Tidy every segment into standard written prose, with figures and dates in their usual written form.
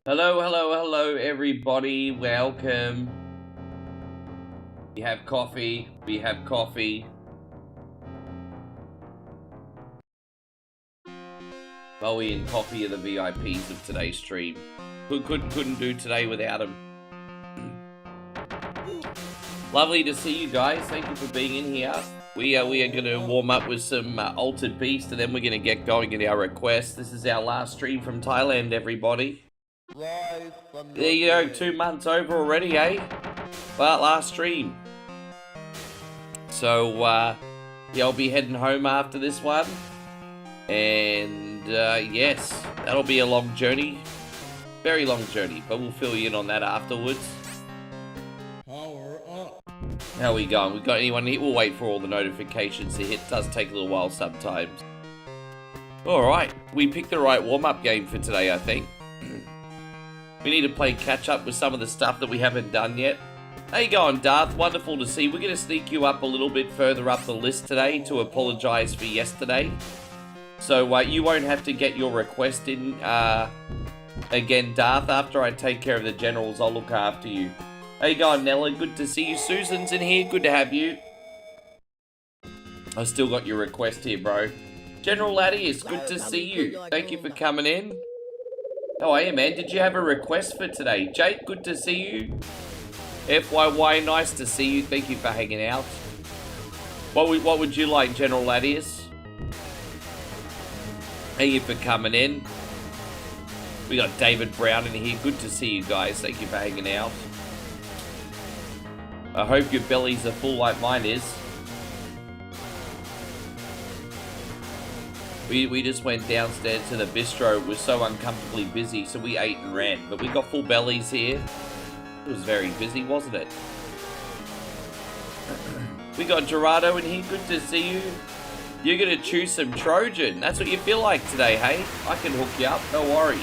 Hello, hello, hello, everybody. Welcome. We have coffee. We have coffee. Bowie and coffee are the VIPs of today's stream. Couldn't do today without them. Lovely to see you guys. Thank you for being in here. We are going to warm up with some Altered Beast, and then we're going to get going in our requests. This is our last stream from Thailand, everybody. There you go, 2 months over already, eh? Well, last stream. So, yeah, I'll be heading home after this one. And, yes, that'll be a long journey. Very long journey, but we'll fill you in on that afterwards. Power up. How are we going? We got anyone here? We'll wait for all the notifications to hit. It does take a little while sometimes. Alright, we picked the right warm-up game for today, I think. We need to play catch-up with some of the stuff that we haven't done yet. How you going, Darth? Wonderful to see. We're going to sneak you up a little bit further up the list today to apologise for yesterday. So you won't have to get your request in again, Darth. After I take care of the generals, I'll look after you. How you going, Nella? Good to see you. Susan's in here. Good to have you. I still got your request here, bro. General Laddie, it's good to see you. Thank you for coming in. How are you, man? Did you have a request for today? Jake, good to see you. FYY, nice to see you. Thank you for hanging out. What would you like, General Ladius? Thank you for coming in. We got David Brown in here. Good to see you guys. Thank you for hanging out. I hope your bellies are full like mine is. We just went downstairs to the bistro. It was so uncomfortably busy, so we ate and ran. But we got full bellies here. It was very busy, wasn't it? We got Gerardo in here. Good to see you. You're going to choose some Trojan. That's what you feel like today, hey? I can hook you up. No worries.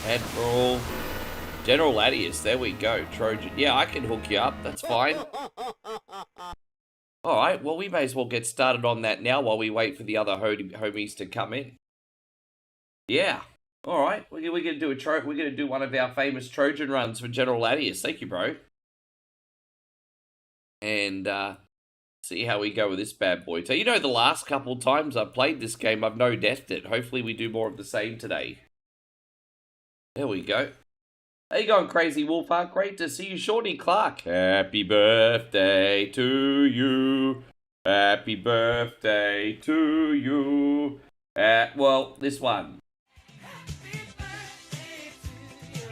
Admiral. General Ladius. There we go. Trojan. Yeah, I can hook you up. That's fine. Alright, well, we may as well get started on that now while we wait for the other homies to come in. Yeah. Alright, we're gonna do one of our famous Trojan runs for General Ladius. Thank you, bro. And see how we go with this bad boy. So, you know, the last couple times I've played this game, I've no-deathed it. Hopefully we do more of the same today. There we go. How you going, Crazy Wolfhard? Great to see you, Shawnee Clark. Happy birthday to you. Happy birthday to you. Well, this one. Happy birthday to you.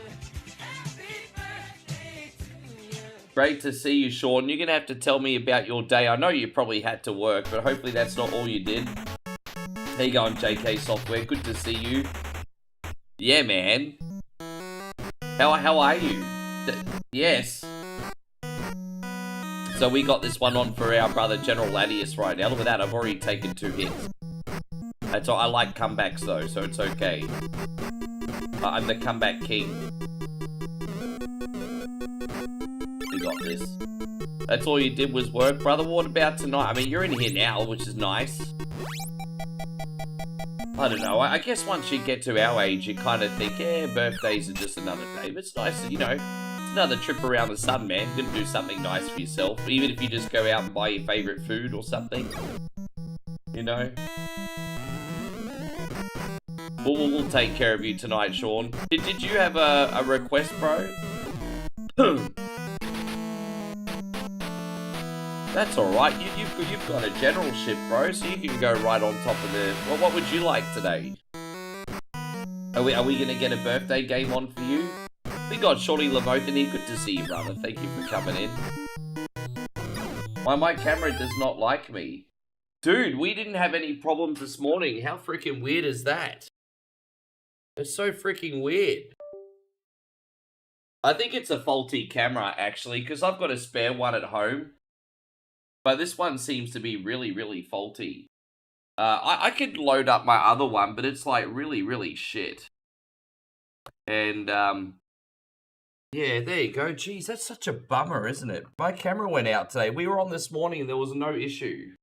Happy birthday to you. Great to see you, Sean. You're going to have to tell me about your day. I know you probably had to work, but hopefully that's not all you did. How you going, JK Software? Good to see you. Yeah, man. How are you? Yes. So we got this one on for our brother General Ladius right now. Look at that, I've already taken 2 hits. That's all. I like comebacks though, so it's okay. I'm the comeback king. We got this. That's all you did was work, brother. What about tonight? I mean, you're in here now, which is nice. I don't know, I guess once you get to our age, you kind of think, yeah, birthdays are just another day. But it's nice, you know, it's another trip around the sun, man. You're gonna do something nice for yourself, even if you just go out and buy your favourite food or something. You know? We'll take care of you tonight, Sean. Did you have a request, bro? That's alright, you've got a generalship, bro, so you can go right on top of the... Well, what would you like today? Are we gonna get a birthday game on for you? We got Shorty Lamothan here, good to see you, brother. Thank you for coming in. My camera does not like me. Dude, we didn't have any problems this morning. How freaking weird is that? It's so freaking weird. I think it's a faulty camera, actually, because I've got a spare one at home. But this one seems to be really, really faulty. I could load up my other one, but it's like really, really shit. And, yeah, there you go. Jeez, that's such a bummer, isn't it? My camera went out today. We were on this morning and there was no issue.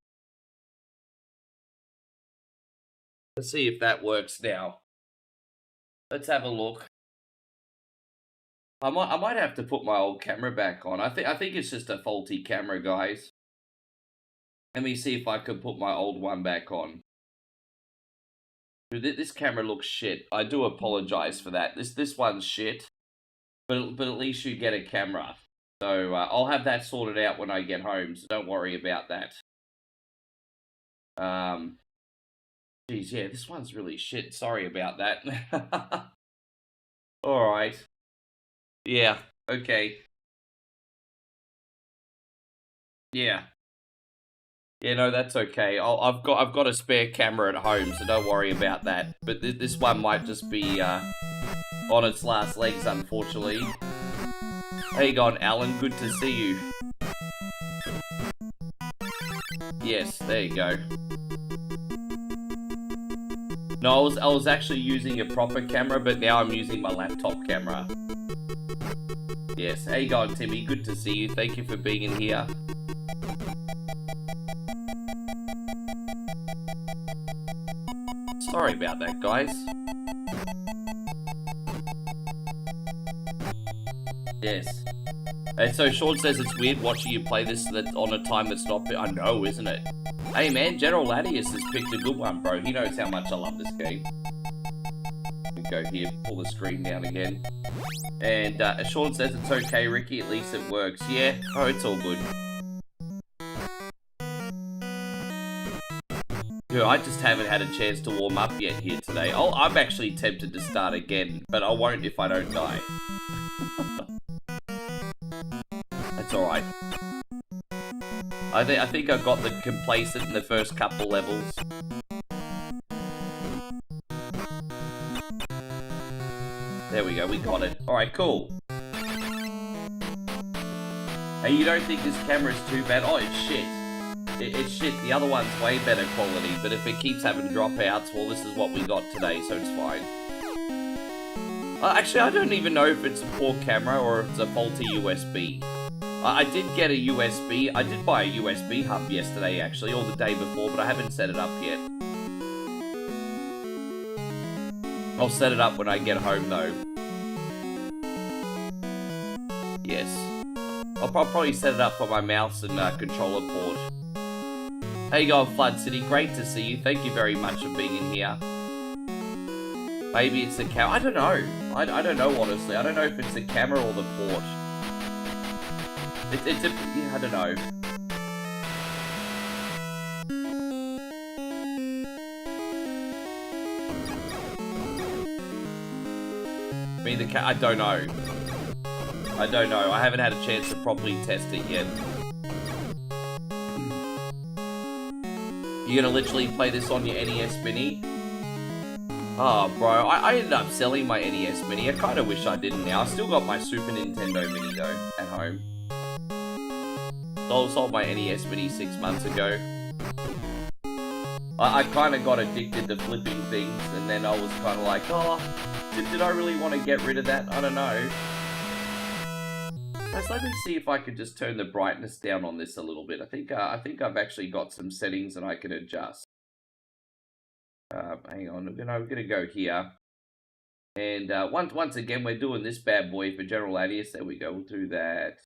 Let's see if that works now. Let's have a look. I might have to put my old camera back on. I think it's just a faulty camera, guys. Let me see if I can put my old one back on. Dude, this camera looks shit. I do apologize for that. This one's shit. But at least you get a camera. So I'll have that sorted out when I get home, so don't worry about that. Geez, yeah, this one's really shit. Sorry about that. Alright. Yeah, okay. Yeah. Yeah, no, that's okay. I've got a spare camera at home, so don't worry about that. But this one might just be on its last legs, unfortunately. How you going, Alan? Good to see you. Yes, there you go. No, I was actually using a proper camera, but now I'm using my laptop camera. Yes, how you going, Timmy? Good to see you. Thank you for being in here. Sorry about that, guys. Yes. And so Sean says it's weird watching you play this on a time that's not... I know, isn't it? Hey man, General Ladius has picked a good one, bro. He knows how much I love this game. Go here, pull the screen down again. And Sean says it's okay, Ricky. At least it works. Yeah. Oh, it's all good. Dude, I just haven't had a chance to warm up yet here today. I'm actually tempted to start again, but I won't if I don't die. That's alright. I think I got the complacent in the first couple levels. There we go, we got it. Alright, cool. Hey, you don't think this camera is too bad? Oh, it's shit. It's shit. The other one's way better quality, but if it keeps having dropouts, well, this is what we got today, so it's fine. Actually, I don't even know if it's a poor camera or if it's a faulty USB. I did get a USB. I did buy a USB hub yesterday, actually, or the day before, but I haven't set it up yet. I'll set it up when I get home, though. Yes. I'll probably set it up for my mouse and controller port. How you going, Flood City? Great to see you. Thank you very much for being in here. Maybe it's the camera. I don't know. I don't know, honestly. I don't know if it's the camera or the port. Yeah, I don't know. I mean, I don't know. I don't know. I haven't had a chance to properly test it yet. You're gonna literally play this on your NES Mini? Oh, bro, I ended up selling my NES Mini. I kind of wish I didn't now. I still got my Super Nintendo Mini, though, at home. I sold my NES Mini 6 months ago. I kind of got addicted to flipping things, and then I was kind of like, oh, did I really want to get rid of that? I don't know. Guys, let me see if I could just turn the brightness down on this a little bit. I think I've actually got some settings that I can adjust. Hang on, we're gonna go here. And once again, we're doing this bad boy for General Ladius. There we go, we'll do that.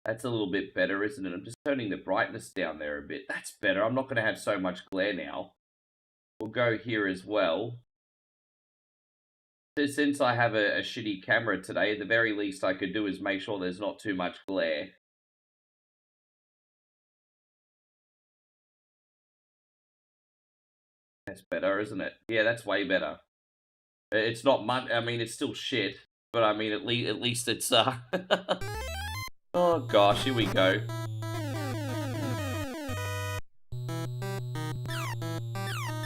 That's a little bit better, isn't it? I'm just turning the brightness down there a bit. That's better. I'm not going to have so much glare now. We'll go here as well. Since I have a shitty camera today, the very least I could do is make sure there's not too much glare. That's better, isn't it? Yeah, that's way better. It's not much. I mean, it's still shit, but I mean, at least it's Oh gosh, here we go.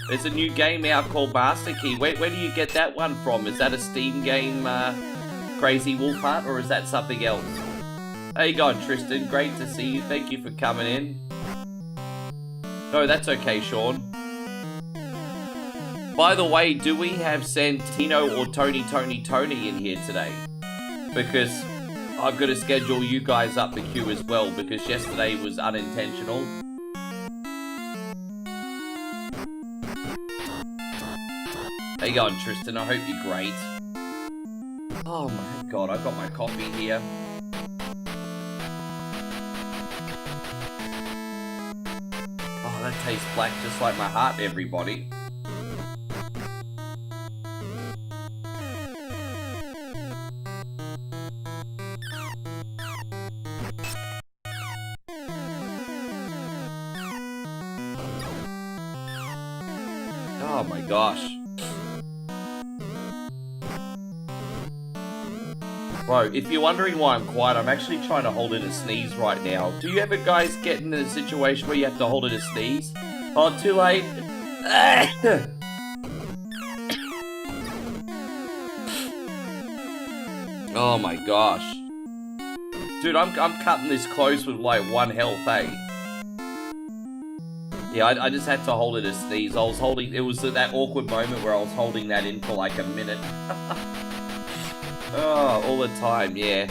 There's a new game out called Master Key. Where do you get that one from? Is that a Steam game, Crazy Wolf Heart, or is that something else? How you going, Tristan? Great to see you. Thank you for coming in. No, that's okay, Sean. By the way, do we have Santino or Tony in here today? Because I've got to schedule you guys up the queue as well, because yesterday was unintentional. How you going, Tristan? I hope you're great. Oh my god, I've got my coffee here. Oh, that tastes black just like my heart, everybody. Oh my gosh. Bro, if you're wondering why I'm quiet, I'm actually trying to hold in a sneeze right now. Do you ever guys get in a situation where you have to hold in a sneeze? Oh, too late. Oh my gosh. Dude, I'm cutting this close with like one health, eh? Yeah, I just had to hold it a sneeze. I was holding, it was that awkward moment where I was holding that in for like a minute. Oh, all the time, yeah.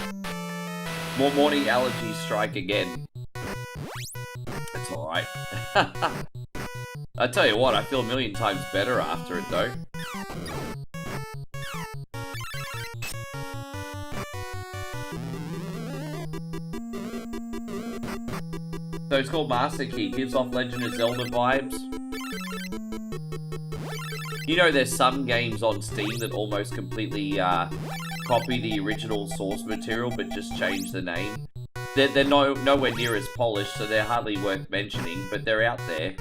More morning allergies strike again. It's alright. I tell you what, I feel a million times better after it though. So it's called Master Key, gives off Legend of Zelda vibes. You know there's some games on Steam that almost completely copy the original source material but just change the name. They're nowhere near as polished, so they're hardly worth mentioning, but they're out there.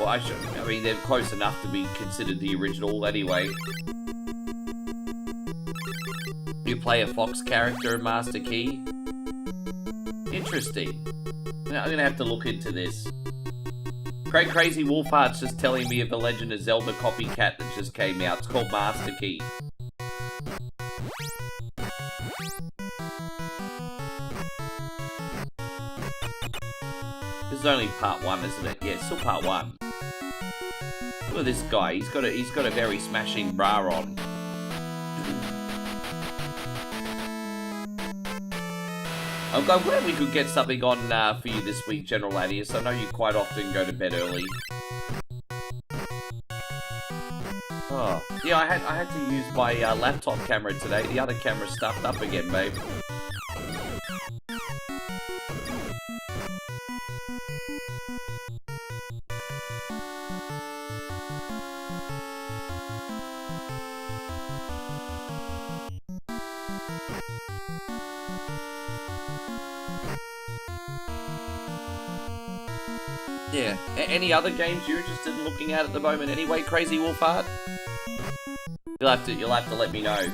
Well, I mean, they're close enough to be considered the original anyway. You play a Fox character in Master Key? Interesting. I'm gonna have to look into this. Great Crazy Wolfheart's just telling me of the Legend of Zelda copycat that just came out. It's called Master Key. This is only part 1, isn't it? Yeah, it's still part 1. Look at this guy. He's got a very smashing bra on. I'm glad we could get something on for you this week, General Adius. I know you quite often go to bed early. Oh, yeah, I had to use my laptop camera today. The other camera's stuffed up again, babe. Yeah. Any other games you're interested in looking at the moment anyway, Crazy Wolfheart? You'll have to let me know.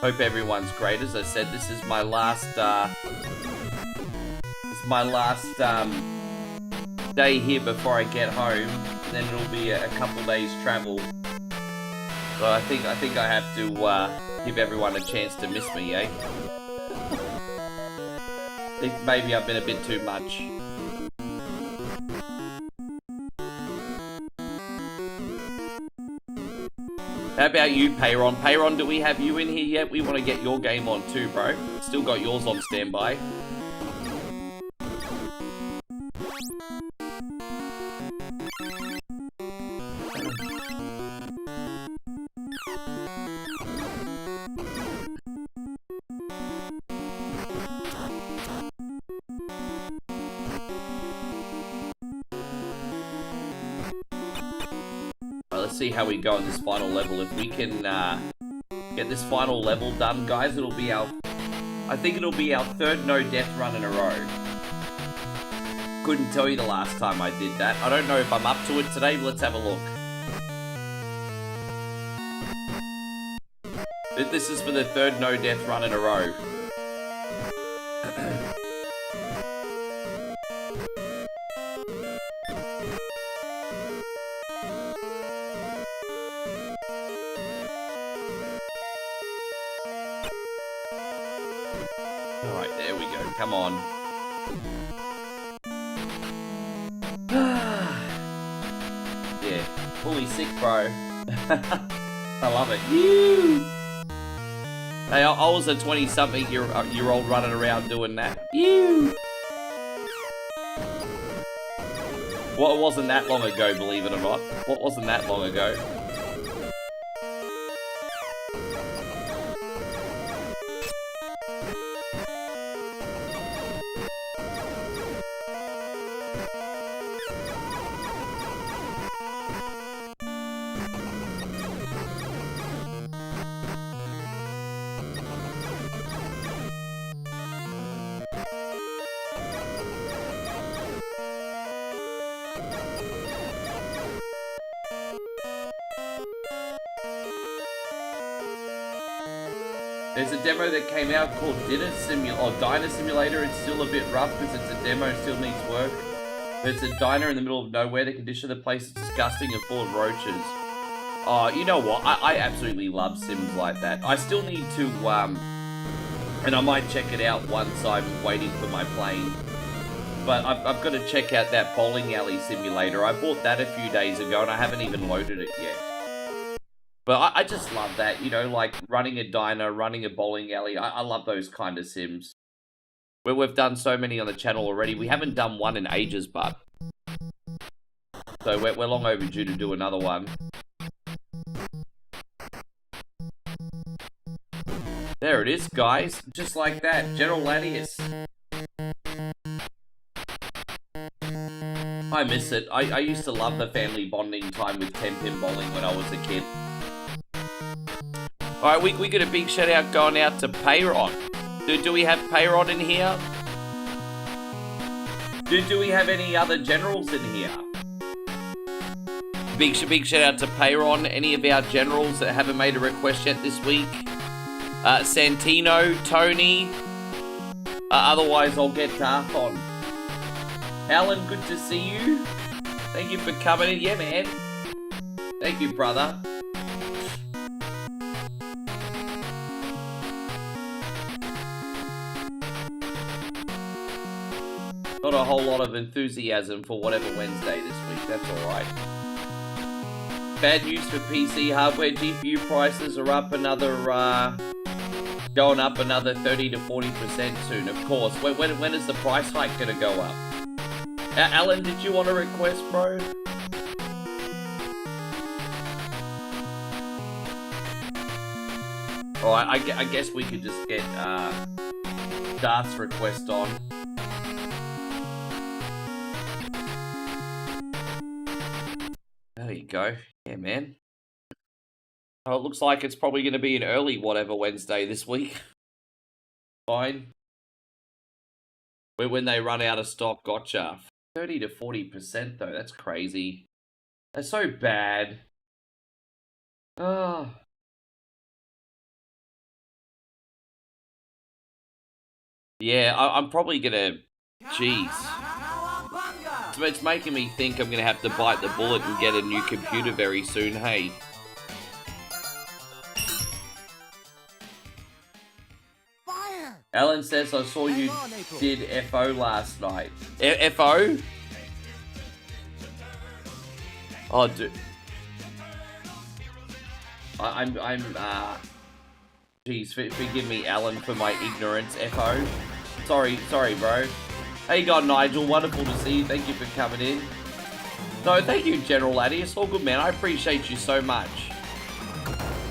Hope everyone's great. As I said, this is my last day here before I get home. And then it'll be a couple days travel. So I think I have to give everyone a chance to miss me, eh? I think maybe I've been a bit too much. How about you, Payron? Payron, do we have you in here yet? We want to get your game on too, bro. Still got yours on standby. See how we go in this final level. If we can get this final level done, guys, it'll be I think it'll be our 3rd no death run in a row. Couldn't tell you the last time I did that. I don't know if I'm up to it today, but let's have a look. This is for the 3rd no death run in a row. Alright, there we go. Come on. Yeah, fully sick, bro. I love it. Ew. Hey, I was a 20-something year old running around doing that. Ew. Well, it wasn't that long ago, believe it or not. What wasn't that long ago? There's a demo that came out called Diner Simulator. It's still a bit rough because it's a demo, still needs work. There's a diner in the middle of nowhere. The condition of the place is disgusting and full of roaches. Oh, you know what? I absolutely love sims like that. I still need to, and I might check it out once I'm waiting for my plane. But I've got to check out that bowling alley simulator. I bought that a few days ago and I haven't even loaded it yet. But I just love that, you know, like running a diner, running a bowling alley. I love those kind of sims. We've done so many on the channel already. We haven't done one in ages, but... So we're long overdue to do another one. There it is, guys. Just like that. General Lanius. I miss it. I used to love the family bonding time with 10-pin bowling when I was a kid. Alright, we got a big shout out going out to Payron. Do we have Payron in here? Do we have any other generals in here? Big shout out to Payron. Any of our generals that haven't made a request yet this week? Santino, Tony. Otherwise, I'll get Darth on. Alan, good to see you. Thank you for coming in. Yeah, man. Thank you, brother. Not a whole lot of enthusiasm for whatever Wednesday this week, that's alright. Bad news for PC hardware, GPU prices are up another, going up another 30 to 40% soon, of course. When is the price hike gonna go up? Alan, did you want a request, bro? Alright, I guess we could just get, Darth's request on. There you go. Yeah, man. Oh, it looks like it's probably going to be an early whatever Wednesday this week. Fine. When they run out of stock, gotcha. 30 to 40% though, that's crazy. That's so bad. Oh. Yeah, I'm probably going to... Jeez. It's making me think I'm going to have to bite the bullet and get a new computer very soon, hey? Fire! Alan says, I saw you did FO last night. FO? Oh, dude. Jeez, forgive me, Alan, for my ignorance, FO. Sorry, bro. How you going, Nigel? Wonderful to see you. Thank you for coming in. No, thank you, General Laddie. It's all good, man. I appreciate you so much.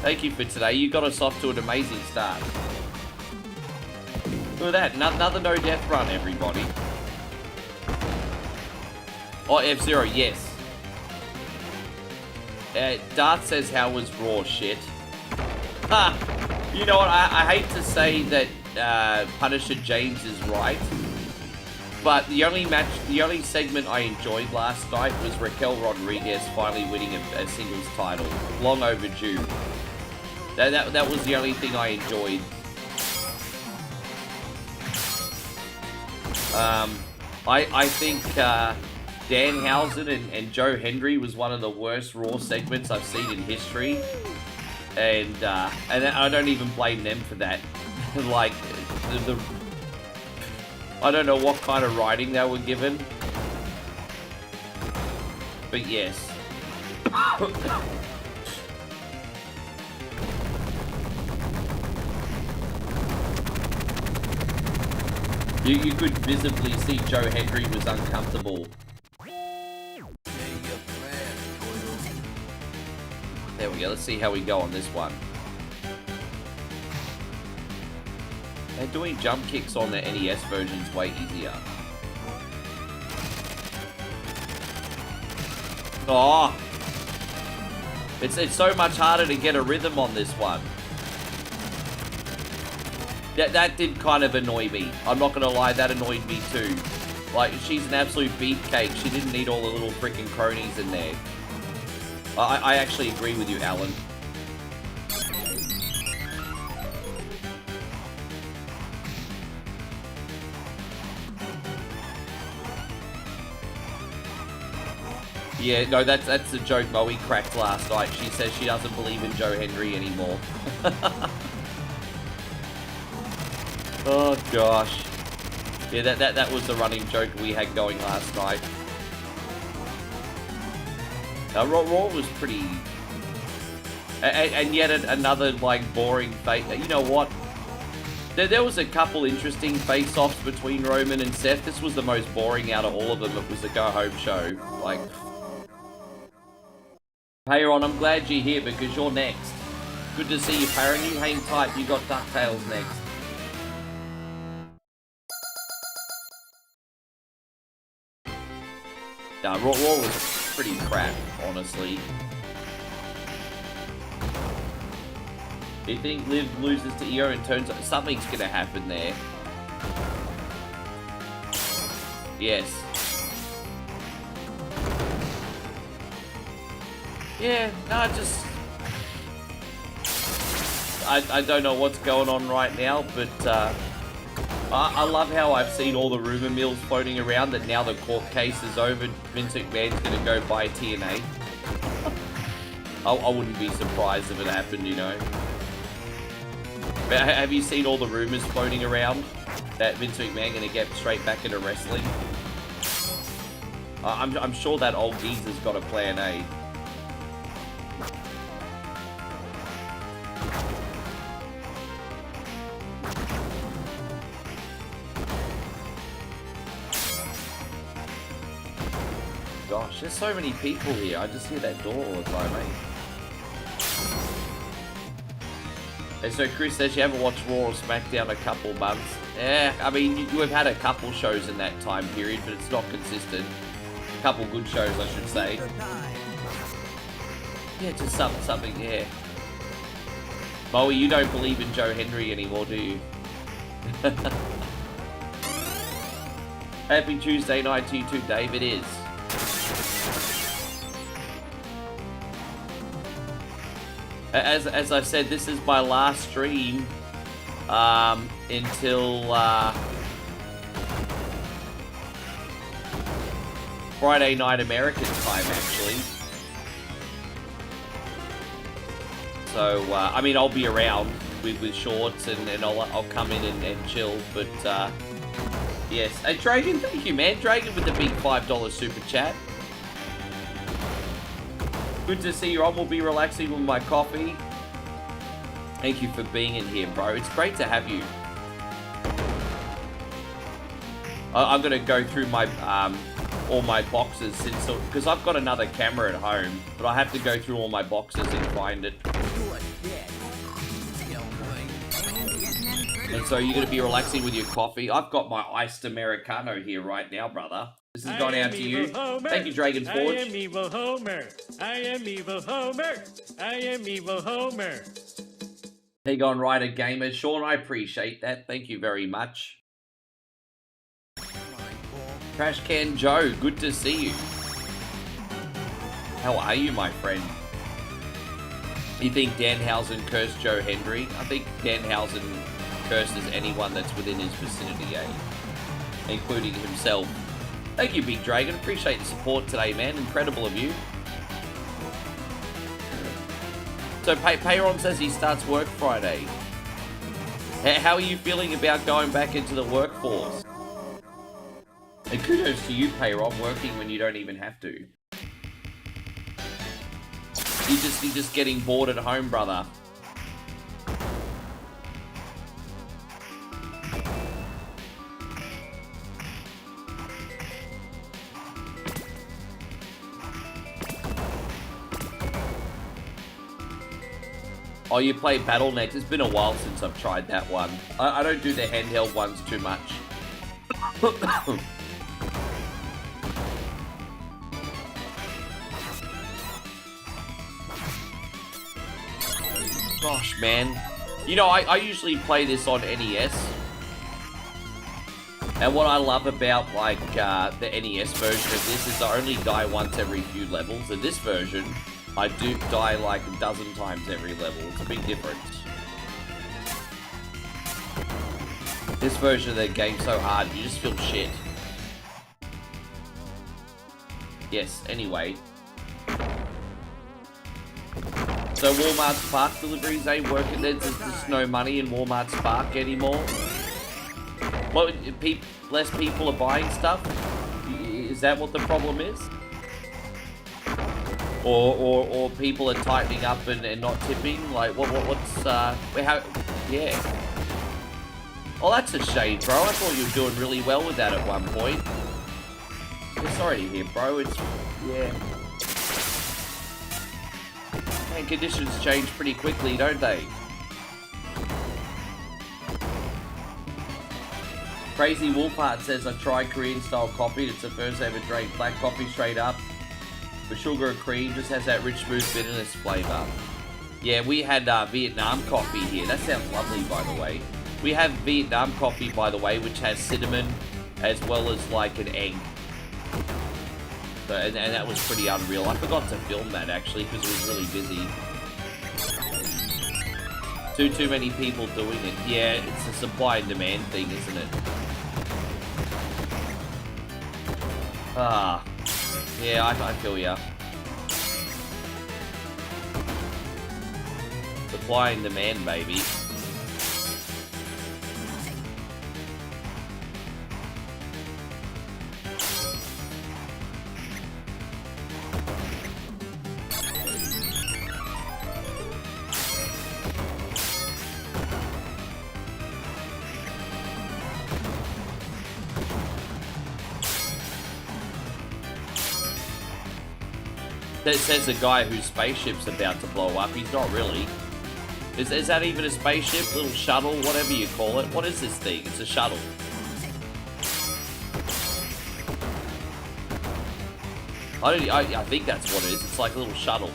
Thank you for today. You got us off to an amazing start. Look at that. Another no-death run, everybody. Oh, F-Zero, yes. Darth says, how was Raw? Shit. Ha! You know what? I hate to say that Punisher James is right. But the only segment I enjoyed last night was Raquel Rodriguez finally winning a singles title. Long overdue. That was the only thing I enjoyed. I think Danhausen and Joe Hendry was one of the worst Raw segments I've seen in history. And I don't even blame them for that. Like, I don't know what kind of writing they were given. But yes. You could visibly see Joe Hendry was uncomfortable. There we go. Let's see how we go on this one. And doing jump kicks on the NES version is way easier. Oh! It's so much harder to get a rhythm on this one. That did kind of annoy me. I'm not gonna lie, that annoyed me too. Like, she's an absolute beefcake. She didn't need all the little freaking cronies in there. I actually agree with you, Alan. Yeah, no, that's the joke Moe cracked last night. She says she doesn't believe in Joe Henry anymore. Oh gosh. Yeah, that was the running joke we had going last night. Raw was pretty... And yet another, like, boring face... You know what? There was a couple interesting face-offs between Roman and Seth. This was the most boring out of all of them. It was the go-home show. Like... Hey, Ron, I'm glad you're here because you're next. Good to see you, Parent. You hang tight. You got DuckTales next. Raw was pretty crap, honestly. Do you think Liv loses to EO and turns... Something's gonna happen there. Yes. Yeah, no, just... I don't know what's going on right now, but I love how I've seen all the rumor mills floating around that now the court case is over, Vince McMahon's gonna go buy TNA. I wouldn't be surprised if it happened, you know. But have you seen all the rumors floating around that Vince McMahon gonna get straight back into wrestling? I'm sure that old geezer's got a plan A. Gosh, there's so many people here. I just hear that door all the time, mate. And so Chris says you haven't watched Raw or SmackDown a couple months. Yeah, I mean, you have had a couple shows in that time period, but it's not consistent. A couple good shows, I should say. Yeah, just something, yeah. Moe, you don't believe in Joe Henry anymore, do you? Happy Tuesday night to you too, Dave. It is. As I said, this is my last stream until Friday night American time, actually. So, I mean, I'll be around with shorts and I'll come in and chill, but yes. Hey, Dragon, thank you, man. Dragon with the big $5 super chat. Good to see you. I will be relaxing with my coffee. Thank you for being in here, bro. It's great to have you. I'm gonna go through my all my boxes because I've got another camera at home, but I have to go through all my boxes and find it. And so you're gonna be relaxing with your coffee. I've got my iced Americano here right now, brother. This has gone out to you. Homer. Thank you, Dragon Forge. I am evil Homer. I am evil Homer. I am evil Homer. Hey, gone Rider Gamer. Sean, I appreciate that. Thank you very much. Trash Can Joe, good to see you. How are you, my friend? You think Danhausen cursed Joe Henry? I think Danhausen curses anyone that's within his vicinity, including himself. Thank you, Big Dragon. Appreciate the support today, man. Incredible of you. So, Payron says he starts work Friday. How are you feeling about going back into the workforce? And kudos to you, Payron, working when you don't even have to. You're just getting bored at home, brother. Oh, you play Battle.net? It's been a while since I've tried that one. I don't do the handheld ones too much. Gosh, man. You know, I usually play this on NES. And what I love about, like, the NES version of this is I only die once every few levels. In this version, I do die like a dozen times every level. It's a big difference. This version of the game's so hard, you just feel shit. Yes, anyway. So Walmart Spark deliveries ain't working. There's just no money in Walmart Spark anymore. What, less people are buying stuff? Is that what the problem is? Or people are tightening up and not tipping? Like, what's, yeah. Oh, that's a shame, bro. I thought you were doing really well with that at one point. Yeah, sorry to hear, bro. It's, yeah. Man, conditions change pretty quickly, don't they? Crazy Wolfheart says, I tried Korean-style coffee. It's the first I ever drank. Black coffee straight up. With sugar and cream. Just has that rich, smooth bitterness flavor. Yeah, we had Vietnam coffee here. That sounds lovely, by the way. We have Vietnam coffee, by the way, which has cinnamon as well as, like, an egg. So, and that was pretty unreal. I forgot to film that, actually, because it was really busy. Too many people doing it. Yeah, it's a supply and demand thing, isn't it? Ah. Yeah, I feel ya. Supply and demand, baby. It says the guy whose spaceship's about to blow up. He's not really. Is that even a spaceship? Little shuttle? Whatever you call it. What is this thing? It's a shuttle. I think that's what it is. It's like a little shuttle.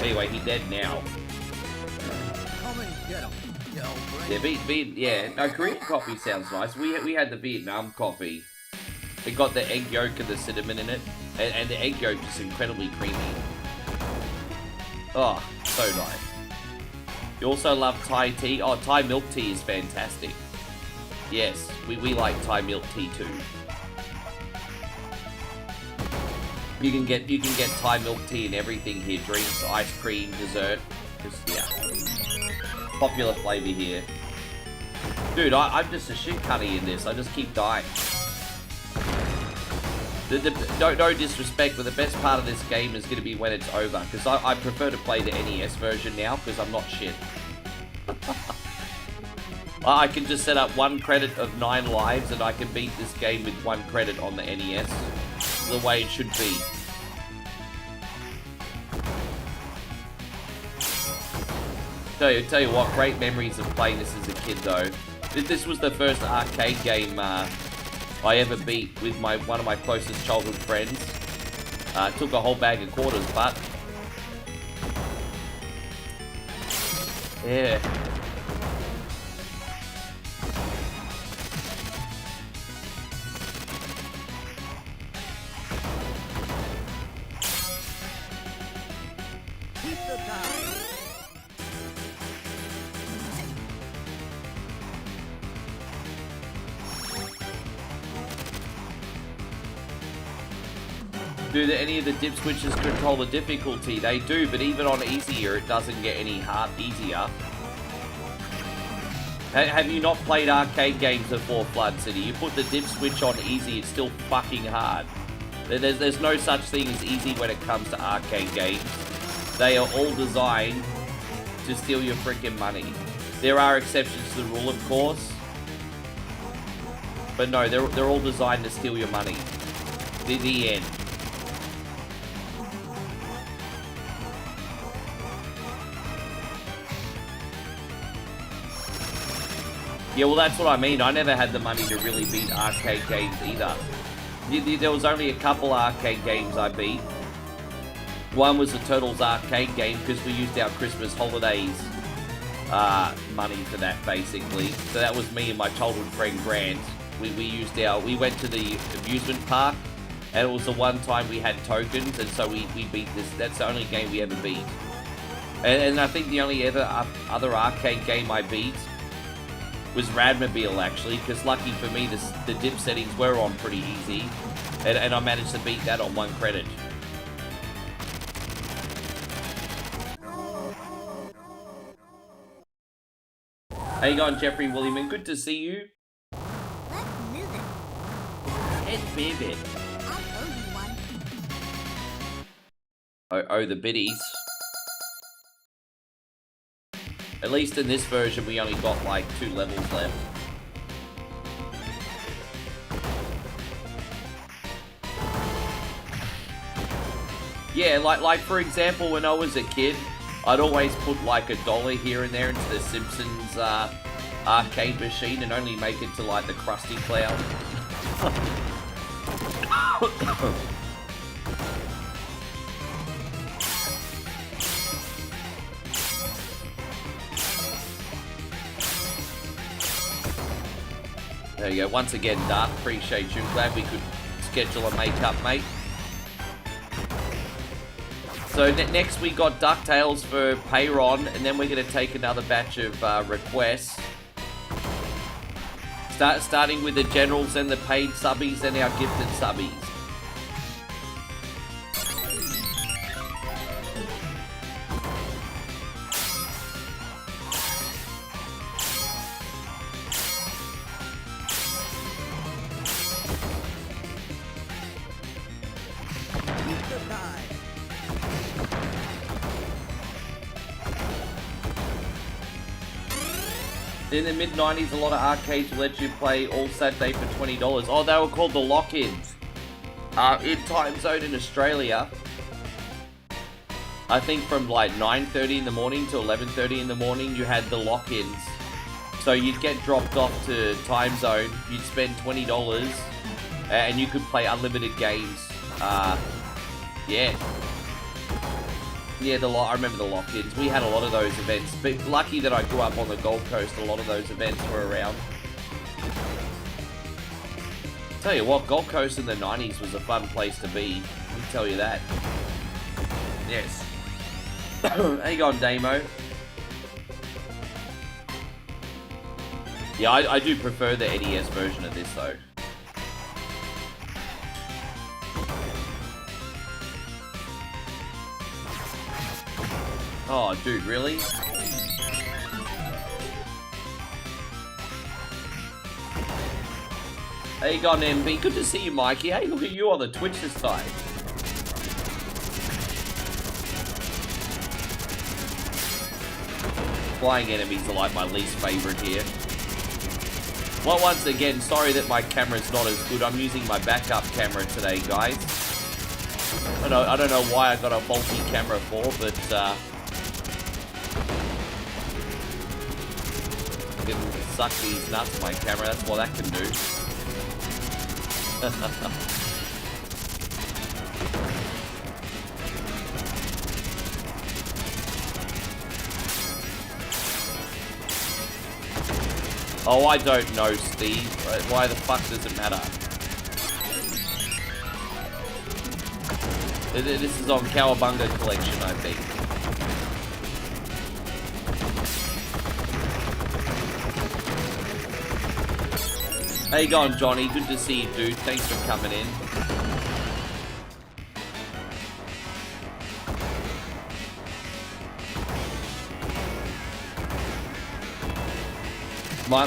Anyway, he's dead now. Yeah, no, Korean coffee sounds nice. We had the Vietnam coffee. It got the egg yolk and the cinnamon in it. And the egg yolk is incredibly creamy. Oh, so nice. You also love Thai tea? Oh, Thai milk tea is fantastic. Yes, we like Thai milk tea too. You can get Thai milk tea in everything here. Drinks, ice cream, dessert. Just, yeah. Popular flavor here. Dude, I'm just a shit cutty in this. I just keep dying. No disrespect, but the best part of this game is going to be when it's over. Because I prefer to play the NES version now, because I'm not shit. I can just set up 1 credit of 9 lives, and I can beat this game with 1 credit on the NES. The way it should be. Tell you what, great memories of playing this as a kid, though. This was the first arcade game I ever beat with one of my closest childhood friends. Took a whole bag of quarters, but yeah. Keep the time. Do any of the dip switches control the difficulty? They do, but even on easier, it doesn't get any easier. Have you not played arcade games before, Flood City? You put the dip switch on easy, it's still fucking hard. There's no such thing as easy when it comes to arcade games. They are all designed to steal your freaking money. There are exceptions to the rule, of course. But no, they're all designed to steal your money. The end. Yeah, well, that's what I mean. I never had the money to really beat arcade games either. There was only a couple arcade games I beat. One was the Turtles arcade game because we used our Christmas holidays money for that, basically. So that was me and my childhood friend Grant. We went to the amusement park, and it was the one time we had tokens, and so we beat this. That's the only game we ever beat. And I think the only other arcade game I beat was Radmobile, actually, because lucky for me, the dip settings were on pretty easy, and I managed to beat that on 1 credit. How you going, Jeffrey Williamson? Good to see you. Let's move it. Let's move it. I'll owe you one. Oh, the biddies. At least in this version, we only got like 2 levels left. Yeah, like for example, when I was a kid, I'd always put like $1 here and there into the Simpsons arcade machine and only make it to like the Krusty Cloud. There you go. Once again, Darth, appreciate you. Glad we could schedule a make-up, mate. So next we got DuckTales for Payron, and then we're going to take another batch of requests. Starting with the generals and the paid subbies and our gifted subbies. In the mid-90s, a lot of arcades let you play all Saturday for $20. Oh, they were called the lock-ins. In time zone in Australia, I think from like 9:30 in the morning to 11:30 in the morning, you had the lock-ins. So you'd get dropped off to time zone, you'd spend $20, and you could play unlimited games. Yeah. Yeah, I remember the lock-ins. We had a lot of those events, but lucky that I grew up on the Gold Coast, a lot of those events were around. Tell you what, Gold Coast in the 90s was a fun place to be. Let me tell you that. Yes. How you going, Damo? Yeah, I do prefer the NES version of this, though. Oh, dude, really? How you going, MB? Good to see you, Mikey. Hey, look at you on the Twitch this time. Flying enemies are like my least favorite here. Well, once again, sorry that my camera's not as good. I'm using my backup camera today, guys. I don't know why I got a faulty camera for, but can suck these nuts, my camera. That's what that can do. Oh, I don't know, Steve. Why the fuck does it matter? This is on Cowabunga Collection, I think. How you going, Johnny? Good to see you, dude. Thanks for coming in.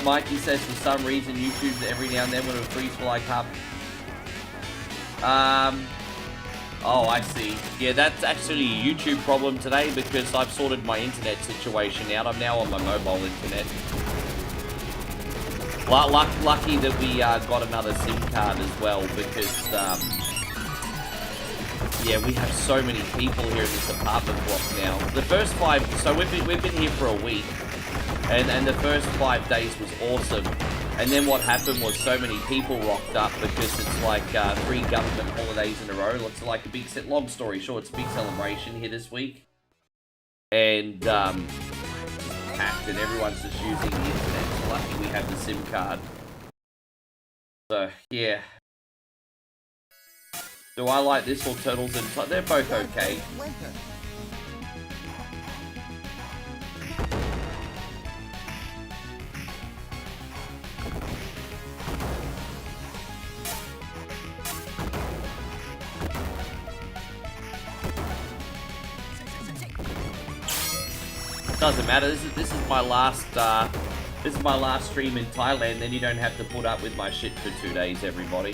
Mikey says for some reason YouTube every now and then when it freeze for like half. Oh, I see. Yeah, that's actually a YouTube problem today because I've sorted my internet situation out. I'm now on my mobile internet. Lucky that we got another SIM card as well because, yeah, we have so many people here in this apartment block now. The first 5, so we've been here for a week, And the first 5 days was awesome. And then what happened was so many people rocked up because it's like 3 government holidays in a row. It's like a big set. Long story short, it's a big celebration here this week. And packed, and everyone's just using the internet. So lucky we have the SIM card. So yeah. Do I like this or Turtles in Time? They're both okay. Doesn't matter. This is my last stream in Thailand. Then you don't have to put up with my shit for 2 days, everybody.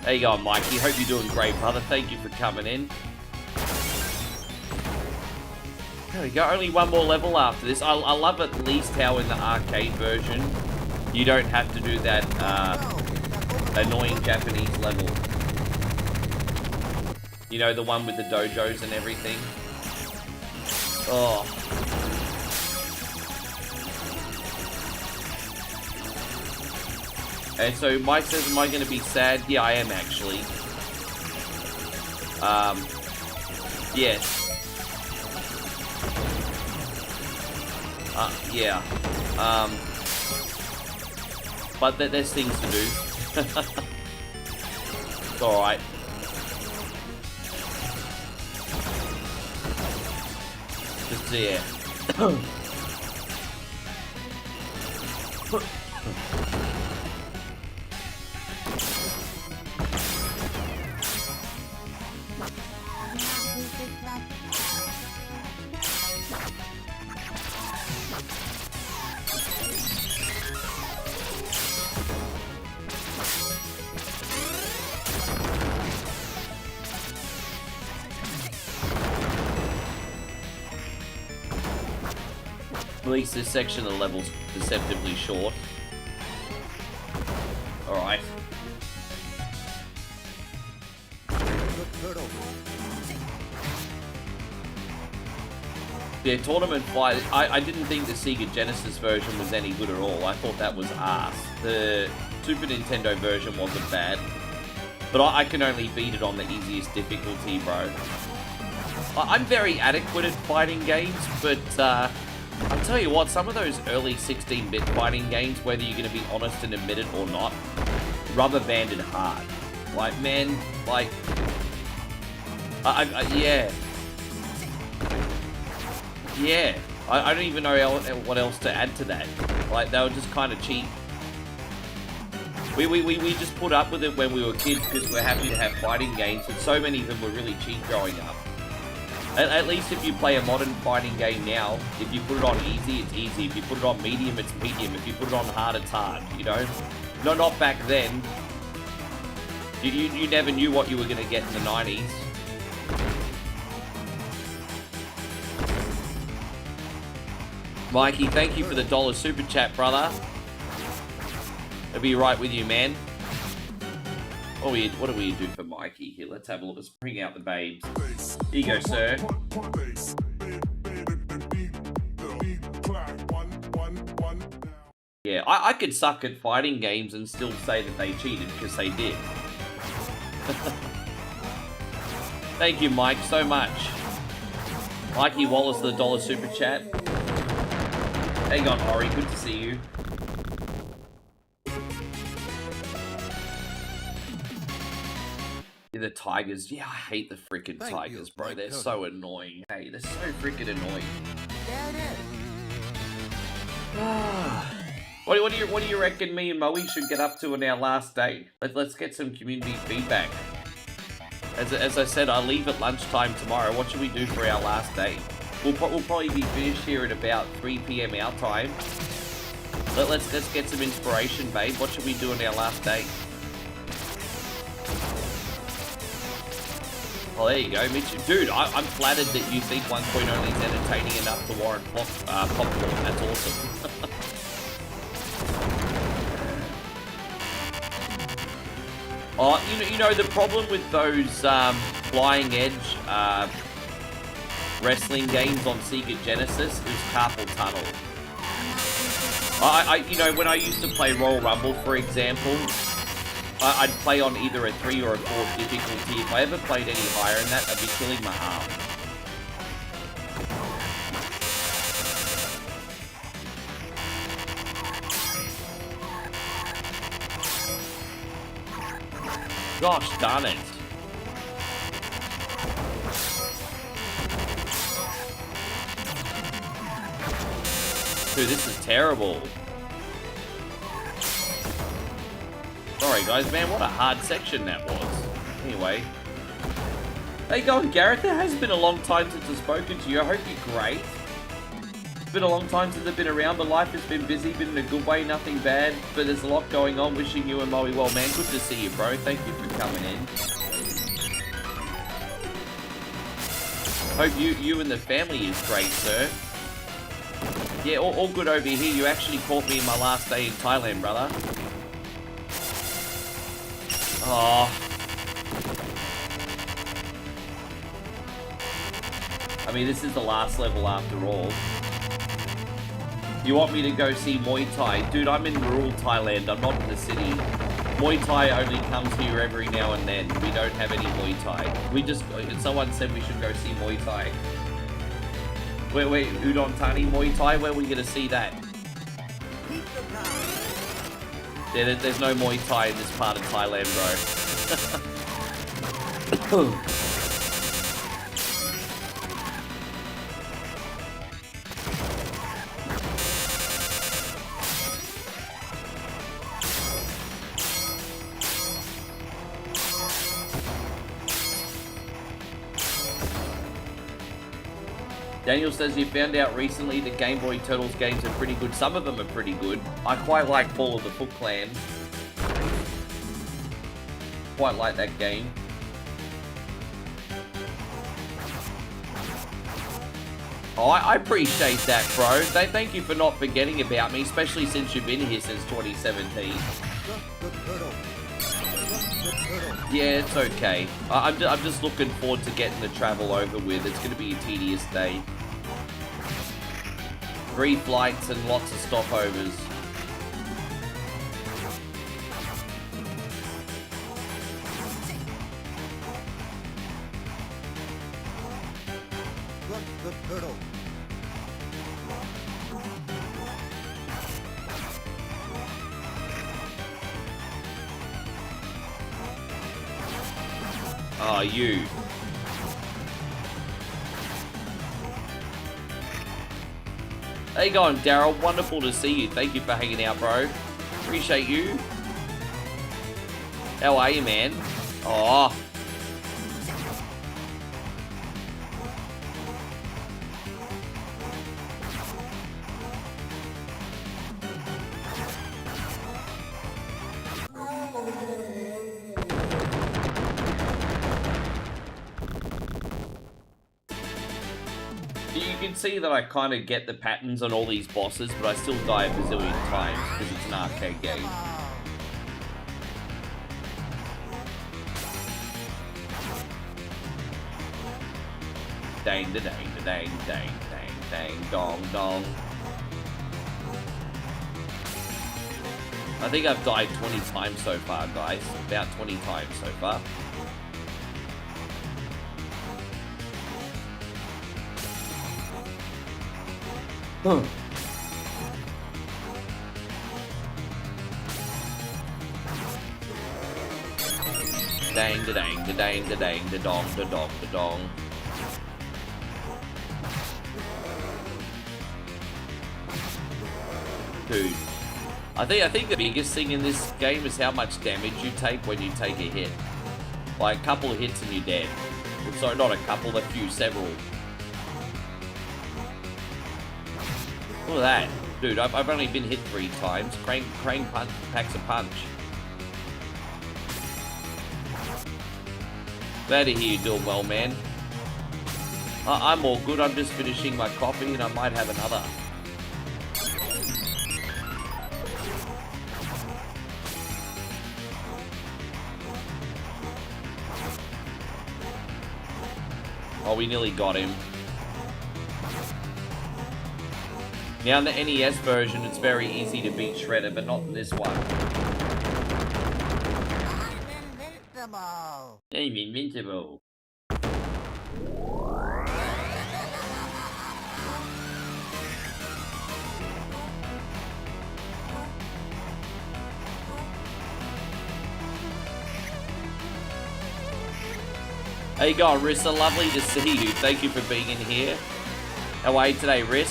There you go, Mikey. Hope you're doing great, brother. Thank you for coming in. There we go. Only one more level after this. I love at least how in the arcade version you don't have to do that annoying Japanese level. You know, the one with the dojos and everything. Oh. And so Mike says, am I going to be sad? Yeah, I am actually. Yes. Yeah. But there's things to do. It's alright. Just, yeah. At least this section of the level's deceptively short. Alright. Yeah, Tournament Fight, I didn't think the Sega Genesis version was any good at all. I thought that was arse. The Super Nintendo version wasn't bad. But I can only beat it on the easiest difficulty, bro. I'm very adequate at fighting games, but I'll tell you what, some of those early 16-bit fighting games, whether you're going to be honest and admit it or not, rubber banded hard. Like, man, like, yeah. Yeah. I don't even know what else to add to that. Like, they were just kind of cheap. We just put up with it when we were kids because we're happy to have fighting games, and so many of them were really cheap growing up. At least if you play a modern fighting game now, if you put it on easy, it's easy. If you put it on medium, it's medium. If you put it on hard, it's hard, you know? No, not back then. You never knew what you were going to get in the 90s. Mikey, thank you for the $1 super chat, brother. I'll be right with you, man. What do we do for Mikey here? Let's have a look. Let's bring out the babes. Here you go, sir. Yeah, I could suck at fighting games and still say that they cheated because they did. Thank you, Mike, so much. Mikey Wallace, the $1 super chat. Hang on, Ori. Good to see you. The Tigers. Yeah, I hate the freaking Tigers, bro. They're so annoying. Hey, they're so freaking annoying. What do you reckon me and Moe should get up to on our last day? Let's get some community feedback. As I said, I leave at lunchtime tomorrow. What should we do for our last day? We'll probably be finished here at about 3 PM our time. Let's get some inspiration, babe. What should we do on our last day? Oh, there you go, Mitch. Dude, I'm flattered that you think 1.0 is entertaining enough to warrant popcorn. That's awesome. Oh, you know the problem with those flying edge wrestling games on Sega Genesis is carpal tunnel. You know, when I used to play Royal Rumble, for example, I'd play on either a 3 or a 4 difficulty. If I ever played any higher than that, I'd be killing my arm. Gosh darn it. Dude, this is terrible. Sorry guys, man, what a hard section that was. Anyway. How you going, Gareth? It has been a long time since I've spoken to you. I hope you're great. It's been a long time since I've been around, but life has been busy, been in a good way, nothing bad. But there's a lot going on. Wishing you and Moe well, man. Good to see you, bro. Thank you for coming in. Hope you and the family is great, sir. Yeah, all good over here. You actually caught me in my last day in Thailand, brother. Oh. I mean, this is the last level after all. You want me to go see Muay Thai? Dude, I'm in rural Thailand. I'm not in the city. Muay Thai only comes here every now and then. We don't have any Muay Thai. Someone said we should go see Muay Thai. Wait, Udon Thani Muay Thai? Where are we going to see that? Yeah, there's no Muay Thai in this part of Thailand, bro. Daniel says he found out recently that Game Boy Turtles games are pretty good. Some of them are pretty good. I quite like Fall of the Foot Clan. Quite like that game. Oh, I appreciate that, bro. Thank you for not forgetting about me, especially since you've been here since 2017. Yeah, it's okay. I'm just looking forward to getting the travel over with. It's going to be a tedious day. 3 flights and lots of stopovers. The turtle. Ah, you. How you going, Daryl? Wonderful to see you. Thank you for hanging out, bro. Appreciate you. How are you, man? Oh. You can see that I kind of get the patterns on all these bosses, but I still die a bazillion times because it's an arcade game. Dang, da dang, da dang, dang, dang, dang, dong, dong. I think I've died 20 times so far, guys. About 20 times so far. Huh. Dang da dang da dang da dang da dong da dong da dong. Dude, I think the biggest thing in this game is how much damage you take when you take a hit. Like a couple of hits and you're dead. Sorry, not a couple, a few, several. Look at that. Dude, I've only been hit 3 times. Crane packs a punch. Glad to hear you're doing well, man. I'm all good. I'm just finishing my coffee and I might have another. Oh, we nearly got him. Now in the NES version, it's very easy to beat Shredder, but not in this one. I'm invincible. How you going, Rissa? Lovely to see you. Thank you for being in here. How are you today, Riss?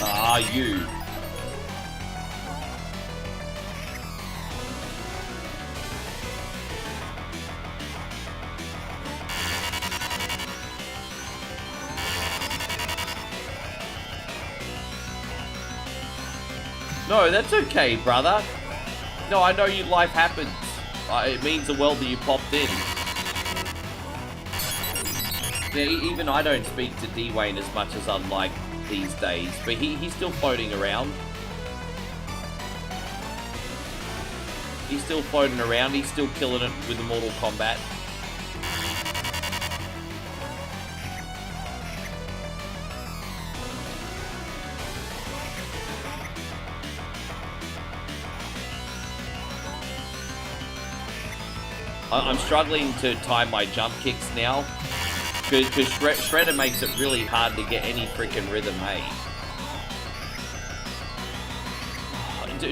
Ah, you. No, that's okay, brother. No, I know life happens. It means the world that you popped in. Yeah, even I don't speak to D-Wayne as much as I'd like these days, but he's still floating around. He's still floating around, he's still killing it with the Mortal Kombat. I'm struggling to time my jump kicks now, because Shredder makes it really hard to get any freaking rhythm, hey?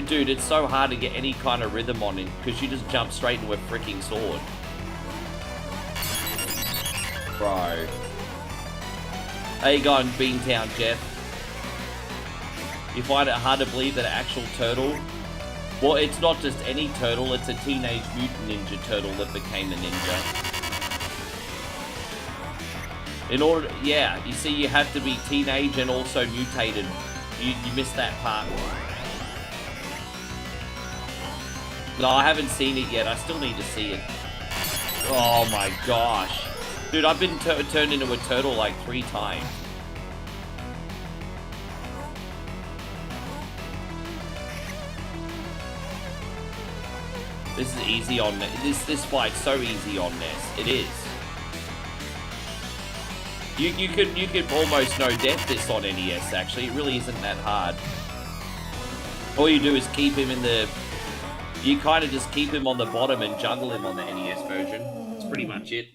Dude, it's so hard to get any kind of rhythm on him, because you just jump straight into a freaking sword. Bro. How you going, Beantown Jeff? You find it hard to believe that an actual turtle... Well, it's not just any turtle, it's a Teenage Mutant Ninja Turtle that became a ninja. In order, yeah, you see, you have to be teenage and also mutated. You missed that part. No, I haven't seen it yet, I still need to see it. Oh my gosh. Dude, I've been turned into a turtle like 3 times. This is easy on this fight's so easy on NES. It is. You could almost no death this on NES actually. It really isn't that hard. All you do is keep him in the... You kind of just keep him on the bottom and juggle him on the NES version. That's pretty much it.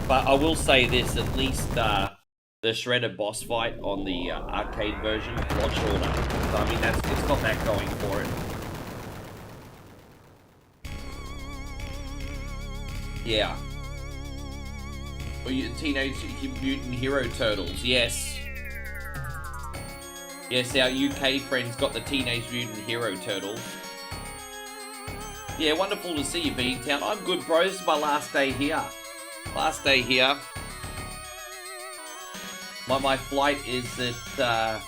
But I will say this, at least the Shredder boss fight on the arcade version is a lot shorter. So I mean, it's got that going for it. Yeah. Well, you Teenage Mutant Hero Turtles, yes. Yes, our UK friends got the Teenage Mutant Hero Turtles. Yeah, wonderful to see you, Beantown. I'm good, bro. This is my last day here. Last day here. My flight is at, I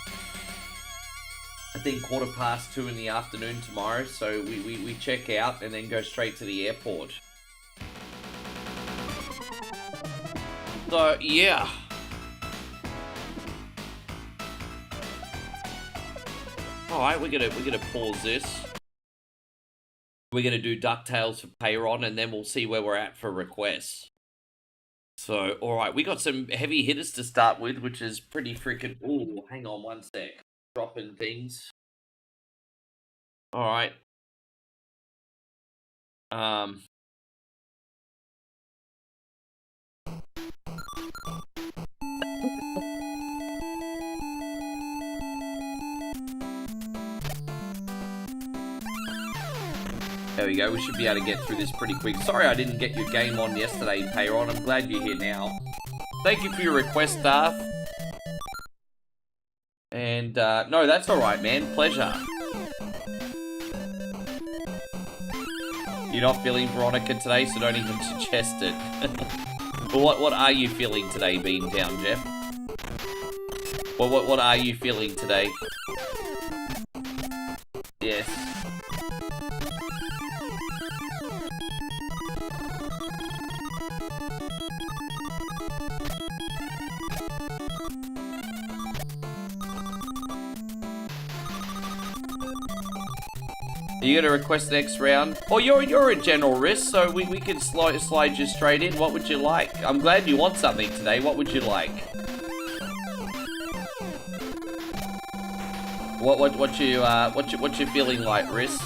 think 2:15 in the afternoon tomorrow, so we check out and then go straight to the airport. So, yeah. Alright, we're gonna pause this. We're gonna do DuckTales for Payron, and then we'll see where we're at for requests. So, alright, we got some heavy hitters to start with, which is pretty freaking... Ooh, hang on one sec. Dropping things. Alright. There we go, we should be able to get through this pretty quick. Sorry I didn't get your game on yesterday, Payron. I'm glad you're here now. Thank you for your request, Darth. And, no, that's alright, man. Pleasure. You're not feeling Veronica today, so don't even suggest it. But what are you feeling today, Beantown, Jeff? What are you feeling today? Yes. Are you gonna request the next round? Oh, you're a general risk, so we can slide you straight in. What would you like? I'm glad you want something today. What would you like? What you feeling like, Riz?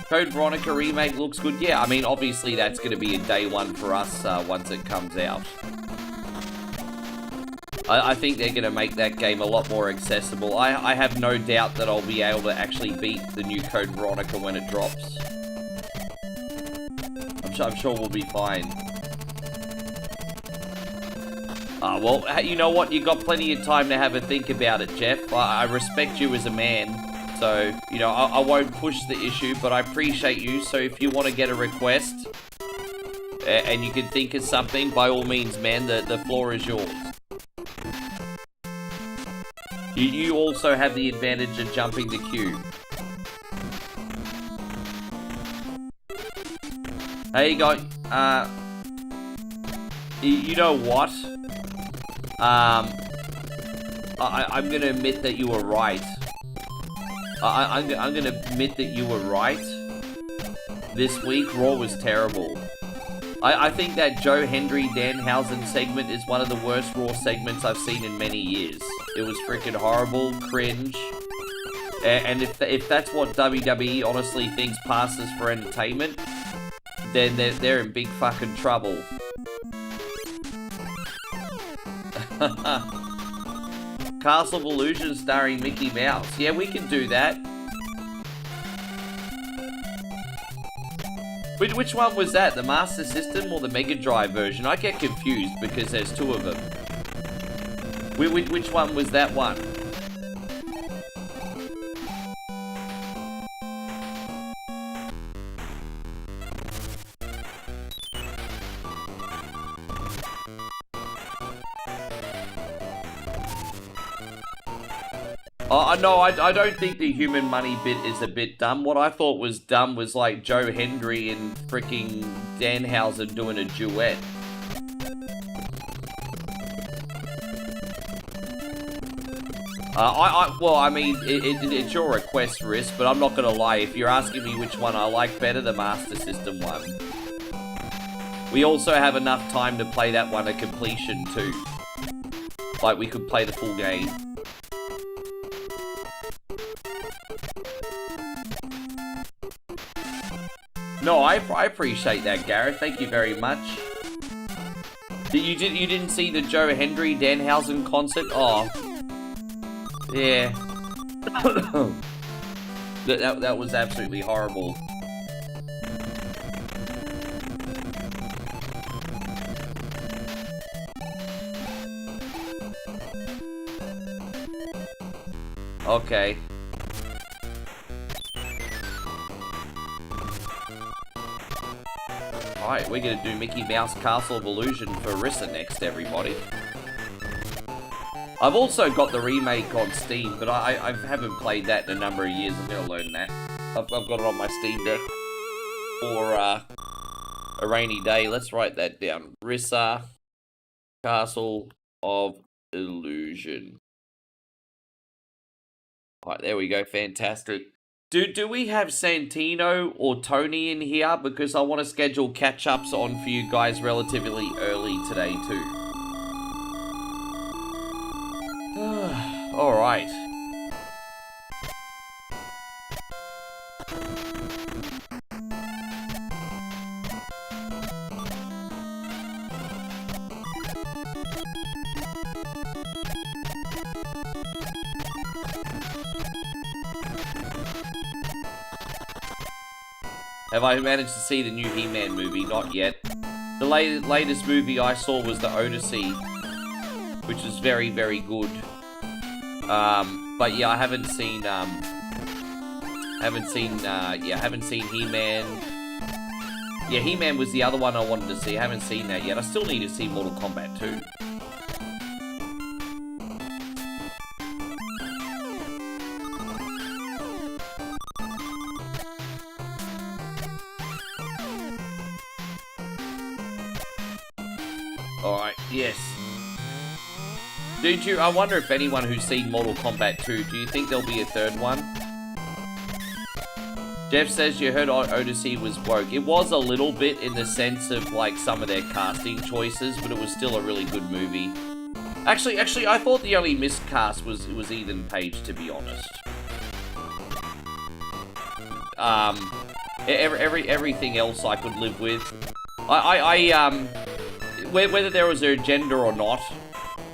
Code Veronica remake looks good. Yeah, I mean, obviously that's going to be a day one for us once it comes out. I think they're going to make that game a lot more accessible. I have no doubt that I'll be able to actually beat the new Code Veronica when it drops. I'm sure we'll be fine. Well, you know what? You got plenty of time to have a think about it, Jeff. I respect you as a man. So, you know, I won't push the issue, but I appreciate you. So if you want to get a request and you can think of something, by all means, man, the floor is yours. You also have the advantage of jumping the queue. Hey, you got, you know what? I'm gonna admit that you were right. I'm gonna admit that you were right. This week, Raw was terrible. I think that Joe Hendry Danhausen segment is one of the worst Raw segments I've seen in many years. It was freaking horrible, cringe. And if that's what WWE honestly thinks passes for entertainment, then they're in big fucking trouble. Castle of Illusion starring Mickey Mouse. Yeah, we can do that. Which one was that? The Master System or the Mega Drive version? I get confused because there's two of them. Which one was that one? No, I don't think the human money bit is a bit dumb. What I thought was dumb was like Joe Hendry and freaking Danhausen doing a duet. Well, I mean, it's your request, Riz, but I'm not gonna lie. If you're asking me which one I like better, the Master System one. We also have enough time to play that one to completion too. Like, we could play the full game. No, I appreciate that, Gareth. Thank you very much. You didn't see the Joe Hendry Danhausen concert? Oh, yeah. that was absolutely horrible. Okay. Alright, we're gonna do Mickey Mouse Castle of Illusion for Rissa next, everybody. I've also got the remake on Steam, but I haven't played that in a number of years. I'm gonna learn that. I've got it on my Steam Deck for a rainy day. Let's write that down. Rissa Castle of Illusion. Alright, there we go. Fantastic. Do we have Santino or Tony in here? Because I want to schedule catch-ups on for you guys relatively early today, too. Alright. Have I managed to see the new He-Man movie? Not yet. The latest movie I saw was the Odyssey, which is very, very good. But yeah, I haven't seen He-Man. Yeah, He-Man was the other one I wanted to see. I haven't seen that yet. I still need to see Mortal Kombat 2. Alright. Yes. I wonder if anyone who's seen Mortal Kombat 2, do you think there'll be a third one? Jeff says you heard Odyssey was woke. It was a little bit in the sense of like some of their casting choices, but it was still a really good movie. Actually, I thought the only miscast was Ethan Page, to be honest. Everything else I could live with. Whether there was an agenda or not,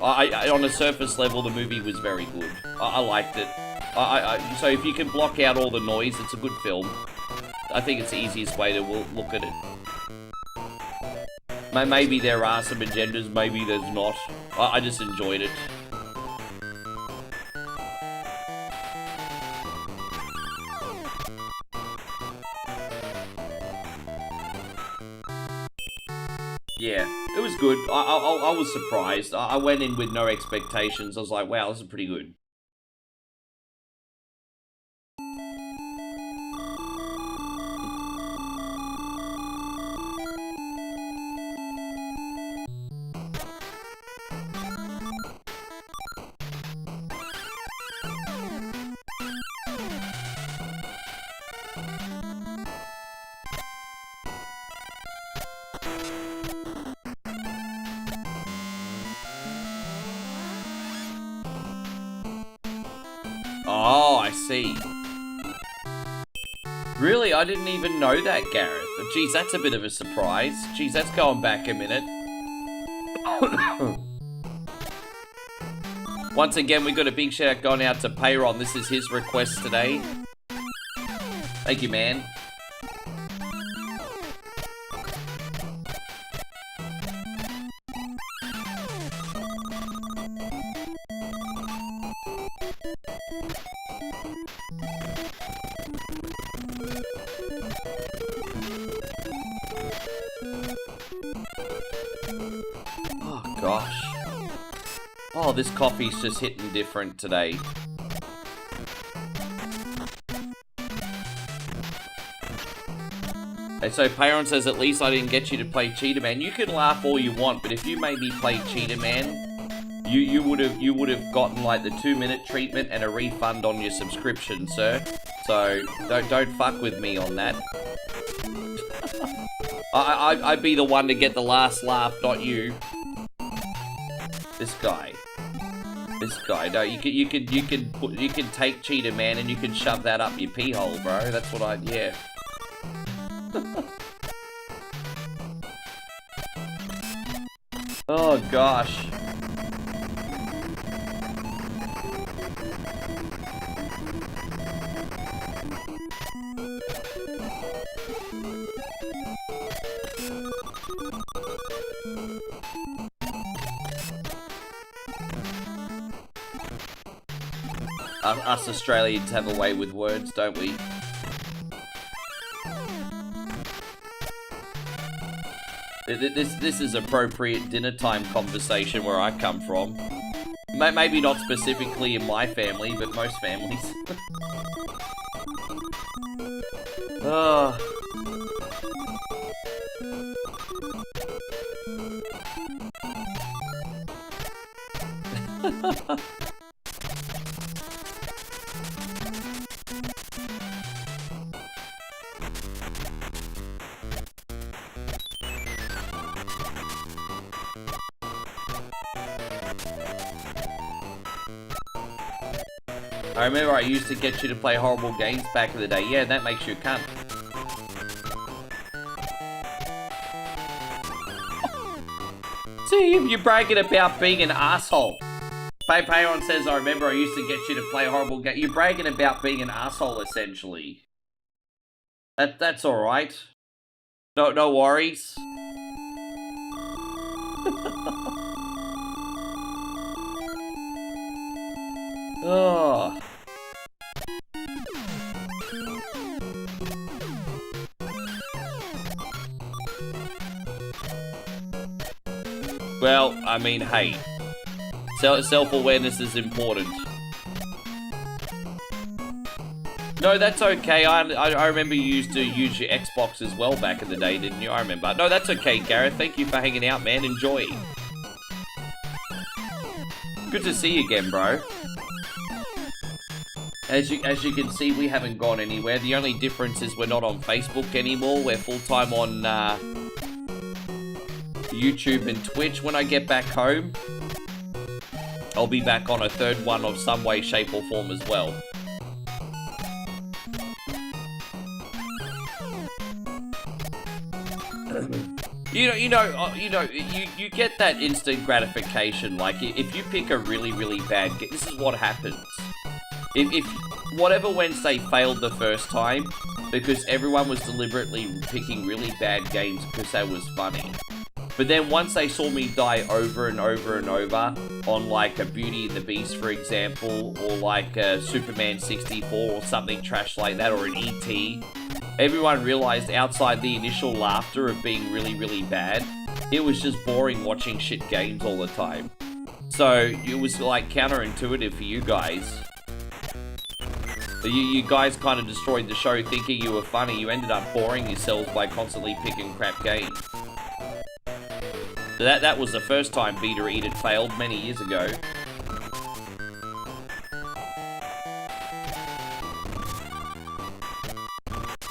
on a surface level, the movie was very good. I liked it. So if you can block out all the noise, it's a good film. I think it's the easiest way to look at it. Maybe there are some agendas, maybe there's not. I just enjoyed it. Yeah, it was good. I was surprised. I went in with no expectations. I was like, wow, this is pretty good. Oh, I see. Really? I didn't even know that, Gareth. Geez, that's a bit of a surprise. Geez, that's going back a minute. Once again, we got a big shout out going out to Payron. This is his request today. Thank you, man. Oh, gosh. Oh, this coffee's just hitting different today. And so Payron says, at least I didn't get you to play Cheetah Man. You can laugh all you want, but if you made me play Cheetah Man, you would have gotten like the 2-minute treatment and a refund on your subscription, sir. So don't fuck with me on that. I'd be the one to get the last laugh, not you. This guy. No, you can take Cheetah Man and you can shove that up your pee hole, bro. That's what yeah. Oh gosh. Us Australians have a way with words, don't we? This is appropriate dinner time conversation where I come from. Maybe not specifically in my family, but most families. Oh. I remember I used to get you to play horrible games back in the day. Yeah, that makes you a cunt. See, you're bragging about being an asshole. Payon says, I remember I used to get you to play horrible games. You're bragging about being an asshole, essentially. That's alright. No worries. Oh. Well, I mean, hey, self-awareness is important. No, that's okay. I remember you used to use your Xbox as well back in the day, didn't you? I remember. No, that's okay, Gareth. Thank you for hanging out, man. Enjoy. Good to see you again, bro. As you can see, we haven't gone anywhere. The only difference is we're not on Facebook anymore. We're full-time on YouTube and Twitch. When I get back home, I'll be back on a third one of some way, shape, or form as well. You get that instant gratification. Like, if you pick a really, really bad game, this is what happens. If whatever Wednesday failed the first time, because everyone was deliberately picking really bad games because that was funny. But then once they saw me die over and over and over on like a Beauty and the Beast, for example, or like a Superman 64 or something trash like that, or an E.T., everyone realized outside the initial laughter of being really, really bad, it was just boring watching shit games all the time. So it was like counterintuitive for you guys. You guys kind of destroyed the show thinking you were funny. You ended up boring yourselves by constantly picking crap games. That was the first time Beat or Eat It failed many years ago.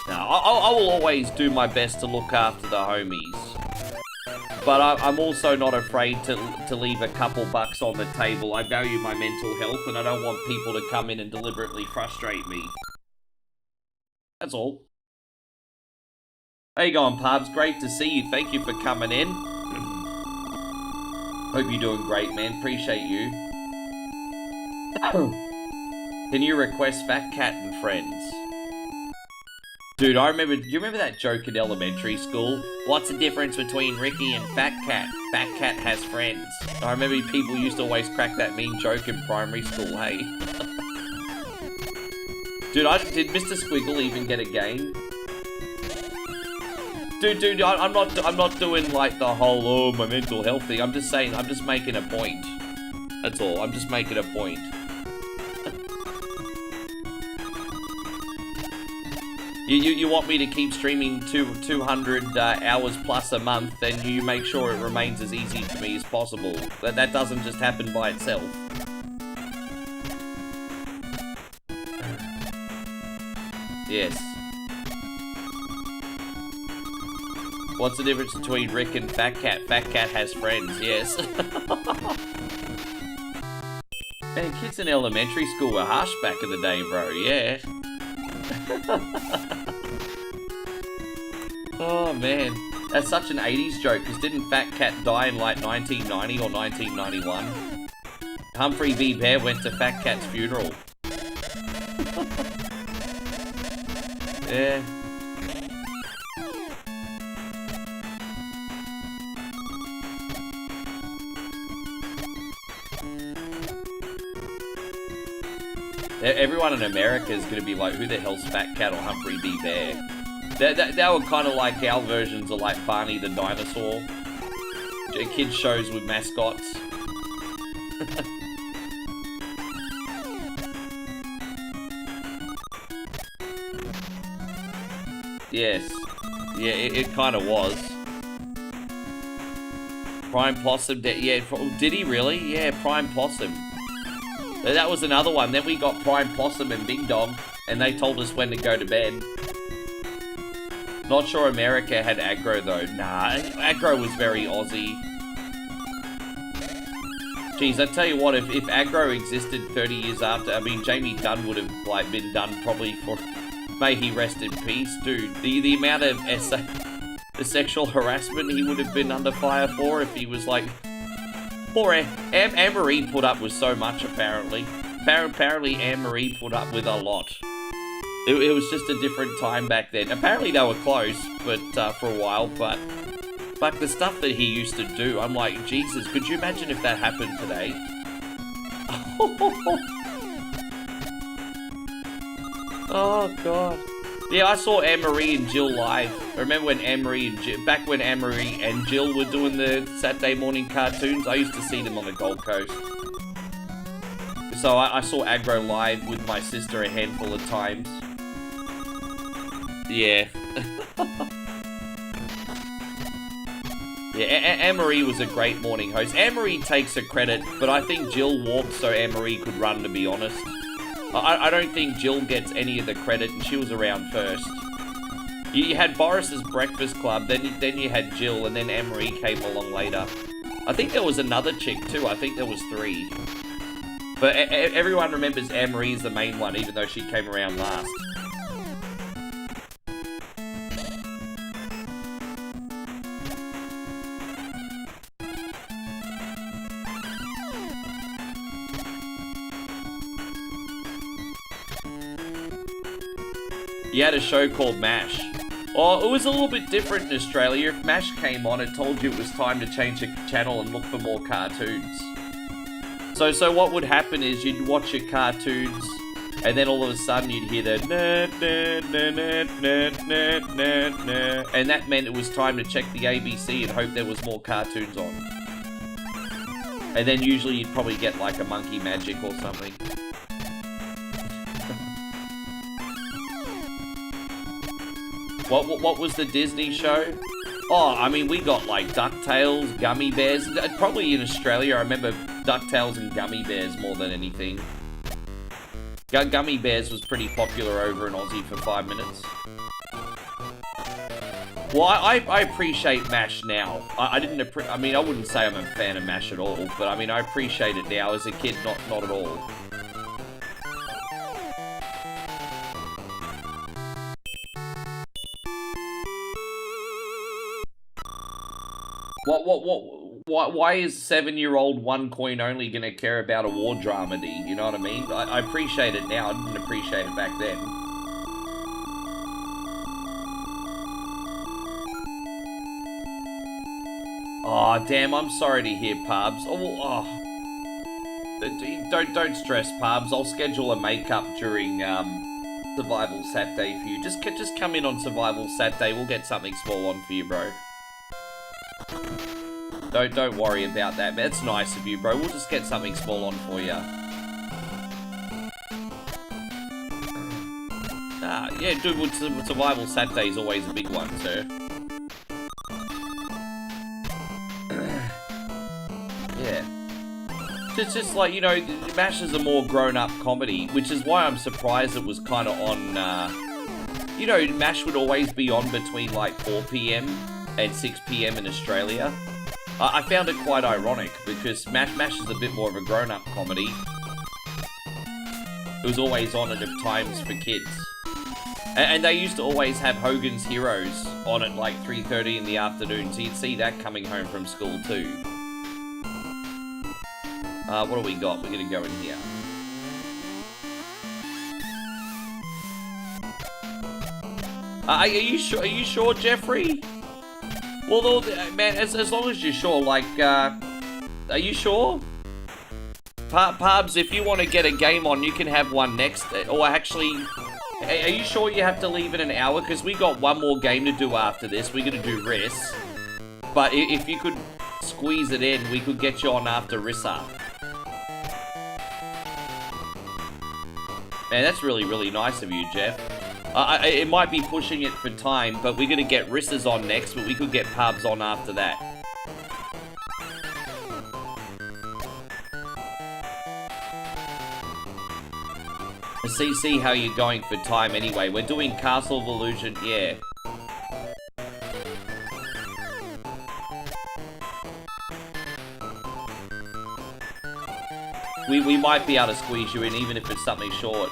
Now, I will always do my best to look after the homies. But I'm also not afraid to leave a couple bucks on the table. I value my mental health and I don't want people to come in and deliberately frustrate me. That's all. How you going, Pubs? Great to see you. Thank you for coming in. Hope you're doing great, man. Appreciate you. Can you request Fat Cat and Friends? Dude, do you remember that joke in elementary school? What's the difference between Ricky and Fat Cat? Fat Cat has friends. I remember people used to always crack that mean joke in primary school, hey? Dude, did Mr. Squiggle even get a game? Dude, I'm not doing like the whole, oh, my mental health thing. I'm just saying, I'm just making a point. That's all, I'm just making a point. You want me to keep streaming 200 hours plus a month, then you make sure it remains as easy for me as possible. That doesn't just happen by itself. Yes. What's the difference between Rick and Fat Cat? Fat Cat has friends, yes. Man, kids in elementary school were harsh back in the day, bro, yeah. Oh man, that's such an 80s joke, because didn't Fat Cat die in like 1990 or 1991? Humphrey V. Bear went to Fat Cat's funeral. Yeah. Everyone in America is going to be like, who the hell's Fat Cat or Humphrey B. Bear? They were kind of like our versions of like Barney the Dinosaur. Kids shows with mascots. Yes. Yeah, it kind of was. Prime Possum, yeah, did he really? Yeah, Prime Possum. That was another one. Then we got Prime Possum and Big Dog, and they told us when to go to bed. Not sure America had aggro though. Nah, aggro was very Aussie. Jeez, I tell you what, if aggro existed 30 years after, I mean, Jamie Dunn would have like been done probably for, may he rest in peace, dude. The amount of the sexual harassment he would have been under fire for if he was like. Poor Anne-Marie put up with so much, apparently. Apparently Anne-Marie put up with a lot. It was just a different time back then. Apparently they were close, but for a while, but the stuff that he used to do, I'm like, Jesus, could you imagine if that happened today? Oh, God. Yeah, I saw Anne-Marie and Jill live. I remember when Anne-Marie and Jill, back when Anne-Marie and Jill were doing the Saturday morning cartoons, I used to see them on the Gold Coast. So I saw aggro live with my sister a handful of times. Yeah. Yeah, Anne-Marie was a great morning host. Anne-Marie takes the credit, but I think Jill warped so Anne-Marie could run, to be honest. I don't think Jill gets any of the credit, and she was around first. You had Boris's Breakfast Club, then you had Jill, and then Anne-Marie came along later. I think there was another chick, too. I think there was 3. But everyone remembers Anne-Marie as the main one, even though she came around last. You had a show called MASH. Oh, it was a little bit different in Australia. If MASH came on, it told you it was time to change the channel and look for more cartoons. So what would happen is you'd watch your cartoons, and then all of a sudden you'd hear the and that meant it was time to check the ABC and hope there was more cartoons on. And then usually you'd probably get like a Monkey Magic or something. What was the Disney show? Oh, I mean, we got like DuckTales, Gummy Bears. Probably in Australia, I remember DuckTales and Gummy Bears more than anything. Gummy Bears was pretty popular over in Aussie for 5 minutes. Well, I appreciate MASH now. I mean, I wouldn't say I'm a fan of MASH at all, but I mean, I appreciate it now. As a kid, not at all. Why is 7-year-old One Coin only gonna care about a war dramedy? You know what I mean? I appreciate it now. I didn't appreciate it back then. Oh, damn, I'm sorry to hear, Parbs. Don't stress, Parbs. I'll schedule a makeup during Survival Saturday for you. Just come in on Survival Saturday. We'll get something small on for you, bro. Don't worry about that, man. It's nice of you, bro. We'll just get something small on for you. Yeah, dude, Survival Saturday is always a big one, sir. Yeah. Just like, you know, MASH is a more grown-up comedy, which is why I'm surprised it was kind of on, you know, MASH would always be on between, like, 4 PM and 6 PM in Australia. I found it quite ironic, because MASH is a bit more of a grown-up comedy. It was always on at times for kids. And they used to always have Hogan's Heroes on at like 3:30 in the afternoon, so you'd see that coming home from school too. What do we got? We're gonna go in here. Are you sure, Jeffrey? Well, man, as long as you're sure, like, are you sure? Parbs, if you want to get a game on, you can have one next, or actually, are you sure you have to leave in an hour? Because we got one more game to do after this. We're going to do Riss. But if you could squeeze it in, we could get you on after Rissa. Man, that's really, really nice of you, Jeff. It might be pushing it for time, but we're going to get Risses on next, but we could get Pubs on after that. See how you're going for time anyway. We're doing Castle of Illusion, yeah. We might be able to squeeze you in, even if it's something short.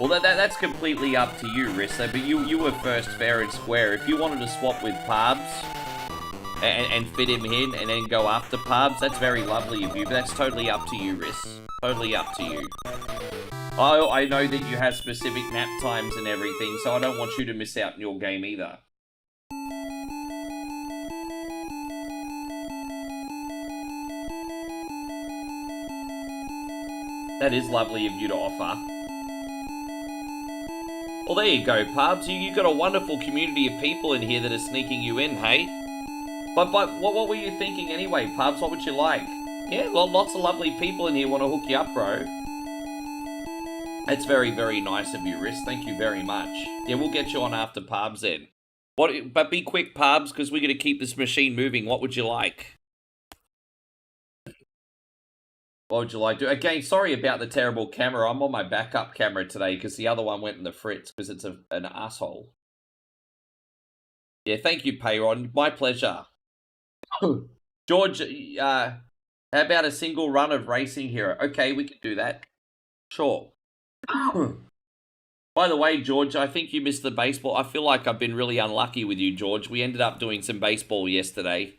Well, that's completely up to you, Rissa, but you were first fair and square. If you wanted to swap with Parbs and fit him in and then go after Parbs, that's very lovely of you, but that's totally up to you, Riss. Totally up to you. I know that you have specific nap times and everything, so I don't want you to miss out on your game either. That is lovely of you to offer. Well, there you go, Parbs. You got a wonderful community of people in here that are sneaking you in, hey? But what were you thinking anyway, Parbs? What would you like? Yeah, lots of lovely people in here want to hook you up, bro. That's very, very nice of you, Riss. Thank you very much. Yeah, we'll get you on after Parbs then. But be quick, Parbs, because we're going to keep this machine moving. What would you like? What would you like to do? Again, sorry about the terrible camera. I'm on my backup camera today because the other one went in the fritz because it's an asshole. Yeah, thank you, Payron. My pleasure. George, how about a single run of Racing Hero? Okay, we can do that. Sure. By the way, George, I think you missed the baseball. I feel like I've been really unlucky with you, George. We ended up doing some baseball yesterday.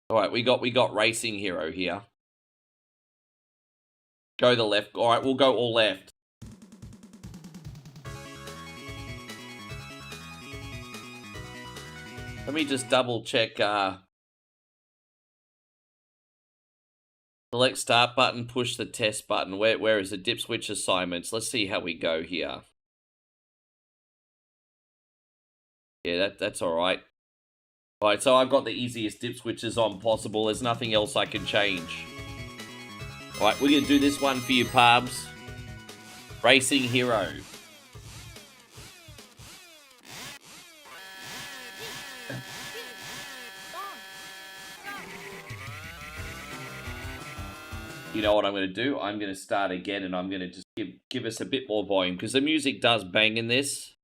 All right, we got Racing Hero here. Go the left. All right, we'll go all left. Let me just double check. Select start button, push the test button. Where is the dip switch assignments? Let's see how we go here. Yeah, that's all right. All right, so I've got the easiest dip switches on possible. There's nothing else I can change. All right, we're going to do this one for you, Parbs. Racing Hero. You know what I'm going to do? I'm going to start again, and I'm going to just give us a bit more volume, because the music does bang in this.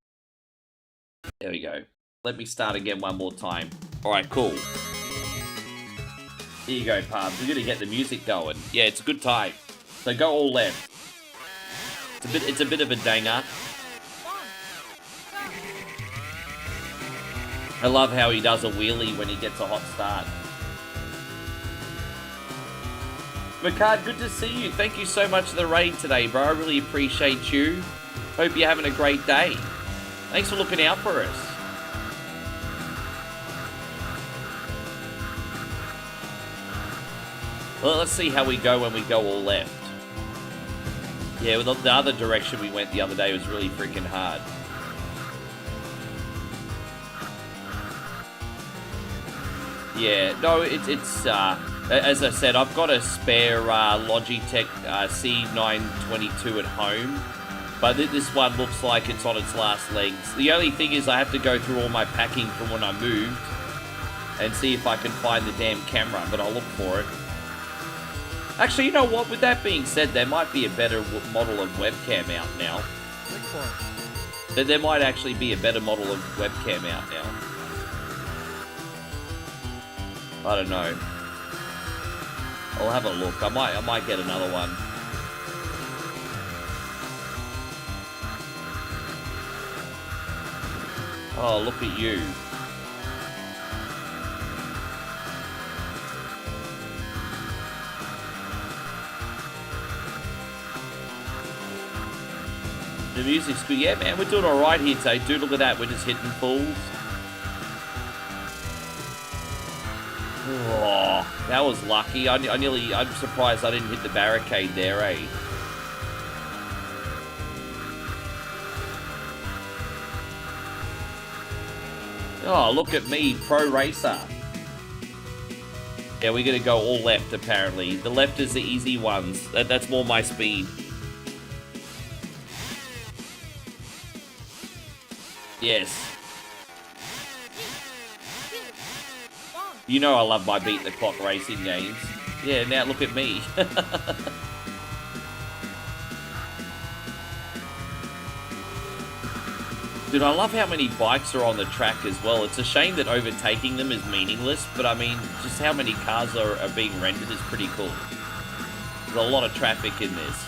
There we go. Let me start again one more time. All right, cool. Here you go, Parbs. We're going to get the music going. Yeah, it's a good time. So go all left. It's a bit of a danger. I love how he does a wheelie when he gets a hot start. Macard, good to see you. Thank you so much for the raid today, bro. I really appreciate you. Hope you're having a great day. Thanks for looking out for us. Well, let's see how we go when we go all left. Yeah, well, the other direction we went the other day was really freaking hard. Yeah, no, it's as I said, I've got a spare Logitech C922 at home, but this one looks like it's on its last legs. The only thing is I have to go through all my packing from when I moved and see if I can find the damn camera, but I'll look for it. Actually, you know what? With that being said, there might be a better model of webcam out now. Look for it. There might actually be a better model of webcam out now. I don't know. I'll have a look. I might get another one. Oh, look at you. The music's good. Yeah, man, we're doing all right here today. Dude, look at that. We're just hitting fools. Oh, that was lucky. I'm surprised I didn't hit the barricade there, eh? Oh, look at me, pro racer. Yeah, we're going to go all left, apparently. The left is the easy ones. That's more my speed. Yes. You know I love my beat the clock racing games. Yeah, now look at me. Dude, I love how many bikes are on the track as well. It's a shame that overtaking them is meaningless, but I mean, just how many cars are being rendered is pretty cool. There's a lot of traffic in this.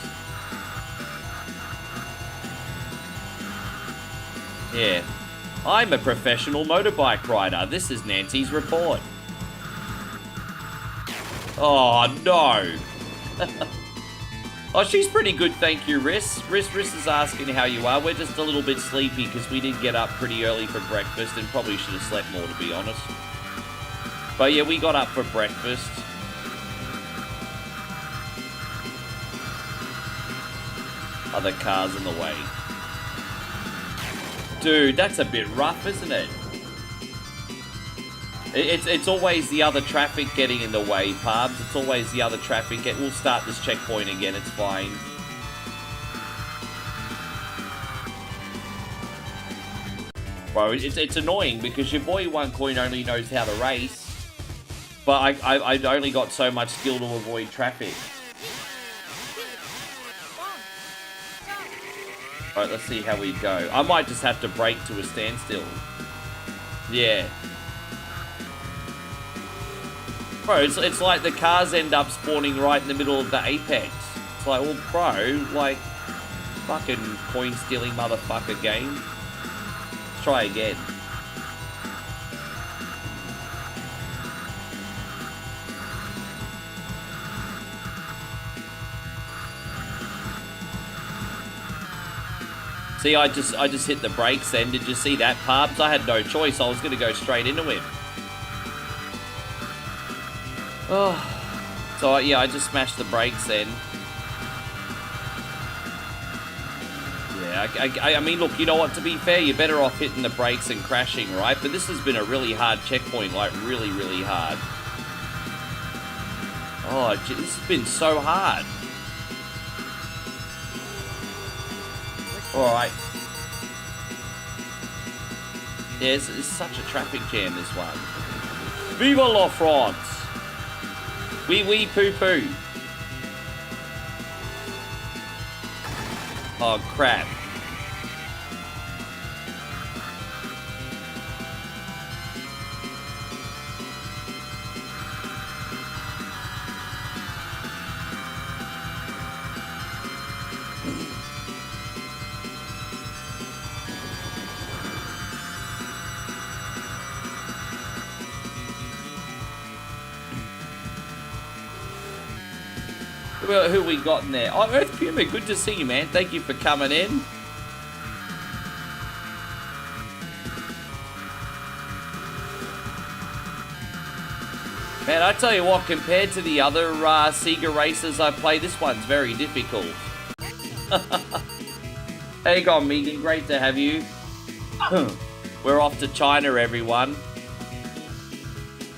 Yeah. I'm a professional motorbike rider. This is Nancy's report. Oh, no. Oh, she's pretty good, thank you, Riss. Riss is asking how you are. We're just a little bit sleepy because we did get up pretty early for breakfast and probably should have slept more, to be honest. But yeah, we got up for breakfast. Other cars in the way. Dude, that's a bit rough, isn't it? It's always the other traffic getting in the way, Pubs. It's always the other traffic. We'll start this checkpoint again. It's fine. Bro, it's annoying because your boy OneCoin only knows how to race. But I only got so much skill to avoid traffic. Alright, let's see how we go. I might just have to brake to a standstill. Yeah. Bro, it's like the cars end up spawning right in the middle of the apex. It's like, well, bro, like, fucking coin-stealing motherfucker game. Let's try again. See, I just hit the brakes then. Did you see that, Pubs? I had no choice. I was going to go straight into him. Oh. So, yeah, I just smashed the brakes then. Yeah, I mean, look, you know what? To be fair, you're better off hitting the brakes and crashing, right? But this has been a really hard checkpoint, like really, really hard. Oh, this has been so hard. Alright. Yeah, it's such a traffic jam, this one. Viva la France! Oui, poo poo. Oh, crap. Well, who we got in there? Oh, Earth Puma, good to see you, man. Thank you for coming in. Man, I tell you what, compared to the other Sega races I play, this one's very difficult. How you going, Megan? Great to have you. We're off to China, everyone.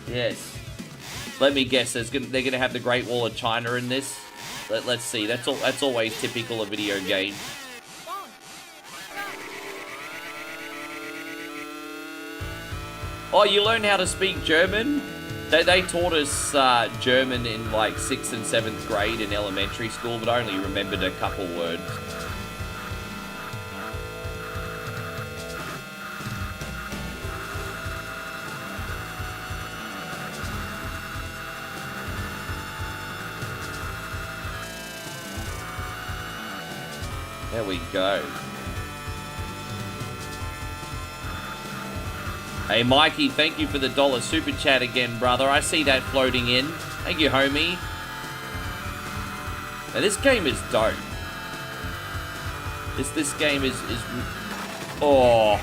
Yes. Let me guess, they're going to have the Great Wall of China in this. Let's see. That's always typical of video game. Oh, you learn how to speak German? They taught us German in like 6th and 7th grade in elementary school, but I only remembered a couple words. There we go. Hey, Mikey, thank you for the $1 super chat again, brother. I see that floating in. Thank you, homie. Now, this game is dope. This game is... Oh.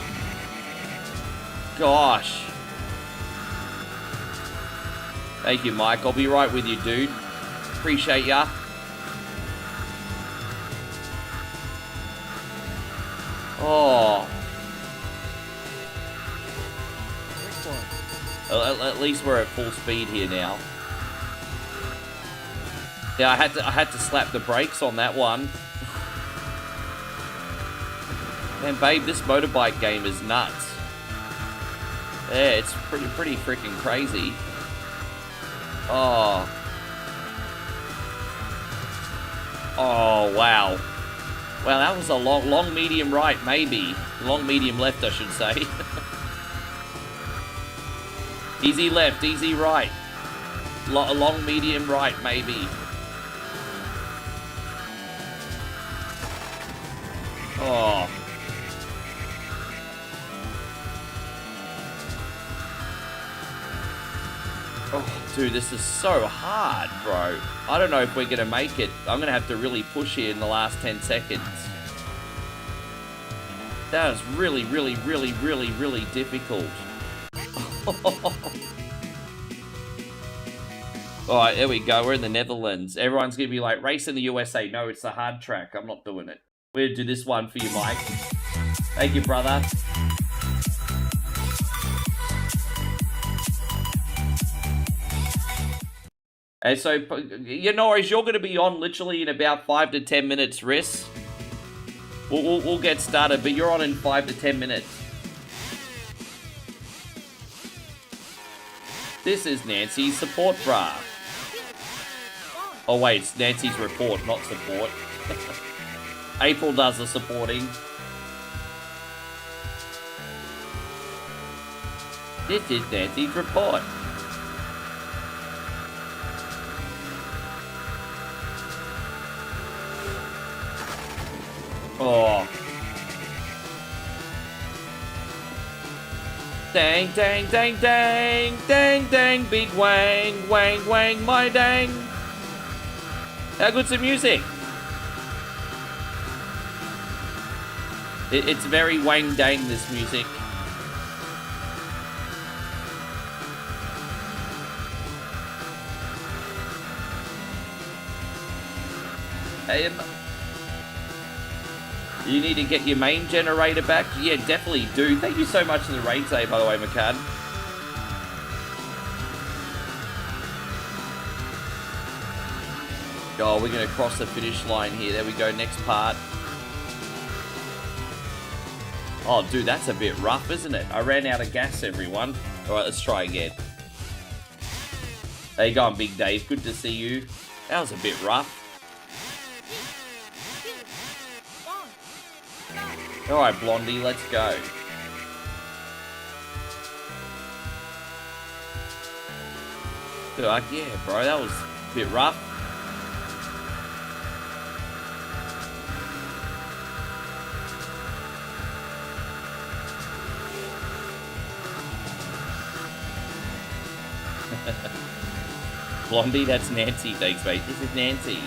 Gosh. Thank you, Mike. I'll be right with you, dude. Appreciate ya. Oh. At least we're at full speed here now. Yeah, I had to slap the brakes on that one. Man, babe, this motorbike game is nuts. Yeah, it's pretty freaking crazy. Oh. Oh, wow. Wow, that was a long medium right, maybe. Long medium left, I should say. Easy left, easy right. Long medium right, maybe. Oh. Oh, dude, this is so hard, bro. I don't know if we're going to make it. I'm going to have to really push here in the last 10 seconds. That is really difficult. Alright, there we go. We're in the Netherlands. Everyone's going to be like, race in the USA. No, it's the hard track. I'm not doing it. We're going to do this one for you, Mike. Thank you, brother. And so, you know, as you're going to be on literally in about 5 to 10 minutes, Riss. We'll get started, but you're on in 5 to 10 minutes. This is Nancy's support bra. Oh wait, it's Nancy's report, not support. April does the supporting. This is Nancy's report. Oh. Dang, dang, dang, dang, dang, dang, big wang, wang, wang, my dang. How good's the music? It's very wang dang, this music. Hey, you need to get your main generator back? Yeah, definitely do. Thank you so much for the raid today, by the way, McCann. Oh, we're going to cross the finish line here. There we go, next part. Oh, dude, that's a bit rough, isn't it? I ran out of gas, everyone. All right, let's try again. There you go, Big Dave. Good to see you. That was a bit rough. Alright, Blondie, let's go. Like, yeah, bro, that was a bit rough. Blondie, that's Nancy. Thanks, mate. This is Nancy.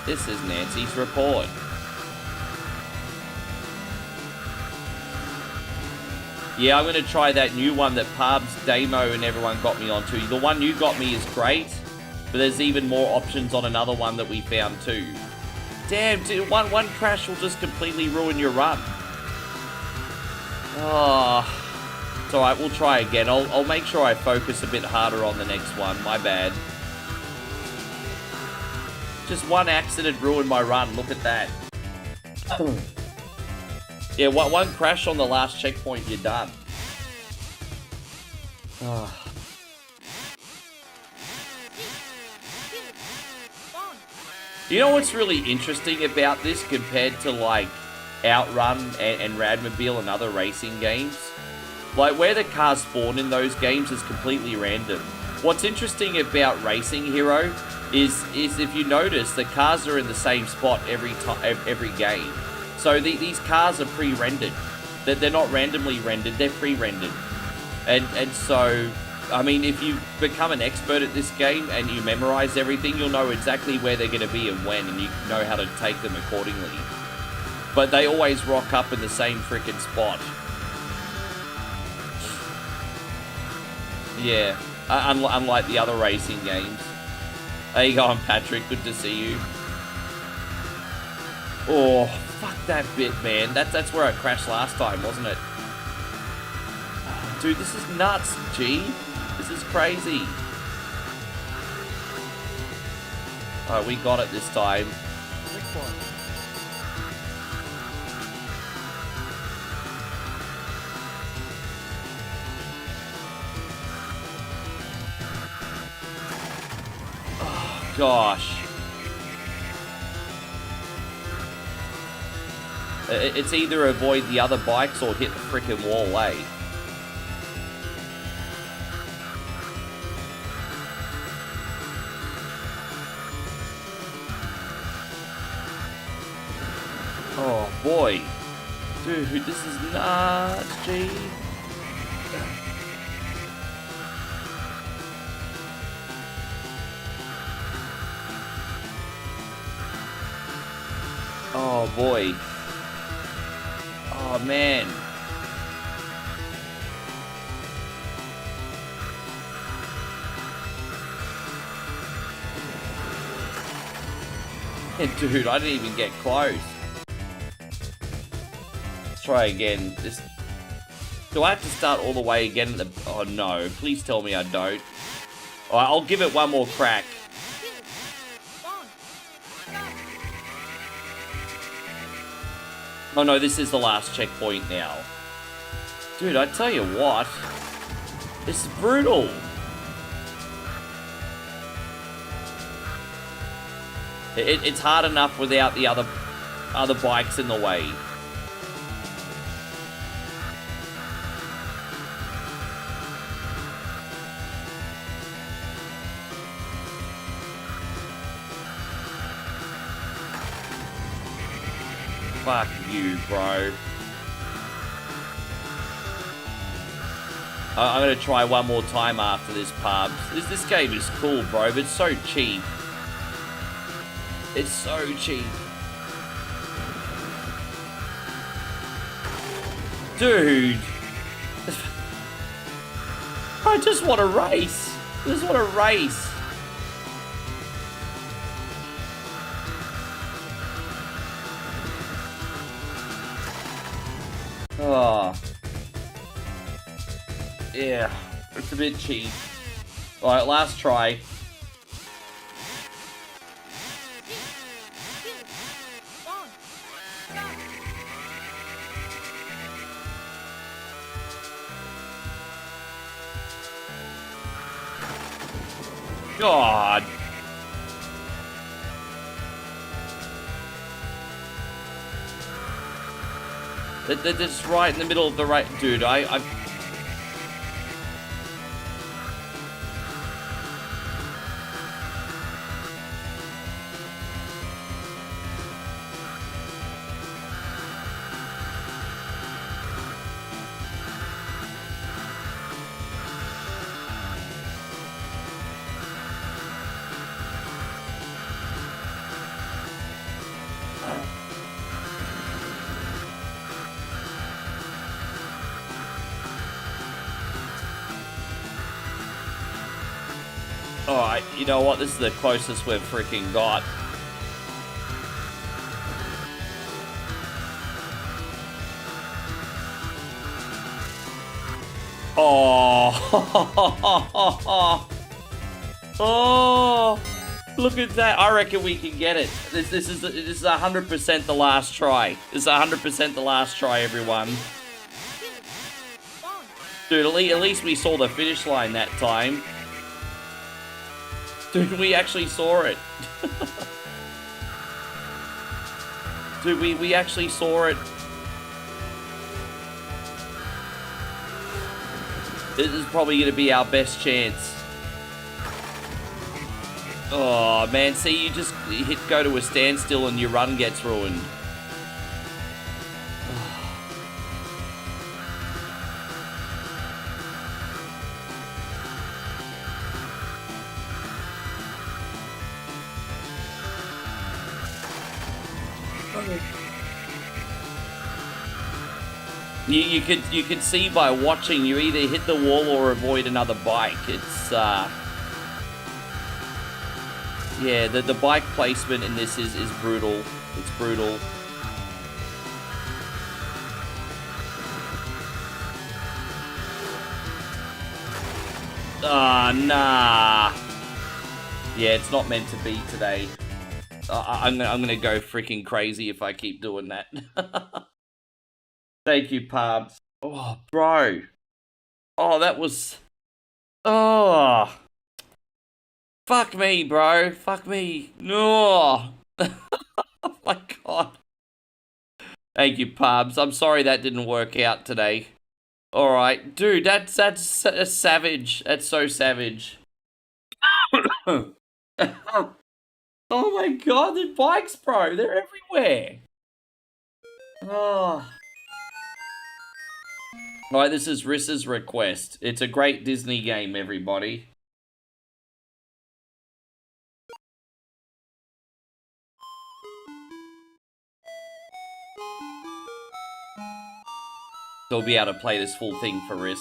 This is Nancy's report. Yeah, I'm going to try that new one that Parb's Demo and everyone got me onto. The one you got me is great, but there's even more options on another one that we found too. Damn, dude, one crash will just completely ruin your run. Oh, it's alright, we'll try again. I'll make sure I focus a bit harder on the next one. My bad. Just one accident ruined my run. Look at that. Yeah, one crash on the last checkpoint, you're done. Oh. You know what's really interesting about this compared to like Outrun and Radmobile and other racing games? Like where the cars spawn in those games is completely random. What's interesting about Racing Hero is if you notice, the cars are in the same spot every game. So these cars are pre-rendered. They're not randomly rendered, they're pre-rendered. And so, I mean, if you become an expert at this game and you memorize everything, you'll know exactly where they're going to be and when, and you know how to take them accordingly. But they always rock up in the same frickin' spot. Yeah, unlike the other racing games. There you go, Patrick. Good to see you. Oh, fuck that bit, man. That's where I crashed last time, wasn't it? Dude, this is nuts, G. This is crazy. Alright, we got it this time. Oh, gosh. It's either avoid the other bikes or hit the frickin' wall, eh? Oh boy. Dude, this is nuts, G. Oh boy. Oh man. Dude, I didn't even get close. try again. Do I have to start all the way again at the... Oh, no. Please tell me I don't. Alright, I'll give it one more crack. Oh, no, this is the last checkpoint now. Dude, I tell you what. This is brutal. It's hard enough without the other bikes in the way. Fuck you, bro. I'm gonna try one more time after this, pubs. This game is cool, bro, but it's so cheap. It's so cheap. Dude. I just want to race. I just want to race. Oh. Yeah, it's a bit cheap. Alright, last try. God. They're just right in the middle of the right... Dude, I... Alright, you know what? This is the closest we've freaking got. Oh, oh, look at that! I reckon we can get it. This is 100% the last try. This is 100% the last try, everyone. Dude, at least we saw the finish line that time. Dude, we actually saw it. Dude, we actually saw it. This is probably going to be our best chance. Oh, man. See, you just go to a standstill and your run gets ruined. You could see by watching, you either hit the wall or avoid another bike. It's yeah, the bike placement in this is brutal. It's brutal. Nah. Yeah, it's not meant to be today. I'm gonna go freaking crazy if I keep doing that. Thank you, Pubs. Oh, bro. Oh, that was... Oh. Fuck me, bro. Fuck me. No. Oh, my God. Thank you, Pubs. I'm sorry that didn't work out today. Alright. Dude, that's savage. That's so savage. Oh, my God. The bikes, bro. They're everywhere. Oh... Alright, this is Rissa's request. It's a great Disney game, everybody. So we'll be able to play this full thing for Riss.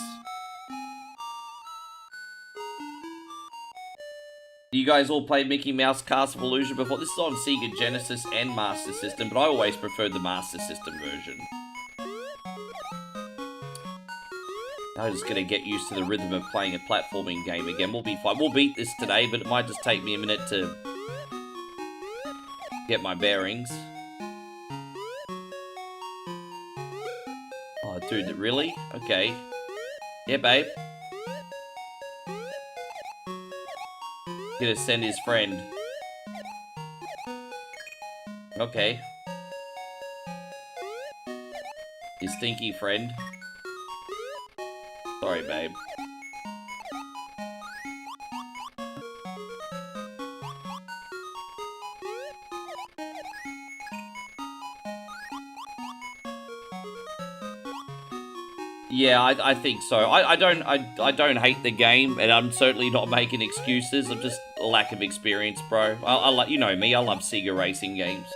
You guys all played Mickey Mouse Castle of Illusion before? This is on Sega Genesis and Master System, but I always preferred the Master System version. I'm just gonna get used to the rhythm of playing a platforming game again. We'll be fine. We'll beat this today, but it might just take me a minute to get my bearings. Oh, dude, really? Okay. Yeah, babe. Gonna send his friend. Okay. His stinky friend. Sorry, babe. Yeah, I think so. I don't hate the game, and I'm certainly not making excuses. I'm just a lack of experience, bro. I like, you know me. I love Sega racing games.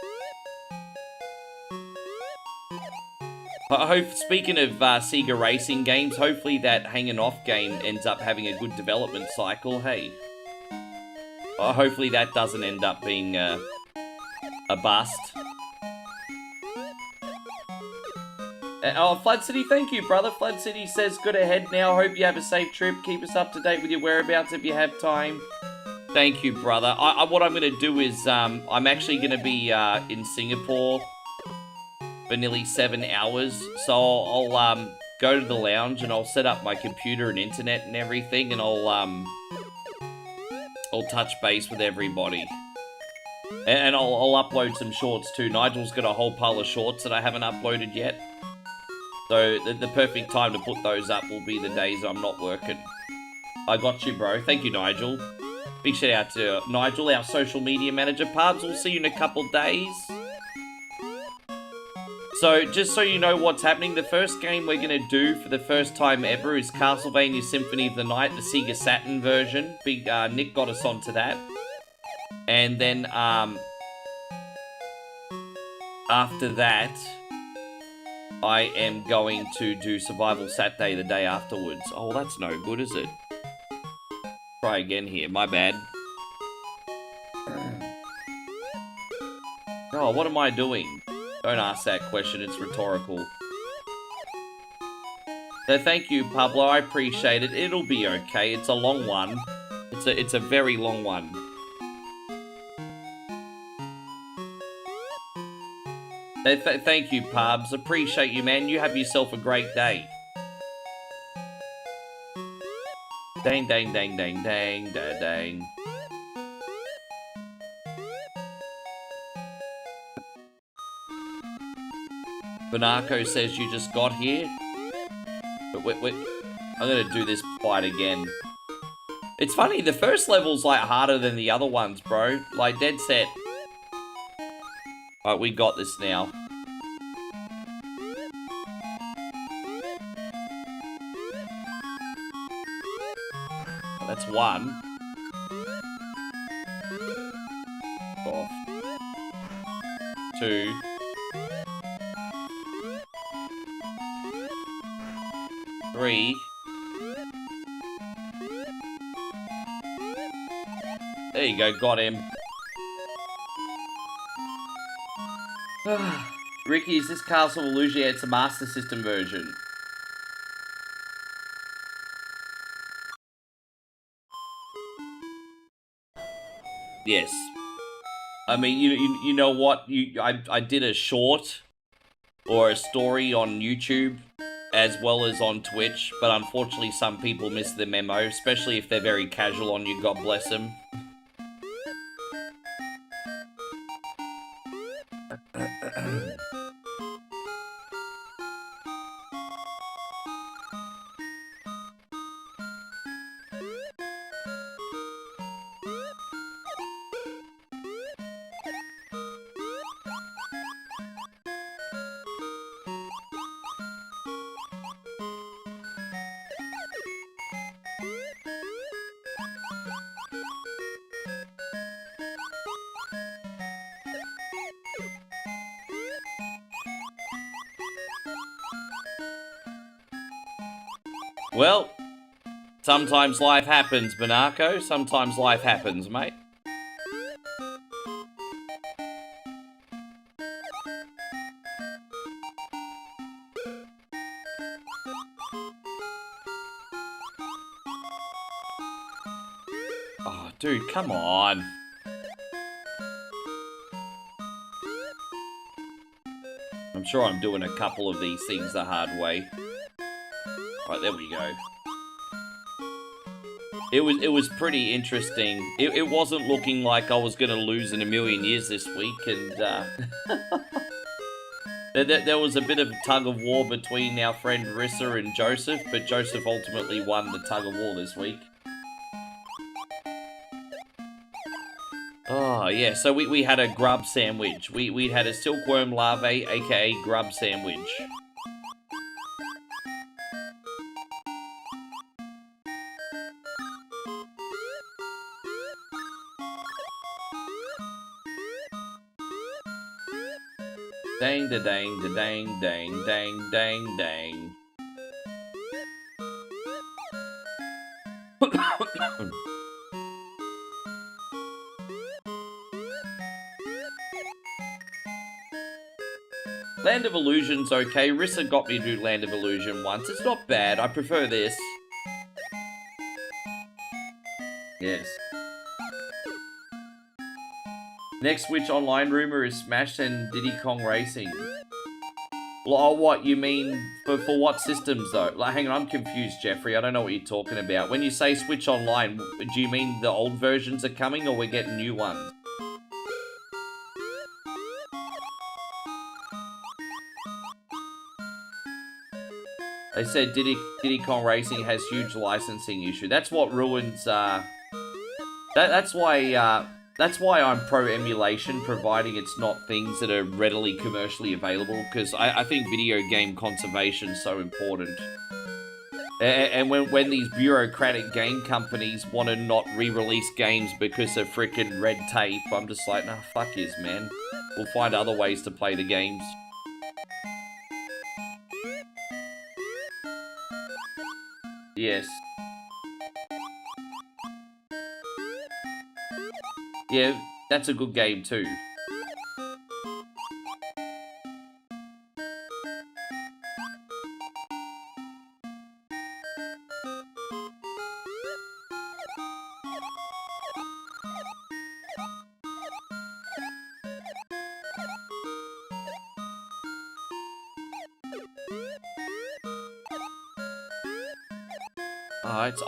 I hope, speaking of Sega racing games, hopefully that hanging off game ends up having a good development cycle. Hey, hopefully that doesn't end up being a bust. Oh, Flood City, thank you, brother. Flood City says, good ahead now. Hope you have a safe trip. Keep us up to date with your whereabouts if you have time. Thank you, brother. What I'm going to do is, I'm actually going to be in Singapore for nearly 7 hours. So I'll go to the lounge and I'll set up my computer and internet and everything, and I'll touch base with everybody. And I'll upload some shorts too. Nigel's got a whole pile of shorts that I haven't uploaded yet. So the perfect time to put those up will be the days I'm not working. I got you, bro. Thank you, Nigel. Big shout out to Nigel, our social media manager. Pubs, we'll see you in a couple days. So, just so you know what's happening, the first game we're going to do for the first time ever is Castlevania Symphony of the Night, the Sega Saturn version. Big Nick got us onto that. And then, after that, I am going to do Survival Saturday the day afterwards. Oh, that's no good, is it? Try again here, my bad. Oh, what am I doing? Don't ask that question, it's rhetorical. So thank you, Pablo, I appreciate it. It'll be okay, it's a long one. It's a very long one. Thank you, Pubs. Appreciate you, man. You have yourself a great day. Dang, dang, dang, dang, dang, dang, dang. Banako says you just got here. But wait. I'm gonna do this fight again. It's funny, the first level's like harder than the other ones, bro. Like, dead set. Alright, we got this now. That's one. Off. Two. Three. There you go, got him. Ricky, is this Castle of Illusion? It's a Master System version. Yes. I mean, you know what? I did a short or a story on YouTube as well as on Twitch, but unfortunately some people miss the memo, especially if they're very casual on you, God bless them. Well, sometimes life happens, Banako. Sometimes life happens, mate. Oh, dude, come on. I'm sure I'm doing a couple of these things the hard way. Right, there we go. It was pretty interesting. It wasn't looking like I was going to lose in a million years this week, and there was a bit of a tug of war between our friend Rissa and Joseph, but Joseph ultimately won the tug of war this week. Oh, yeah, so we had a grub sandwich. We had a silkworm larvae, aka grub sandwich. Dang da dang da dang dang dang dang dang. Land of Illusion's okay. Rissa got me to do Land of Illusion once. It's not bad. I prefer this. Yes. Next Switch Online rumor is Smash and Diddy Kong Racing. Well, oh, what, you mean for what systems though? Like, hang on, I'm confused, Jeffrey. I don't know what you're talking about. When you say Switch Online, do you mean the old versions are coming or we're getting new ones? They said Diddy Kong Racing has huge licensing issue. That's what ruins, that's why I'm pro emulation, providing it's not things that are readily commercially available, because I think video game conservation is so important. And when these bureaucratic game companies want to not re-release games because of frickin' red tape, I'm just like, nah, fuck yous, man. We'll find other ways to play the games. Yes. Yeah, that's a good game too.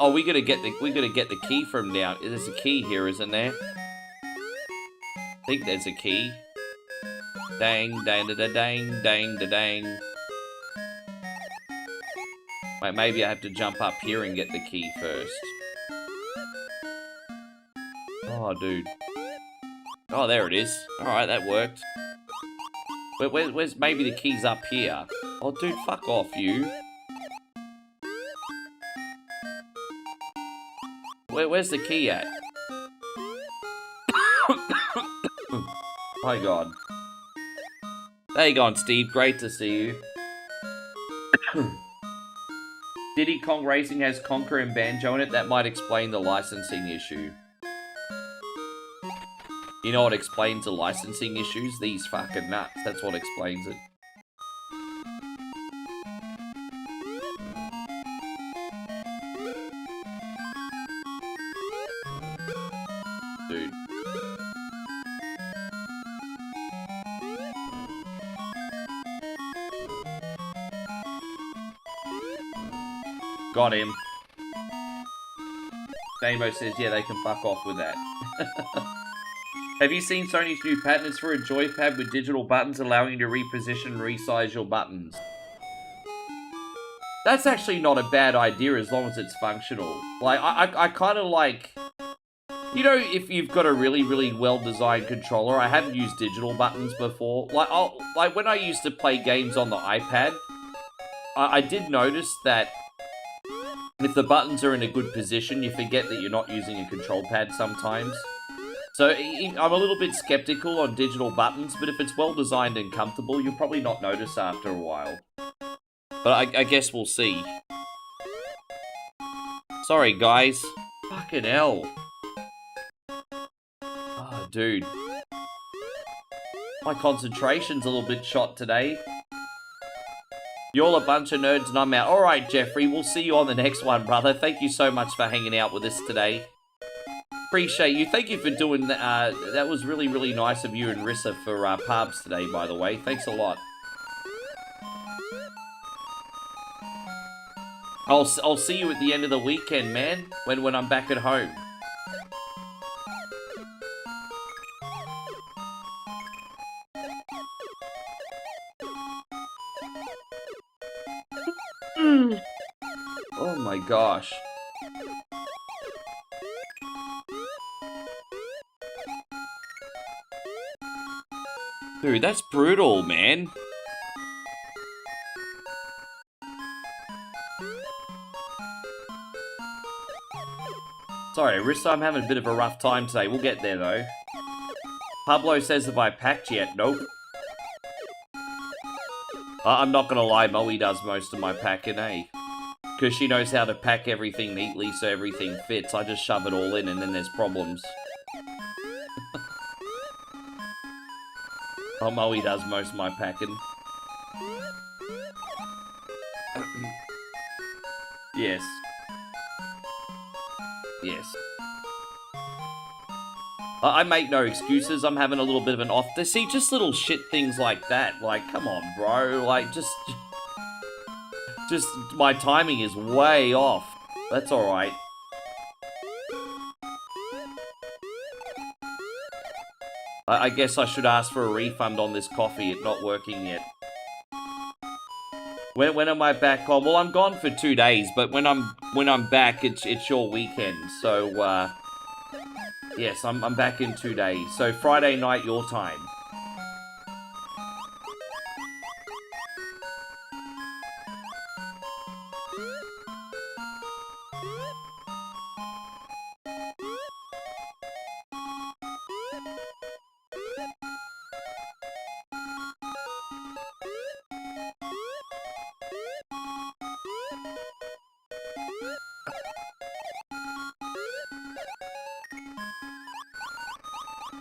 Oh, we gotta get the key from down. There's a key here, isn't there? I think there's a key. Dang, dang, da, da, dang, dang, da, dang. Wait, maybe I have to jump up here and get the key first. Oh, dude. Oh, there it is. Alright, that worked. Where's maybe the key's up here? Oh, dude, fuck off, you. Where's the key at? My God. There you go, Steve. Great to see you. Diddy Kong Racing has Conker and Banjo in it. That might explain the licensing issue. You know what explains the licensing issues? These fucking nuts. That's what explains it. Dude. Got him. Damo says, yeah, they can fuck off with that. Have you seen Sony's new patents for a joypad with digital buttons allowing you to reposition and resize your buttons? That's actually not a bad idea as long as it's functional. Like, I kind of like... You know, if you've got a really, really well-designed controller, I haven't used digital buttons before. Like when I used to play games on the iPad, I did notice that if the buttons are in a good position, you forget that you're not using a control pad sometimes. So I'm a little bit skeptical on digital buttons, but if it's well-designed and comfortable, you'll probably not notice after a while. But I guess we'll see. Sorry, guys. Fucking hell. Oh, dude. My concentration's a little bit shot today. You're all a bunch of nerds and I'm out. Alright, Jeffrey, we'll see you on the next one, brother. Thank you so much for hanging out with us today. appreciate you. Thank you for doing that. That was really, really nice of you and Rissa for pubs today, by the way. Thanks a lot. I'll see you at the end of the weekend, man, when I'm back at home. Oh my gosh. Dude, that's brutal, man. Sorry, Rissa, I'm having a bit of a rough time today. We'll get there, though. Pablo says, have I packed yet? Nope. I'm not gonna lie, Moe does most of my packing, eh? Because she knows how to pack everything neatly so everything fits. I just shove it all in and then there's problems. Oh, Moe does most of my packing. Yes. Yes. I make no excuses. I'm having a little bit of an off day. See, just little shit things like that. Like, come on, bro. Like, just my timing is way off. That's alright. I guess I should ask for a refund on this coffee. It's not working yet. When am I back on? Well, I'm gone for 2 days, but when I'm back, it's your weekend. So, yes, I'm back in 2 days. So Friday night, your time.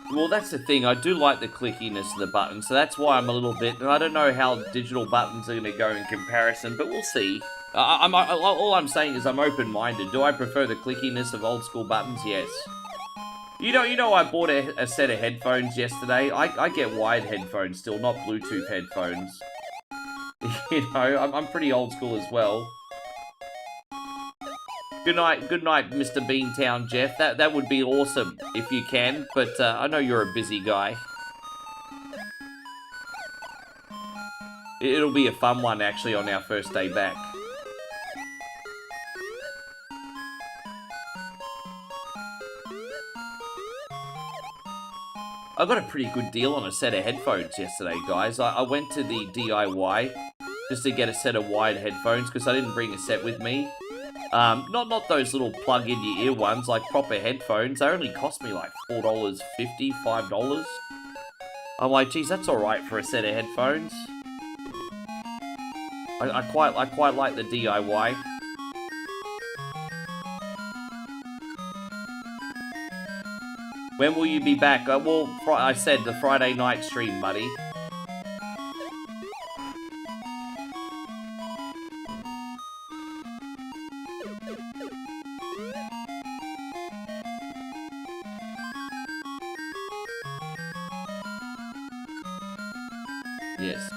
Well, that's the thing. I do like the clickiness of the button, so that's why I'm a little bit... I don't know how digital buttons are going to go in comparison, but we'll see. All I'm saying is I'm open-minded. Do I prefer the clickiness of old-school buttons? Yes. You know, I bought a set of headphones yesterday. I get wired headphones still, not Bluetooth headphones. You know, I'm pretty old-school as well. Good night, Mr. Beantown Jeff. That would be awesome if you can, but I know you're a busy guy. It'll be a fun one, actually, on our first day back. I got a pretty good deal on a set of headphones yesterday, guys. I went to the DIY just to get a set of wired headphones because I didn't bring a set with me. Not those little plug-in-your-ear ones, like proper headphones. They only cost me like $4.50, $5. I'm like, geez, that's alright for a set of headphones. I quite like the DIY. When will you be back? Well, I said the Friday night stream, buddy. Yes.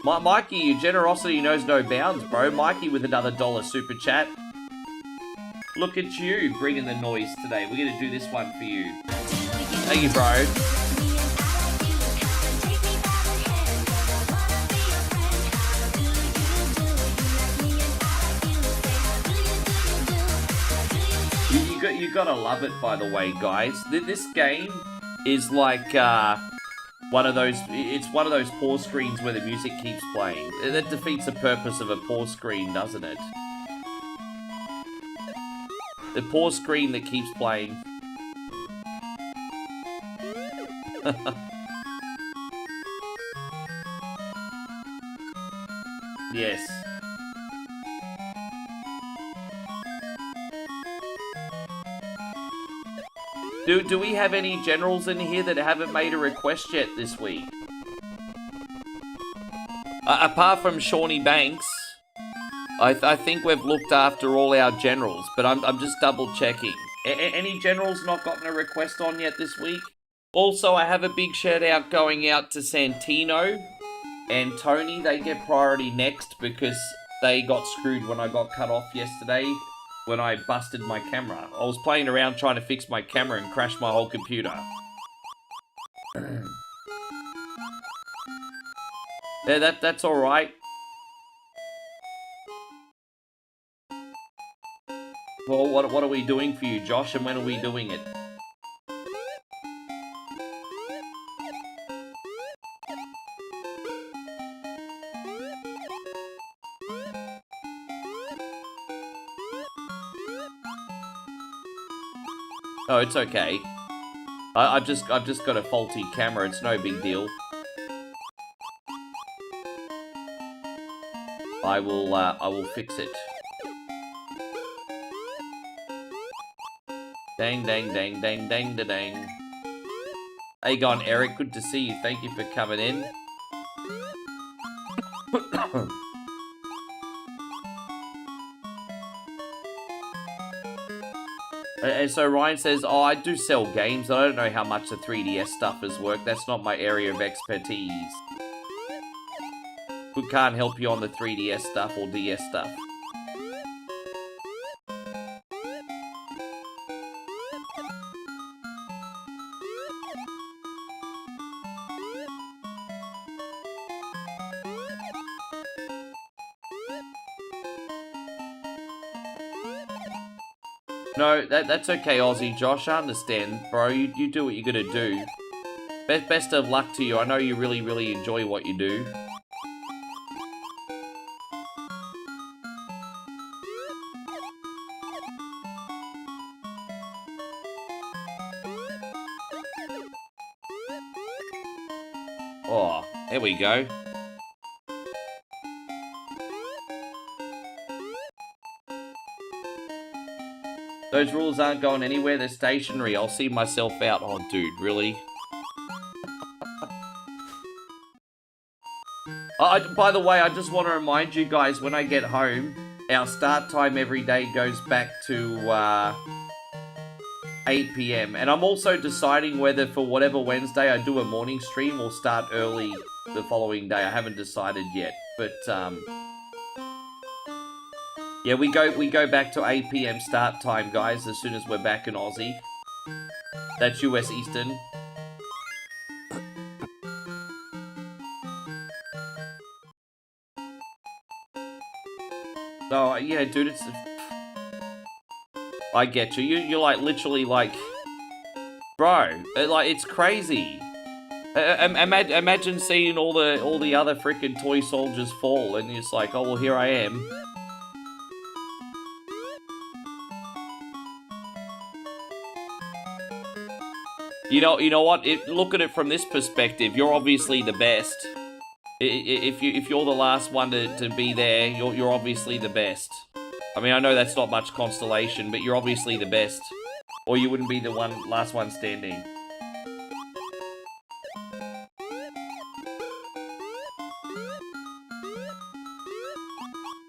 Mikey, your generosity knows no bounds, bro. Mikey with another $1 super chat. Look at you bringing the noise today. We're going to do this one for you. Thank you, bro. You gotta love it, by the way, guys. This game is like one of those. It's one of those pause screens where the music keeps playing. That defeats the purpose of a pause screen, doesn't it? The pause screen that keeps playing. Yes. Do we have any generals in here that haven't made a request yet this week? Apart from Shawnee Banks. I think we've looked after all our generals, but I'm just double checking. Any generals not gotten a request on yet this week? Also, I have a big shout out going out to Santino and Tony. They get priority next because they got screwed when I got cut off yesterday when I busted my camera. I was playing around trying to fix my camera and crashed my whole computer. Yeah, that's all right. Well, what are we doing for you, Josh, and when are we doing it? Oh, it's okay. I've just got a faulty camera. It's no big deal. I will fix it. Dang, dang, dang, dang, dang, da, dang. How you going, Eric? Good to see you. Thank you for coming in. And so Ryan says, oh, I do sell games. I don't know how much the 3DS stuff has worked. That's not my area of expertise. We can't help you on the 3DS stuff or DS stuff. No, that's okay, Aussie Josh. I understand, bro. You do what you're gonna do. Best of luck to you. I know you really enjoy what you do. Oh, there we go. Those rules aren't going anywhere, they're stationary. I'll see myself out. Oh, dude, really? By the way, I just want to remind you guys, when I get home, our start time every day goes back to 8 PM. And I'm also deciding whether for whatever Wednesday I do a morning stream or start early the following day. I haven't decided yet, but yeah, we go back to 8 PM start time, guys, as soon as we're back in Aussie. That's US Eastern. Oh, yeah, dude, it's... I get you. You're like, literally, like... Bro, like, it's crazy. Imagine seeing all the other freaking toy soldiers fall, and it's like, oh, well, here I am. You know what? Look at it from this perspective. You're obviously the best. If you're the last one to be there, you're obviously the best. I mean, I know that's not much constellation, but you're obviously the best, or you wouldn't be the last one standing.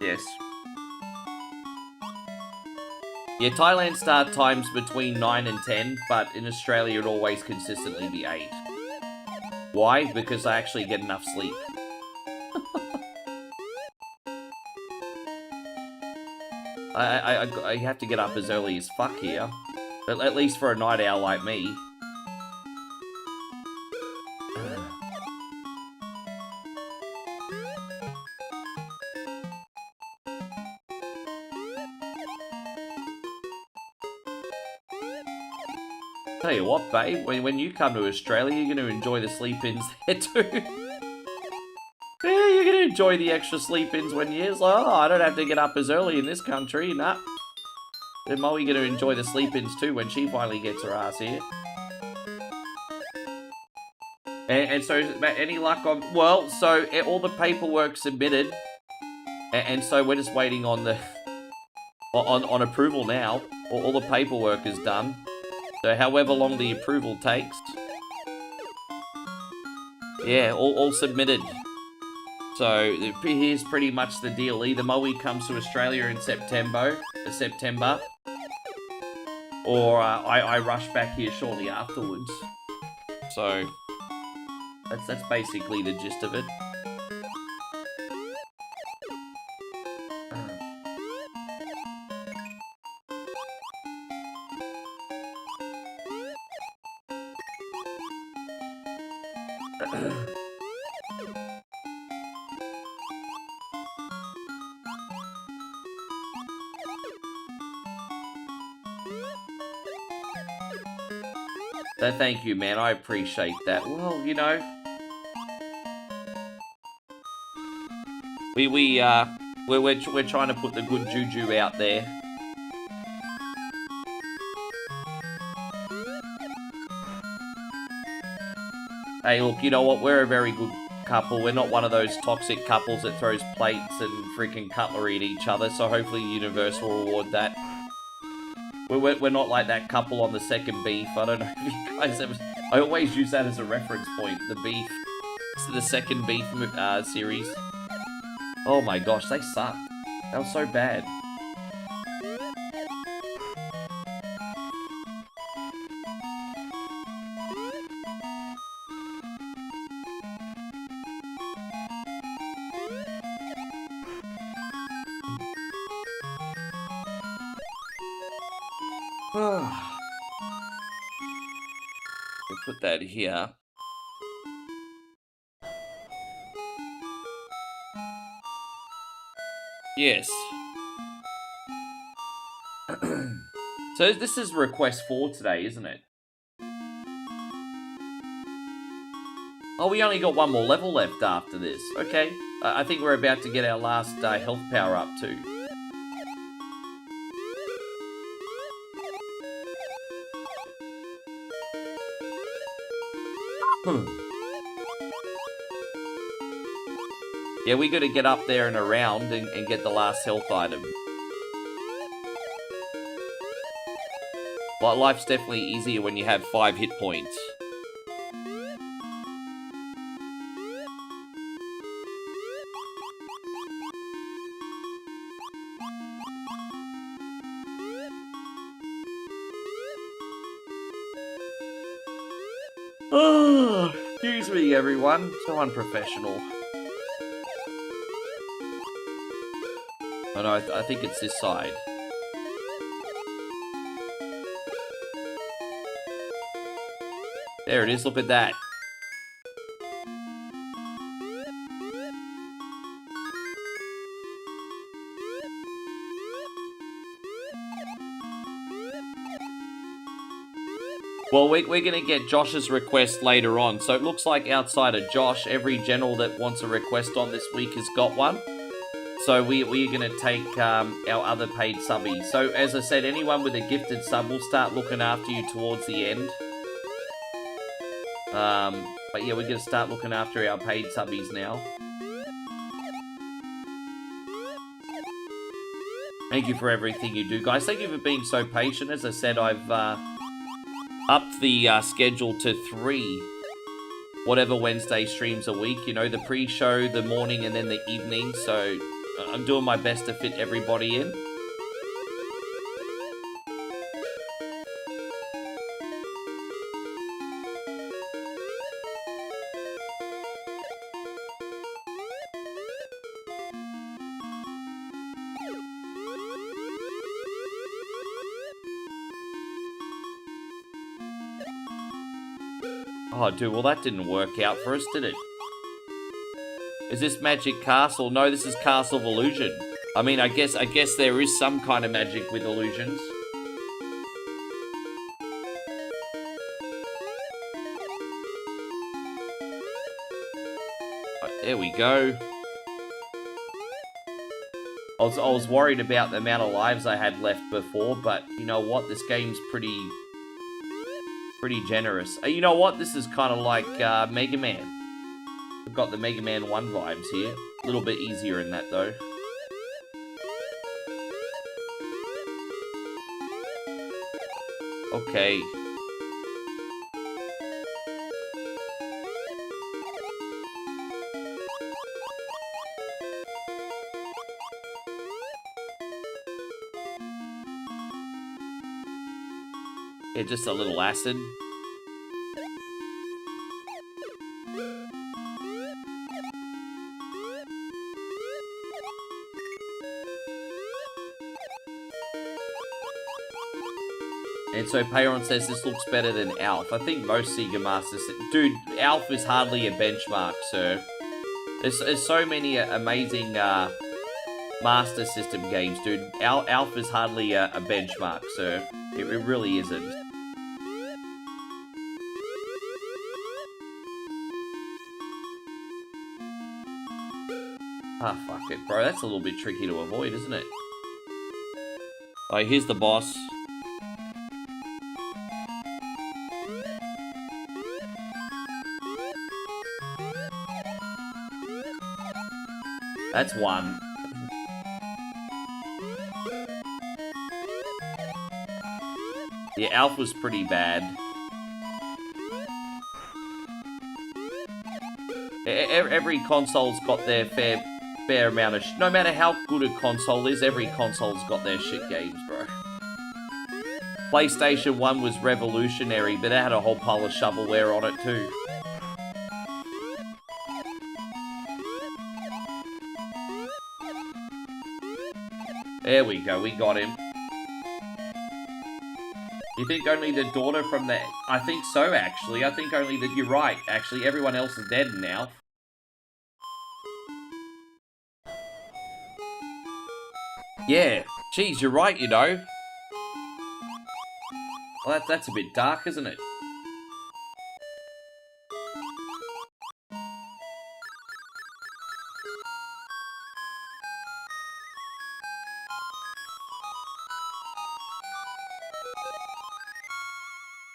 Yes. Yeah, Thailand start times between 9 and 10, but in Australia it'd always consistently be 8. Why? Because I actually get enough sleep. I have to get up as early as fuck here. At least for a night owl like me. Tell you what, babe, when you come to Australia, you're going to enjoy the sleep-ins there too. Yeah, you're going to enjoy the extra sleep-ins when you're like, oh, I don't have to get up as early in this country, nah. Then Moe's going to enjoy the sleep-ins too when she finally gets her ass here. And so, any luck on... Well, so all the paperwork submitted, and so we're just waiting on the... on approval now. All the paperwork is done. So however long the approval takes. Yeah, all submitted. So here's pretty much the deal. Either Moe comes to Australia in September, or I rush back here shortly afterwards. So that's basically the gist of it. So thank you, man. I appreciate that. Well, you know, we're trying to put the good juju out there. Hey, look, you know what? We're a very good couple. We're not one of those toxic couples that throws plates and freaking cutlery at each other. So hopefully the universe will reward that. We're not like that couple on the second beef. I don't know if you guys ever... I always use that as a reference point, the beef. It's the second beef series. Oh my gosh, they suck. They were so bad. We'll put that here. Yes. So this is request 4 today, isn't it? Oh, we only got one more level left after this. Okay. I think we're about to get our last health power up too. Yeah, we got to get up there and around and get the last health item. But life's definitely easier when you have 5 hit points. Oh, excuse me, everyone. So unprofessional. Oh no, I think it's this side. There it is, look at that. Well, we're going to get Josh's request later on. So it looks like outside of Josh, every general that wants a request on this week has got one. So we're going to take our other paid subbies. So as I said, anyone with a gifted sub will start looking after you towards the end. But yeah, we're going to start looking after our paid subbies now. Thank you for everything you do, guys. Thank you for being so patient. As I said, I've upped the schedule to 3 whatever Wednesday streams a week. You know, the pre-show, the morning, and then the evening. So I'm doing my best to fit everybody in. Oh, dude, well that didn't work out for us, did it? Is this Magic Castle? No, this is Castle of Illusion. I mean, I guess there is some kind of magic with illusions. There we go. I was worried about the amount of lives I had left before, but you know what? This game's pretty generous. You know what? This is kind of like Mega Man. We've got the Mega Man 1 vibes here. A little bit easier in that, though. Okay. Yeah, just a little acid. And so Payron says this looks better than Alf. I think most Sega Master System... Dude, Alf is hardly a benchmark, sir. There's so many amazing Master System games, dude. Alf is hardly a benchmark, sir. It really isn't. Ah, fuck it, bro. That's a little bit tricky to avoid, isn't it? Alright, here's the boss. That's one. Yeah, Alf was pretty bad. Every console's got their fair amount of... No matter how good a console is, every console's got their shit games, bro. PlayStation 1 was revolutionary, but it had a whole pile of shovelware on it too. There we go, we got him. You think only the daughter from the... I think so, actually. I think only that... You're right, actually. Everyone else is dead now. Yeah. Jeez, you're right, you know. Well, that's a bit dark, isn't it?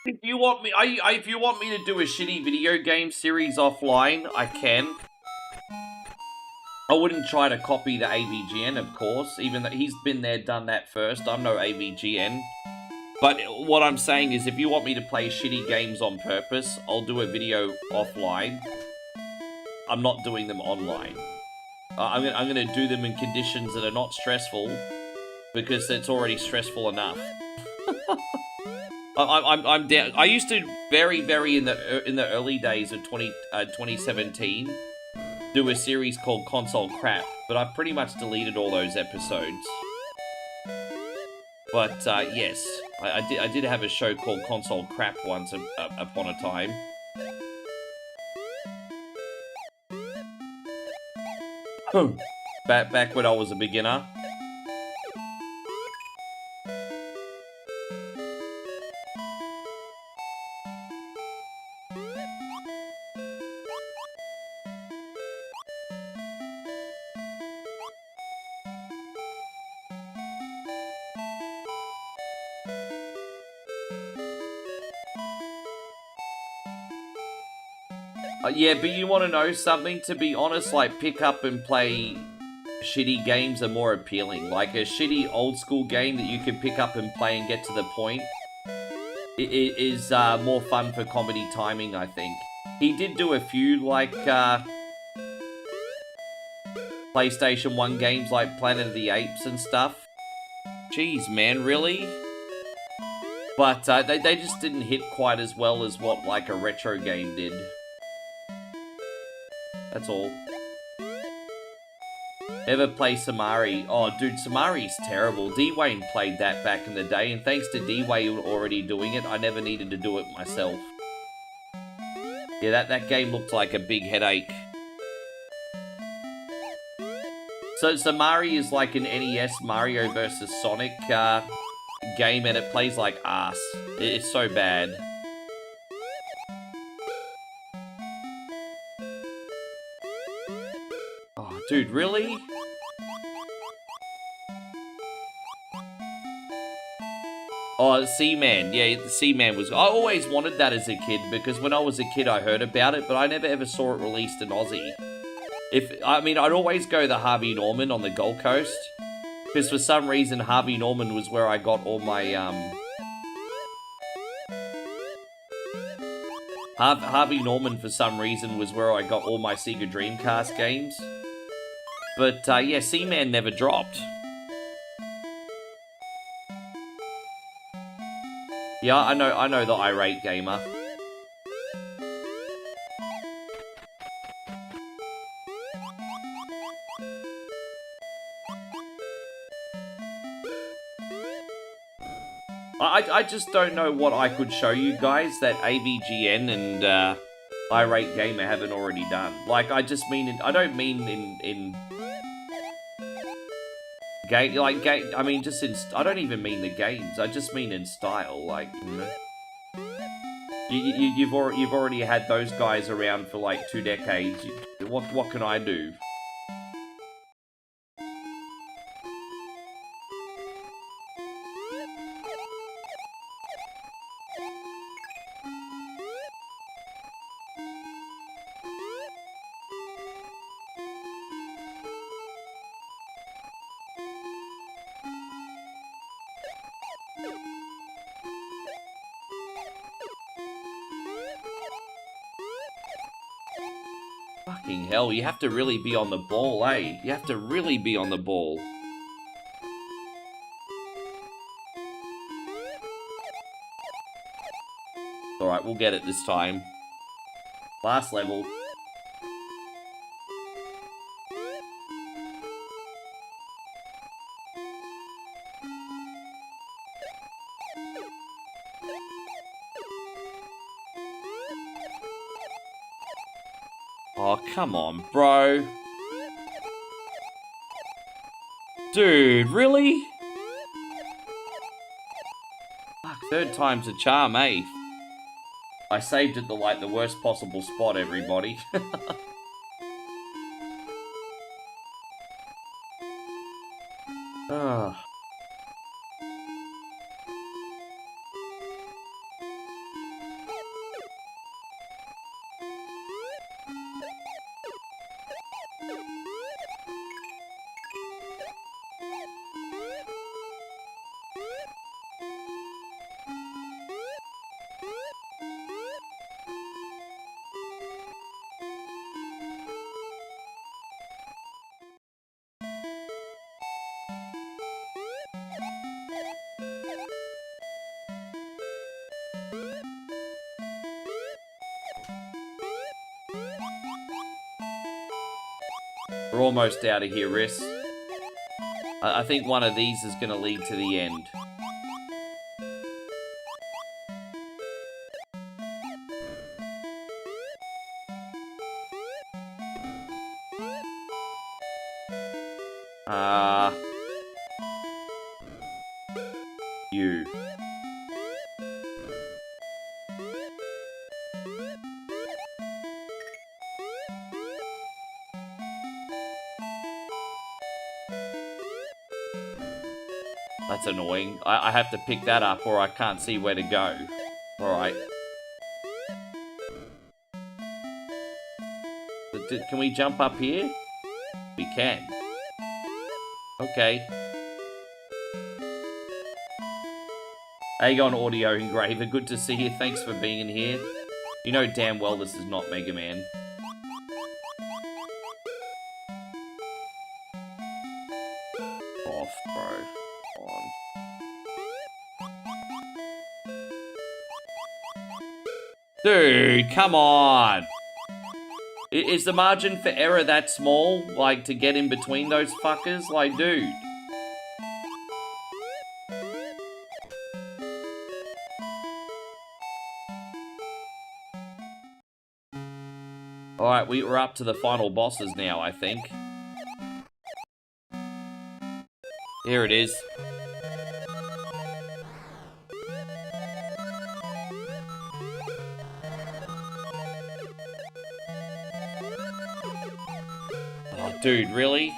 If you want me, if you want me to do a shitty video game series offline, I can. I wouldn't try to copy the AVGN, of course, even though he's been there, done that first. I'm no AVGN. But what I'm saying is, if you want me to play shitty games on purpose, I'll do a video offline. I'm not doing them online. I'm gonna do them in conditions that are not stressful, because it's already stressful enough. I'm down. I used to very in the early days of 2017 do a series called Console Crap, but I've pretty much deleted all those episodes. But yes, I did have a show called Console Crap once upon a time. Back when I was a beginner. Yeah, but you want to know something? To be honest, like, pick up and play shitty games are more appealing. Like, a shitty old-school game that you can pick up and play and get to the point is more fun for comedy timing, I think. He did do a few, like, PlayStation 1 games like Planet of the Apes and stuff. Jeez, man, really? But they just didn't hit quite as well as what, like, a retro game did. That's all. Ever play Samari? Oh, dude, Samari's terrible. D-Wayne played that back in the day, and thanks to D-Wayne already doing it, I never needed to do it myself. Yeah, that game looked like a big headache. So Samari is like an NES Mario vs. Sonic game, and it plays like ass. It's so bad. Oh, dude, really? Oh, Seaman. Yeah, the Seaman was... I always wanted that as a kid, because when I was a kid, I heard about it, but I never ever saw it released in Aussie. I mean, I'd always go to Harvey Norman on the Gold Coast, because for some reason, Harvey Norman was where I got all my, Harvey Norman, for some reason, was where I got all my Sega Dreamcast games. But, yeah, Seaman never dropped. Yeah, I know the irate gamer. I just don't know what I could show you guys that AVGN and irate gamer haven't already done. Like, I just mean I don't mean in game, like game. I mean just in. I don't even mean the games. I just mean in style. Like, you know, you've already had those guys around for like 2 decades. What can I do? Fucking hell, you have to really be on the ball, eh? You have to really be on the ball. Alright, we'll get it this time. Last level. Oh, come on, bro. Dude, really? Fuck, 3rd time's a charm, eh? I saved it the worst possible spot, everybody. Ah. We're almost out of here, Riss. I think one of these is going to lead to the end. You. That's annoying. I have to pick that up or I can't see where to go. Alright. Can we jump up here? We can. Okay. How you going, Audio Engraver? Good to see you. Thanks for being in here. You know damn well this is not Mega Man. Off, bro. On. Dude, come on! Is the margin for error that small? Like, to get in between those fuckers? Like, dude. Alright, we're up to the final bosses now, I think. Here it is. Oh, dude, really?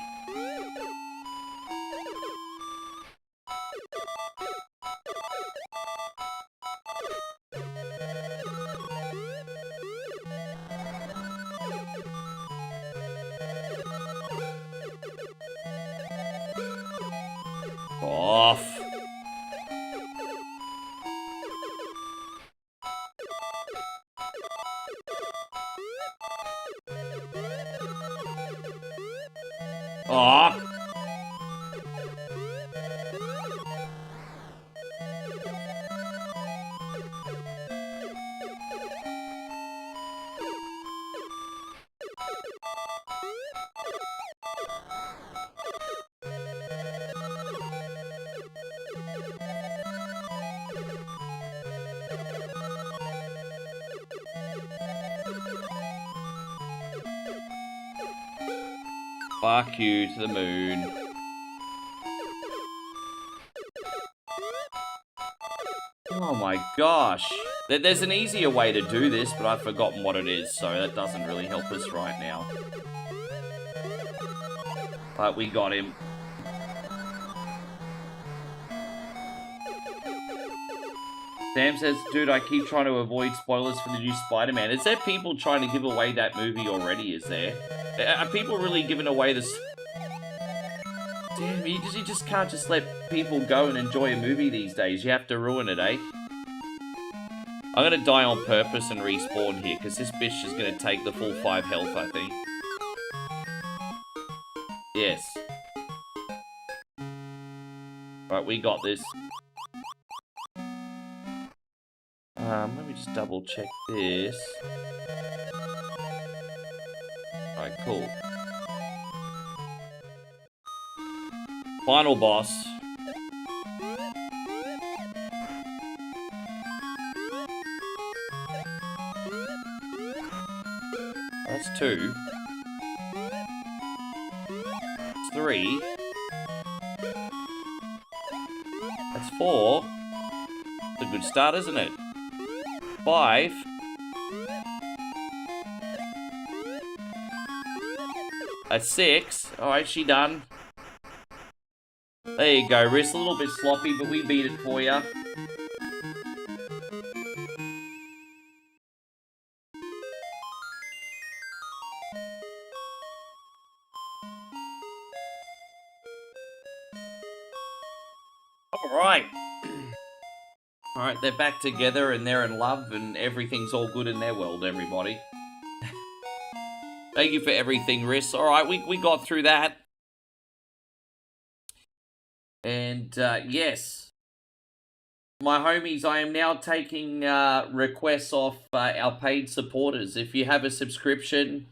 Off. Off. Fuck you to the moon. Oh my gosh. There's an easier way to do this, but I've forgotten what it is, so that doesn't really help us right now. But we got him. Sam says, dude, I keep trying to avoid spoilers for the new Spider-Man. Is there people trying to give away that movie already, is there? Are people really giving away this? Damn, you just can't just let people go and enjoy a movie these days. You have to ruin it, eh? I'm gonna die on purpose and respawn here, because this bitch is gonna take the full 5 health, I think. Yes. Right, we got this. Let me just double check this. Alright, cool. Final boss. That's 2. That's 3. That's 4. It's a good start, isn't it? 5. That's 6. Alright, she done. There you go, Riss. A little bit sloppy, but we beat it for ya. Alright. Alright, they're back together and they're in love and everything's all good in their world, everybody. Thank you for everything, Riss. Alright, we got through that. And, yes. My homies, I am now taking requests off our paid supporters. If you have a subscription,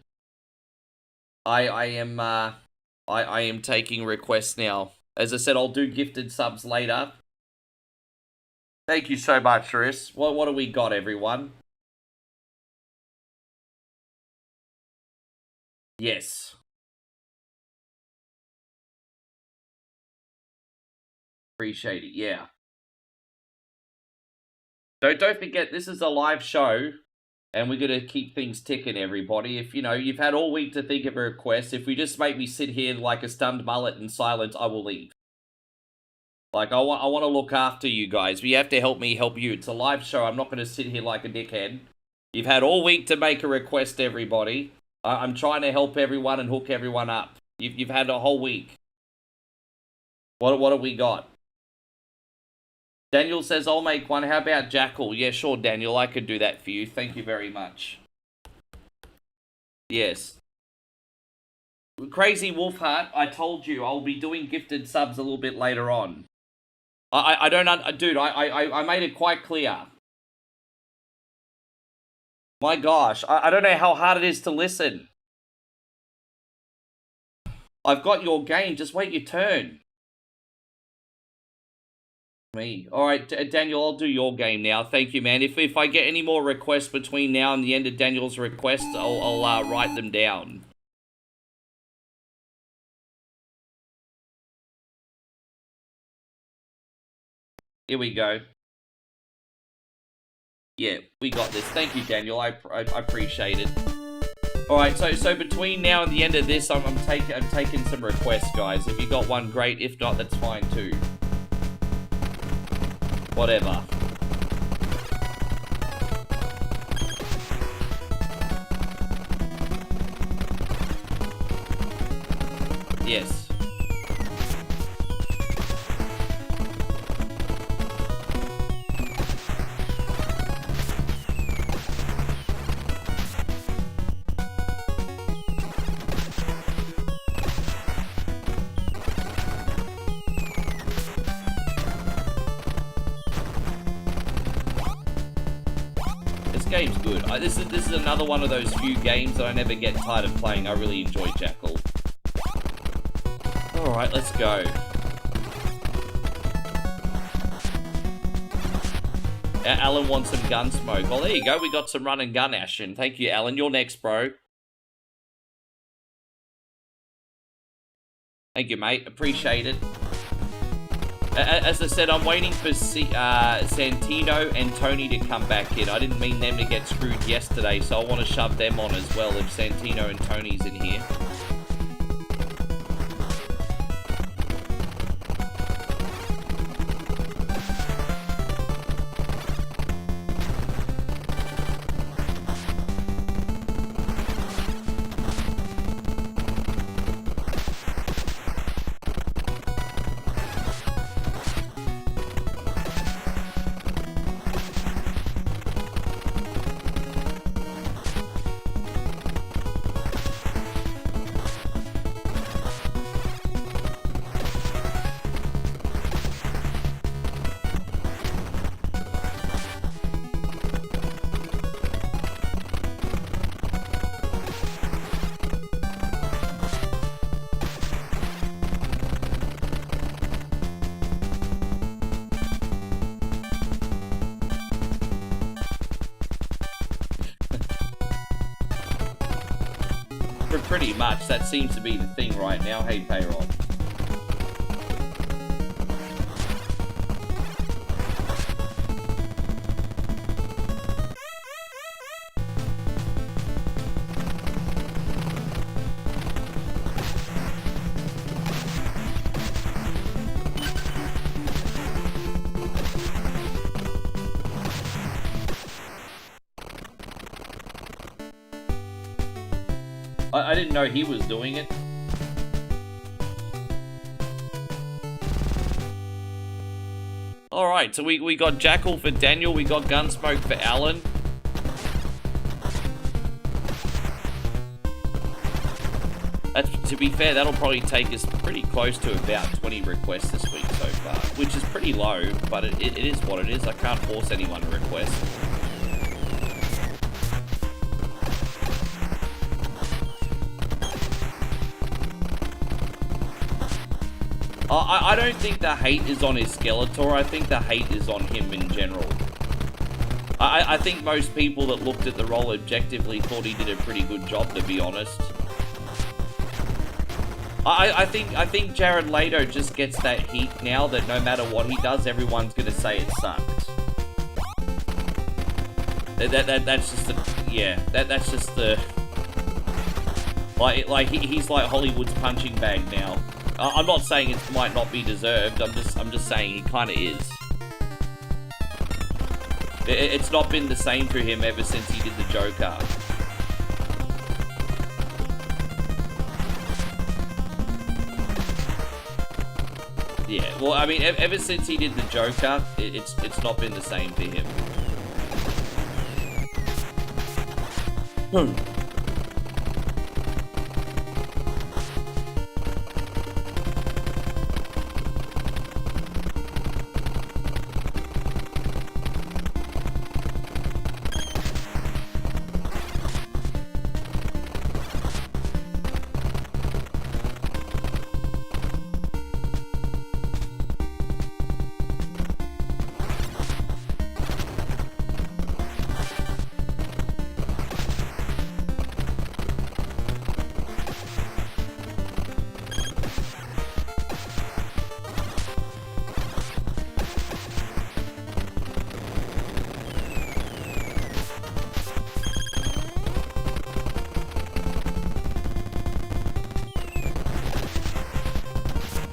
I am taking requests now. As I said, I'll do gifted subs later. Thank you so much, Riss. What do we got, everyone? Yes. Appreciate it, yeah. Don't forget, this is a live show, and we're going to keep things ticking, everybody. If, you know, you've had all week to think of a request, if you just make me sit here like a stunned mullet in silence, I will leave. Like, I want to look after you guys. But you have to help me help you. It's a live show. I'm not going to sit here like a dickhead. You've had all week to make a request, everybody. I'm trying to help everyone and hook everyone up. You've had a whole week. What have we got? Daniel says, I'll make one. How about Jackal? Yeah, sure, Daniel. I could do that for you. Thank you very much. Yes. Crazy Wolfheart, I told you I'll be doing gifted subs a little bit later on. I don't... Dude, I made it quite clear. My gosh, I don't know how hard it is to listen. I've got your game, just wait your turn. Me. Alright, Daniel, I'll do your game now. Thank you, man. If I get any more requests between now and the end of Daniel's requests, I'll write them down. Here we go. Yeah, we got this. Thank you, Daniel. I appreciate it. Alright, so between now and the end of this, I'm taking some requests, guys. If you got one, great. If not, that's fine too. Whatever. Yes. Game's good. This is another one of those few games that I never get tired of playing. I really enjoy Jackal. Alright, let's go. Alan wants some gun smoke. Well, there you go. We got some run and gun action. Thank you, Alan. You're next, bro. Thank you, mate. Appreciate it. As I said, I'm waiting for Santino and Tony to come back in. I didn't mean them to get screwed yesterday, so I want to shove them on as well if Santino and Tony's in here. Pretty much, that seems to be the thing right now. Hey, Payroll. I didn't know he was doing it. Alright, so we got Jackal for Daniel, we got Gunsmoke for Alan. To be fair, that'll probably take us pretty close to about 20 requests this week so far, which is pretty low, but it is what it is. I can't force anyone to request. I don't think the hate is on his Skeletor, I think the hate is on him in general. I think most people that looked at the role objectively thought he did a pretty good job, to be honest. I think Jared Leto just gets that heat now that no matter what he does, everyone's gonna say it sucks. That's just the, yeah, that's just the, like he's like Hollywood's punching bag now. I'm not saying it might not be deserved. I'm just saying he kind of is. It's not been the same for him ever since he did the Joker. Yeah, well, I mean, ever since he did the Joker, it's not been the same for him.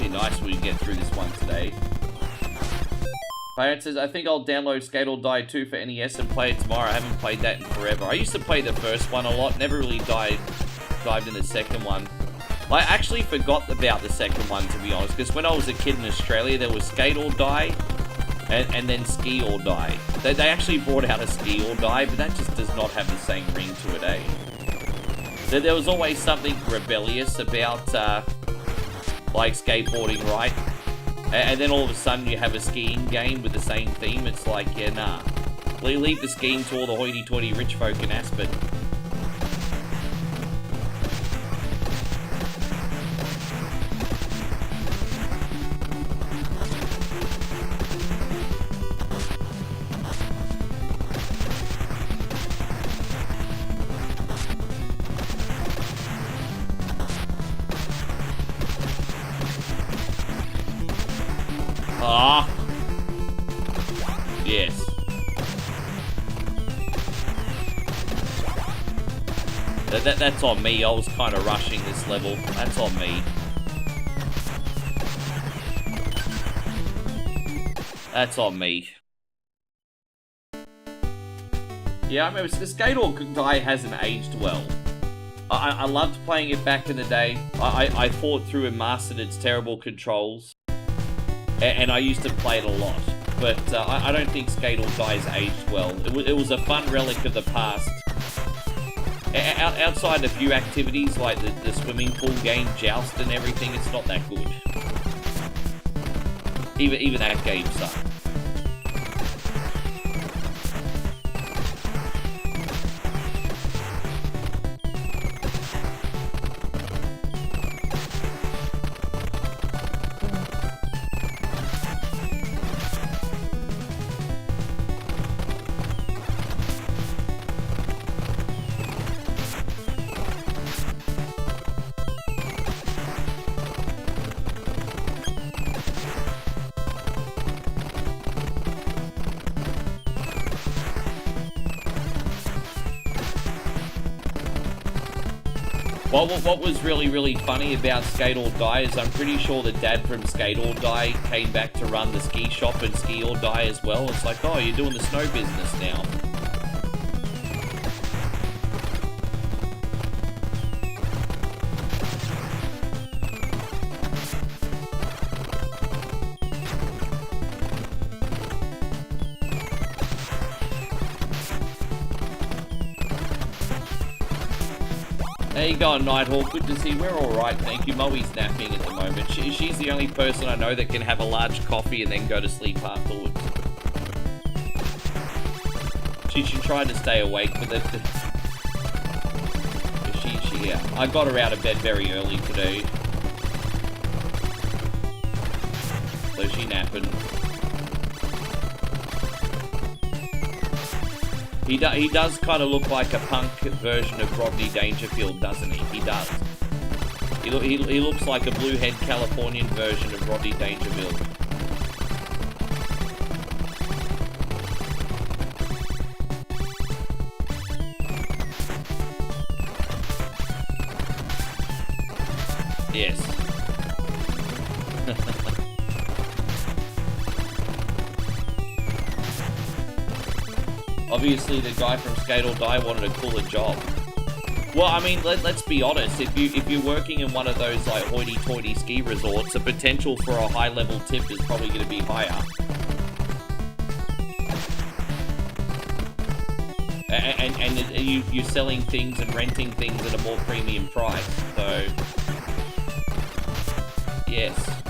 Nice we get through this one today. Pirate says, I think I'll download Skate or Die 2 for NES and play it tomorrow. I haven't played that in forever. I used to play the first one a lot, never really dived in the second one. I actually forgot about the second one, to be honest, because when I was a kid in Australia, there was Skate or Die and then Ski or Die. They actually brought out a Ski or Die, but that just does not have the same ring to it, eh? So there was always something rebellious about like skateboarding, right? And then all of a sudden you have a skiing game with the same theme. It's like, yeah, nah. Leave the skiing to all the hoity-toity rich folk in Aspen. Ah. Yes. That's on me. I was kind of rushing this level. That's on me. That's on me. Yeah, I remember the Skate or Die hasn't aged well. I loved playing it back in the day. I fought through and mastered its terrible controls. And I used to play it a lot. But I don't think Skate or Die's aged well. It was a fun relic of the past. Outside a few activities like the swimming pool game, Joust and everything, it's not that good. Even that game sucked. What was really funny about Skate or Die is I'm pretty sure the dad from Skate or Die came back to run the ski shop and Ski or Die as well. It's like, oh, you're doing the snow business now. There you go, Nighthawk. Good to see. We're alright, thank you. Moe's napping at the moment. She's the only person I know that can have a large coffee and then go to sleep afterwards. She tried to stay awake, but yeah. I got her out of bed very early today. So she napping. He does kind of look like a punk version of Rodney Dangerfield, doesn't he? He does. He looks like a blue-head Californian version of Rodney Dangerfield. Yes. Obviously, the guy from Skate or Die wanted a cooler job. Well, I mean, let's be honest. If you're working in one of those like hoity-toity ski resorts, the potential for a high-level tip is probably going to be higher. And you're selling things and renting things at a more premium price. So, yes.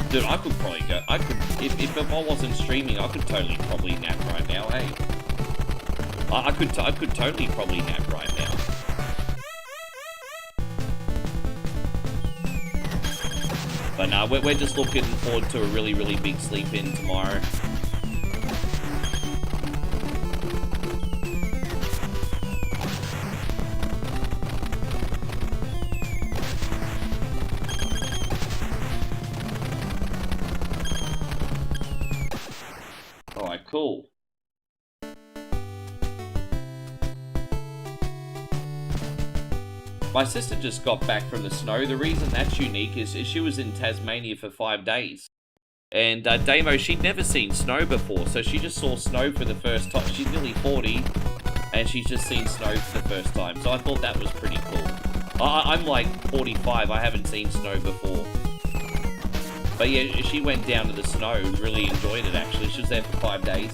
Dude, I could probably go. I could, if I wasn't streaming, I could totally probably nap right now. Hey, I could totally probably nap right now. But nah, we're just looking forward to a really big sleep in tomorrow. Cool. My sister just got back from the snow. The reason that's unique is she was in Tasmania for 5 days. And Damo, she'd never seen snow before, so she just saw snow for the first time. She's nearly 40, and she's just seen snow for the first time. So I thought that was pretty cool. I'm like 45, I haven't seen snow before. But yeah, she went down to the snow and really enjoyed it, actually. She was there for 5 days.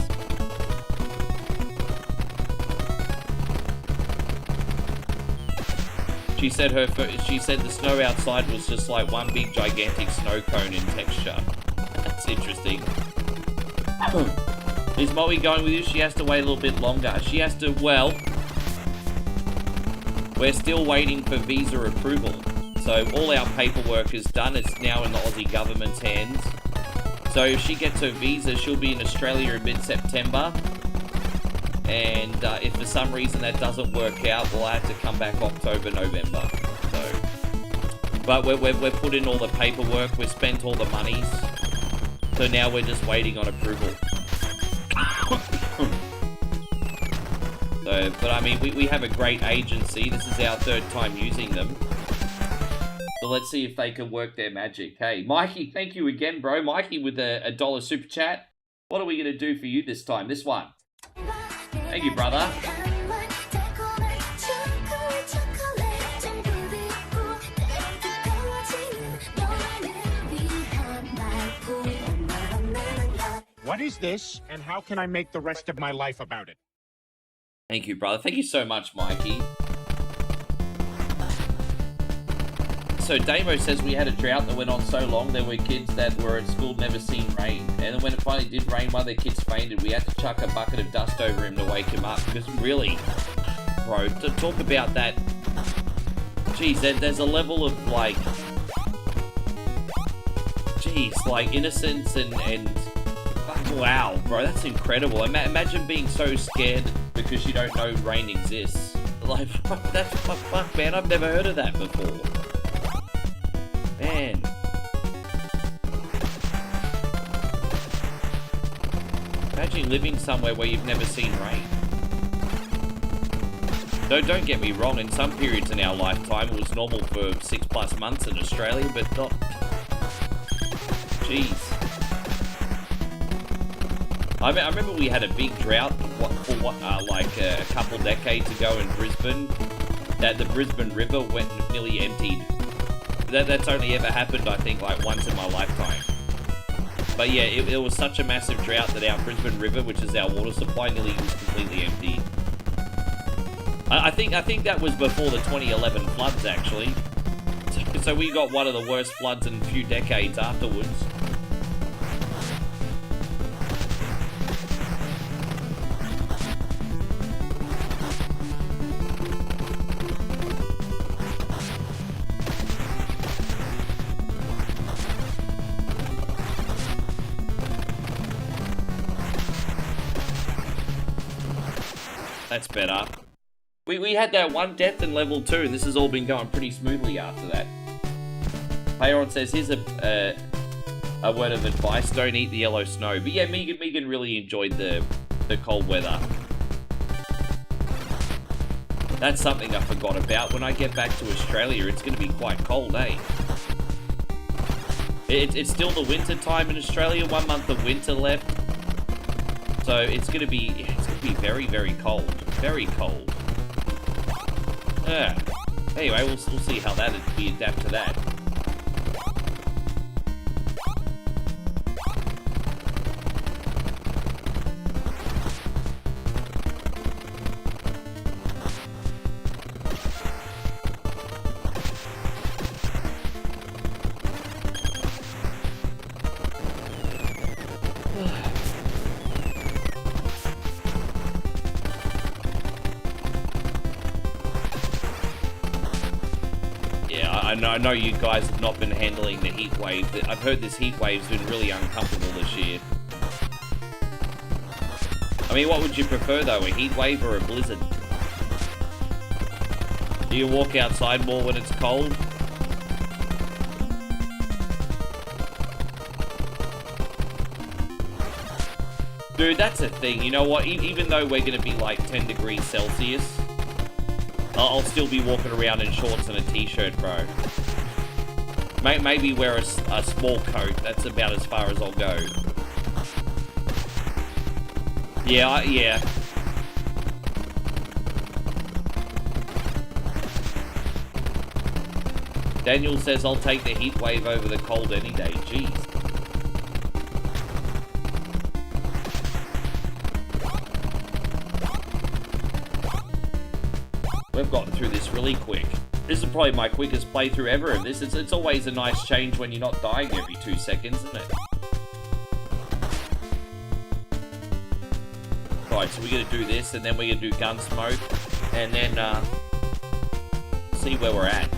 She said the snow outside was just like one big gigantic snow cone in texture. That's interesting. Is Moe going with you? She has to wait a little bit longer. She has to, well... We're still waiting for visa approval. So all our paperwork is done. It's now in the Aussie government's hands. So if she gets her visa, she'll be in Australia in mid-September. And if for some reason that doesn't work out, we'll have to come back October, November. So, but we're put in all the paperwork. We've spent all the monies. So now we're just waiting on approval. So, but I mean, we have a great agency. This is our third time using them. So let's see if they can work their magic. Hey, Mikey, thank you again, bro. Mikey with a $1 super chat. What are we going to do for you this time? This one. Thank you, brother. What is this, and how can I make the rest of my life about it? Thank you, brother. Thank you so much, Mikey. So Damo says we had a drought that went on so long there were kids that were at school never seen rain. And then when it finally did rain, one of the kids fainted. We had to chuck a bucket of dust over him to wake him up. Because really, bro, to talk about that, geez, there's a level of like, geez, like innocence and wow, bro, that's incredible. Imagine being so scared because you don't know rain exists. Like, that's fuck, man, I've never heard of that before. Man. Imagine living somewhere where you've never seen rain. Don't get me wrong, in some periods in our lifetime it was normal for 6+ months in Australia, but not... Jeez. I remember we had a big drought like a couple decades ago in Brisbane, that the Brisbane River went nearly emptied. That's only ever happened, I think, like once in my lifetime. But yeah, it was such a massive drought that our Brisbane River, which is our water supply, nearly was completely empty. I think that was before the 2011 floods, actually. So we got one of the worst floods in a few decades afterwards. That's better. We had that one death in level 2, and this has all been going pretty smoothly after that. Payron says, here's a word of advice, don't eat the yellow snow. But yeah, Megan really enjoyed the cold weather. That's something I forgot about. When I get back to Australia, it's going to be quite cold, eh? It's still the winter time in Australia, 1 month of winter left. So it's going to be very, very cold. Very cold. Anyway, we'll see how we adapt to that. I know you guys have not been handling the heat wave. I've heard this heat wave's been really uncomfortable this year. I mean, what would you prefer though, a heat wave or a blizzard? Do you walk outside more when it's cold? Dude, that's a thing. You know what? Even though we're going to be like 10 degrees Celsius, I'll still be walking around in shorts and a t-shirt, bro. Maybe wear a small coat. That's about as far as I'll go. Yeah. Daniel says, I'll take the heat wave over the cold any day. Jeez. We've gotten through this really quick. This is probably my quickest playthrough ever of this. It's always a nice change when you're not dying every 2 seconds, isn't it? Right, so we're going to do this, and then we're going to do Gunsmoke, and then see where we're at.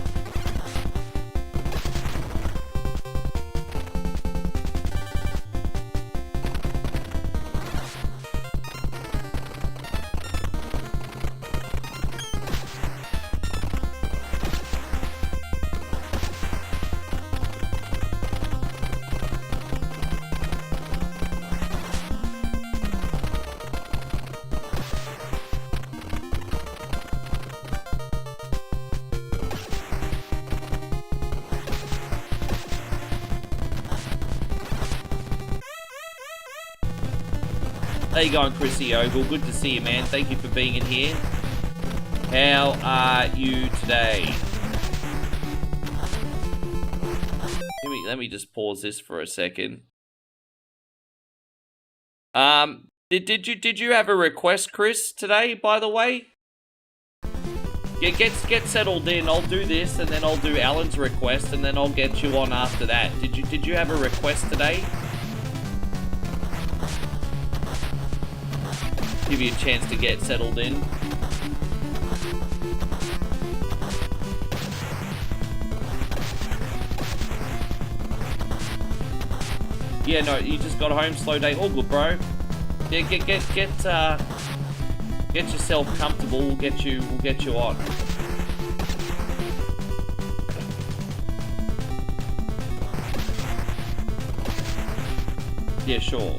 How you going, Chrissy Ogle? Good to see you, man. Thank you for being in here. How are you today? Let me just pause this for a second. Did you have a request, Chris, today, by the way? Yeah, get settled in. I'll do this, and then I'll do Alan's request, and then I'll get you on after that. Did you have a request today? Give you a chance to get settled in. Yeah, no, you just got home, slow day, all good, bro. Yeah, get yourself comfortable. We'll get you on. Yeah, sure.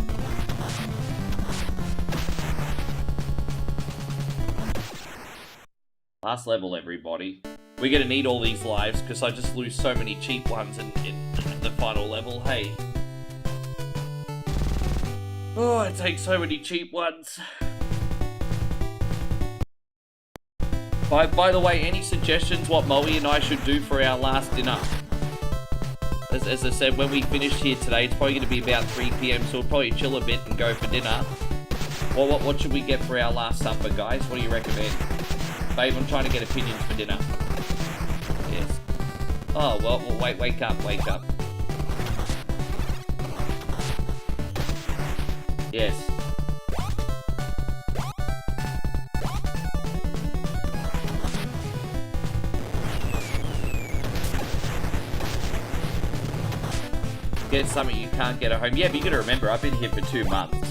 Last level, everybody. We're gonna need all these lives because I just lose so many cheap ones in the final level. Hey. Oh, it takes so many cheap ones. By the way, any suggestions what Moe and I should do for our last dinner? As I said, when we finish here today, it's probably going to be about 3 PM, so we'll probably chill a bit and go for dinner. Well, what should we get for our last supper, guys? What do you recommend? Babe, I'm trying to get opinions for dinner. Yes. Oh, well, wake up. Yes. Get something you can't get at home. Yeah, but you gotta remember, I've been here for 2 months.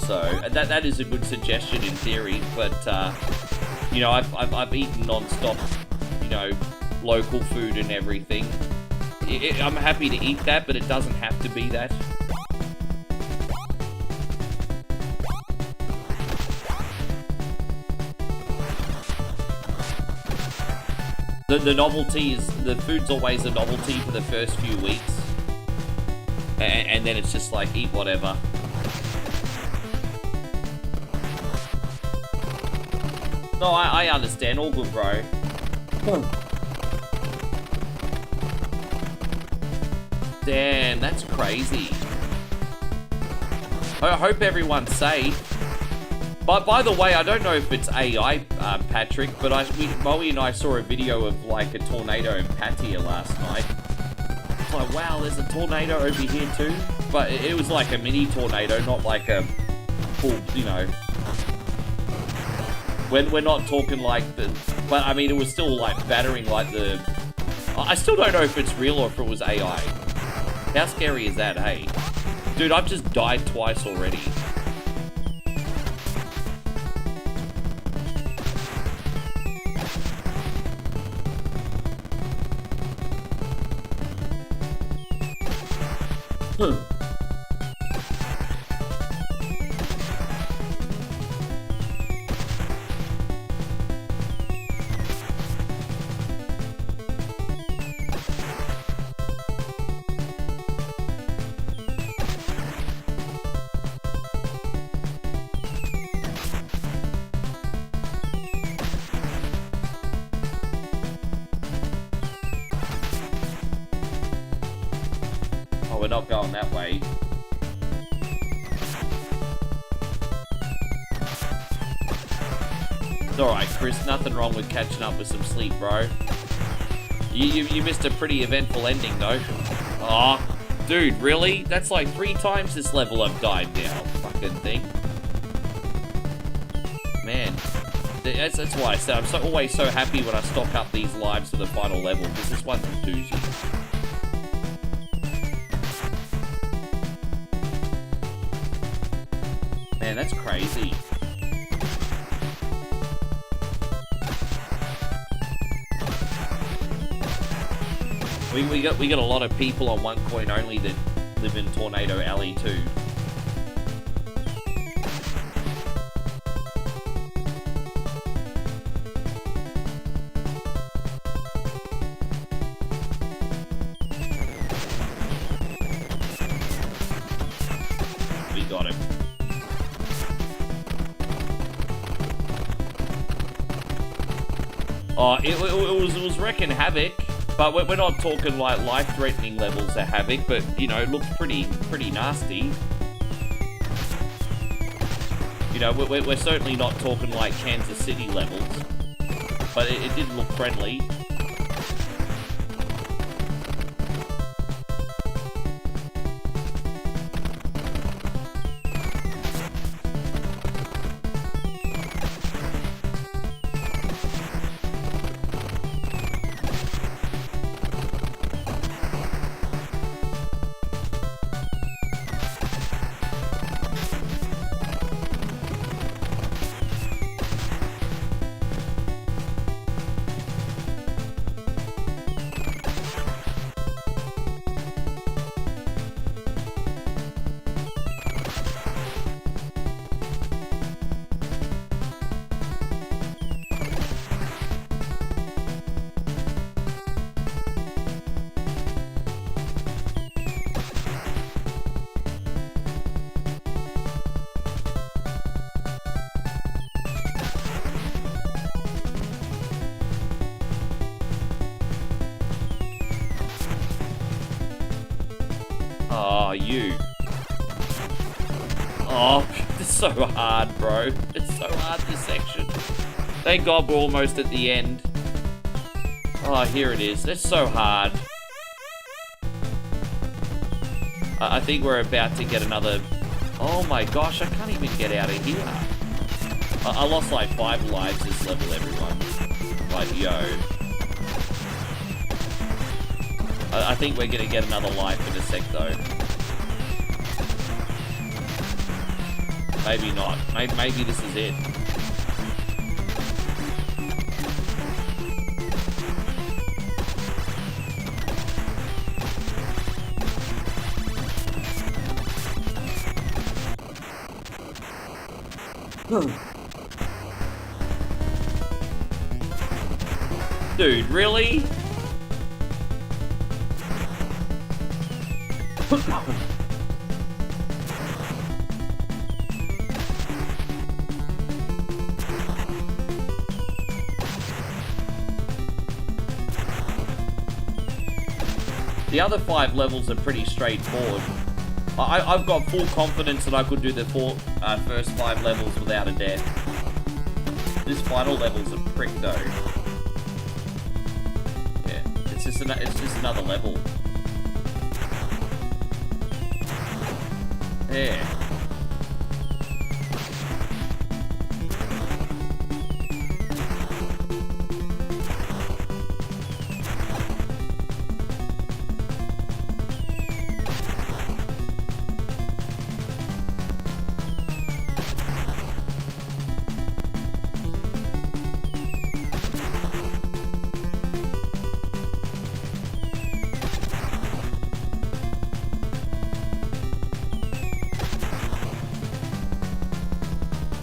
So, that is a good suggestion in theory, but, you know, I've eaten non-stop, you know, local food and everything. I'm happy to eat that, but it doesn't have to be that. The novelty is, the food's always a novelty for the first few weeks. And then it's just like, eat whatever. No, I understand. All good, bro. Damn, that's crazy. I hope everyone's safe. But by the way, I don't know if it's AI, Patrick, but Moe and I saw a video of like a tornado in Pattaya last night. It's like, wow, there's a tornado over here too. But it was like a mini tornado, not like a full, you know. We're not talking like the, but I mean, it was still like battering like the. I still don't know if it's real or if it was AI. How scary is that, hey? Dude, I've just died twice already. Oh, we're not going that way. It's alright, Chris. Nothing wrong with catching up with some sleep, bro. You missed a pretty eventful ending, though. Oh, dude, really? That's like 3 times this level I've died now. Fucking thing. Man. That's why I said I'm always so happy when I stock up these lives for the final level, because this one's a doozy. Man, that's crazy. We got a lot of people on 1 coin only that live in Tornado Alley too. We got him. Oh, it was wrecking havoc. But we're not talking like life-threatening levels of Havoc, but, you know, it looks pretty nasty. You know, we're certainly not talking like Kansas City levels, but it did look friendly. Oh, you. Oh, it's so hard, bro. It's so hard, this section. Thank God we're almost at the end. Oh, here it is. It's so hard. I think we're about to get another... Oh my gosh, I can't even get out of here. I lost like 5 lives this level, everyone. Like, yo. I think we're gonna get another life in a sec, though. Maybe not. Maybe this is it. Dude, really? The other 5 levels are pretty straightforward. I've got full confidence that I could do the first 5 levels without a death. This final level's a prick, though. Yeah, it's just another level. Yeah.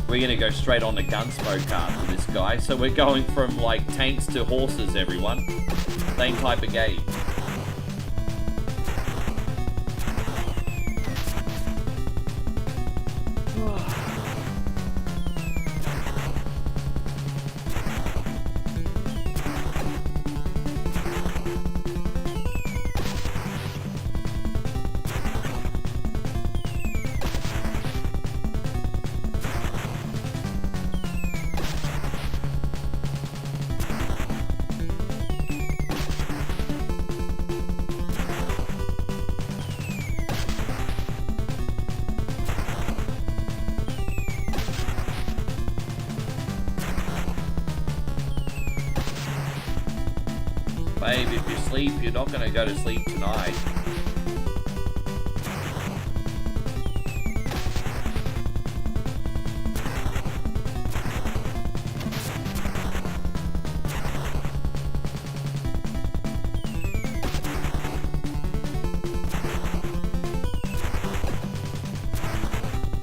We're gonna go straight on the Gunsmoke card for this guy. So we're going from like tanks to horses, everyone. Same type of game. Babe, if you sleep, you're not gonna go to sleep tonight.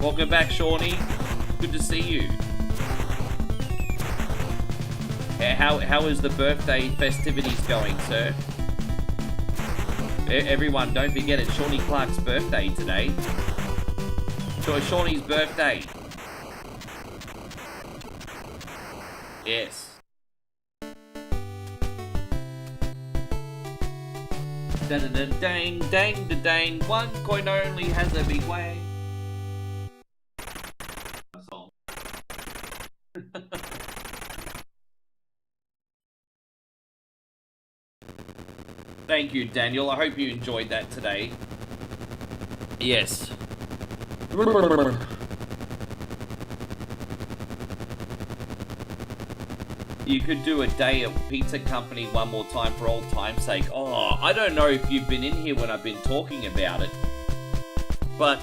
Welcome back, Shawnee. Good to see you. How is the birthday festivities going, sir? Everyone, don't forget it's Shawnee Clark's birthday today. So it's Shawnee's birthday. Yes. Dang, dang, dang, dang. One coin only has a big way. Thank you, Daniel. I hope you enjoyed that today. Yes. You could do a day at Pizza Company one more time for old time's sake. Oh, I don't know if you've been in here when I've been talking about it. But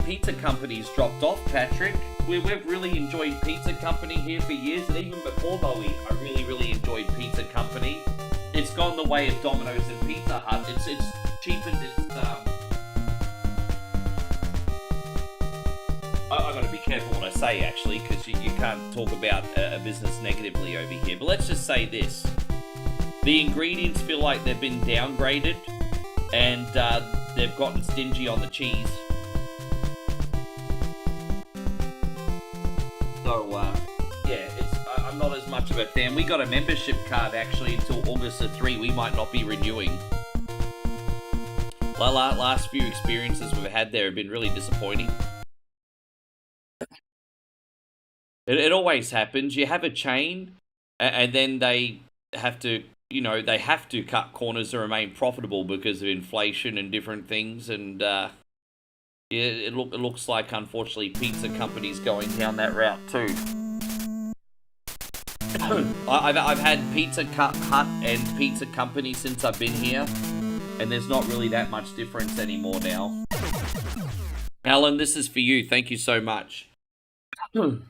Pizza Company's dropped off, Patrick. We've really enjoyed Pizza Company here for years, and even before Bowie, I really enjoyed Pizza Company. It's gone the way of Domino's and Pizza Hut. It's cheapened its. I gotta be careful what I say actually, because you can't talk about a business negatively over here. But let's just say this: the ingredients feel like they've been downgraded, and they've gotten stingy on the cheese. So yeah, I'm not as much of a fan. We got a membership card actually until August the 3. We might not be renewing. Well, last few experiences we've had there have been really disappointing. It always happens. You have a chain, and then they have to, they have to cut corners to remain profitable because of inflation and different things. And yeah, it looks like unfortunately Pizza Company's going down that route too. I've had Pizza Hut and Pizza Company since I've been here, and there's not really that much difference anymore now. Alan, this is for you. Thank you so much. Sean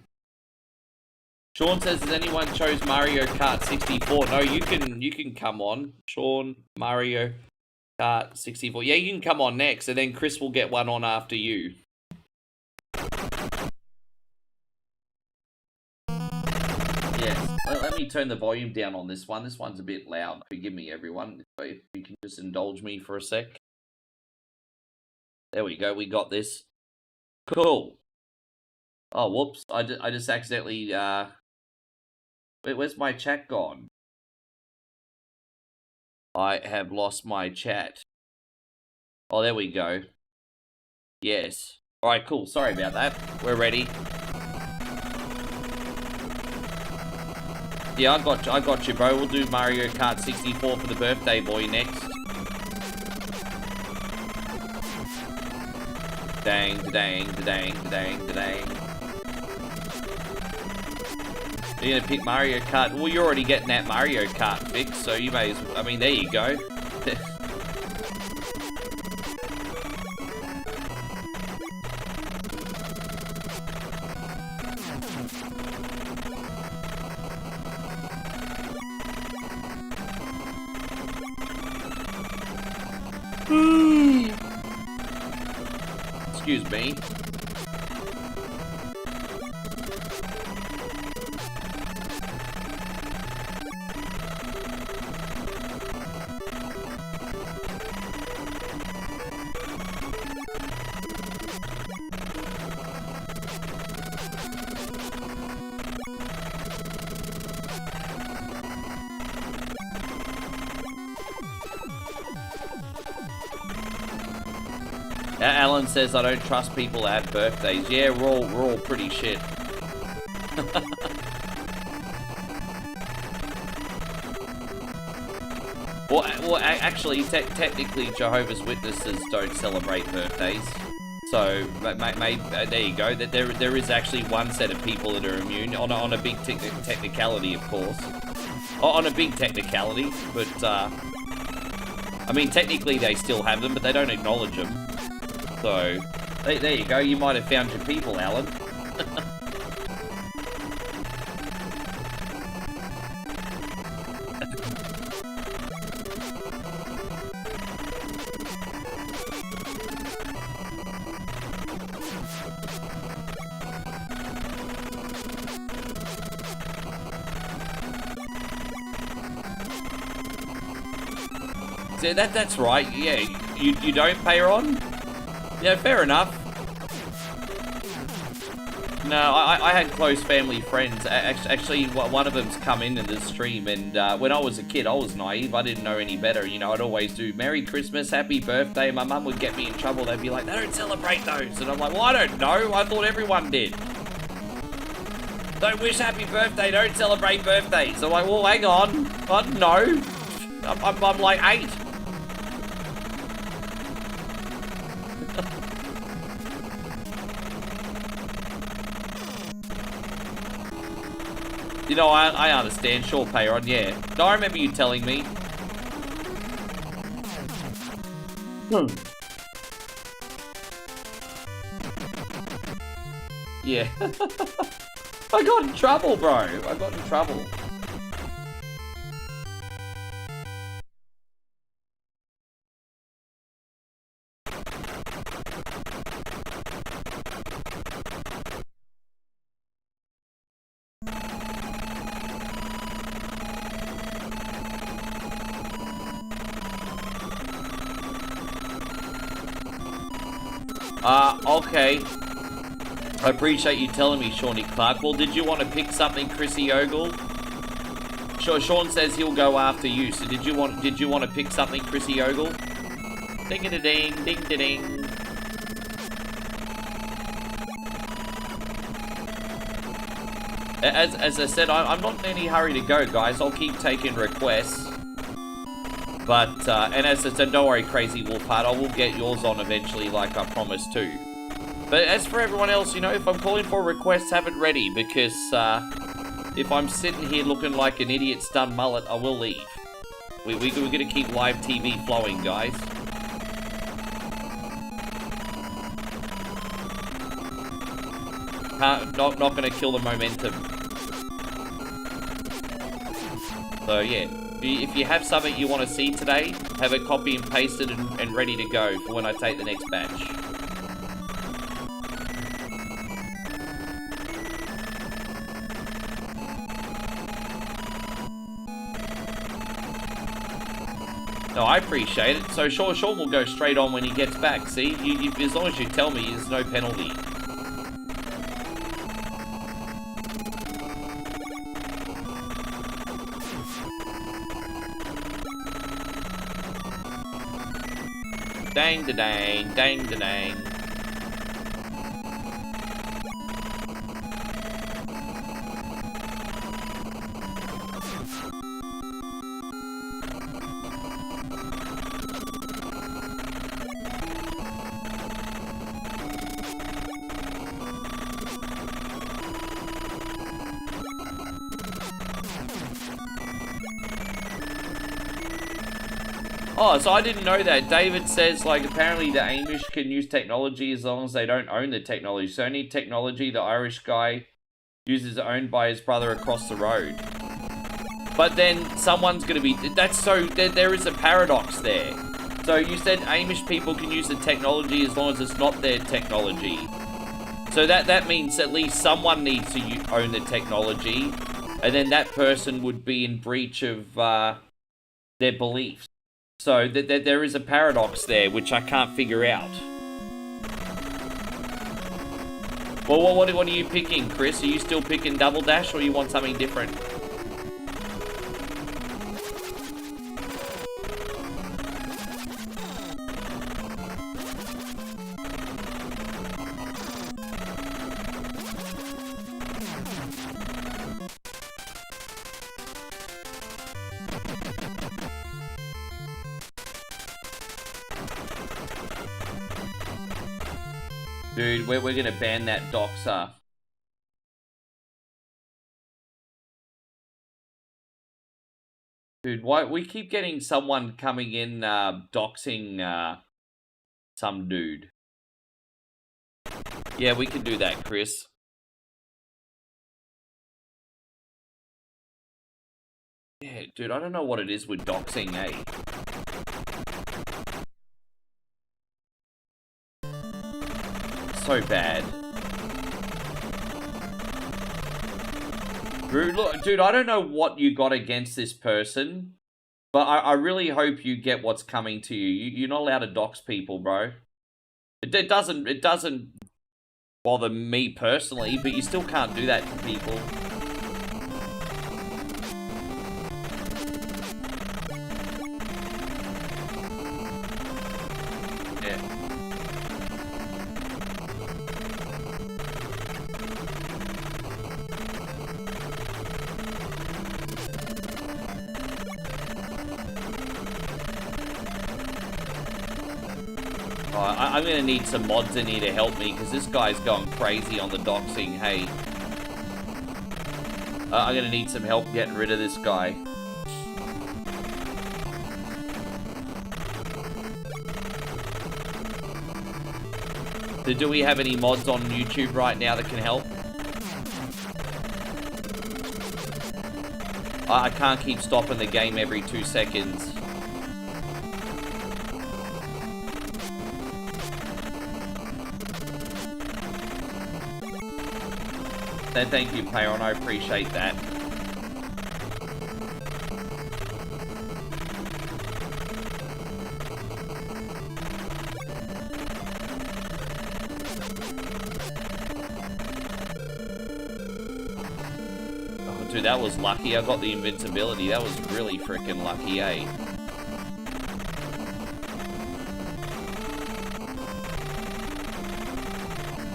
says, has anyone chose Mario Kart 64? No, you can come on. Sean, Mario Kart 64. Yeah, you can come on next, and then Chris will get one on after you. Yes. Let me turn the volume down on this one. This one's a bit loud. Forgive me, everyone. If you can just indulge me for a sec. There we go. We got this. Cool. Oh, whoops. I just accidentally... Wait, where's my chat gone? I have lost my chat. Oh, there we go. Yes. Alright, cool. Sorry about that. We're ready. Yeah, I got you, bro. We'll do Mario Kart 64 for the birthday boy next. Dang, dang, dang, dang, dang. You're gonna pick Mario Kart? Well, you're already getting that Mario Kart fix, so you may as well. I mean, there you go. Excuse me. Alan says I don't trust people that have birthdays. Yeah, we're all pretty shit. well, actually, technically, Jehovah's Witnesses don't celebrate birthdays. So, there you go. There is actually one set of people that are immune on a big technicality, of course. On a big technicality, but, I mean, technically they still have them, but they don't acknowledge them. So, there you go. You might have found your people, Alan. So that's right. Yeah, you don't pay her on? Yeah, fair enough. No, I had close family friends. Actually, one of them's come into this stream, and when I was a kid, I was naive. I didn't know any better. You know, I'd always do Merry Christmas, Happy Birthday. My mum would get me in trouble. They'd be like, they don't celebrate those. And I'm like, well, I don't know. I thought everyone did. Don't wish happy birthday. Don't celebrate birthdays. I'm like, well, hang on. I don't know. I'm like 8. You know, I understand. Sure, Payron, yeah. No, I remember you telling me. Yeah. I got in trouble, bro. I got in trouble. Okay. I appreciate you telling me, Shawnee Clark. Well, did you want to pick something, Chrissy Ogle? Sure, Sean says he'll go after you. So did you want to pick something, Chrissy Ogle? Ding-a-da-ding, ding-da-ding. As I said, I'm not in any hurry to go, guys. I'll keep taking requests. But, and as I said, don't worry, Crazy Wolfheart, I will get yours on eventually, like I promised to. But as for everyone else, you know, if I'm calling for requests, have it ready, because, if I'm sitting here looking like an idiot stunned mullet, I will leave. We're gonna keep live TV flowing, guys. Not gonna kill the momentum. So, yeah. If you have something you want to see today, have it copy and pasted and ready to go for when I take the next batch. No, I appreciate it. So Sean will go straight on when he gets back. See, as long as you tell me, there's no penalty. Dang-da-dang, dang-da-dang. Oh, so I didn't know that. David says, like, apparently the Amish can use technology as long as they don't own the technology. So any technology the Irish guy uses is owned by his brother across the road. But then someone's going to be... There is a paradox there. So you said Amish people can use the technology as long as it's not their technology. So that means at least someone needs to own the technology. And then that person would be in breach of their beliefs. So there is a paradox there, which I can't figure out. Well, what are you picking, Chris? Are you still picking Double Dash, or you want something different? Dude, we're gonna ban that doxer. Dude, why we keep getting someone coming in doxing some dude. Yeah, we can do that, Chris. Yeah, dude, I don't know what it is with doxing, eh? So bad. Look, dude, I don't know what you got against this person, but I really hope you get what's coming to you. You're not allowed to dox people, bro. It doesn't bother me personally, but you still can't do that to people. Yeah. I'm gonna need some mods in here to help me, because this guy's going crazy on the doxing, hey. I'm gonna need some help getting rid of this guy. Do we have any mods on YouTube right now that can help? I can't keep stopping the game every 2 seconds. Thank you, Payon. I appreciate that. Oh, dude, that was lucky. I got the invincibility. That was really freaking lucky, eh?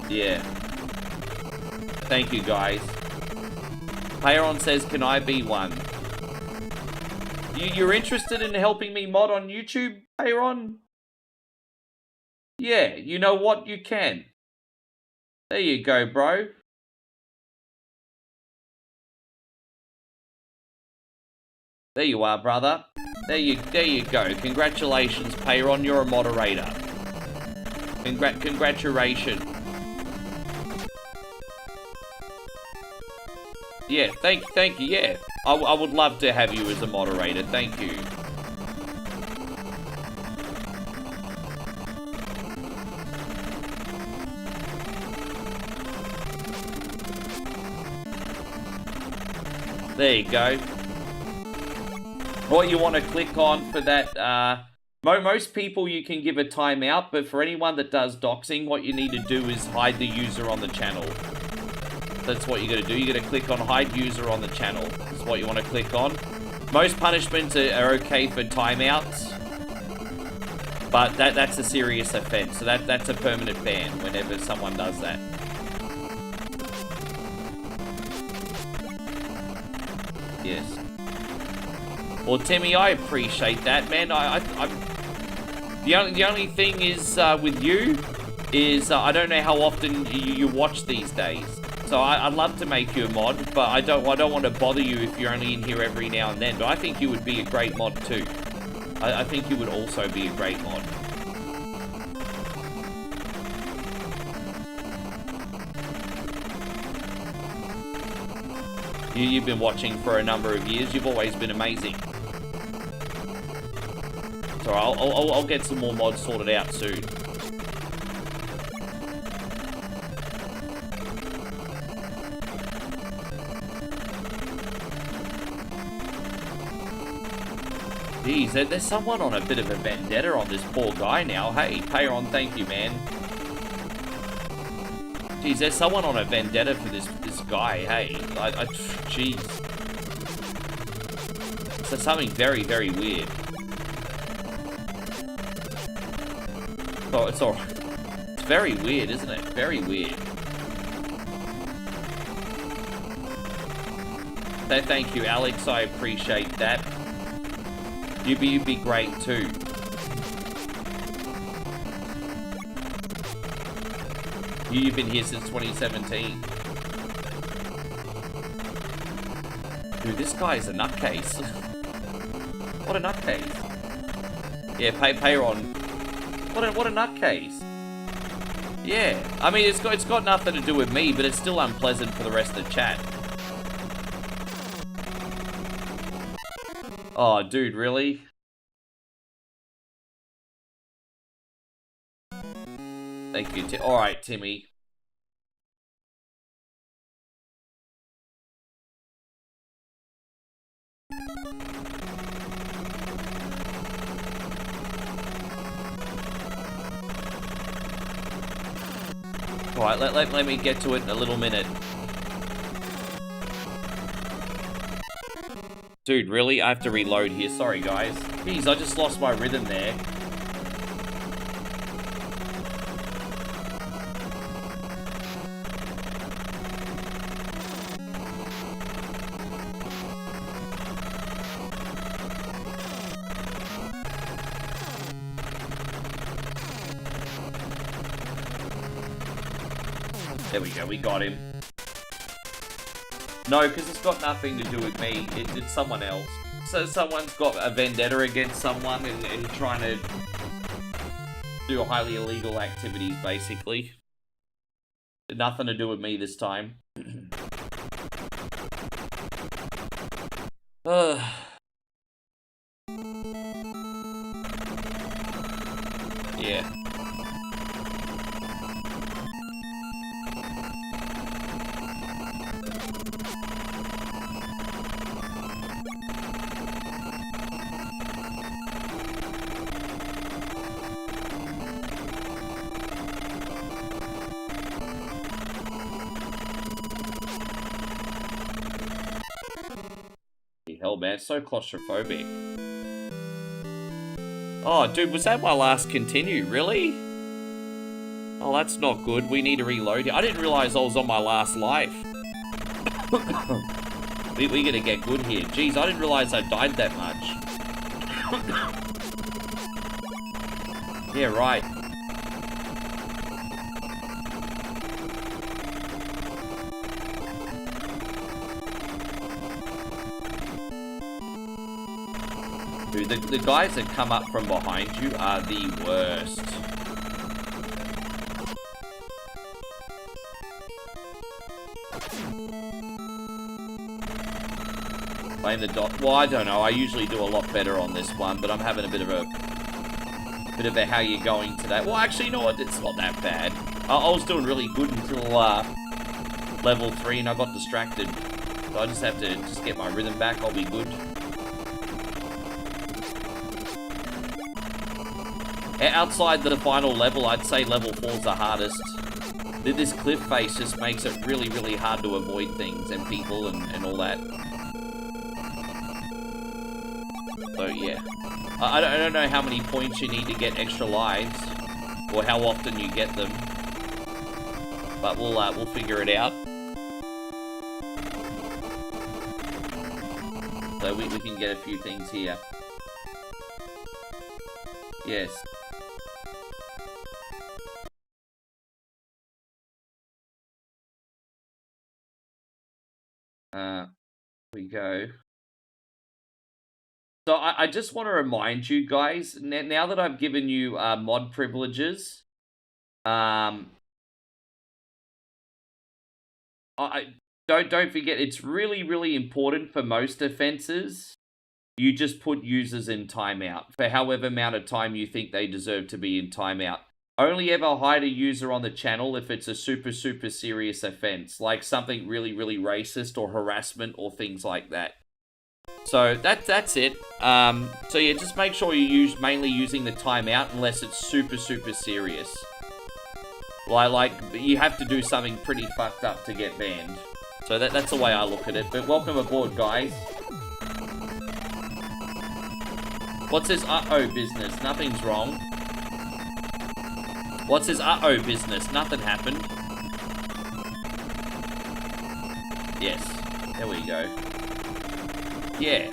Yeah. Thank you, guys. Payon says, can I be one? You're interested in helping me mod on YouTube, Payon? Yeah, you know what? You can. There you go, bro. There you are, brother. There you go. Congratulations, Payon. You're a moderator. Congratulations. Yeah, thank you, yeah. I would love to have you as a moderator, thank you. There you go. What you want to click on for that, most people you can give a timeout, but for anyone that does doxing, what you need to do is hide the user on the channel. That's what you got to do. You got to click on hide user on the channel. That's what you want to click on. Most punishments are okay for timeouts, but that's a serious offense. So that's a permanent ban whenever someone does that. Yes. Well, Timmy, I appreciate that, man. The only thing is with you is I don't know how often you watch these days. So I'd love to make you a mod, but I don't want to bother you if you're only in here every now and then. But I think you would be a great mod too. I think you would also be a great mod. You've been watching for a number of years. You've always been amazing. So I'll get some more mods sorted out soon. Jeez, there's someone on a bit of a vendetta on this poor guy now. Hey, Payon, thank you, man. Jeez, there's someone on a vendetta for this guy. Hey, jeez. So something very, very weird. Oh, it's alright. It's very weird, isn't it? Very weird. So thank you, Alex. I appreciate that. You'd be great too. You've been here since 2017. Dude, this guy is a nutcase. What a nutcase. Yeah, Payron. What a nutcase. Yeah, I mean, it's got nothing to do with me, but it's still unpleasant for the rest of the chat. Oh, dude, really? Thank you, alright, Timmy. Alright, let me get to it in a little minute. Dude, really? I have to reload here. Sorry, guys. Jeez, I just lost my rhythm there. There we go, we got him. No, because it's got nothing to do with me. It's someone else. So someone's got a vendetta against someone and trying to do highly illegal activities, basically. Nothing to do with me this time. Yeah. Hell, man, it's so claustrophobic. Oh, dude, was that my last continue? Really? Oh, that's not good. We need to reload. I didn't realize I was on my last life. we gotta get good here. Jeez, I didn't realize I died that much. Yeah, right. Dude, the guys that come up from behind you are the worst. Playing the dot. Well, I don't know. I usually do a lot better on this one, but I'm having a bit of a how you going today. Well, actually, you know what? It's not that bad. I was doing really good until level 3, and I got distracted. So I just have to get my rhythm back. I'll be good. Outside the final level, I'd say level 4's the hardest. This cliff face just makes it really, really hard to avoid things and people and all that. So yeah, I don't know how many points you need to get extra lives, or how often you get them, but we'll figure it out. So we can get a few things here. Yes. We go. So I just want to remind you guys, now that I've given you mod privileges, don't forget, it's really, really important for most offenses. You just put users in timeout for however amount of time you think they deserve to be in timeout. Only ever hide a user on the channel if it's a super, super serious offense, like something really, really racist or harassment or things like that. So that's it. So yeah, just make sure you mainly using the timeout unless it's super, super serious. Like you have to do something pretty fucked up to get banned. So that's the way I look at it. But welcome aboard, guys. What's his uh-oh business? Nothing's wrong. What's his uh-oh business? Nothing happened. Yes. There we go. Yeah.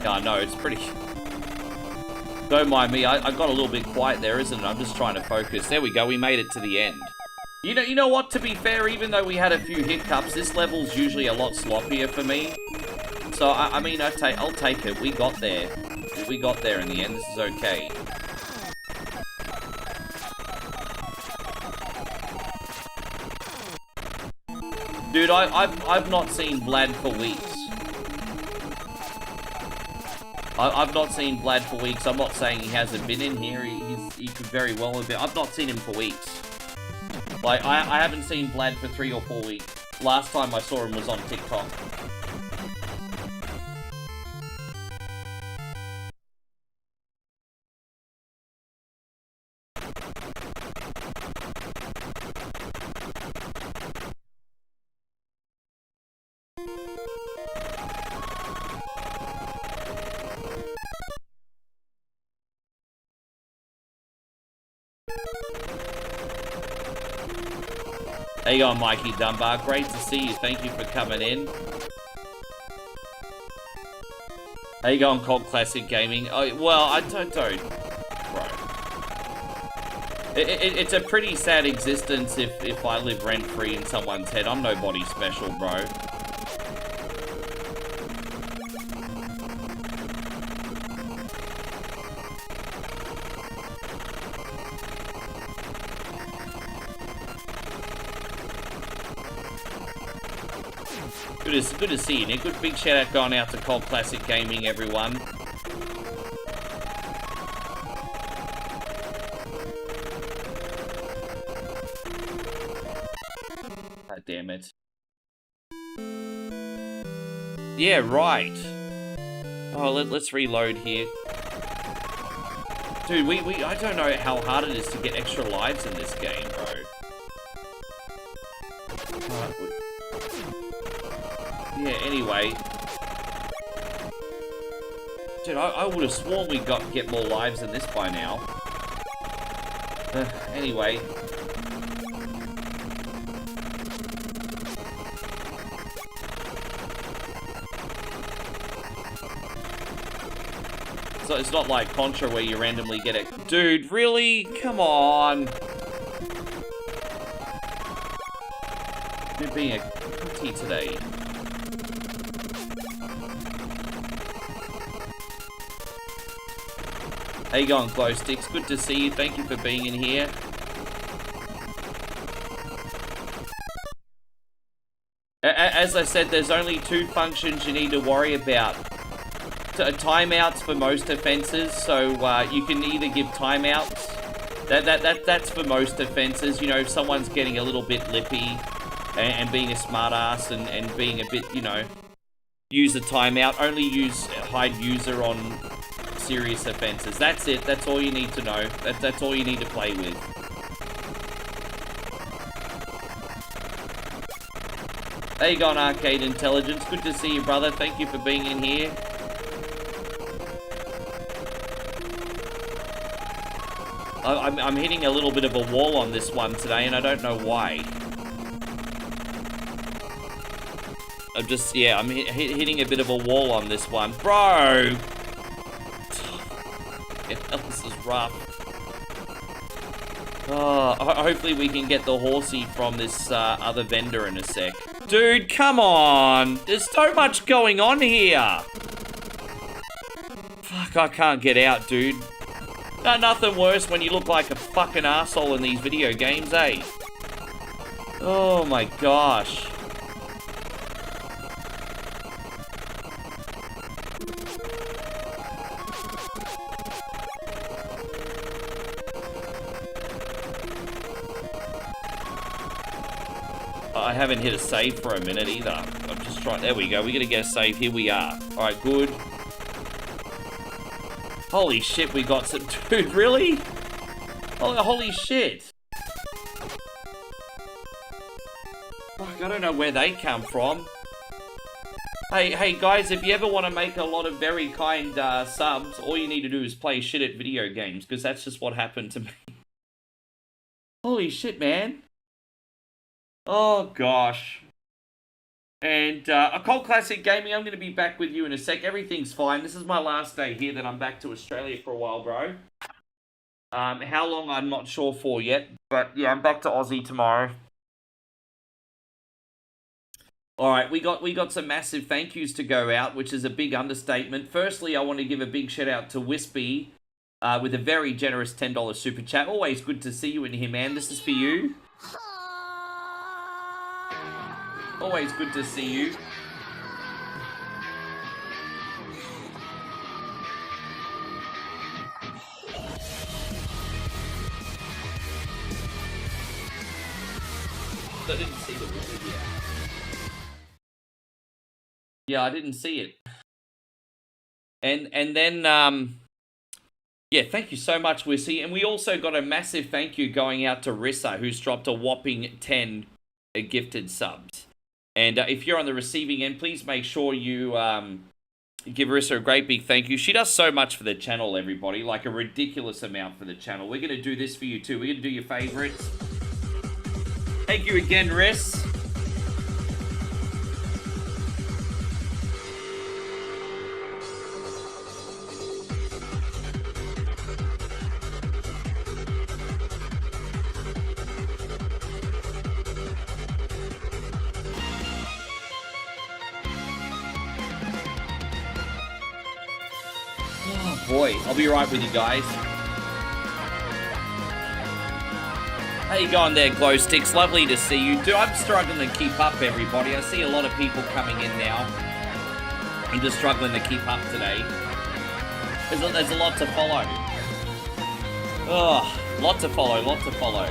Yeah, no, it's pretty... Don't mind me, I got a little bit quiet there, isn't it? I'm just trying to focus. There we go, we made it to the end. You know what, to be fair, even though we had a few hiccups, this level's usually a lot sloppier for me. So, I mean, I'll take it. We got there. We got there in the end. This is okay. Dude, I've not seen Vlad for weeks. I've not seen Vlad for weeks. I'm not saying he hasn't been in here. He could very well have been. I've not seen him for weeks. Like, I haven't seen Vlad for 3 or 4 weeks. Last time I saw him was on TikTok. How you going, Mikey Dunbar? Great to see you. Thank you for coming in. How you going, Cult Classic Gaming? Oh, well, I don't, bro. It's a pretty sad existence if I live rent-free in someone's head. I'm nobody special, bro. Good to see you, Nick. Good big shout out going out to Cult Classic Gaming, everyone. God damn it. Yeah, right. Oh, let's reload here. Dude, I don't know how hard it is to get extra lives in this game, bro. Yeah, anyway. Dude, I would have sworn we get more lives than this by now. Anyway. So it's not like Contra where you randomly get it. Dude, really? Come on. You're being a cookie today. How you going, Glow Sticks? Good to see you. Thank you for being in here. As I said, there's only 2 functions you need to worry about. Timeouts for most offenses, so you can either give timeouts. That's for most offenses. You know, if someone's getting a little bit lippy and being a smartass and being a bit, you know, use a timeout. Only use hide user on serious offenses. That's it. That's all you need to know. That's all you need to play with. There you go, Arcade Intelligence. Good to see you, brother. Thank you for being in here. I'm hitting a little bit of a wall on this one today, and I don't know why. I'm hitting a bit of a wall on this one. Bro! This is rough. Oh, hopefully we can get the horsey from this other vendor in a sec. Dude, come on! There's so much going on here! Fuck, I can't get out, dude. Nothing worse when you look like a fucking asshole in these video games, eh? Oh my gosh. I haven't hit a save for a minute either. I'm just trying. There we go. We're gonna get a save. Here we are. Alright, good. Holy shit, we got some... Dude, really? Holy shit. Fuck, I don't know where they come from. Hey guys, if you ever want to make a lot of very kind subs, all you need to do is play shit at video games, because that's just what happened to me. Holy shit, man. Oh, gosh. And a Cold Classic Gaming, I'm going to be back with you in a sec. Everything's fine. This is my last day here, then I'm back to Australia for a while, bro. How long, I'm not sure for yet. But yeah, I'm back to Aussie tomorrow. Alright, we got some massive thank yous to go out, which is a big understatement. Firstly, I want to give a big shout out to Wispy with a very generous $10 super chat. Always good to see you in here, man. This is for you. Always good to see you. I didn't see the wizard yet. Yeah, I didn't see it. And then, yeah, thank you so much, Wissy. And we also got a massive thank you going out to Rissa, who's dropped a whopping 10 gifted subs. And if you're on the receiving end, please make sure you give Rissa a great big thank you. She does so much for the channel, everybody, like a ridiculous amount for the channel. We're going to do this for you, too. We're going to do your favorites. Thank you again, Riss. Boy, I'll be right with you guys. How you going there, Glow Sticks? Lovely to see you. Dude, I'm struggling to keep up, everybody. I see a lot of people coming in now. I'm just struggling to keep up today. There's a lot to follow. Oh, lot to follow.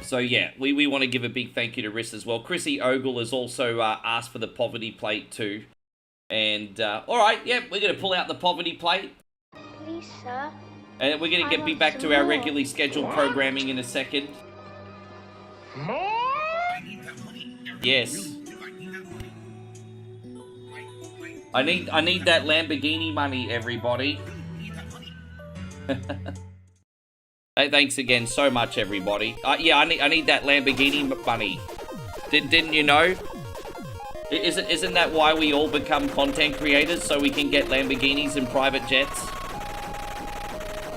So yeah, we want to give a big thank you to Riss as well. Chrissy Ogle has also asked for the poverty plate too. And, alright, yeah, we're going to pull out the poverty plate. Please, sir. And we're going to be back to our regularly scheduled programming in a second. Yes. I need that Lamborghini money, everybody. Hey, thanks again so much, everybody. Yeah, I need that Lamborghini money. Didn't you know? Isn't that why we all become content creators, so we can get Lamborghinis and private jets?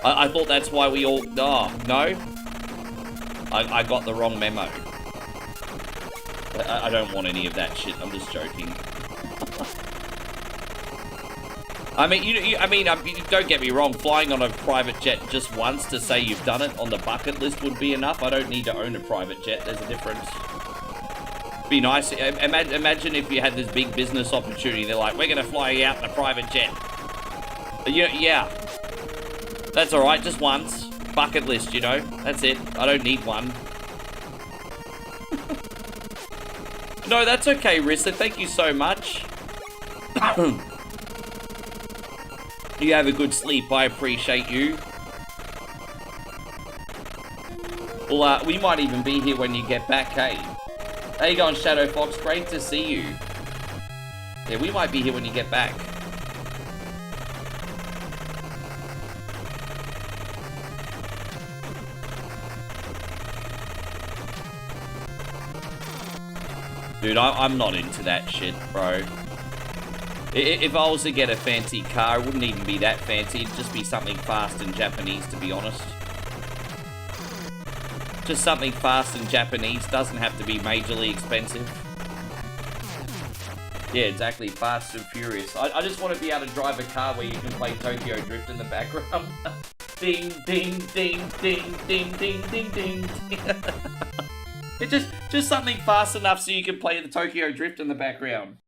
I thought that's why we all... Oh, no? I got the wrong memo. I don't want any of that shit. I'm just joking. I mean, don't get me wrong. Flying on a private jet just once to say you've done it on the bucket list would be enough. I don't need to own a private jet. There's a difference. Be nice. Imagine if you had this big business opportunity. They're like, we're going to fly you out in a private jet. Yeah. That's all right. Just once. Bucket list, you know. That's it. I don't need one. No, that's okay, Rissa. Thank you so much. You have a good sleep. I appreciate you. Well, we might even be here when you get back, hey? How you going, Shadow Fox? Great to see you. Yeah, we might be here when you get back. Dude, I'm not into that shit, bro. If I was to get a fancy car, it wouldn't even be that fancy. It'd just be something fast and Japanese, to be honest. Just something fast and Japanese. Doesn't have to be majorly expensive. Yeah, exactly. Fast and Furious. I just want to be able to drive a car where you can play Tokyo Drift in the background. Ding, ding, ding, ding, ding, ding, ding, ding. It's just something fast enough so you can play the Tokyo Drift in the background.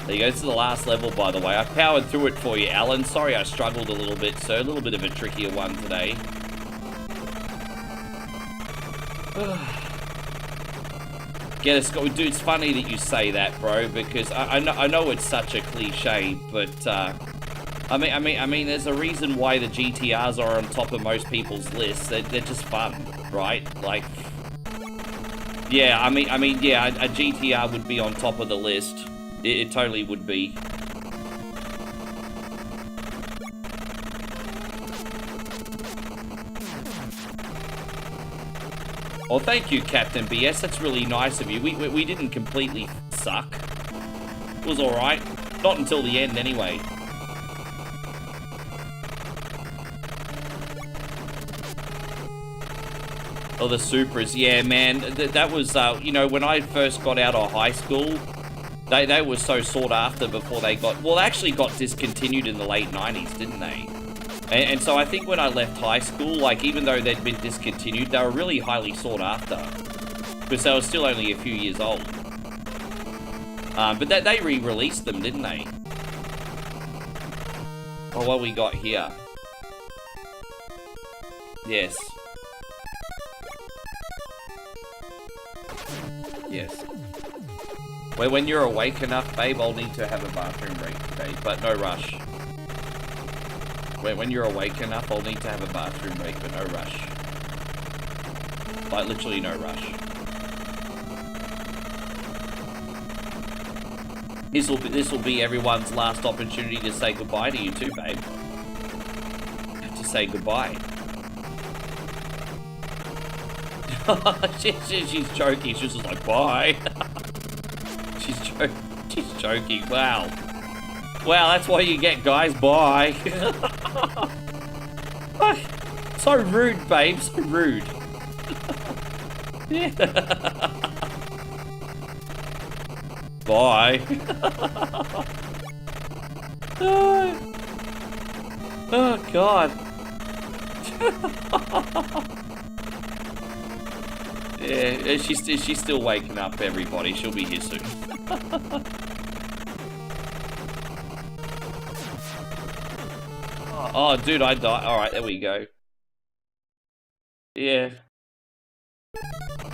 There you go, this is the last level, by the way. I powered through it for you, Alan. Sorry I struggled a little bit, sir. A little bit of a trickier one today. Get us going. Dude, it's funny that you say that, bro, because I know it's such a cliche, but I mean, there's a reason why the GTRs are on top of most people's lists. They're just fun, right? Like, yeah, I mean, yeah, a GTR would be on top of the list. It totally would be. Well, thank you, Captain BS. That's really nice of you. We didn't completely suck. It was alright. Not until the end, anyway. Oh, the Supras. Yeah, man. That was, you know, when I first got out of high school, they were so sought after before they got... Well, they actually got discontinued in the late 90s, didn't they? And so I think when I left high school, like, even though they'd been discontinued, they were really highly sought after. Because they were still only a few years old. But they re-released them, didn't they? Oh, what we got here? Yes. Yes. Well, when you're awake enough, babe, I'll need to have a bathroom break today, but no rush. When you're awake enough, I'll need to have a bathroom break, but no rush. Like, literally no rush. This will be everyone's last opportunity to say goodbye to you too, babe. To say goodbye. She's joking. She's just like, bye. She's joking. Wow. Wow, that's why you get guys. Bye. So rude, babe. So rude. Yeah. Bye. Oh, God. Yeah, she's still waking up, everybody. She'll be here soon. Oh, dude, I died. Alright, there we go. Yeah.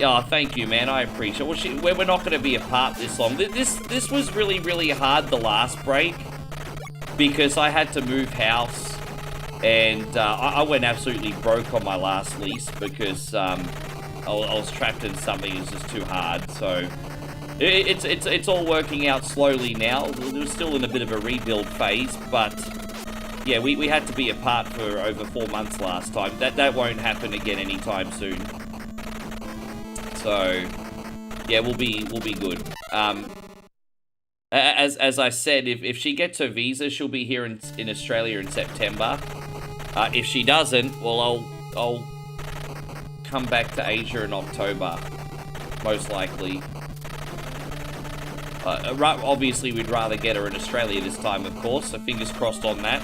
Oh, thank you, man. I appreciate it. Well, we're not going to be apart this long. This was really, really hard, the last break. Because I had to move house. And I went absolutely broke on my last lease. Because I was trapped in something that was just too hard. So it's all working out slowly now. We're still in a bit of a rebuild phase. But yeah, we had to be apart for over 4 months last time. That won't happen again anytime soon. So yeah, we'll be good. As I said, if she gets her visa, she'll be here in Australia in September. If she doesn't, well, I'll come back to Asia in October, most likely. Obviously, we'd rather get her in Australia this time, of course, so fingers crossed on that.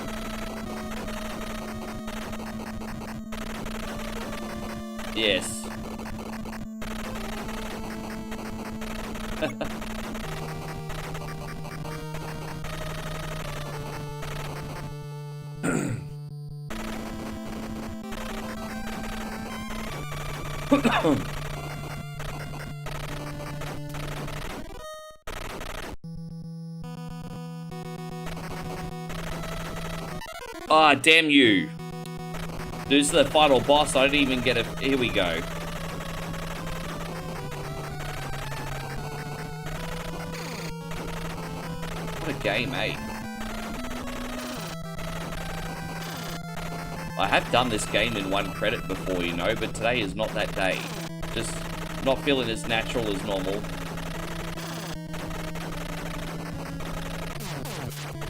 Yes. Ah, damn you. This is the final boss. I didn't even get a... Here we go. What a game, eh? I have done this game in 1 credit before, you know, but today is not that day. Just not feeling as natural as normal.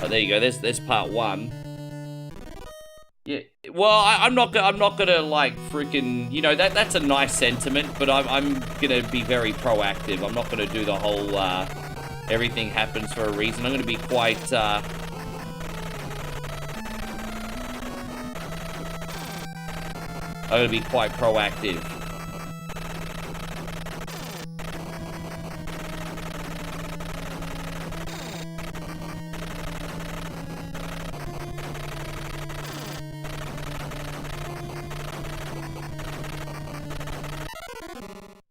Oh, there you go. There's part 1. Yeah. Well, I'm not gonna like freaking, you know, that's a nice sentiment, but I'm gonna be very proactive. I'm not gonna do the whole everything happens for a reason. I'm gonna be quite proactive.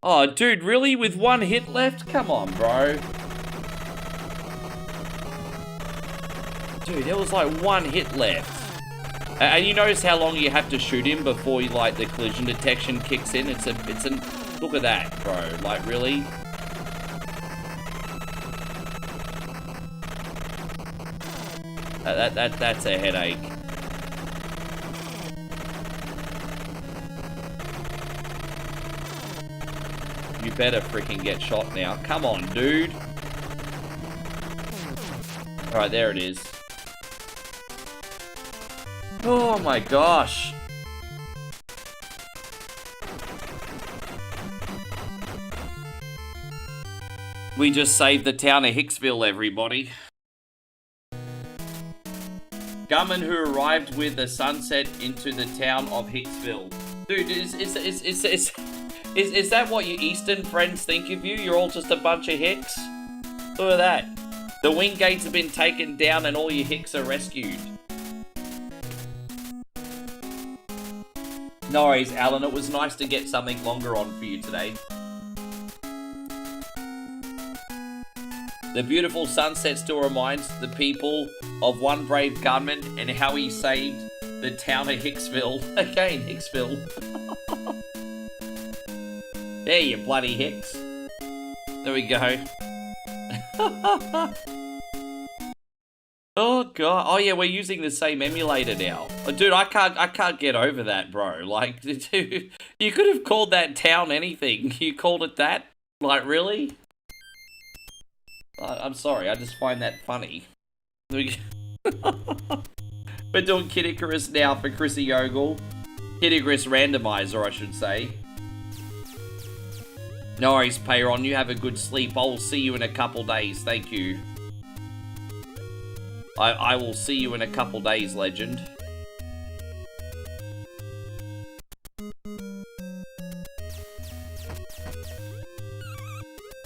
Oh, dude, really? With one hit left? Come on, bro. Dude, there was like one hit left. And you notice how long you have to shoot him before you, like, the collision detection kicks in? It's a, look at that, bro. Like, really? That's a headache. You better freaking get shot now. Come on, dude. Alright, there it is. Oh my gosh. We just saved the town of Hicksville, everybody. Gunman who arrived with the sunset into the town of Hicksville. Dude, is that what your Eastern friends think of you? You're all just a bunch of hicks? Look at that. The wing gates have been taken down and all your hicks are rescued. No worries, Alan. It was nice to get something longer on for you today. The beautiful sunset still reminds the people of one brave gunman and how he saved the town of Hicksville. Again, Hicksville. There, you bloody hicks. There we go. Oh god. Oh yeah, we're using the same emulator now. Oh, dude, I can't get over that, bro. Like, dude, you could have called that town anything. You called it that? Like, really? I'm sorry, I just find that funny. We're doing Kid Icarus now for Chrissy Ogle. Kid Icarus randomizer, I should say. No worries, Payron. You have a good sleep. I will see you in a couple days. Thank you. I will see you in a couple days, legend.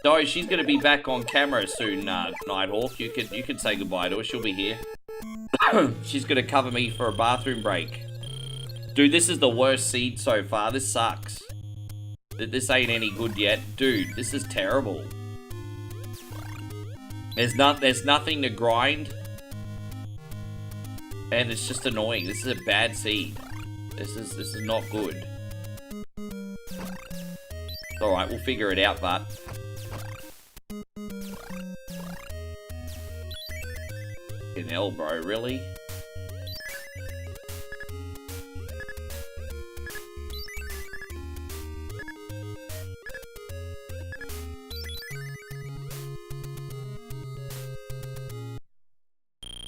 No, she's gonna be back on camera soon, Nighthawk. You can say goodbye to her. She'll be here. She's gonna cover me for a bathroom break. Dude, this is the worst seed so far. This sucks. This ain't any good yet. Dude, this is terrible. There's nothing to grind. And it's just annoying. This is a bad seed. This is not good. Alright, we'll figure it out, but... Fucking hell, bro, really?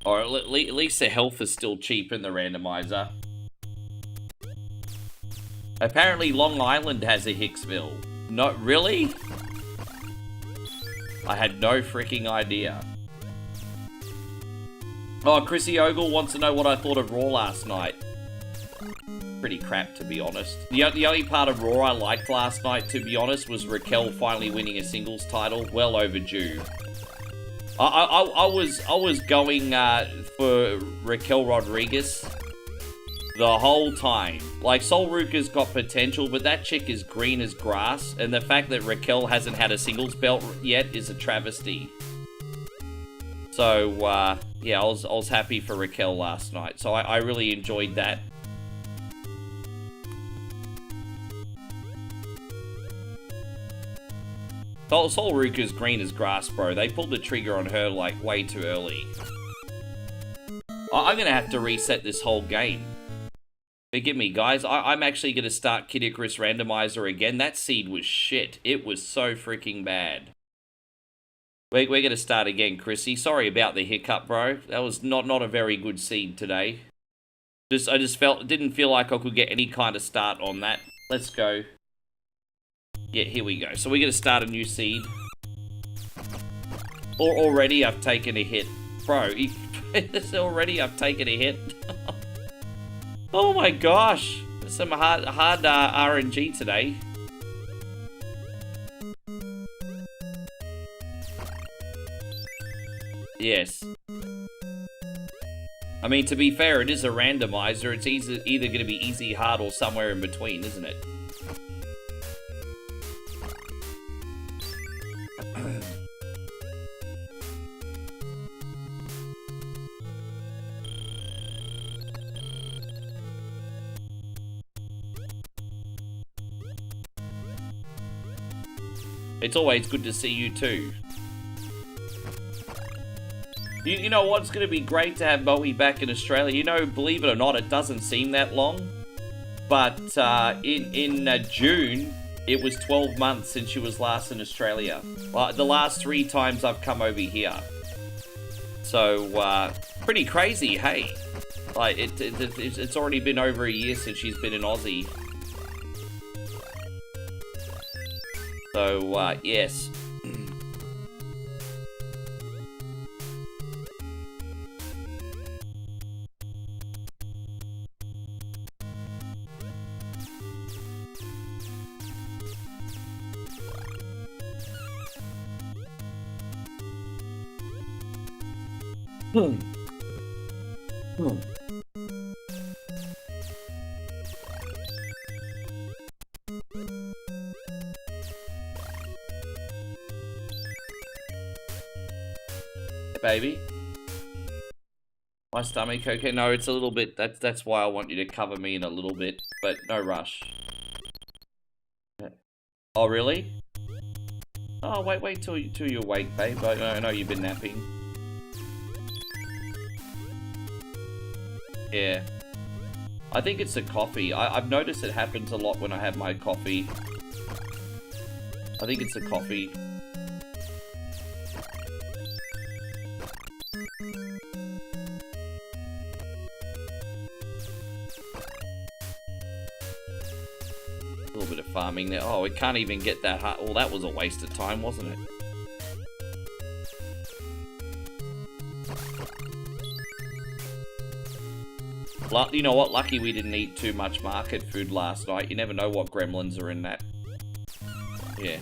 Or at least the health is still cheap in the randomizer. Apparently Long Island has a Hicksville. No, really? I had no freaking idea. Oh, Chrissy Ogle wants to know what I thought of Raw last night. Pretty crap, to be honest. The only part of Raw I liked last night, to be honest, was Raquel finally winning a singles title. Well overdue. I was going for Raquel Rodriguez the whole time. Like, Sol Ruka's got potential, but that chick is green as grass, and the fact that Raquel hasn't had a singles belt yet is a travesty. So, yeah, I was happy for Raquel last night, so I really enjoyed that. Sol Ruka's green as grass, bro. They pulled the trigger on her, like, way too early. I'm gonna have to reset this whole game. Forgive me, guys. I'm actually gonna start Kid Icarus Randomizer again. That seed was shit. It was so freaking bad. We're gonna start again, Chrissy. Sorry about the hiccup, bro. That was not a very good seed today. I just didn't feel like I could get any kind of start on that. Let's go. Yeah, here we go. So we're gonna start a new seed. Already I've taken a hit. Bro, already I've taken a hit. Oh my gosh. There's some hard RNG today. Yes. I mean, to be fair, it is a randomizer. It's either going to be easy, hard, or somewhere in between, isn't it? It's always good to see you too. You know what's going to be great to have Moe back in Australia? You know, believe it or not, it doesn't seem that long. But in June, it was 12 months since she was last in Australia. The last 3 times I've come over here. So, pretty crazy, hey? Like, it's already been over a year since she's been in Aussie. So, yes. Baby, my stomach okay? No, it's a little bit. That's why I want you to cover me in a little bit, but no rush. Oh really? Oh wait till you're awake, babe. I know you've been napping. Yeah, I think it's the coffee. I've noticed it happens a lot when I have my coffee. I think it's the coffee. A little bit of farming there. Oh, we can't even get that hard. Well, that was a waste of time, wasn't it? You know what? Lucky we didn't eat too much market food last night. You never know what gremlins are in that. Yeah.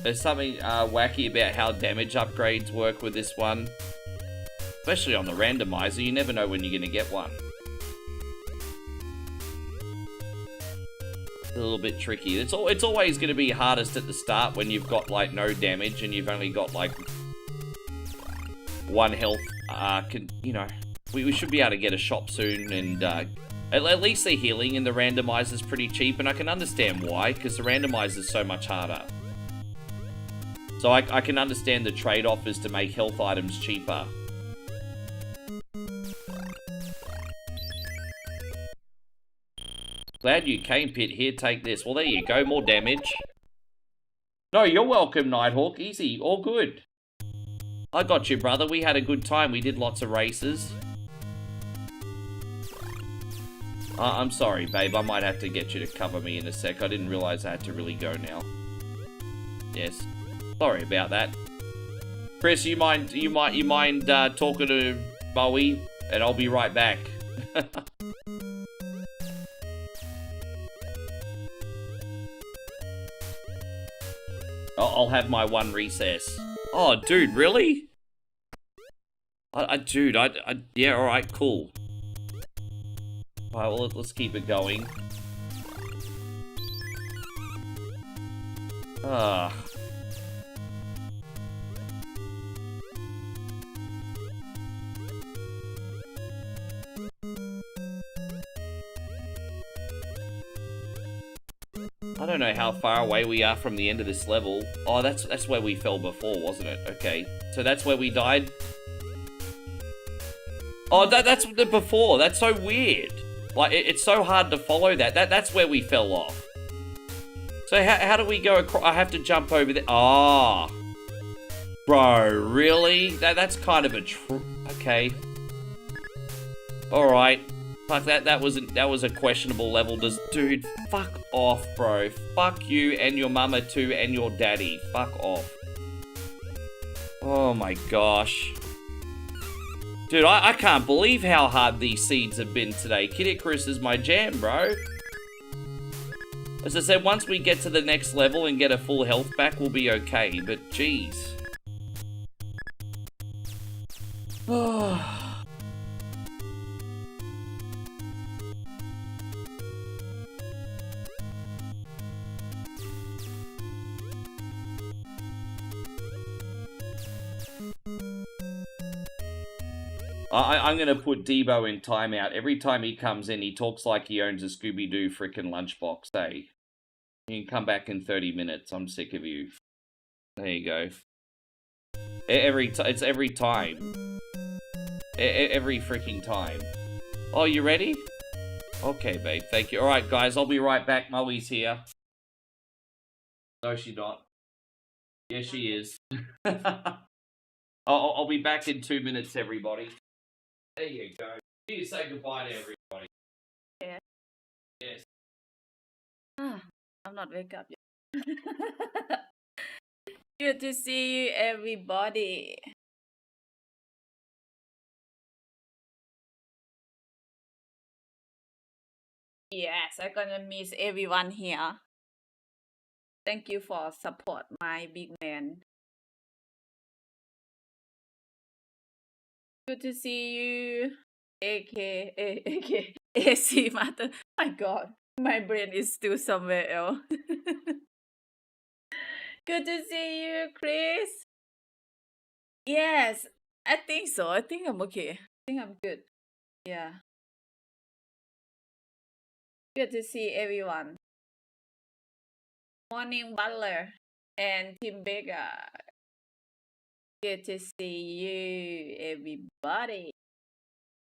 There's something wacky about how damage upgrades work with this one. Especially on the randomizer, you never know when you're going to get one. It's a little bit tricky. It's always going to be hardest at the start when you've got, like, no damage and you've only got, like, 1 health. You know, we should be able to get a shop soon, and at least the healing in the randomizer is pretty cheap, and I can understand why, because the randomizer is so much harder. So I can understand the trade-off is to make health items cheaper. Glad you came, Pit. Here, take this. Well, there you go. More damage. No, you're welcome, Nighthawk. Easy. All good. I got you, brother. We had a good time. We did lots of races. I'm sorry, babe. I might have to get you to cover me in a sec. I didn't realize I had to really go now. Yes. Sorry about that. Chris, you mind talking to Moe, and I'll be right back. I'll have my 1 recess. Oh, dude, really? Dude, yeah, alright, cool. Alright, well, let's keep it going. I don't know how far away we are from the end of this level. Oh, that's where we fell before, wasn't it? Okay, so that's where we died. Oh, that's the before. That's so weird. Like, it's so hard to follow that. That's where we fell off. So how do we go across? I have to jump over there. Ah, bro, really? That's kind of a okay. All right. Fuck that was a questionable level. Dude, fuck off, bro. Fuck you and your mama too and your daddy. Fuck off. Oh my gosh. Dude, I can't believe how hard these seeds have been today. Kid Icarus is my jam, bro. As I said, once we get to the next level and get a full health back, we'll be okay, but jeez. I'm gonna put Debo in timeout. Every time he comes in, he talks like he owns a Scooby-Doo frickin' lunchbox, hey? You can come back in 30 minutes. I'm sick of you. There you go. It's every time. Every freaking time. Oh, you ready? Okay, babe. Thank you. All right, guys. I'll be right back. Molly's here. No, she's not. Yes, she is. I'll be back in 2 minutes, everybody. There you go. You say goodbye to everybody. Yeah. Yes. I'm not wake up yet. Good to see you, everybody. Yes, I'm gonna miss everyone here. Thank you for support, my big man. Good to see you, AC Master. My God, my brain is still somewhere else. Good to see you, Chris. Yes, I think so. I think I'm okay. I think I'm good. Yeah. Good to see everyone. Morning, Butler and Tim Baker. Good to see you, everybody.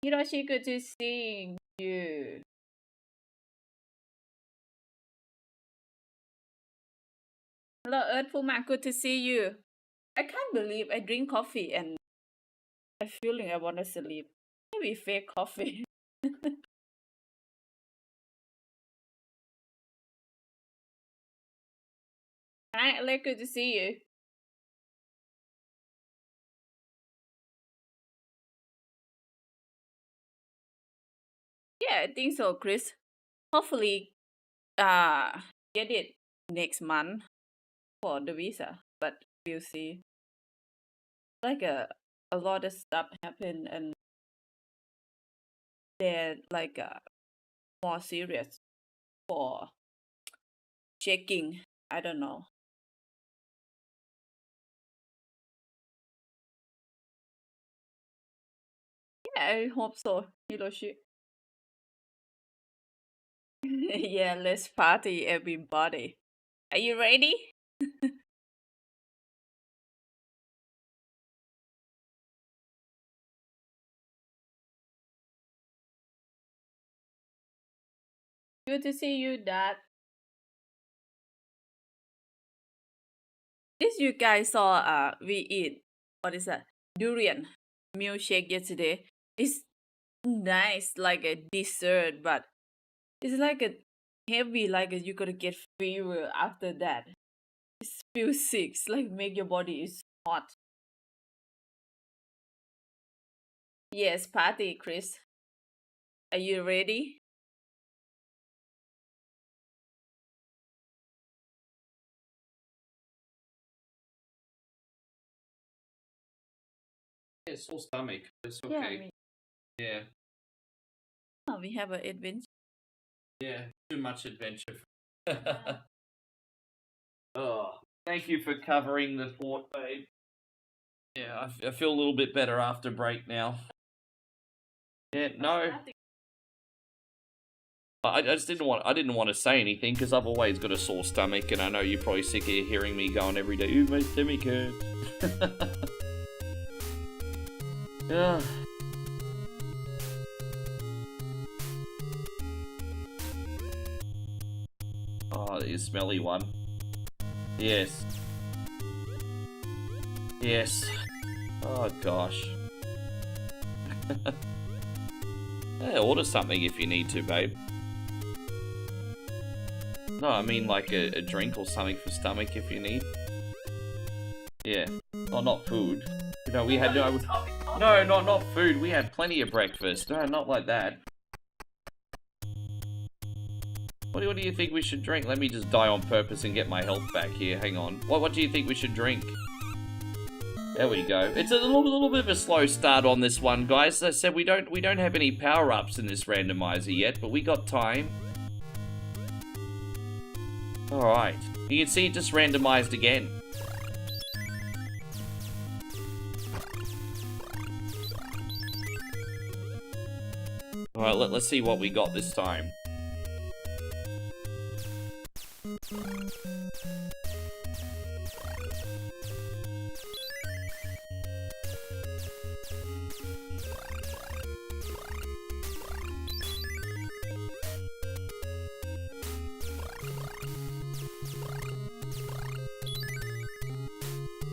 Hiroshi, good to see you. Hello, Earth Puma, good to see you. I can't believe I drink coffee and I'm feeling I want to sleep. Maybe fake coffee. Hi, Alex, good to see you. Yeah, I think so, Chris. Hopefully, get it next month for the visa, but we'll see. Like a lot of stuff happen, and they're like more serious for checking. I don't know. Yeah, I hope so, Hiroshi. Yeah, let's party, everybody. Are you ready? Good to see you, Dad. This you guys saw we eat, what is that? Durian milkshake yesterday. It's nice, like a dessert, but it's like a heavy, like you gotta get fever after that. It feels sick, it's like make your body is hot. Yes, party, Chris. Are you ready? Yeah, sore stomach. It's Yeah, okay. Yeah. we have an adventure. Yeah. Too much adventure. Oh, thank you for covering the fort, babe. Yeah, I feel a little bit better after break now. Yeah, no. I just didn't want to say anything because I've always got a sore stomach, and I know you're probably sick of hearing me going every day. Ooh, my stomach hurts. Yeah. Oh, the smelly one. Yes. Yes. Oh gosh. Yeah, order something if you need to, babe. No, I mean like a drink or something for stomach if you need. Yeah. Oh, not food. No, we had no, not food. We had plenty of breakfast. No, not like that. What do you think we should drink? Let me just die on purpose and get my health back here. Hang on. What do you think we should drink? There we go. It's a little bit of a slow start on this one, guys. As I said, we don't have any power-ups in this randomizer yet, but we got time. Alright. You can see it just randomized again. Alright, let's see what we got this time.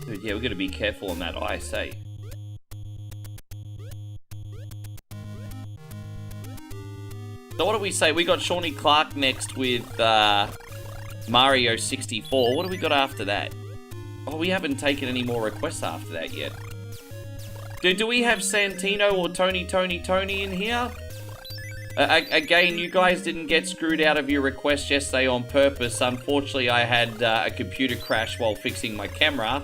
Dude, yeah, we're gonna be careful on that ice, eh? So what do we say? We got Shawnee Clark next with Mario 64. What do we got after that? Oh, we haven't taken any more requests after that yet. Dude, do we have Santino or Tony in here? Again, you guys didn't get screwed out of your request yesterday on purpose. Unfortunately, I had a computer crash while fixing my camera.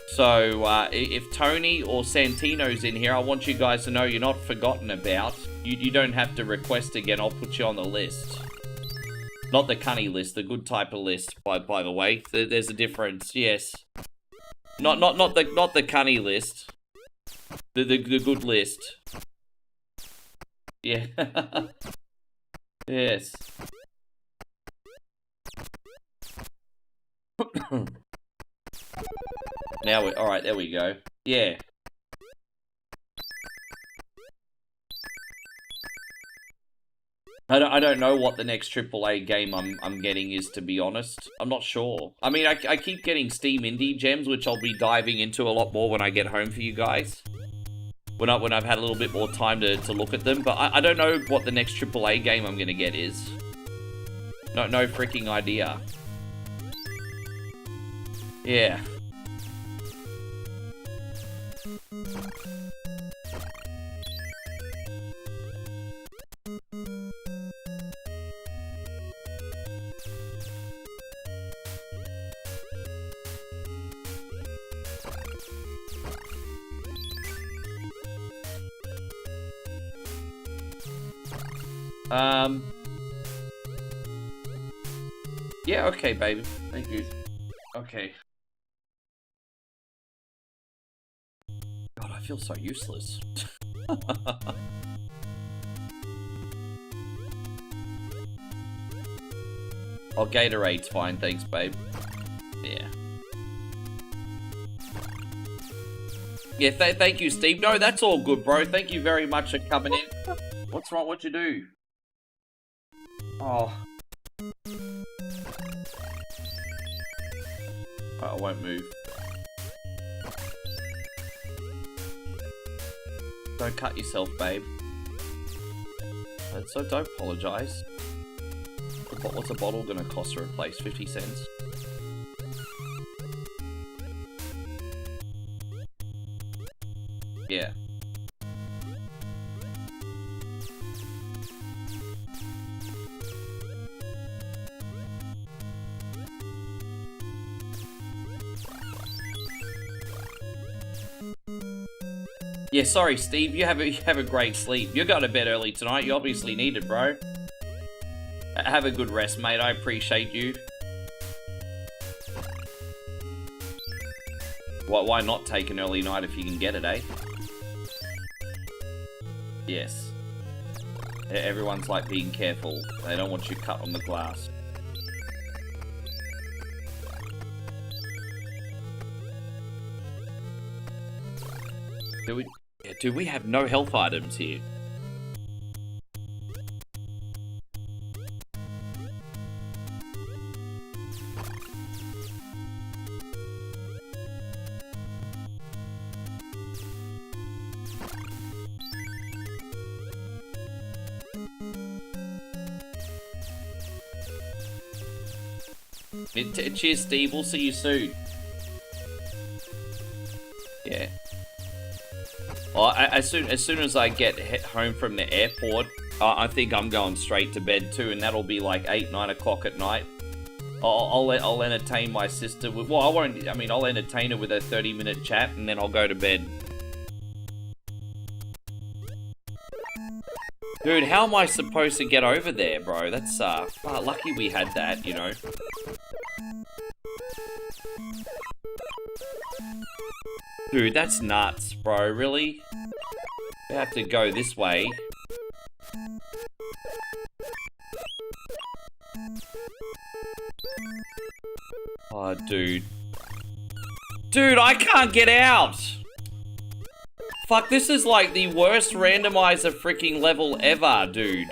So, if Tony or Santino's in here, I want you guys to know you're not forgotten about. You don't have to request again, I'll put you on the list. Not the cunny list, the good type of list, by the way. There's a difference, yes. Not the cunny list. The good list. Yeah. Yes. Now alright, there we go. Yeah. I don't know what the next AAA game I'm getting is, to be honest. I'm not sure. I mean, I keep getting Steam Indie Gems, which I'll be diving into a lot more when I get home for you guys. When I've had a little bit more time to look at them. But I don't know what the next AAA game I'm gonna get is. No freaking idea. Yeah. Yeah, okay, baby. Thank you. Okay. God, I feel so useless. Oh, Gatorade's fine, thanks, babe. Yeah. Yeah, thank you, Steve. No, that's all good, bro. Thank you very much for coming in. What's wrong? What'd you do? Oh. I won't move. Don't cut yourself, babe. So don't apologize. What's a bottle gonna cost to replace? 50 cents? Yeah. Yeah, sorry, Steve. You have a great sleep. You're going to bed early tonight. You obviously need it, bro. Have a good rest, mate. I appreciate you. Why not take an early night if you can get it, eh? Yes. Everyone's like being careful. They don't want you cut on the glass. Do we have no health items here? Cheers, Steve. We'll see you soon. Yeah. Well, as soon as I get home from the airport, I think I'm going straight to bed too, and that'll be like 8, 9 o'clock at night. I'll entertain my sister with. Well, I won't. I mean, I'll entertain her with a 30-minute chat, and then I'll go to bed. Dude, how am I supposed to get over there, bro? That's lucky we had that, you know. Dude, that's nuts, bro. Really? have to go this way. Oh, dude. Dude, I can't get out! Fuck, this is like the worst randomizer freaking level ever, dude.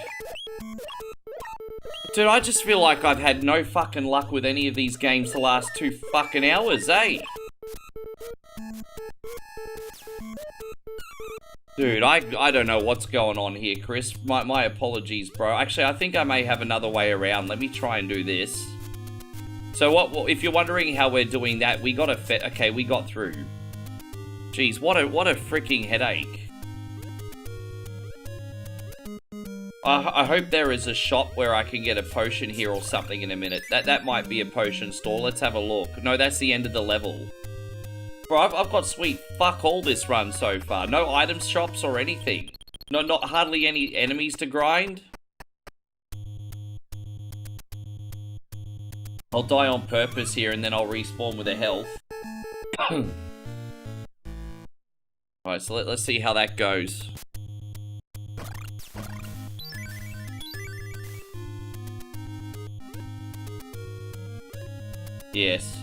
Dude, I just feel like I've had no fucking luck with any of these games the last 2 fucking hours, eh? Dude, I don't know what's going on here, Chris. My apologies, bro. Actually, I think I may have another way around. Let me try and do this. So what if you're wondering how we're doing that, we got a okay, we got through. Jeez, what a freaking headache. I hope there is a shop where I can get a potion here or something in a minute. That might be a potion store. Let's have a look. No, that's the end of the level. Bro, I've got sweet fuck all this run so far. No item shops or anything. No, not hardly any enemies to grind. I'll die on purpose here and then I'll respawn with a health. Alright, so let's see how that goes. Yes.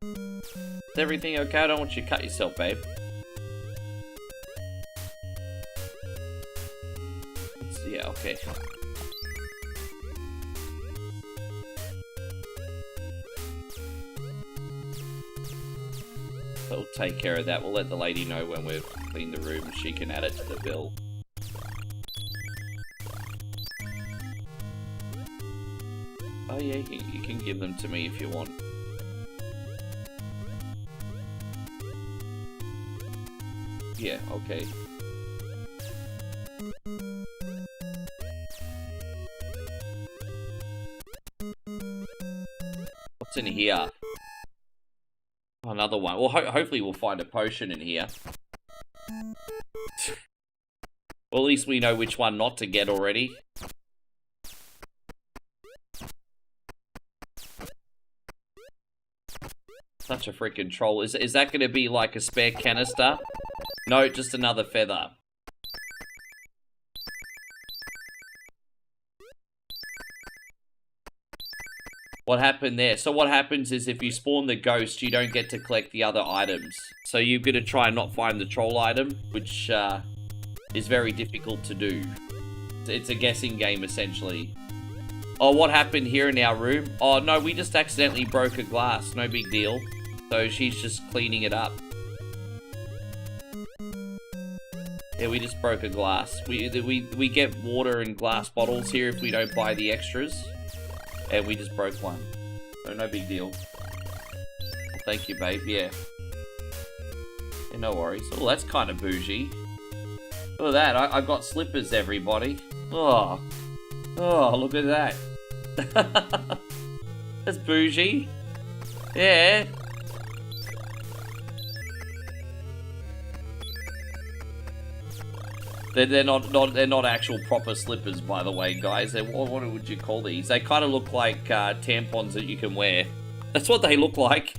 Is everything okay? I don't want you to cut yourself, babe. Yeah, okay. We'll take care of that. We'll let the lady know when we've cleaned the room and she can add it to the bill. Oh yeah, you can give them to me if you want. Yeah, okay. What's in here? Oh, another one. Well, hopefully we'll find a potion in here. Well, at least we know which one not to get already. Such a freaking troll. Is that going to be like a spare canister? No, just another feather. What happened there? So what happens is if you spawn the ghost, you don't get to collect the other items. So you're going to try and not find the troll item, which is very difficult to do. It's a guessing game, essentially. Oh, what happened here in our room? Oh, no, we just accidentally broke a glass. No big deal. So she's just cleaning it up. Yeah, we just broke a glass. We get water in glass bottles here if we don't buy the extras. And we just broke one. So no big deal. Well, thank you, babe. Yeah. Yeah, no worries. Oh, that's kind of bougie. Look at that. I got slippers, everybody. Oh. Oh, look at that. That's bougie. Yeah. They're not actual proper slippers, by the way, guys. What would you call these? They kind of look like tampons that you can wear. That's what they look like.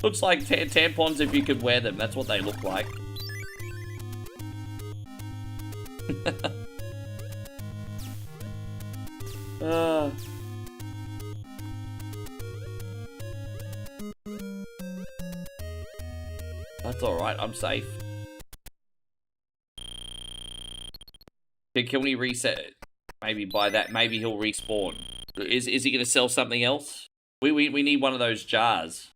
Looks like tampons if you could wear them. That's what they look like. That's alright, I'm safe. Can we reset it? Maybe buy that. Maybe he'll respawn. Is he going to sell something else? We need one of those jars.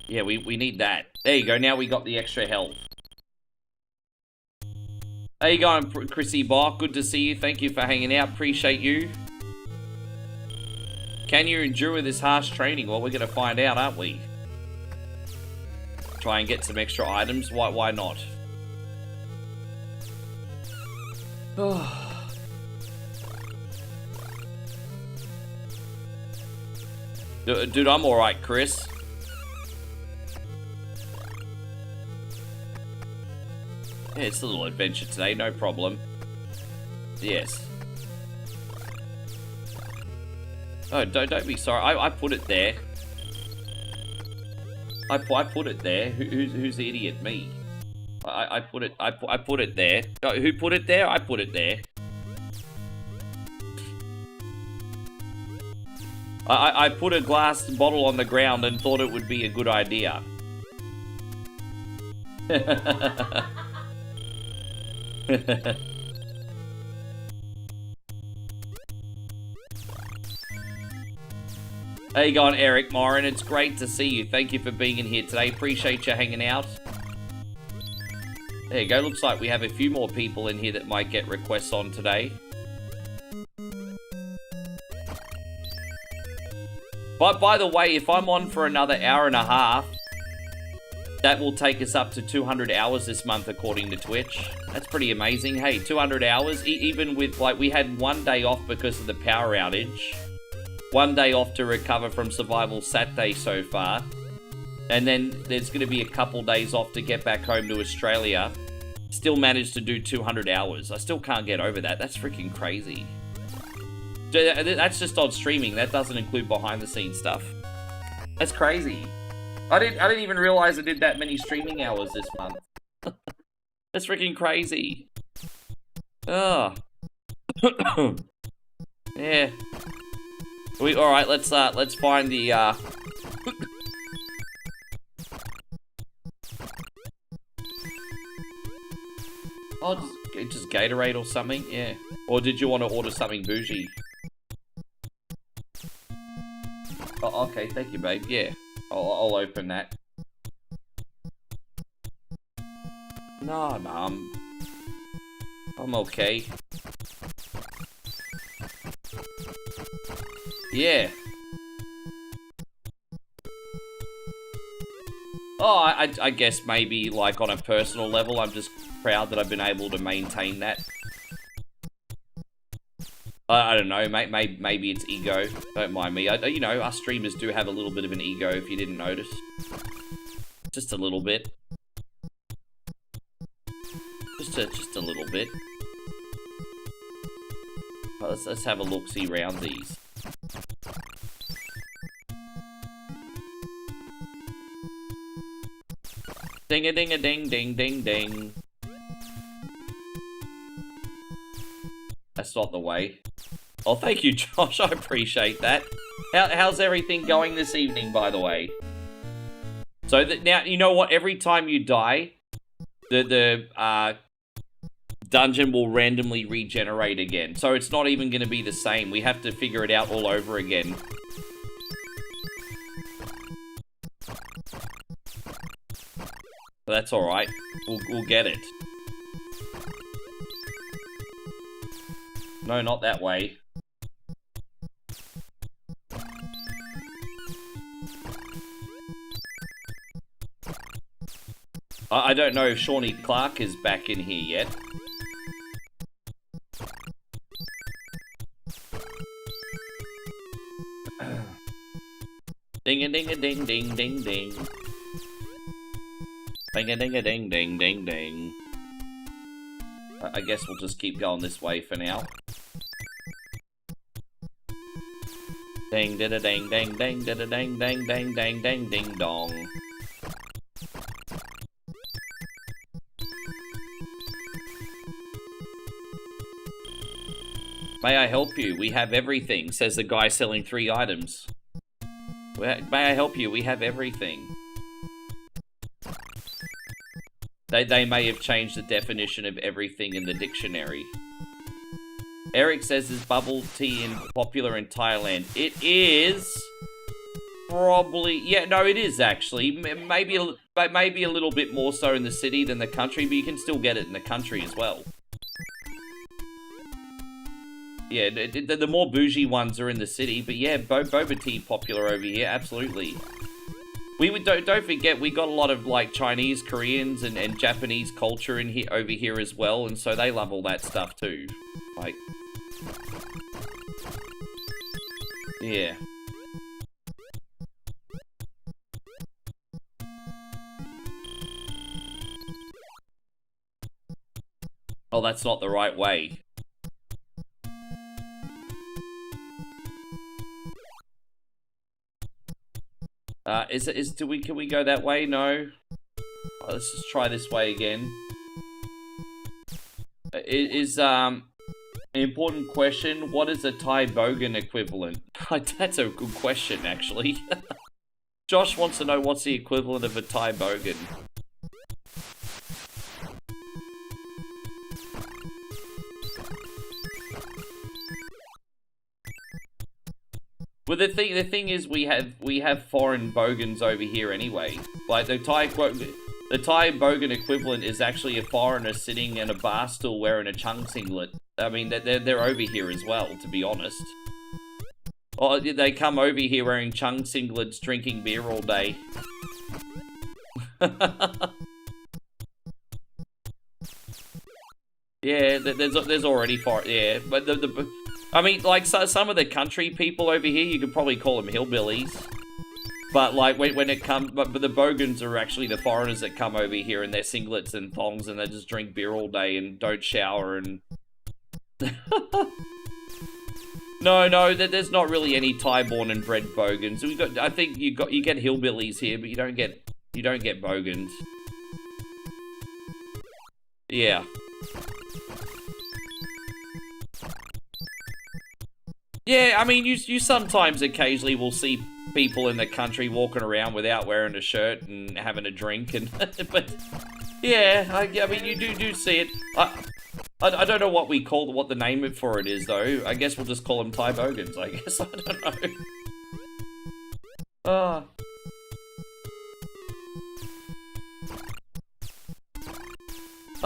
Yeah, we need that. There you go. Now we got the extra health. How you going, Chrissy Bach? Good to see you. Thank you for hanging out. Appreciate you. Can you endure this harsh training? Well, we're going to find out, aren't we? Try and get some extra items. Why not? Dude, I'm alright, Chris. Yeah, it's a little adventure today, no problem. Yes. Oh, don't be sorry. I put it there. I put it there. Who's the idiot? Me. I put it. I put it there. Who put it there? I put it there. I put a glass bottle on the ground and thought it would be a good idea. How you going, Eric Morin? It's great to see you. Thank you for being in here today. Appreciate you hanging out. There you go. Looks like we have a few more people in here that might get requests on today. But by the way, if I'm on for another hour and a half, that will take us up to 200 hours this month, according to Twitch. That's pretty amazing. Hey, 200 hours, even with, like, we had one day off because of the power outage. One day off to recover from Survival Saturday so far. And then there's going to be a couple days off to get back home to Australia. Still managed to do 200 hours. I still can't get over that. That's freaking crazy. That's just on streaming. That doesn't include behind the scenes stuff. That's crazy. I didn't even realize I did that many streaming hours this month. That's freaking crazy. Oh. Yeah. All right. Let's find the Oh, just Gatorade or something. Yeah. Or did you want to order something bougie? Oh, okay. Thank you, babe. Yeah. I'll open that. No, Mum. I'm okay. Yeah. Oh, I guess maybe, like, on a personal level, I'm just proud that I've been able to maintain that. I don't know, maybe it's ego. Don't mind me. You know, us streamers do have a little bit of an ego, if you didn't notice. Just a little bit. Just a little bit. Let's have a look-see round these. Ding-a-ding-a-ding-ding-ding-ding. That's not the way. Oh, thank you, Josh. I appreciate that. How's everything going this evening, by the way? So now, you know what? Every time you die, the dungeon will randomly regenerate again. So it's not even going to be the same. We have to figure it out all over again. But that's alright. We'll get it. No, not that way. I don't know if Shawnee Clark is back in here yet. Ding-a-ding-a-ding-ding-ding-ding. Ding-a-ding-a-ding-ding-ding-ding. I guess we'll just keep going this way for now. Ding da da ding ding ding da da ding ding ding ding ding ding dong. May I help you? We have everything, says the guy selling 3 items. May I help you? We have everything. They may have changed the definition of everything in the dictionary. Eric says, is bubble tea popular in Thailand? It is probably, yeah, no, it is actually. Maybe a little bit more so in the city than the country, but you can still get it in the country as well. Yeah, the more bougie ones are in the city, but yeah, boba tea popular over here, absolutely. Don't forget, we got a lot of, like, Chinese, Koreans, and Japanese culture in here over here as well, and so they love all that stuff too. Like, yeah. Oh, that's not the right way. Can we go that way? No. Let's just try this way again. An important question. What is a Thai bogan equivalent? That's a good question, actually. Josh wants to know what's the equivalent of a Thai bogan. Well, the thing is, we have foreign bogans over here anyway. Like the Thai bogan equivalent is actually a foreigner sitting in a bar stool wearing a chung singlet. I mean, they're over here as well, to be honest. Or they come over here wearing chung singlets, drinking beer all day. Yeah, there's already yeah, but I mean, like, some of the country people over here, you could probably call them hillbillies. But, like, when it comes... But the bogans are actually the foreigners that come over here in their singlets and thongs, and they just drink beer all day and don't shower and... No, there's not really any Thai-born and bred bogans. I think you get hillbillies here, but you don't get bogans. Yeah. Yeah, I mean, you sometimes occasionally will see people in the country walking around without wearing a shirt and having a drink, and but yeah, I mean, you do see it. I don't know what the name for it is though. I guess we'll just call them Thai bogans. I guess I don't know.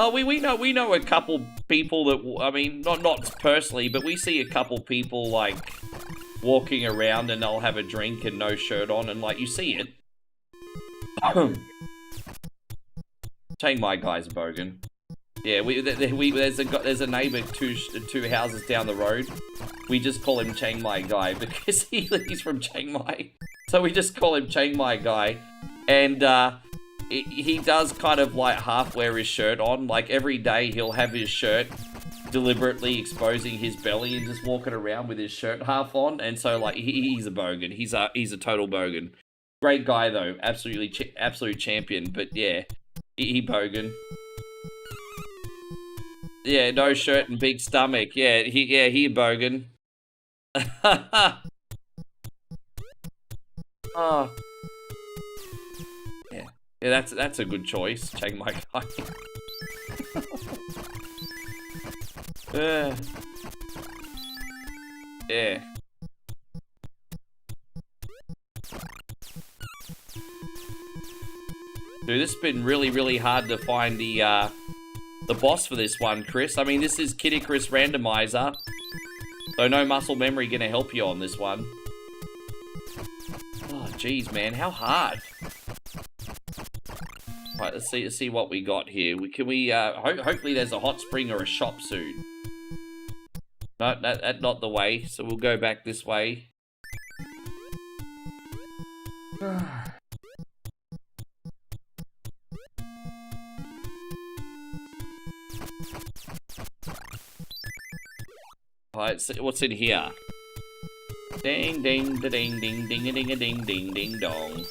Oh, we know a couple people that, I mean, not personally, but we see a couple people, like, walking around and they'll have a drink and no shirt on, and, like, you see it. Chiang Mai guy's a bogan. Yeah, there's a neighbor two houses down the road. We just call him Chiang Mai guy because he's from Chiang Mai. So we just call him Chiang Mai guy. And, he does kind of like half wear his shirt on. Like every day he'll have his shirt deliberately exposing his belly and just walking around with his shirt half on. And so like he's a bogan. He's a total bogan. Great guy though. Absolute champion. But yeah, he bogan. Yeah, no shirt and big stomach. Yeah, he a bogan. Oh. Yeah, that's a good choice. Chiang Mai guy. Yeah. Dude, this has been really hard to find the boss for this one, Chris. I mean, this is Kid Icarus Randomizer, so no muscle memory gonna help you on this one. Oh, jeez, man, how hard? Right, let's see what we got here. Hopefully there's a hot spring or a shop soon. No, that's not the way, so we'll go back this way. Alright, so what's in here? Ding ding da ding ding ding a ding a ding ding ding dong.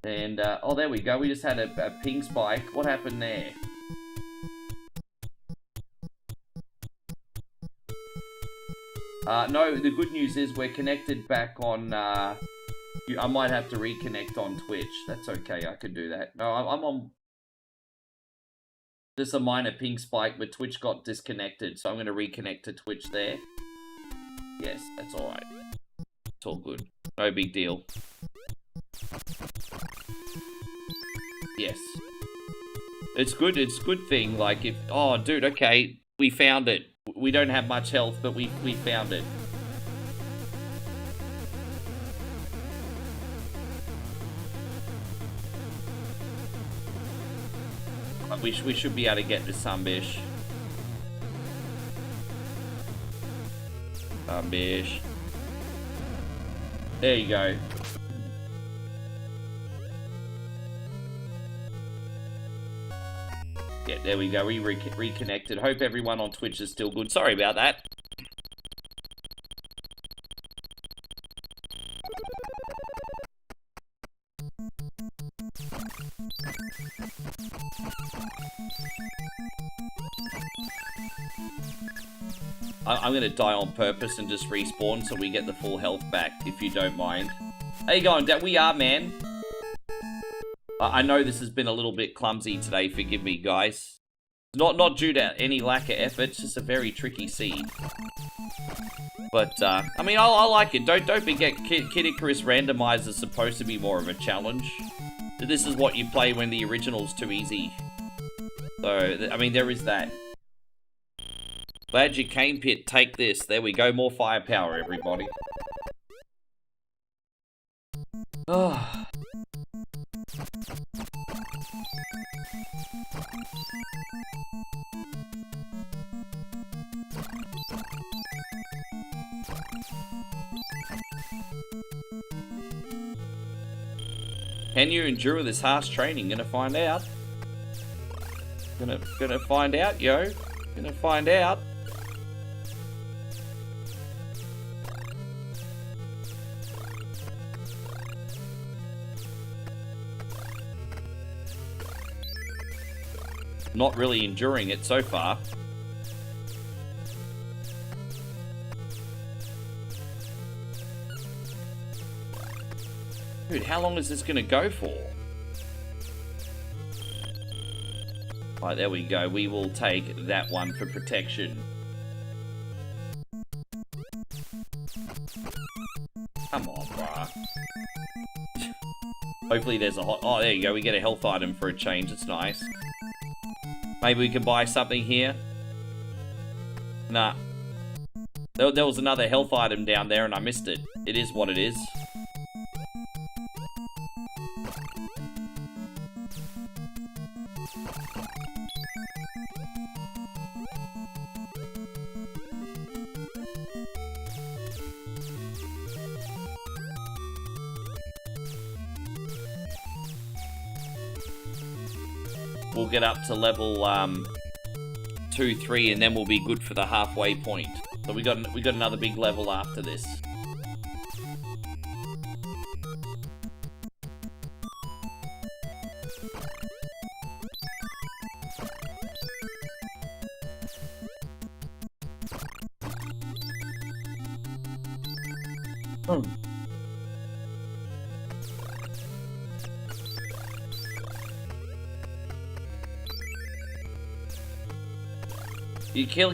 And, oh, there we go. We just had a ping spike. What happened there? No, the good news is we're connected back on, I might have to reconnect on Twitch. That's okay, I could do that. No, I'm on just a minor ping spike, but Twitch got disconnected, so I'm going to reconnect to Twitch there. Yes, that's alright. It's all good. No big deal. Yes. It's good thing, like, if... Oh, dude, okay, we found it. We don't have much health, but we found it. We should be able to get this Sambish. Sambish. There you go. Yeah, there we go. We reconnected. Hope everyone on Twitch is still good. Sorry about that. I'm going to die on purpose and just respawn so we get the full health back, if you don't mind. How you going, Dad? We are, man. I know this has been a little bit clumsy today, forgive me, guys. Not due to any lack of effort, it's just a very tricky seed. But, I mean, I like it. Don't forget, Kid Icarus Randomizer is supposed to be more of a challenge. This is what you play when the original's too easy. So, I mean, there is that. Glad you came, Pit. Take this. There we go. More firepower, everybody. Oh. Can you endure this harsh training? Gonna find out. Gonna find out, yo. Gonna find out. Not really enduring it so far. Dude, how long is this gonna go for? Alright, there we go. We will take that one for protection. Come on, bruh. Hopefully there's a hot... Oh, there you go. We get a health item for a change. It's nice. Maybe we can buy something here. Nah. There was another health item down there and I missed it. It is what it is. We'll get up to level 2, 3, and then we'll be good for the halfway point. So we got another big level after this.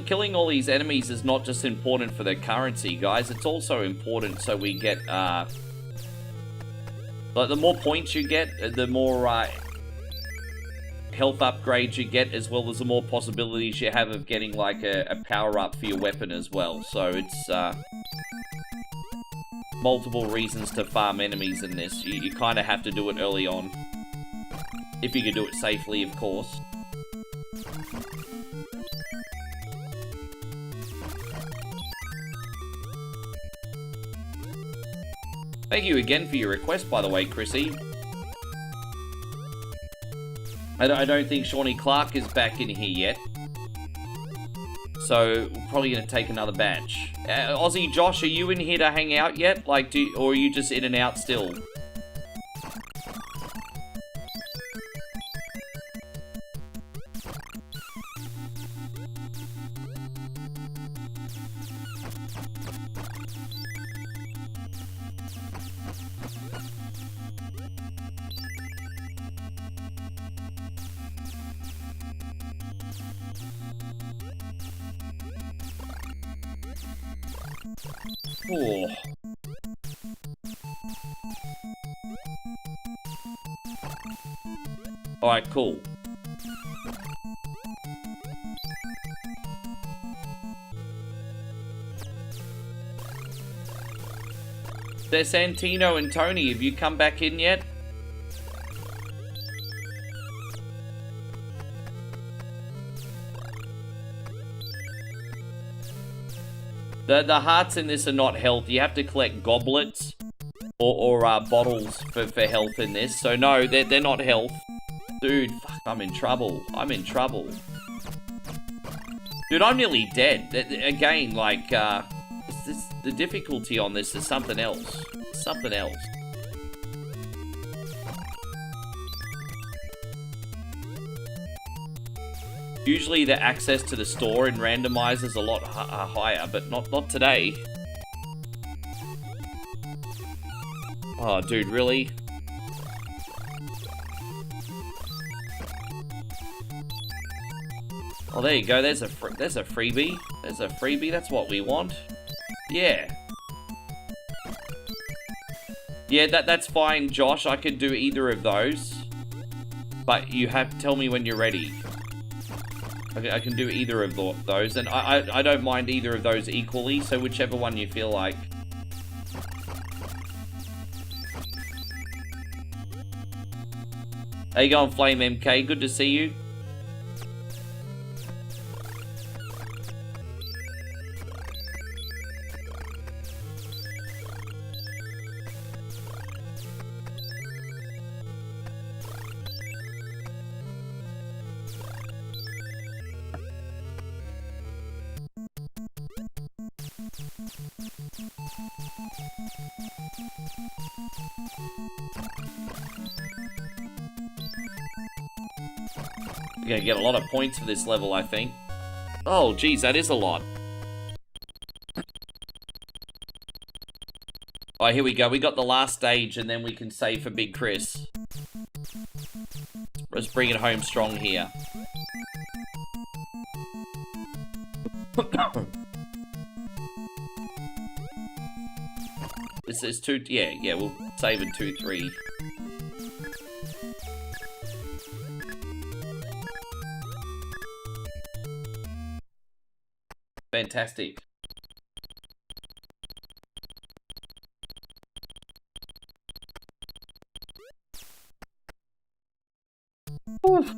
Killing all these enemies is not just important for their currency, guys. It's also important so we get, like, the more points you get, the more, health upgrades you get, as well as the more possibilities you have of getting, like, a power-up for your weapon as well. So it's, multiple reasons to farm enemies in this. You kind of have to do it early on. If you can do it safely, of course. Thank you again for your request, by the way, Chrissy. I don't think Shawnee Clark is back in here yet. So, we're probably going to take another batch. Aussie Josh, are you in here to hang out yet? Like, or are you just in and out still? Oh. Alright, cool. There's Santino and Tony. Have you come back in yet? The hearts in this are not health. You have to collect goblets or bottles for health in this. So no, they're not health. Dude, fuck, I'm in trouble. I'm in trouble. Dude, I'm nearly dead. Again, like, the difficulty on this is something else. Something else. Usually the access to the store in randomizer is a lot higher, but not today. Oh, dude, really? Oh, there you go. There's a freebie. There's a freebie. That's what we want. Yeah. Yeah, that's fine, Josh. I could do either of those. But you have to tell me when you're ready. I can do either of those. And I don't mind either of those equally. So whichever one you feel like. How you going, Flame MK? Good to see you. You're gonna get a lot of points for this level, I think. Oh, geez, that is a lot. Alright, here we go. We got the last stage, and then we can save for Big Chris. Let's bring it home strong here. This is 2... Yeah, we'll save in 2, 3. Fantastic. Oof.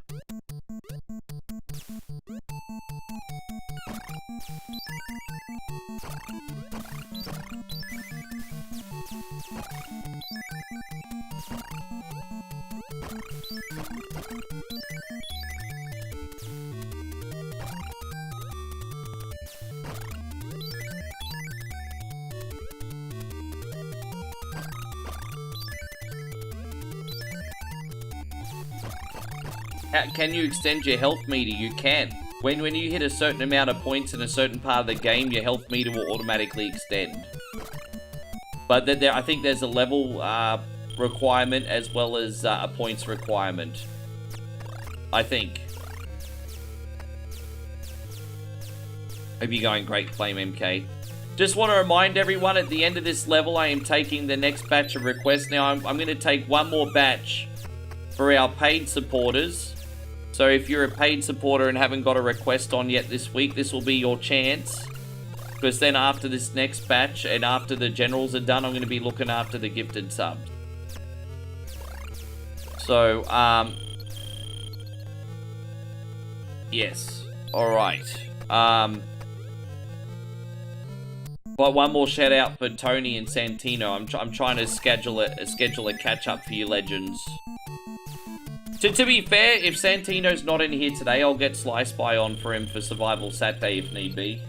Can you extend your health meter? You can. When you hit a certain amount of points in a certain part of the game, your health meter will automatically extend. But I think there's a level requirement as well as a points requirement. I think. Hope you're going great, Flame MK. Just want to remind everyone, at the end of this level, I am taking the next batch of requests. Now, I'm going to take one more batch for our paid supporters. So if you're a paid supporter and haven't got a request on yet this week, this will be your chance. Because then after this next batch and after the generals are done, I'm going to be looking after the gifted subs. So, yes. Alright. But one more shout out for Tony and Santino. I'm trying to schedule a catch up for you legends. To be fair, if Santino's not in here today, I'll get Sly Spy on for him for Survival Saturday if need be.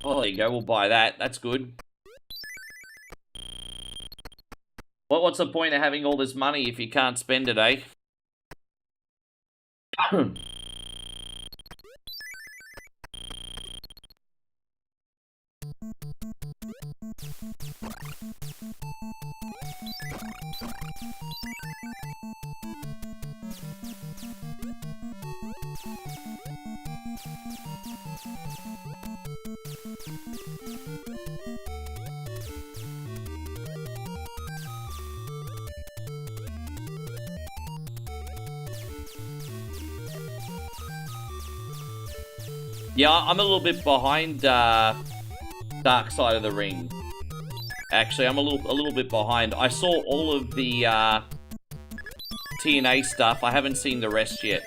Oh, there you go. We'll buy that. That's good. What's the point of having all this money if you can't spend it, eh? Yeah, I'm a little bit behind Dark Side of the Ring. Actually, I'm a little bit behind. I saw all of the TNA stuff. I haven't seen the rest yet.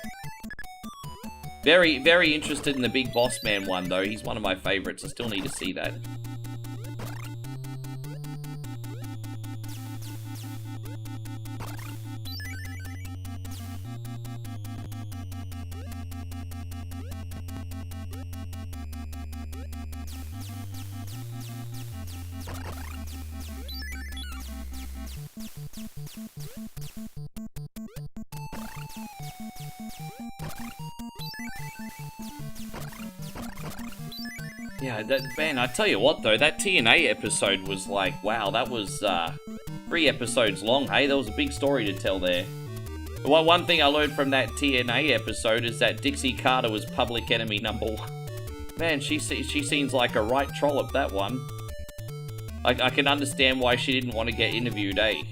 Very, very interested in the Big Boss Man one, though. He's one of my favorites. I still need to see that. Yeah, man, I tell you what, though, that TNA episode was like, wow, that was 3 episodes long, hey? There was a big story to tell there. One thing I learned from that TNA episode is that Dixie Carter was public enemy #1. Man, she seems like a right trollop, that one. I can understand why she didn't want to get interviewed, eh?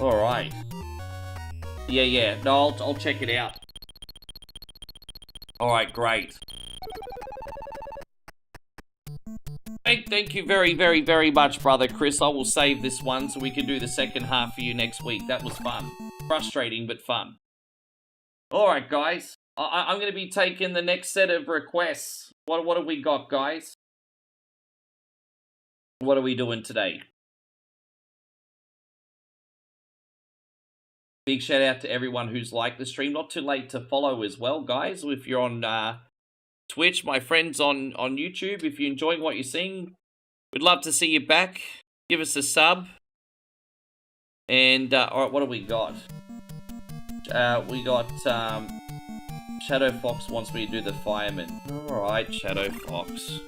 Alright. Yeah, no, I'll check it out. Alright, great. Thank you very, very, very much, brother Chris. I will save this one so we can do the second half for you next week. That was fun. Frustrating, but fun. Alright, guys. I'm going to be taking the next set of requests. What have we got, guys? What are we doing today? Big shout out to everyone who's liked the stream. Not too late to follow as well, guys. If you're on Twitch, my friends on YouTube, if you're enjoying what you're seeing, we'd love to see you back. Give us a sub. And, alright, what do we got? We got, Shadow Fox wants me to do the fireman. Alright, Shadow Fox.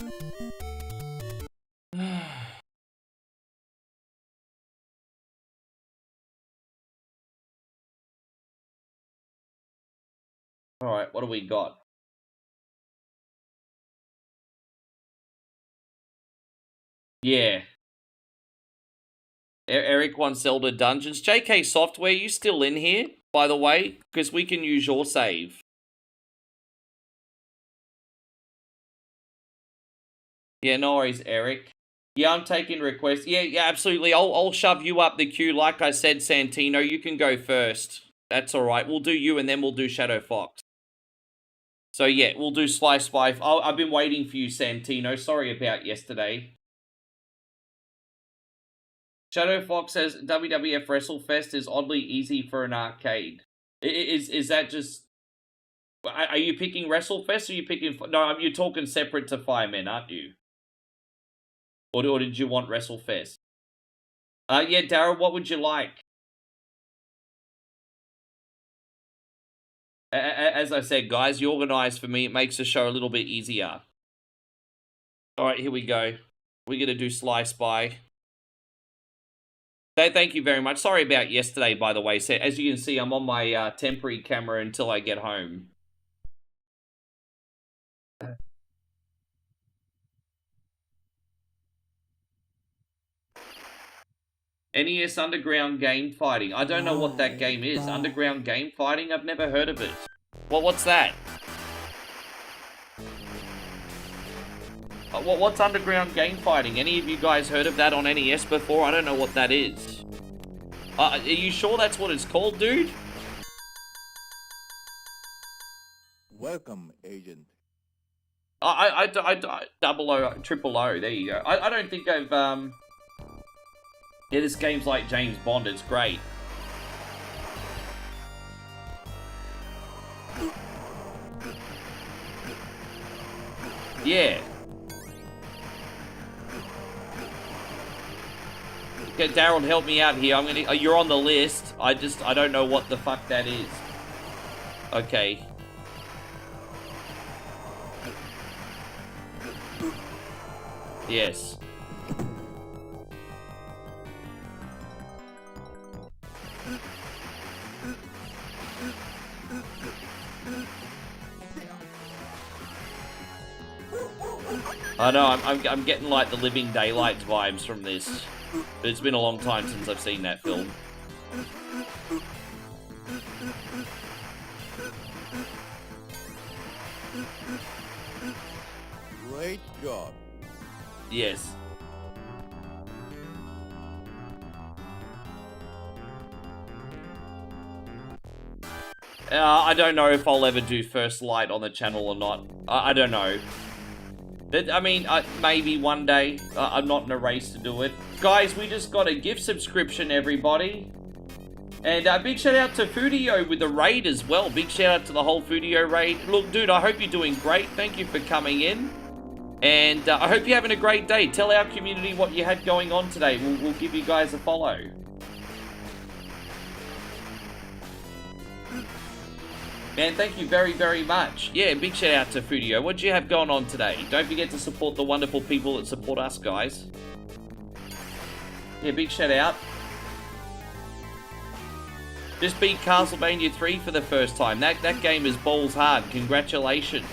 Alright, what do we got? Yeah. Eric wants Zelda Dungeons. JK Software, you still in here, by the way? Because we can use your save. Yeah, no worries, Eric. Yeah, I'm taking requests. Yeah, absolutely. I'll shove you up the queue. Like I said, Santino, you can go first. That's alright. We'll do you, and then we'll do Shadow Fox. So yeah, we'll do Slice Spy. I've been waiting for you, Santino. Sorry about yesterday. Shadow Fox says WWF WrestleFest is oddly easy for an arcade. Is that just... Are you picking WrestleFest or are you picking... No, you're talking separate to Firemen, aren't you? Or did you want WrestleFest? Yeah, Darryl, what would you like? As I said, guys, you organise for me. It makes the show a little bit easier. Alright, here we go. We're going to do Slice Spy. Thank you very much. Sorry about yesterday, by the way. So, as you can see, I'm on my temporary camera until I get home. NES Underground Game Fighting. I don't know what that game is. Underground Game Fighting? I've never heard of it. Well, what's that? What's Underground Game Fighting? Any of you guys heard of that on NES before? I don't know what that is. Are you sure that's what it's called, dude? Welcome, Agent. Double O, triple O, there you go. I don't think I've, yeah, this game's like James Bond, it's great. Yeah. Okay, Darryl, help me out here. You're on the list. I don't know what the fuck that is. Okay. Yes. I know, I'm getting like the Living Daylights vibes from this. But it's been a long time since I've seen that film. Great job. Yes. I don't know if I'll ever do First Light on the channel or not. I don't know. I mean, maybe one day. I'm not in a race to do it. Guys, we just got a gift subscription, everybody. And big shout out to Foodio with the raid as well. Big shout out to the whole Foodio raid. Look, dude, I hope you're doing great. Thank you for coming in. And I hope you're having a great day. Tell our community what you had going on today. We'll give you guys a follow. Man, thank you very, very much. Yeah, big shout out to Foodio. What did you have going on today? Don't forget to support the wonderful people that support us, guys. Yeah, big shout out. Just beat Castlevania 3 for the first time. That game is balls hard. Congratulations.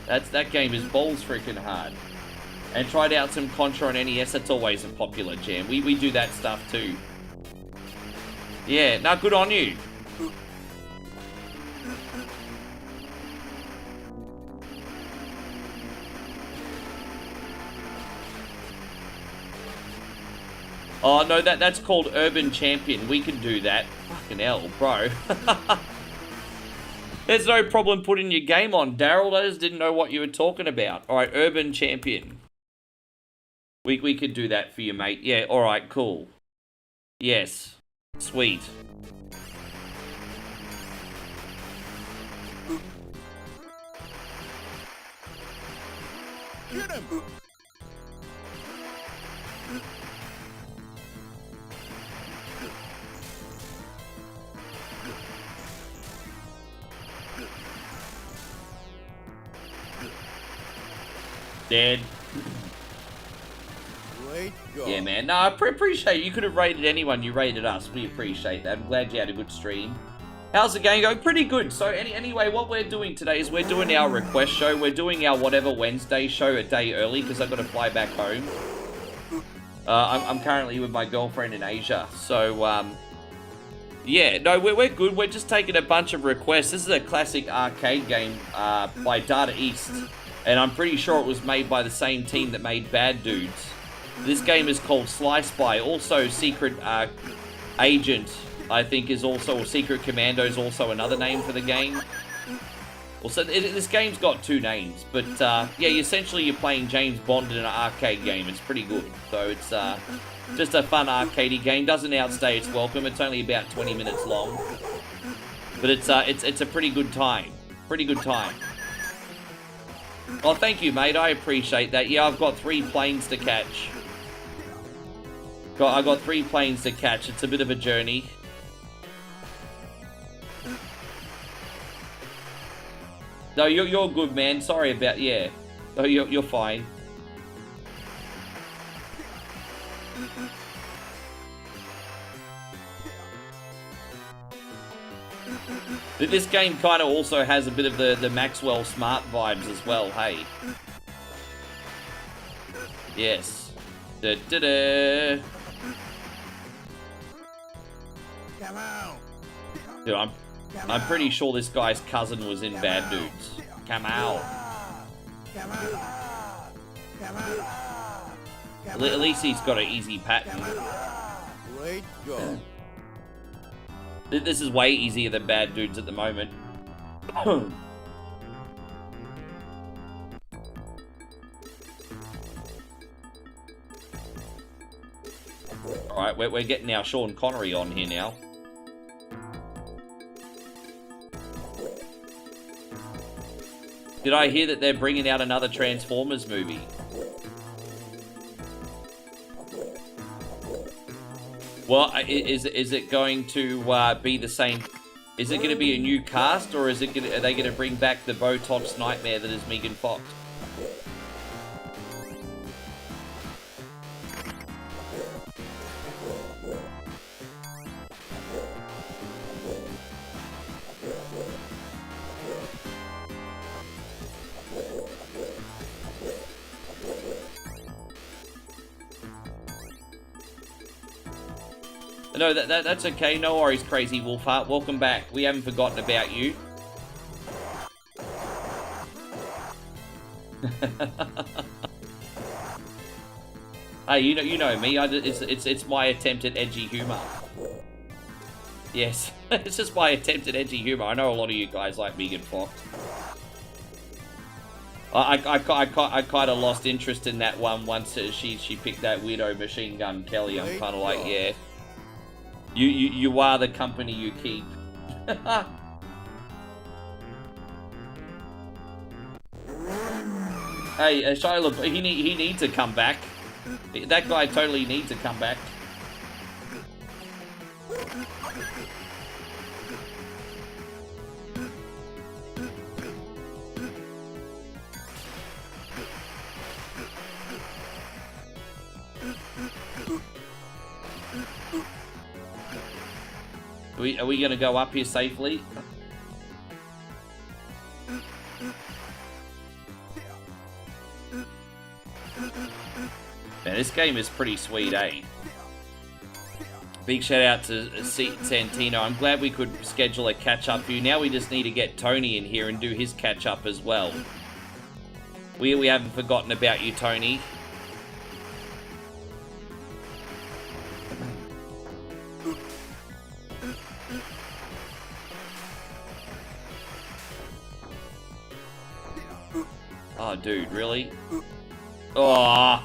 That game is balls freaking hard. And tried out some Contra on NES. That's always a popular jam. We do that stuff too. Yeah, no, good on you. Oh, no, that's called Urban Champion. We can do that. Fucking hell, bro. There's no problem putting your game on, Daryl. I just didn't know what you were talking about. All right, Urban Champion. We could do that for you, mate. Yeah, all right, cool. Yes. Sweet. Get him! Dead. Great job. Yeah, man. No, I appreciate it. You could have rated anyone. You rated us. We appreciate that. I'm glad you had a good stream. How's the game going? Pretty good. So anyway, what we're doing today is we're doing our request show. We're doing our Whatever Wednesday show a day early because I've got to fly back home. I'm currently with my girlfriend in Asia. So, yeah, no, we're good. We're just taking a bunch of requests. This is a classic arcade game by Data East. And I'm pretty sure it was made by the same team that made Bad Dudes. This game is called Sly Spy. Also, Secret Agent, I think, is also, or Secret Commando is also another name for the game. Also, this game's got two names. But, yeah, essentially you're playing James Bond in an arcade game. It's pretty good. So it's just a fun arcadey game. Doesn't outstay its welcome. It's only about 20 minutes long. But it's a pretty good time. Pretty good time. Oh, thank you, mate. I appreciate that. Yeah, I've got 3 planes to catch. I got 3 planes to catch. It's a bit of a journey. No, you're good, man. Sorry about, yeah. No, you're fine. But this game kind of also has a bit of the Maxwell Smart vibes as well, hey? Yes. Da-da-da. Come on. Dude, I'm pretty sure this guy's cousin was in Bad Dudes. Come out. Come on. Come on. At least he's got an easy pattern. Great job. This is way easier than Bad Dudes at the moment. Alright, we're getting our Sean Connery on here now. Did I hear that they're bringing out another Transformers movie? Well, is it going to be the same? Is it going to be a new cast, or are they going to bring back the Botox nightmare that is Megan Fox? No, that's okay. No worries, Crazy Wolfheart. Welcome back. We haven't forgotten about you. Hey, you know me. It's my attempt at edgy humor. Yes, it's just my attempt at edgy humor. I know a lot of you guys like Megan Fox. I kind of lost interest in that one once she picked that weirdo Machine Gun Kelly. I'm kind of like, yeah, you are the company you keep. Hey, Shia LaBeouf, he needs to come back. That guy totally needs to come back. Are we gonna go up here safely? Man, this game is pretty sweet, eh? Big shout out to Santino. I'm glad we could schedule a catch-up for you. Now we just need to get Tony in here and do his catch-up as well. We haven't forgotten about you, Tony. Oh, dude, really? Oh.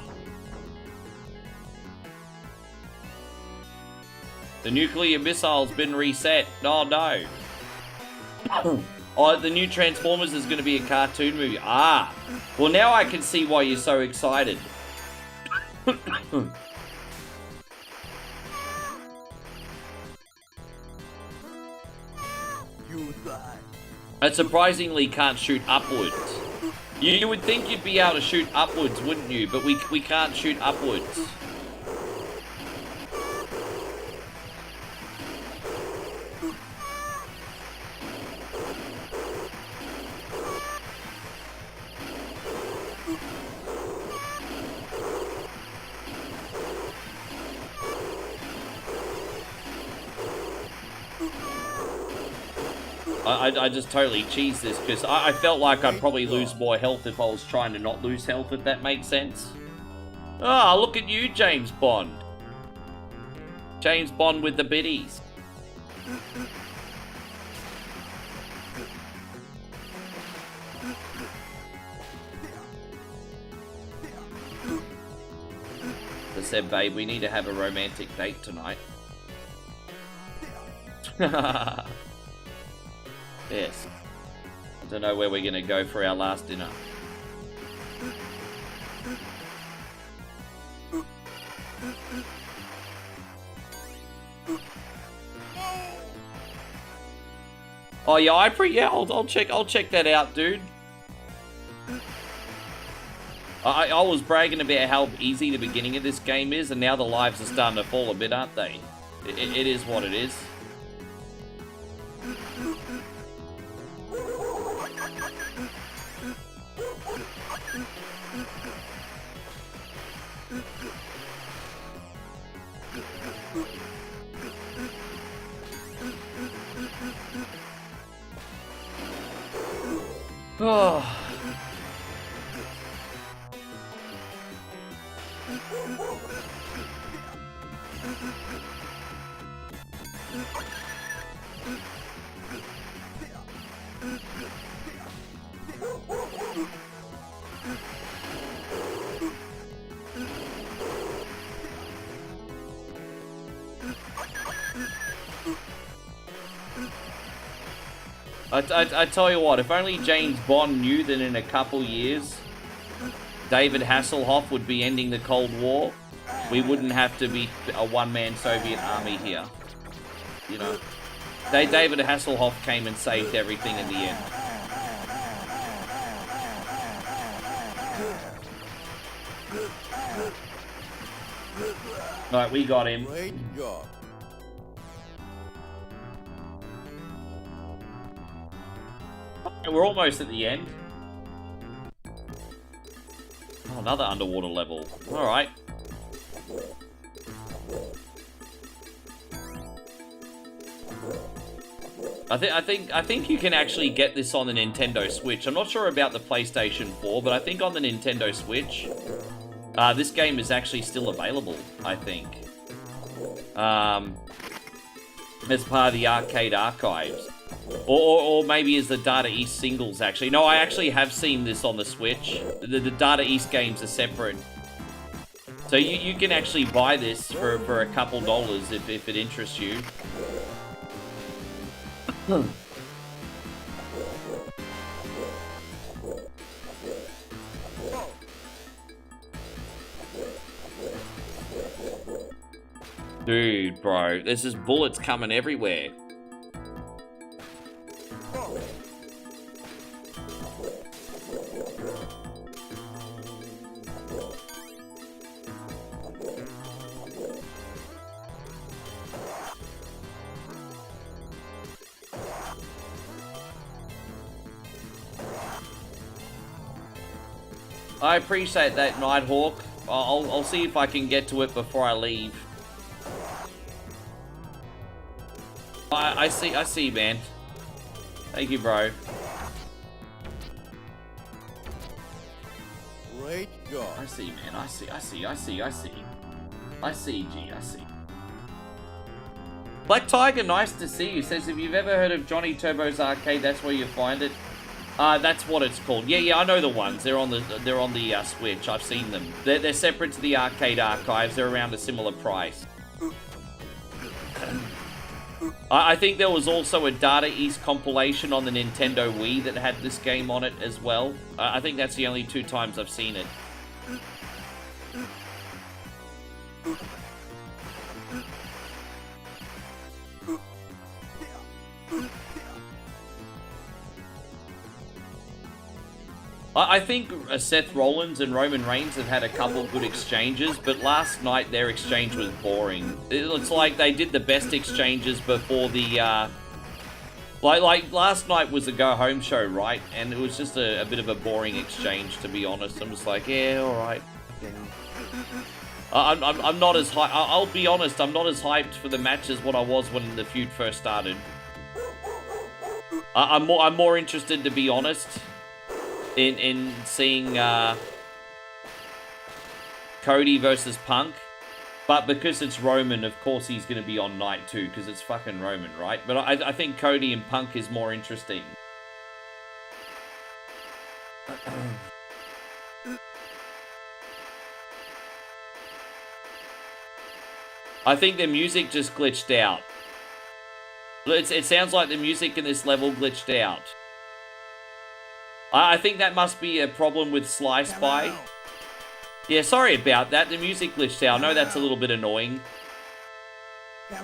The nuclear missile's been reset. Oh, no. Oh, the new Transformers is going to be a cartoon movie. Ah. Well, now I can see why you're so excited. It surprisingly can't shoot upwards. You would think you'd be able to shoot upwards, wouldn't you? But we can't shoot upwards. I just totally cheesed this because I felt like I'd probably lose more health if I was trying to not lose health, if that makes sense. Ah, look at you, James Bond. James Bond with the biddies. I said, babe, we need to have a romantic date tonight. Yes. I don't know where we're going to go for our last dinner. Oh yeah, I'll check that out, dude. I was bragging about how easy the beginning of this game is, and now the lives are starting to fall a bit, aren't they? It is what it is. Oh. I tell you what, if only James Bond knew that in a couple years, David Hasselhoff would be ending the Cold War, we wouldn't have to be a one-man Soviet army here. You know, David Hasselhoff came and saved everything in the end. Alright, we got him. Great job. We're almost at the end. Oh, another underwater level. Alright. I think you can actually get this on the Nintendo Switch. I'm not sure about the PlayStation 4, but I think on the Nintendo Switch, this game is actually still available, I think. as part of the arcade archives. Or maybe as the Data East singles, actually. No, I actually have seen this on the Switch. The Data East games are separate. So you can actually buy this for a couple dollars if it interests you. Dude, bro, there's just bullets coming everywhere. I appreciate that, Nighthawk. I'll see if I can get to it before I leave. I see, man. Thank you, bro. Great job. I see, man. I see. I see, G. I see. Black Tiger, nice to see you. Says, if you've ever heard of Johnny Turbo's Arcade, that's where you find it. That's what it's called. Yeah, I know the ones. They're on the Switch. I've seen them. They're separate to the arcade archives. They're around a similar price. I think there was also a Data East compilation on the Nintendo Wii that had this game on it as well. I think that's the only 2 times I've seen it. I think Seth Rollins and Roman Reigns have had a couple good exchanges, but last night their exchange was boring. It's like they did the best exchanges before the, like last night was a go-home show, right? And it was just a bit of a boring exchange, to be honest. I'm just like, yeah, alright. I'm not as hyped. I'll be honest, I'm not as hyped for the match as what I was when the feud first started. I'm more interested, to be honest, in seeing Cody versus Punk, but because it's Roman, of course he's going to be on night 2 because it's fucking Roman, right? But I think Cody and Punk is more interesting. I think the music just glitched out. It sounds like the music in this level glitched out. I think that must be a problem with Slice By. Yeah, sorry about that. The music glitched out. I know that's a little bit annoying.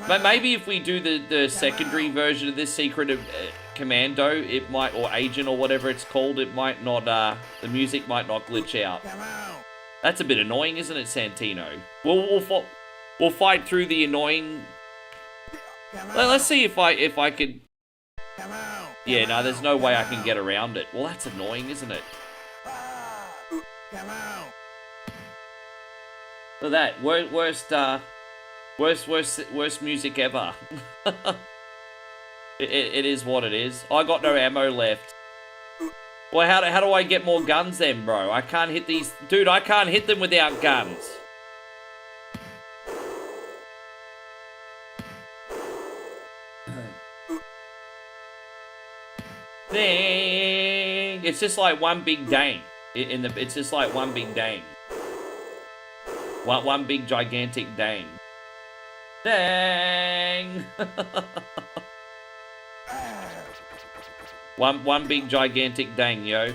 But maybe if we do the secondary version of this Secret of Commando, it might, or Agent or whatever it's called, it might not, the music might not glitch out. That's a bit annoying, isn't it, Santino? We'll fight through the annoying. Let's see if I could. Yeah, no, there's no way I can get around it. Well, that's annoying, isn't it? Look at that. Worst music ever. it is what it is. I got no ammo left. Well, how do I get more guns then, bro? I can't hit these. Dude, I can't hit them without guns. Dang. It's just like one big dang. It's just like one big dang. One big gigantic dang. Dang. one big gigantic dang, yo.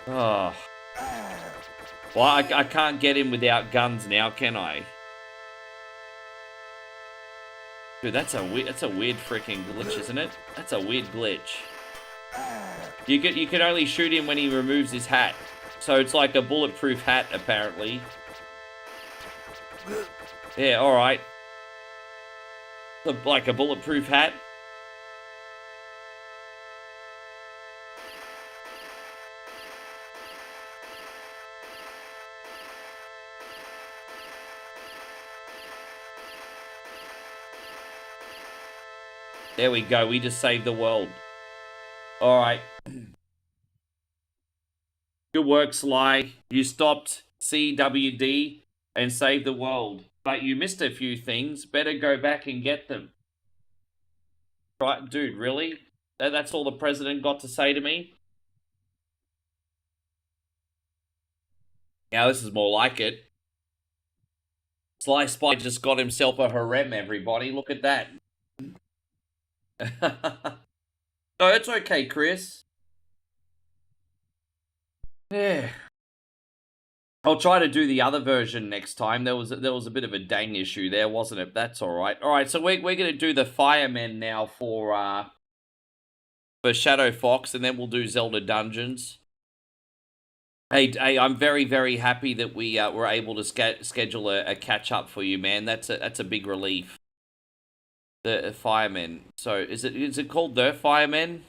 Oh. Well, I can't get him without guns now, can I? Dude, that's a weird freaking glitch, isn't it? That's a weird glitch. You can only shoot him when he removes his hat. So it's like a bulletproof hat, apparently. Yeah, alright. Like a bulletproof hat. There we go. We just saved the world. All right. Good work, Sly. You stopped CWD and saved the world. But you missed a few things. Better go back and get them. Right, dude, really? That's all the president got to say to me? Now this is more like it. Sly Spy just got himself a harem, everybody. Look at that. No, it's okay, Chris. Yeah. I'll try to do the other version next time. There was a bit of a dang issue there, wasn't it? That's all right. All right, so we're gonna do the firemen now for Shadow Fox, and then we'll do Zelda Dungeons. Hey, I'm very, very happy that we were able to schedule a catch up for you, man. That's a big relief. The firemen. So is it called the firemen?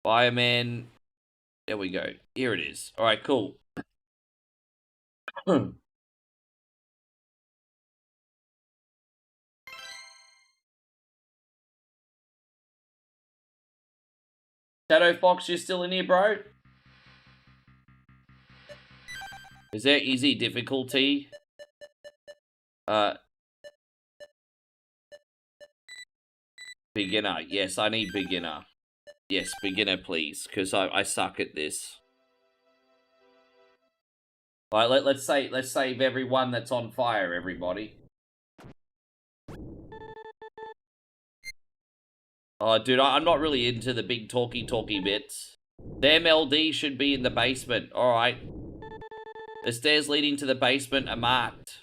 Firemen. There we go. Here it is. All right, cool. Shadow Fox, you still in here, bro? Is there easy difficulty? Beginner. Yes, I need beginner. Yes, beginner, please, because I suck at this. All right, let's save everyone that's on fire, everybody. Oh, dude, I'm not really into the big talky bits. The MLD should be in the basement. All right. The stairs leading to the basement are marked.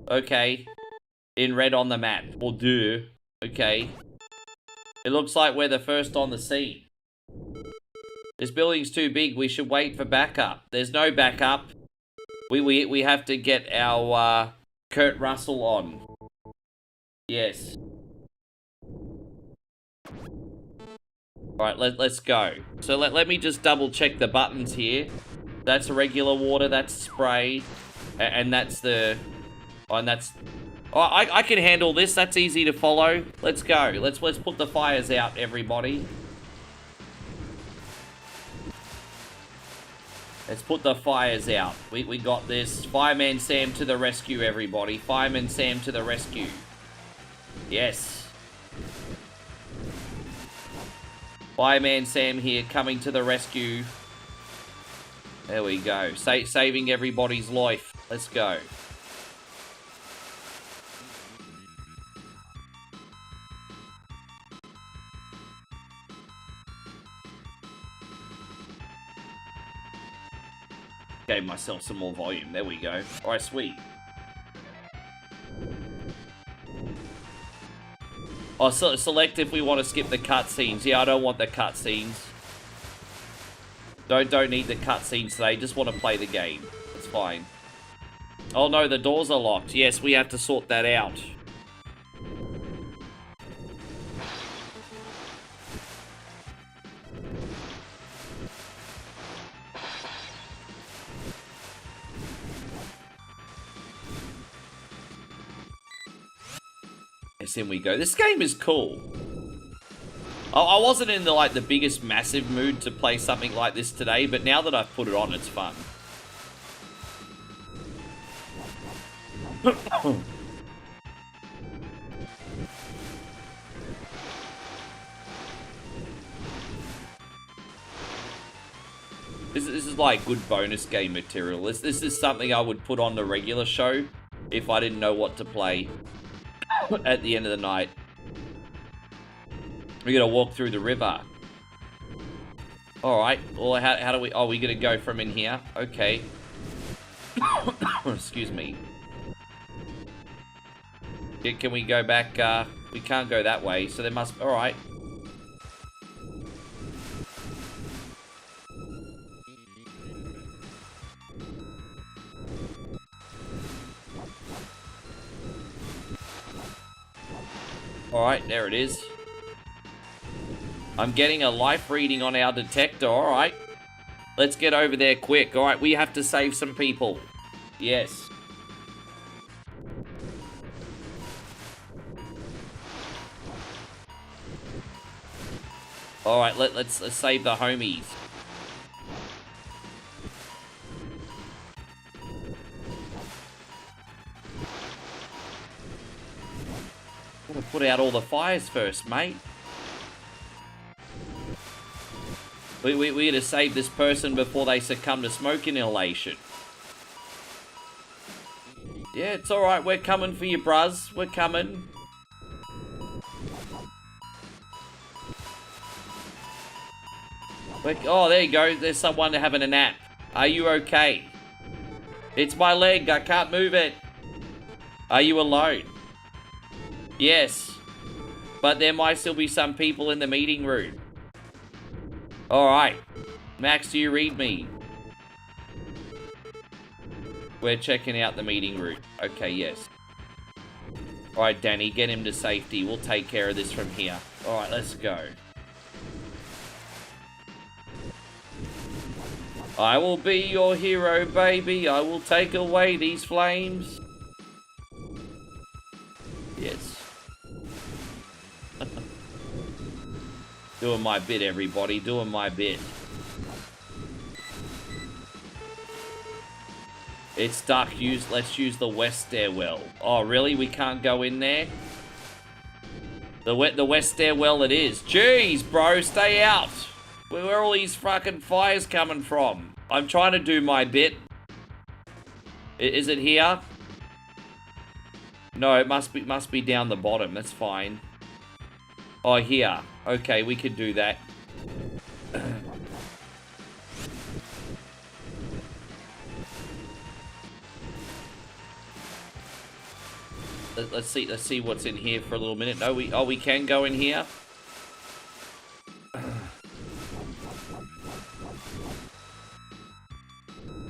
Okay. In red on the map. Or do. Okay. It looks like we're the first on the scene. This building's too big. We should wait for backup. There's no backup. We have to get our Kurt Russell on. Yes. Alright, let's go. So let me just double check the buttons here. That's regular water, that's spray. And that's the... Oh, and that's... Oh, I can handle this, that's easy to follow. Let's go. Let's put the fires out, everybody. Let's put the fires out. We got this. Fireman Sam to the rescue, everybody. Fireman Sam to the rescue. Yes. Fireman Sam here, coming to the rescue. There we go. Saving everybody's life. Let's go. Gave myself some more volume. There we go. Alright, sweet. Oh, so select if we want to skip the cutscenes. Yeah, I don't want the cutscenes. Don't need the cutscenes today. Just want to play the game. It's fine. Oh no, the doors are locked. Yes, we have to sort that out. Yes, in we go. This game is cool. I wasn't in the biggest massive mood to play something like this today, but now that I've put it on, it's fun. This is like good bonus game material. This is something I would put on the regular show if I didn't know what to play at the end of the night. We're gonna walk through the river. Alright, well, how do we... Oh, we're gonna go from in here. Okay. Excuse me. Can we go back? We can't go that way, so there must... Alright. Alright, there it is. I'm getting a life reading on our detector. Alright. Let's get over there quick. Alright, we have to save some people. Yes. Alright, let's save the homies. put out all the fires first, mate. We gotta save this person before they succumb to smoke inhalation. Yeah, it's alright. We're coming for you, bruz. We're coming. Oh, there you go. There's someone having a nap. Are you okay? It's my leg. I can't move it. Are you alone? Yes. But there might still be some people in the meeting room. Alright. Max, do you read me? We're checking out the meeting room. Okay, yes. Alright, Danny, get him to safety. We'll take care of this from here. Alright, let's go. I will be your hero, baby. I will take away these flames. Yes. Doing my bit, everybody. Doing my bit. It's dark. Let's use the west stairwell. Oh, really? We can't go in there? The west stairwell it is. Jeez, bro. Stay out. Where are all these fucking fires coming from? I'm trying to do my bit. Is it here? No, it must be down the bottom. That's fine. Oh, here. Okay, we could do that. Let's see what's in here for a little minute. No, we can go in here.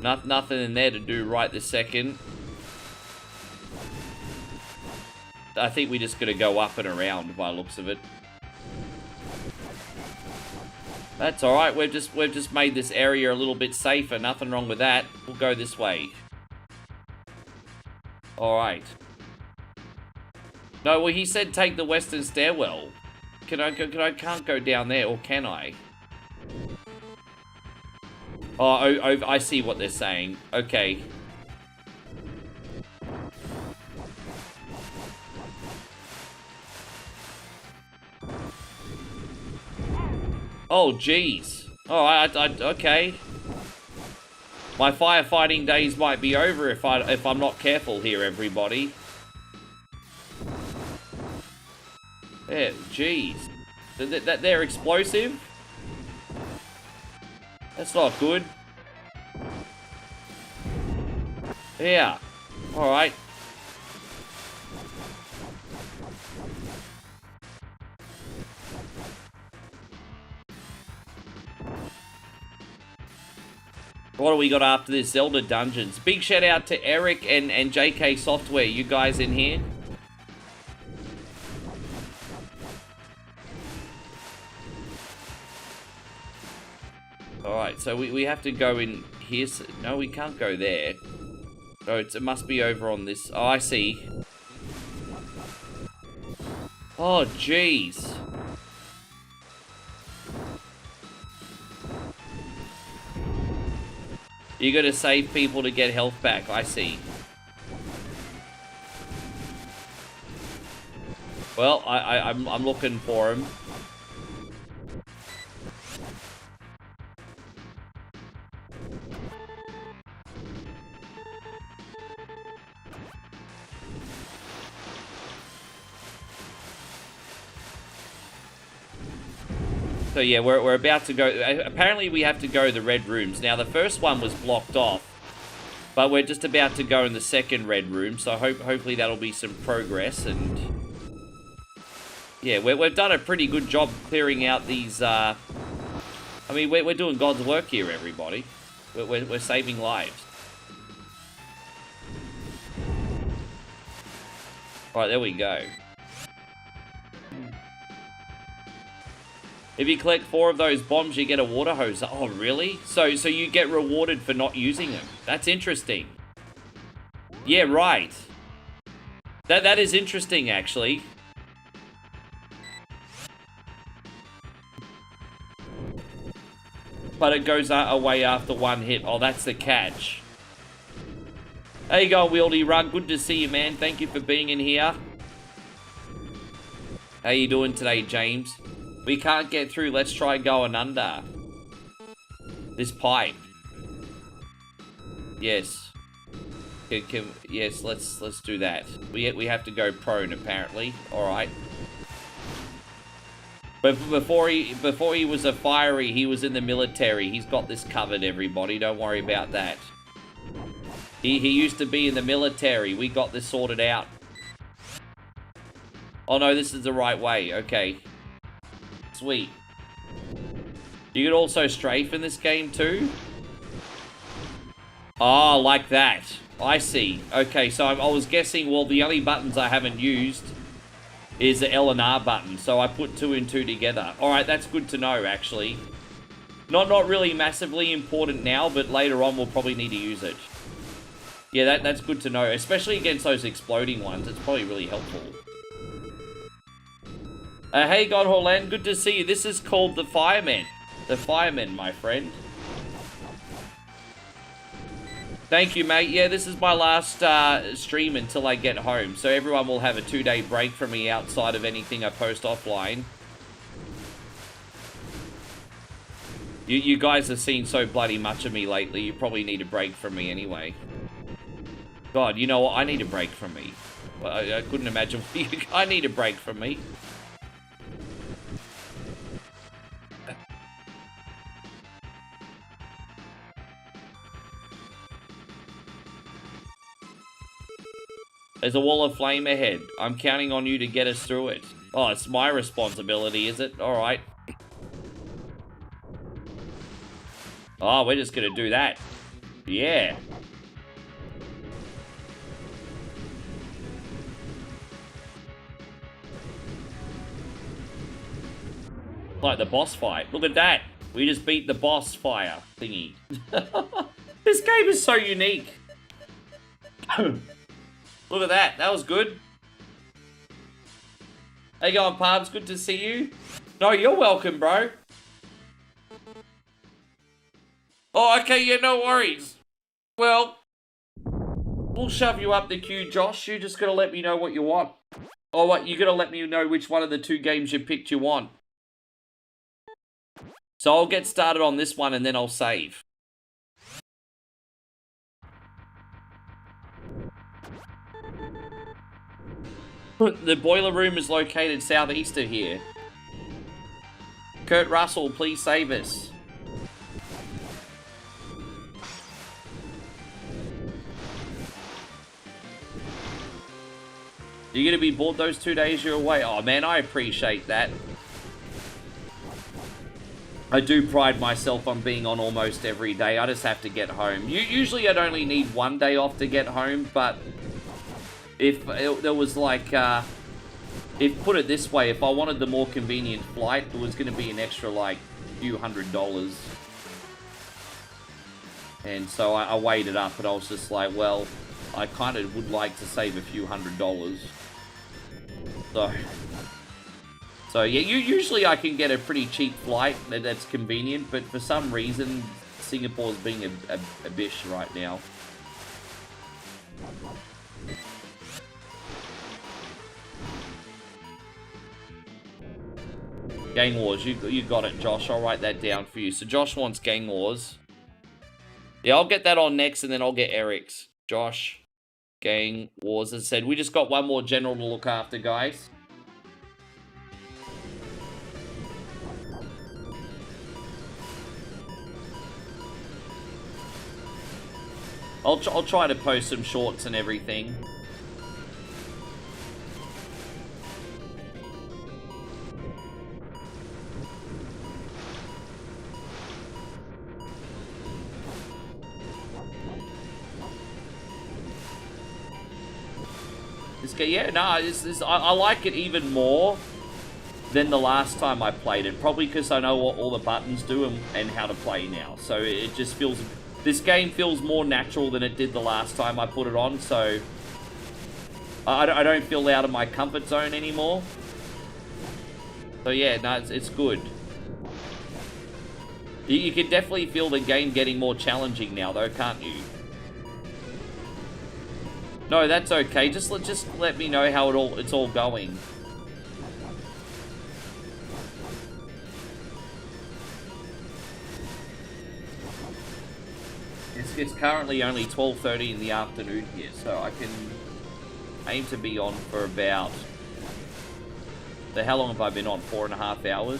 Nothing in there to do right this second. I think we just gotta go up and around by the looks of it. That's alright, we've just made this area a little bit safer. Nothing wrong with that. We'll go this way. Alright. No, well, he said take the western stairwell. I can't go down there, or can I? Oh, I see what they're saying. Okay. Oh, jeez. Alright, okay. My firefighting days might be over if I'm not careful here, everybody. Yeah, jeez. They're explosive? That's not good. Yeah. Alright. What do we got after this? Zelda Dungeons. Big shout out to Eric and JK Software. You guys in here? Alright, so we have to go in here. No, we can't go there. Oh, it must be over on this. Oh, I see. Oh, jeez. You gotta save people to get health back. I see. Well, I'm looking for him. So yeah, we're about to go. Apparently we have to go to the red rooms. Now the first one was blocked off, but we're just about to go in the second red room. So hopefully that'll be some progress. And yeah, we've done a pretty good job clearing out these. I mean, we're doing God's work here, everybody. We're saving lives. All right, there we go. If you collect 4 of those bombs, you get a water hose. Oh, really? So you get rewarded for not using them. That's interesting. Yeah, right. That is interesting, actually. But it goes away after 1 hit. Oh, that's the catch. There you go, Wieldy Rug. Good to see you, man. Thank you for being in here. How you doing today, James? We can't get through. Let's try going under. This pipe. Yes. Yes, let's do that. We have to go prone apparently. All right. But before he was a fiery, he was in the military. He's got this covered, everybody. Don't worry about that. He used to be in the military. We got this sorted out. Oh no, this is the right way. Okay. Sweet. You can also strafe in this game too? Oh, like that. I see. Okay, so I was guessing, well, the only buttons I haven't used is the L and R button, so I put 2 and 2 together. Alright, that's good to know, actually. Not really massively important now, but later on we'll probably need to use it. Yeah, that's good to know, especially against those exploding ones. It's probably really helpful. Hey, God Horland, good to see you. This is called the Fireman. The Fireman, my friend. Thank you, mate. Yeah, this is my last stream until I get home. So everyone will have a 2-day break from me outside of anything I post offline. You guys have seen so bloody much of me lately. You probably need a break from me anyway. God, you know what? I need a break from me. I couldn't imagine. I need a break from me. There's a wall of flame ahead. I'm counting on you to get us through it. Oh, it's my responsibility, is it? Alright. Oh, we're just gonna do that. Yeah. Like the boss fight. Look at that. We just beat the boss fire thingy. This game is so unique. Look at that. That was good. How you going, Pubs? Good to see you. No, you're welcome, bro. Oh, okay. Yeah, no worries. Well, we'll shove you up the queue, Josh. You're just going to let me know what you want. Or what? You're going to let me know which one of the 2 games you picked you want. So I'll get started on this one and then I'll save. The boiler room is located southeast of here. Kurt Russell, please save us. You're gonna be bored those 2 days you're away? Oh man, I appreciate that. I do pride myself on being on almost every day. I just have to get home. Usually I'd only need 1 day off to get home, but if there was like, put it this way, if I wanted the more convenient flight, it was going to be an extra like few $100s. And so I weighed it up and I was just like, well, I kind of would like to save a few $100s. So yeah, usually I can get a pretty cheap flight that's convenient, but for some reason, Singapore's being a bish right now. Gang Wars, you got it, Josh. I'll write that down for you. So Josh wants Gang Wars. Yeah, I'll get that on next, and then I'll get Eric's. Josh, Gang Wars. As I said, we just got one more general to look after, guys. I'll try to post some shorts and everything. Yeah, no, I like it even more than the last time I played it. Probably because I know what all the buttons do and how to play now. So it just feels... This game feels more natural than it did the last time I put it on, so... I don't feel out of my comfort zone anymore. So yeah, no, it's good. You can definitely feel the game getting more challenging now, though, can't you? No, that's okay. Just let me know how it's all going. It's currently only 12:30 in the afternoon here, so I can aim to be on for about... So how long have I been on? 4.5 hours?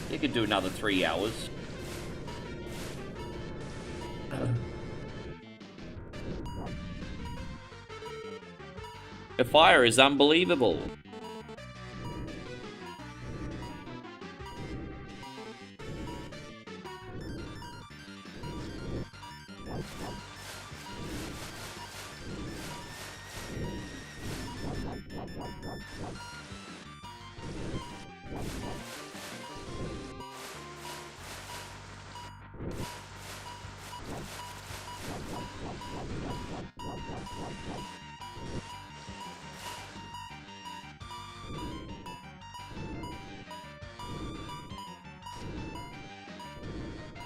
You could do another 3 hours. The fire is unbelievable.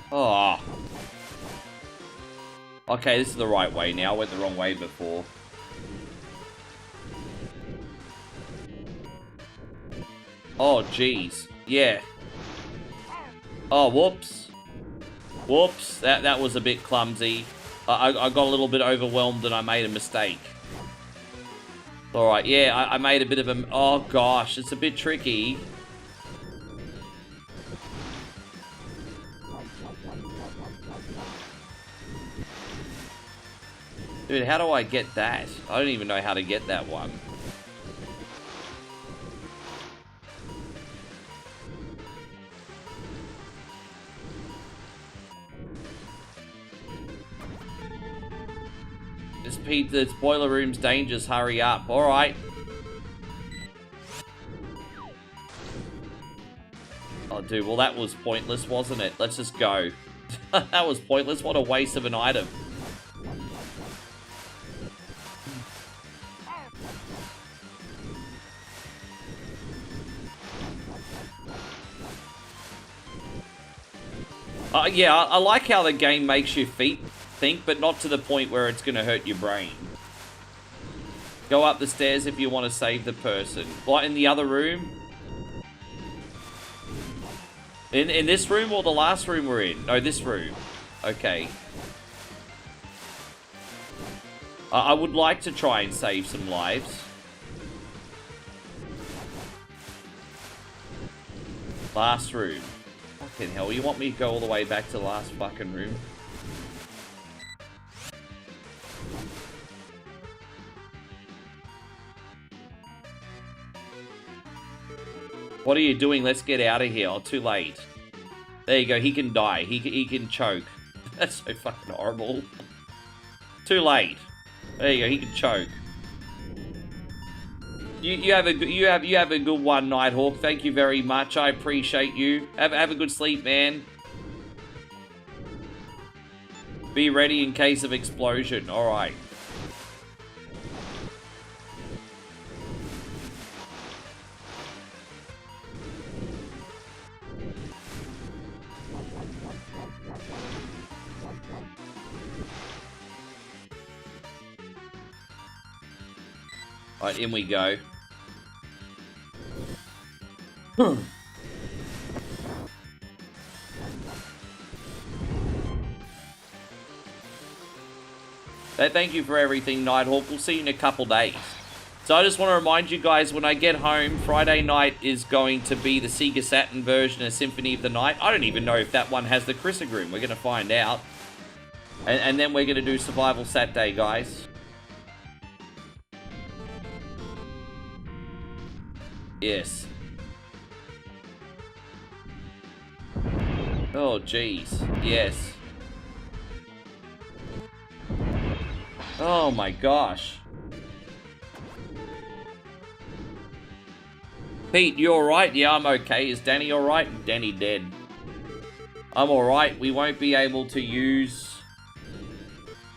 Oh. Okay, this is the right way now. I went the wrong way before. Oh, jeez. Yeah. Oh, whoops. Whoops. That was a bit clumsy. I got a little bit overwhelmed and I made a mistake. Alright, yeah, I made a bit of a... Oh, gosh. It's a bit tricky. Dude, how do I get that? I don't even know how to get that one. Just Pete, the boiler room's dangerous. Hurry up. Alright. Oh, dude, well that was pointless, wasn't it? Let's just go. That was pointless. What a waste of an item. Yeah, I like how the game makes your feet think, but not to the point where it's going to hurt your brain. Go up the stairs if you want to save the person. Like in the other room? In this room or the last room we're in? No, this room. Okay. I would like to try and save some lives. Last room. Fucking hell, you want me to go all the way back to the last fucking room? What are you doing? Let's get out of here. Oh, too late. There you go. He can die. He can choke. That's so fucking horrible. Too late. There you go. He can choke. You have a good one, Nighthawk. Thank you very much. I appreciate you. Have a good sleep, man. Be ready in case of explosion. All right. All right, in we go. Thank you for everything, Nighthawk. We'll see you in a couple days. So I just want to remind you guys, when I get home, Friday night is going to be the Sega Saturn version of Symphony of the Night. I don't even know if that one has the Chrysogram. We're going to find out. And then we're going to do Survival Saturday, guys. Yes. Oh, jeez. Yes. Oh, my gosh. Pete, you alright? Yeah, I'm okay. Is Danny alright? Danny dead. I'm alright. We won't be able to use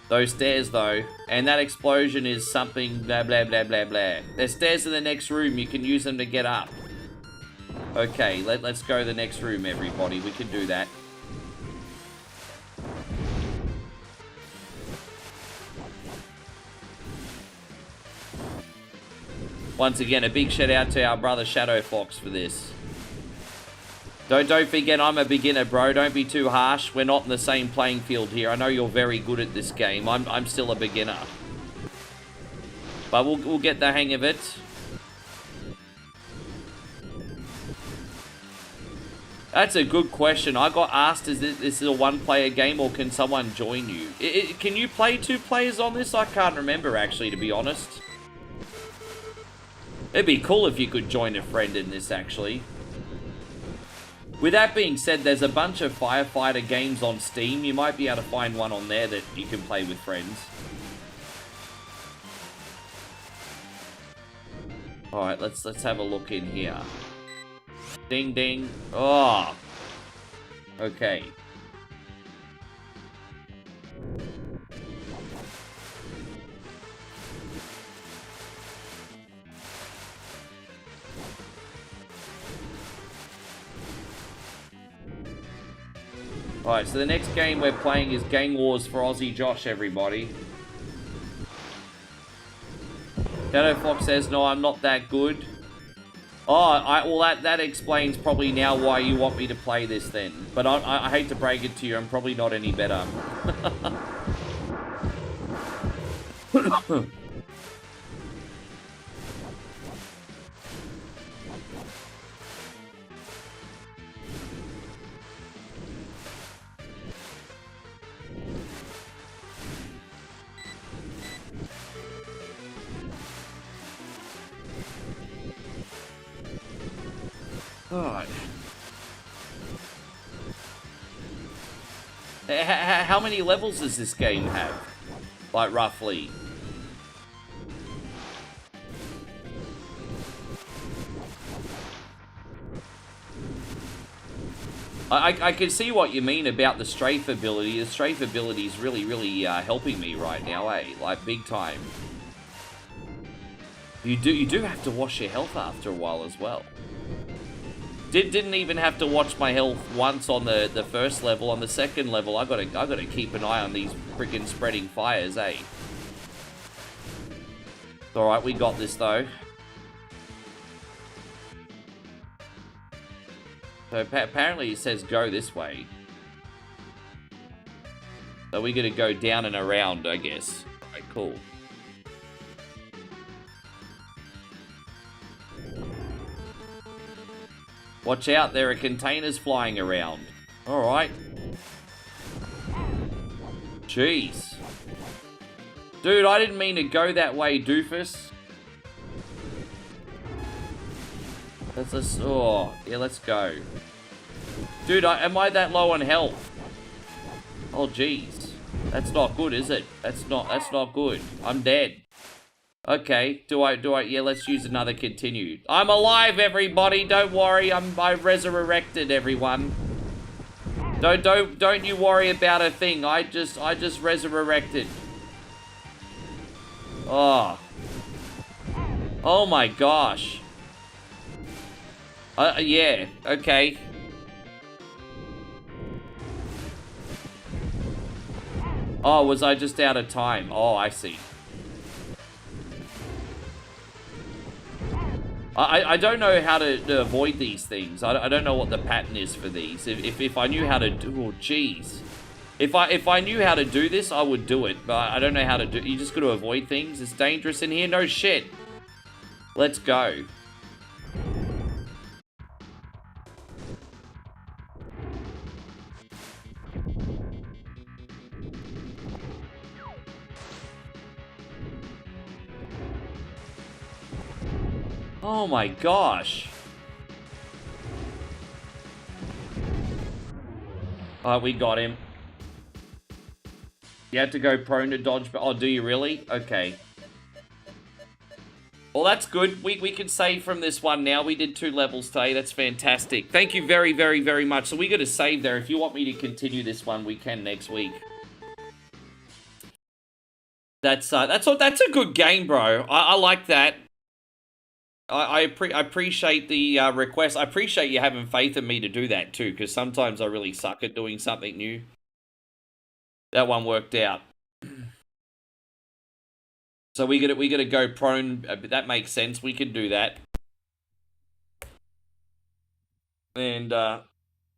those stairs, though. And that explosion is something blah, blah, blah, blah, blah. There's stairs in the next room. You can use them to get up. Okay, let's go to the next room, everybody. We can do that. Once again, a big shout out to our brother Shadow Fox for this. Don't forget I'm a beginner, bro. Don't be too harsh. We're not in the same playing field here. I know you're very good at this game. I'm still a beginner. But we'll get the hang of it. That's a good question. I got asked, is this a one-player game or can someone join you? Can you play 2 players on this? I can't remember, actually, to be honest. It'd be cool if you could join a friend in this, actually. With that being said, there's a bunch of firefighter games on Steam. You might be able to find one on there that you can play with friends. Alright, let's have a look in here. Ding ding. Oh. Okay. Alright, so the next game we're playing is Gang Wars for Aussie Josh, everybody. Shadow Fox says, no, I'm not that good. Oh, well, that explains probably now why you want me to play this then. But I hate to break it to you, I'm probably not any better. God. How many levels does this game have? Like, roughly? I can see what you mean about the strafe ability. The strafe ability is really helping me right now, eh? Like, big time. You do have to wash your health after a while as well. Didn't even have to watch my health once on the first level. On the second level, I gotta keep an eye on these freaking spreading fires, eh? Alright, we got this though. So apparently it says go this way. So we're gonna go down and around, I guess. Alright, cool. Watch out, there are containers flying around. Alright. Jeez. Dude, I didn't mean to go that way, doofus. Oh, yeah, let's go. Dude, am I that low on health? Oh, jeez. That's not good, is it? That's not good. I'm dead. Okay, yeah, let's use another continue. I'm alive, everybody, don't worry, I resurrected everyone. Don't you worry about a thing, I just resurrected. Oh. Oh my gosh. Yeah, okay. Oh, was I just out of time? Oh, I see. I don't know how to avoid these things. I don't know what the pattern is for these. If I knew how to do... Oh, jeez. If I knew how to do this, I would do it. But I don't know how to do... You just got to avoid things. It's dangerous in here. No shit. Let's go. Oh my gosh. We got him. You have to go prone to dodge, but... Oh, do you really? Okay. Well, that's good. We can save from this one now. We did 2 levels today. That's fantastic. Thank you very much. So we got to save there. If you want me to continue this one, we can next week. That's a good game, bro. I like that. I appreciate the request. I appreciate you having faith in me to do that too, because sometimes I really suck at doing something new. That one worked out. So we gotta go prone. That makes sense. We can do that. And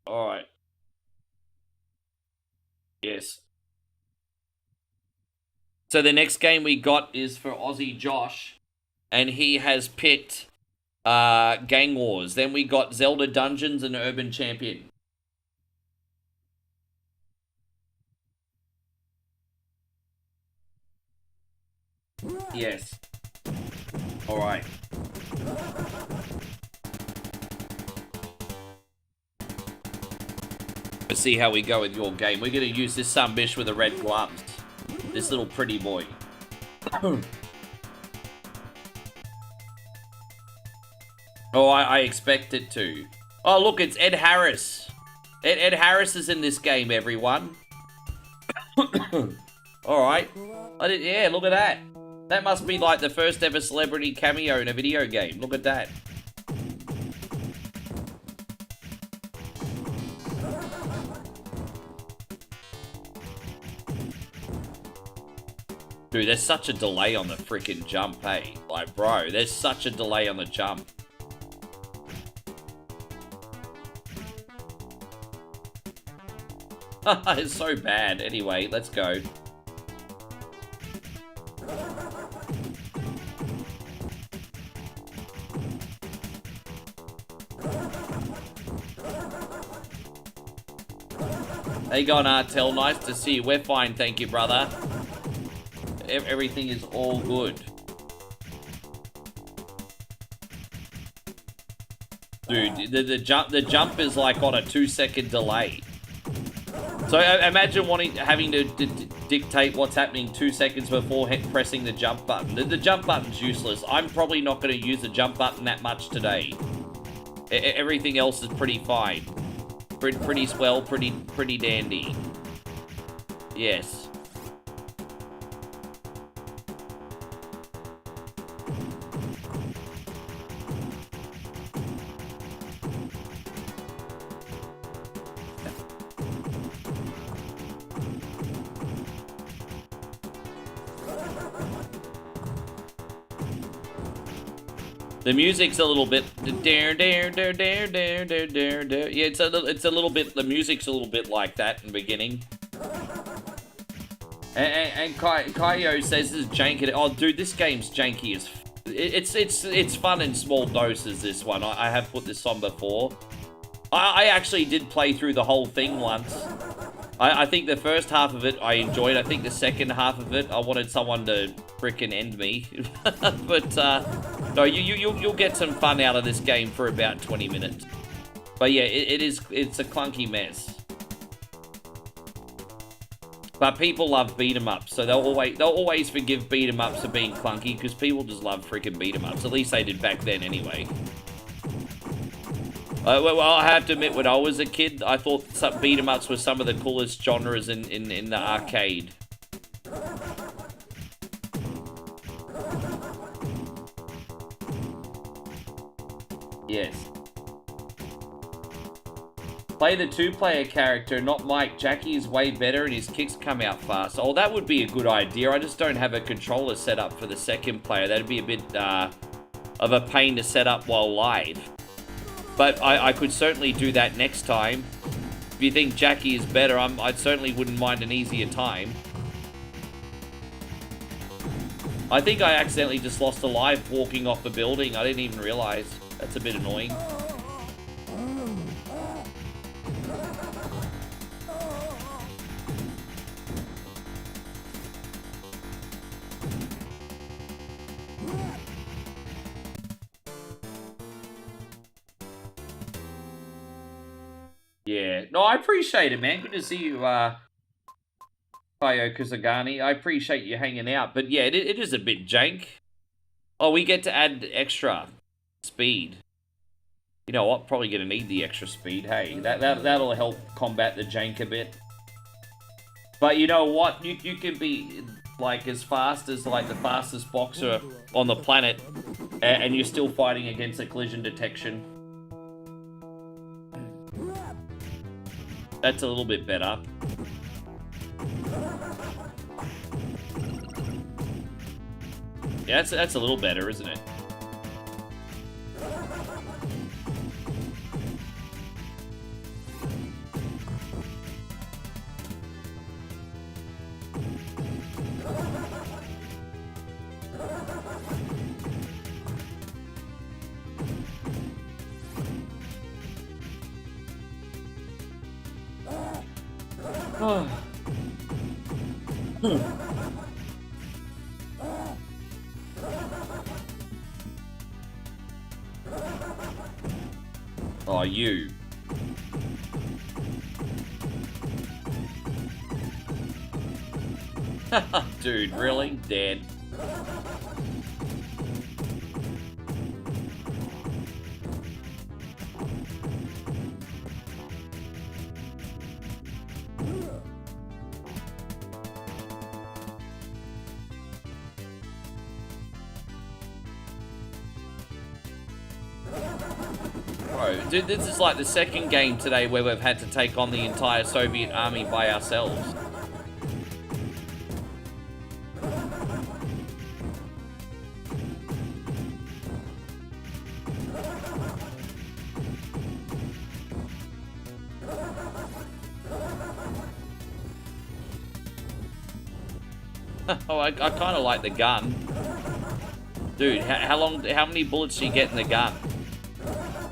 All right. Yes. So the next game we got is for Aussie Josh, and he has picked Gang Wars. Then we got Zelda Dungeons and Urban Champion. Yes. All right. Let's see how we go with your game. We're going to use this bish with the red gloves. This little pretty boy. Oh, I expect it to. Oh, look, it's Ed Harris. Ed Harris is in this game, everyone. Alright. Yeah, look at that. That must be like the first ever celebrity cameo in a video game. Look at that. Dude, there's such a delay on the freaking jump, hey? Like, bro, there's such a delay on the jump. It's so bad. Anyway, let's go. Hey, gone, Artel. Nice to see you. We're fine, thank you, brother. Everything is all good. Dude, the jump is like on a 2-second delay. So imagine having to dictate what's happening 2 seconds before pressing the jump button. The jump button's useless. I'm probably not going to use the jump button that much today. Everything else is pretty fine. Pretty swell, pretty dandy. Yes. The music's a little bit yeah, it's a little bit, the music's a little bit like that in the beginning. And Kaio says this is janky. Oh dude, this game's janky as it's fun in small doses, this one. I have put this on before. I actually did play through the whole thing once. I think the first half of it I enjoyed. I think the second half of it I wanted someone to frickin' end me. But no, you'll get some fun out of this game for about 20 minutes. But yeah, it's a clunky mess. But people love beat 'em ups, so they'll always forgive beat 'em ups for being clunky because people just love freaking beat 'em ups. At least they did back then anyway. Well, I have to admit, when I was a kid, I thought beat 'em ups were some of the coolest genres in the arcade. Yes. Play the 2-player character, not Mike. Jackie is way better and his kicks come out fast. Oh, that would be a good idea. I just don't have a controller set up for the second player. That'd be a bit of a pain to set up while live. But I could certainly do that next time. If you think Jackie is better, I certainly wouldn't mind an easier time. I think I accidentally just lost a life walking off the building. I didn't even realize. That's a bit annoying. Yeah. No, I appreciate it, man. Good to see you, Kaio Kazagani. I appreciate you hanging out. But yeah, it is a bit jank. Oh, we get to add extra speed. You know what? Probably gonna need the extra speed. Hey, that'll help combat the jank a bit. But you know what? You can be like as fast as like the fastest boxer on the planet, and you're still fighting against a collision detection. That's a little bit better. Yeah, that's a little better, isn't it? Oh, you. Dude, really? Dead. Bro, dude, this is like the second game today where we've had to take on the entire Soviet army by ourselves. Oh, I kind of like the gun. Dude, how many bullets do you get in the gun?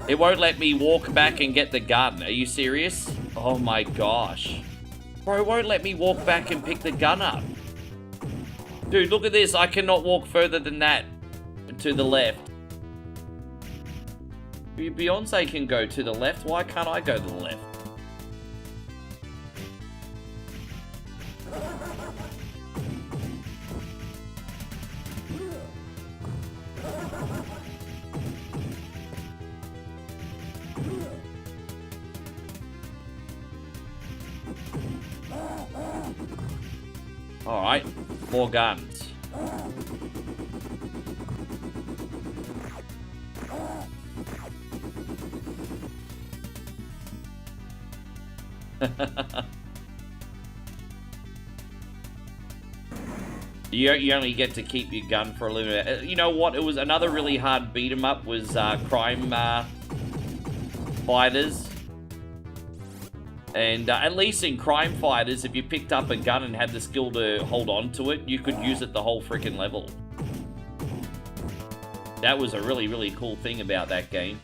It won't let me walk back and get the gun. Are you serious? Oh my gosh. Bro, it won't let me walk back and pick the gun up. Dude, look at this. I cannot walk further than that to the left. Beyonce can go to the left. Why can't I go to the left? Alright, more guns. You only get to keep your gun for a limited... You know what? It was another really hard beat 'em up was Crime Fighters. And at least in Crime Fighters, if you picked up a gun and had the skill to hold on to it, you could use it the whole freaking level. That was a really, really cool thing about that game.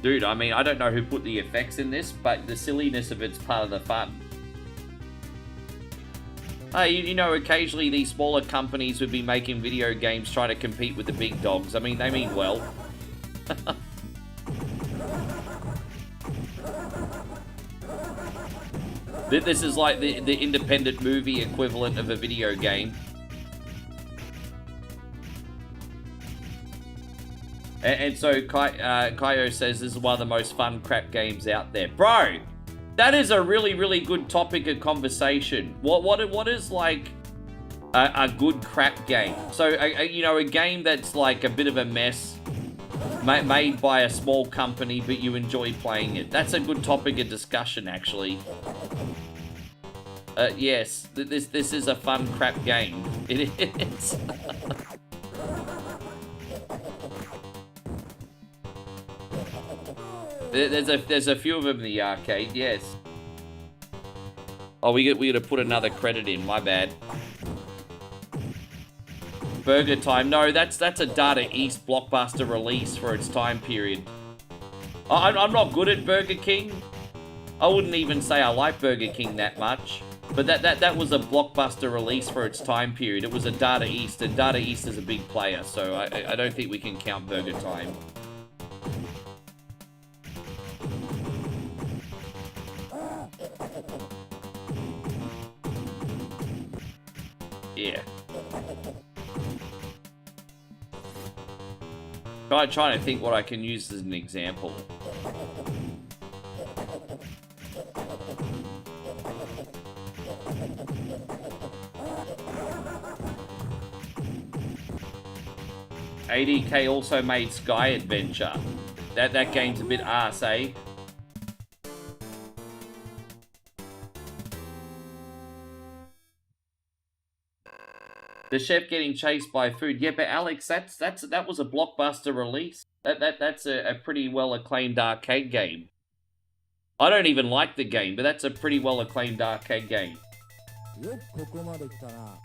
Dude, I mean, I don't know who put the effects in this, but the silliness of it's part of the fun. You know, occasionally these smaller companies would be making video games trying to compete with the big dogs. I mean, they mean well. This is like the independent movie equivalent of a video game. And so Kaio says this is one of the most fun crap games out there. Bro! That is a really, really good topic of conversation. What is like a good crap game? So, you know, a game that's like a bit of a mess, made by a small company, but you enjoy playing it. That's a good topic of discussion, actually. Yes, this is a fun crap game. It is. There's a few of them in the arcade, yes. Oh, we gotta put another credit in, my bad. Burger Time, no, that's a Data East blockbuster release for its time period. I'm not good at Burger King. I wouldn't even say I like Burger King that much. But that was a blockbuster release for its time period. It was a Data East, and Data East is a big player, so I don't think we can count Burger Time. Yeah. Trying to think what I can use as an example. ADK also made Sky Adventure. That game's a bit arse, eh? The chef getting chased by food. Yeah, but Alex, that was a blockbuster release. That's a pretty well acclaimed arcade game. I don't even like the game, but that's a pretty well acclaimed arcade game. よくここまで来たな。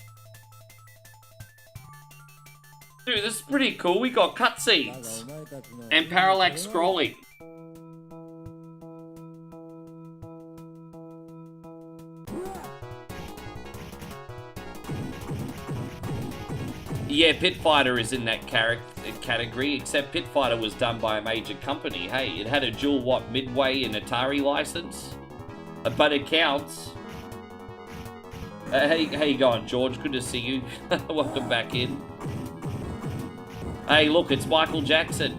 Dude, this is pretty cool. We got だが cutscenes お前たちの and parallax scrolling. Yeah, Pit Fighter is in that category, except Pit Fighter was done by a major company. Hey, it had a dual, Midway and Atari license? But it counts. Hey, how you going, George? Good to see you. Welcome back in. Hey, look, it's Michael Jackson.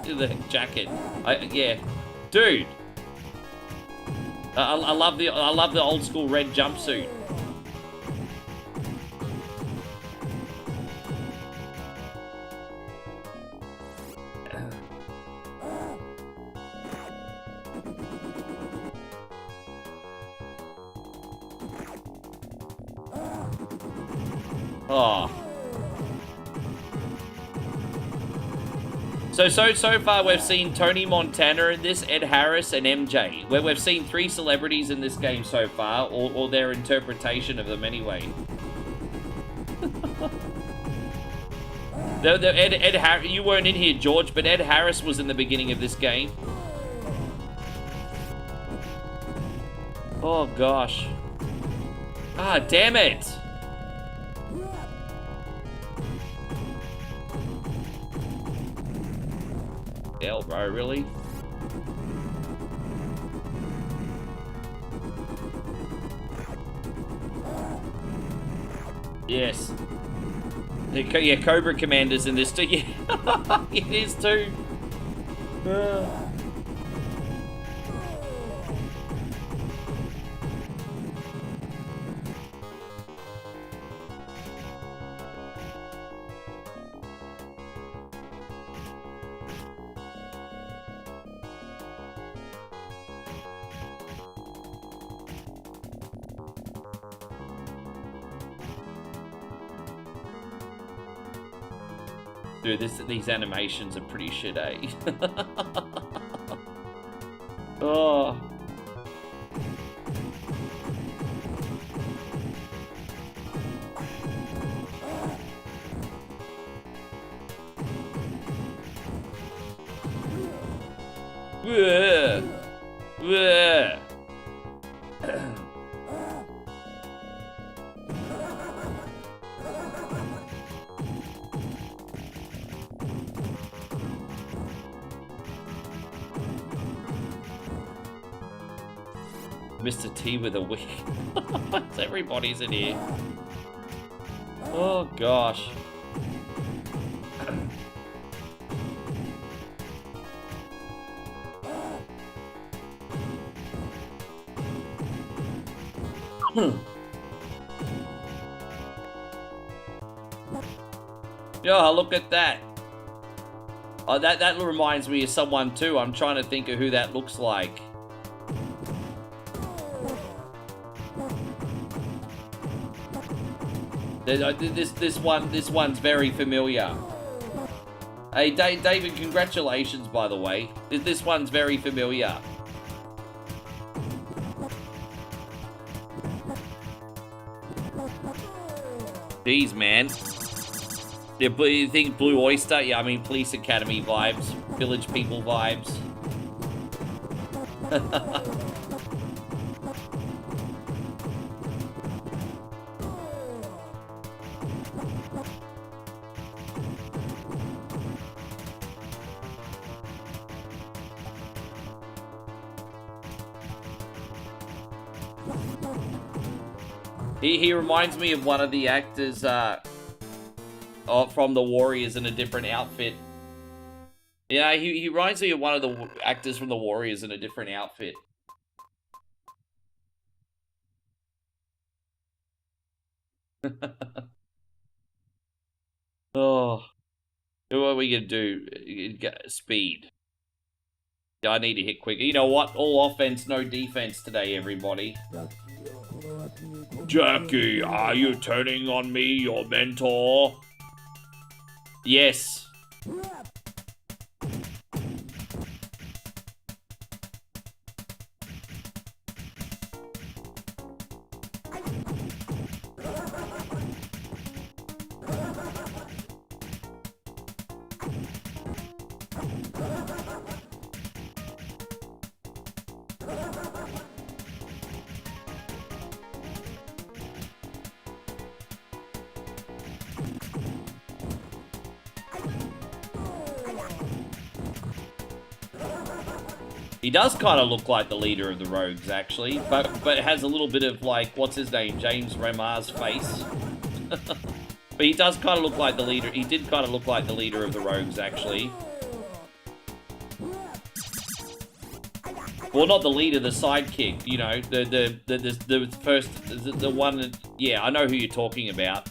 The jacket. Yeah. Dude. I love the old school red jumpsuit. Oh. So far we've seen Tony Montana in this, Ed Harris, and MJ. Where we've seen 3 celebrities in this game so far, or their interpretation of them anyway. Ed Harris, you weren't in here, George, but Ed Harris was in the beginning of this game. Oh gosh. Ah, damn it. Hell, bro, really? Yes. Yeah, Cobra Commander's in this too. Yeah, it is too. Dude, these animations are pretty shit, eh? Oh. Bleh. Bleh. Mr. T with a wig. Everybody's in here. Oh gosh. Yo, look at that. Oh, that reminds me of someone too. I'm trying to think of who that looks like. This one's very familiar. Hey, David, congratulations, by the way. This one's very familiar. Jeez, man. You think Blue Oyster? Yeah, I mean, Police Academy vibes. Village People vibes. He reminds me of one of the actors from the Warriors in a different outfit. Yeah, he reminds me of one of the actors from the Warriors in a different outfit. Oh, what are we gonna do? Speed. Yeah, I need to hit quick. You know what? All offense, no defense today, everybody. Jackie, are you turning on me, your mentor? Yes. He does kind of look like the leader of the Rogues, actually, but has a little bit of, like, what's his name, James Remar's face. But he does kind of look like the leader. He did kind of look like the leader of the Rogues, actually. Well, not the leader, the sidekick. You know, the first, the one. That, yeah, I know who you're talking about.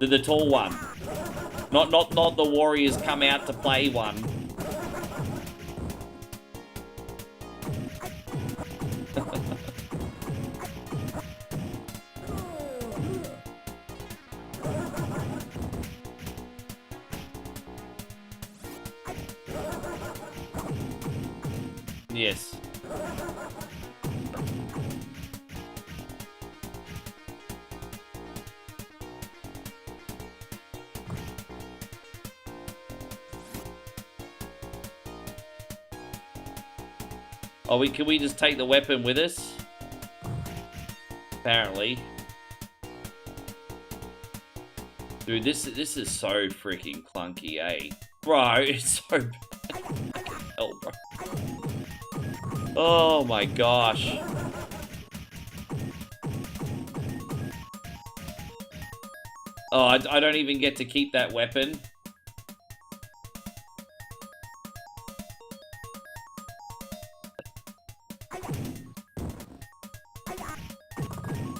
The tall one. Not the Warriors come out to play one. Yes. Oh, can we just take the weapon with us? Apparently. Dude, this is so freaking clunky, eh? Bro, it's so bad. Hell, bro. Oh my gosh. Oh, I don't even get to keep that weapon.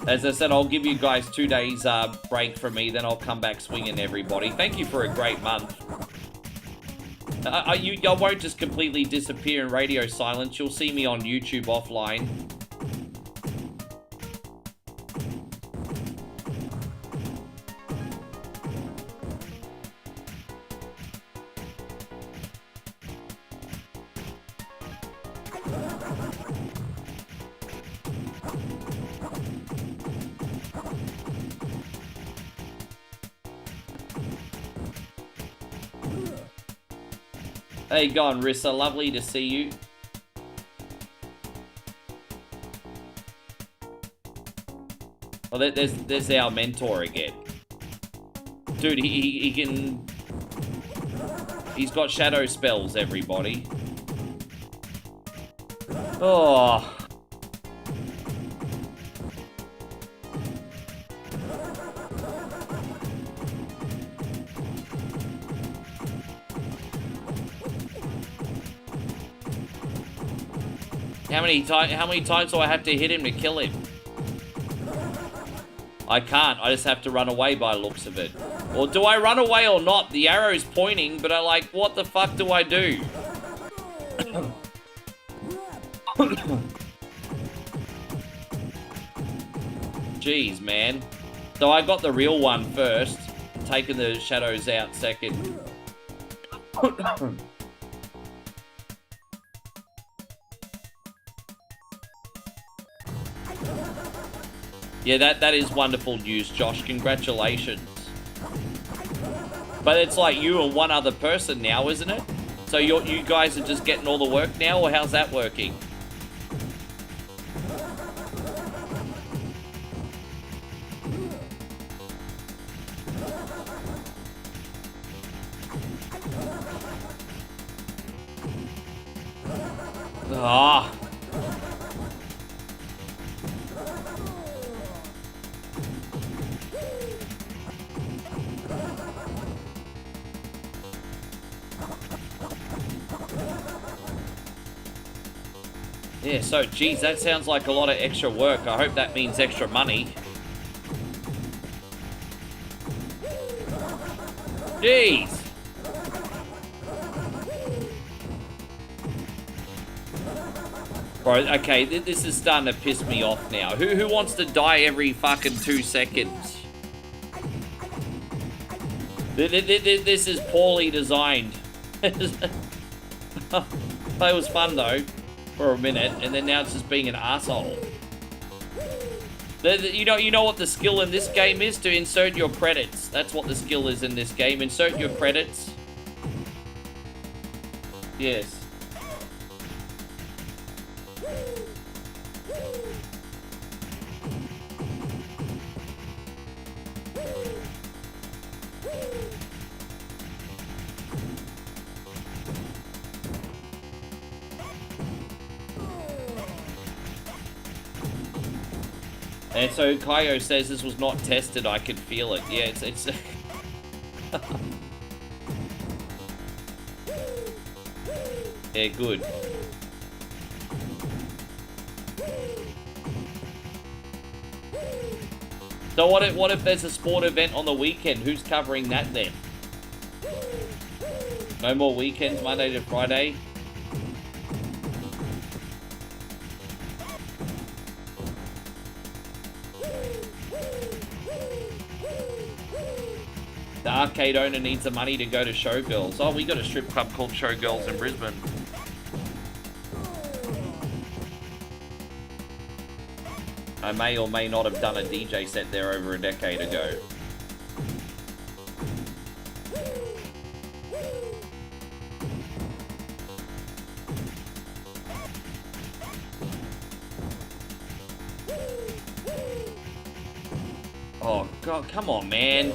As I said, I'll give you guys 2 days break from me, then I'll come back swinging, everybody. Thank you for a great month. I won't just completely disappear in radio silence. You'll see me on YouTube offline. Hey, go on, Rissa. Lovely to see you. Oh, there's our mentor again. Dude, he can... He's got shadow spells, everybody. Oh... How many times do I have to hit him to kill him? I can't. I just have to run away by the looks of it. Or do I run away or not? The arrow's pointing, but I like, what the fuck do I do? Jeez, man. So I got the real one first, taking the shadows out second. Yeah, that is wonderful news, Josh. Congratulations. But it's like you and one other person now, isn't it? So you guys are just getting all the work now, or how's that working? Ah. Yeah, so, geez, that sounds like a lot of extra work. I hope that means extra money. Jeez! Bro, okay, this is starting to piss me off now. Who wants to die every fucking 2 seconds? This is poorly designed. That was fun, though. For a minute, and then now it's just being an asshole. You know what the skill in this game is? To insert your credits. That's what the skill is in this game. Insert your credits. Yes. And so Kaio says this was not tested. I can feel it. Yeah, it's yeah, good. So what if there's a sport event on the weekend? Who's covering that then? No more weekends, Monday to Friday? The arcade owner needs the money to go to Showgirls. Oh, we got a strip club called Showgirls in Brisbane. I may or may not have done a DJ set there over a decade ago. Oh, God, come on, man.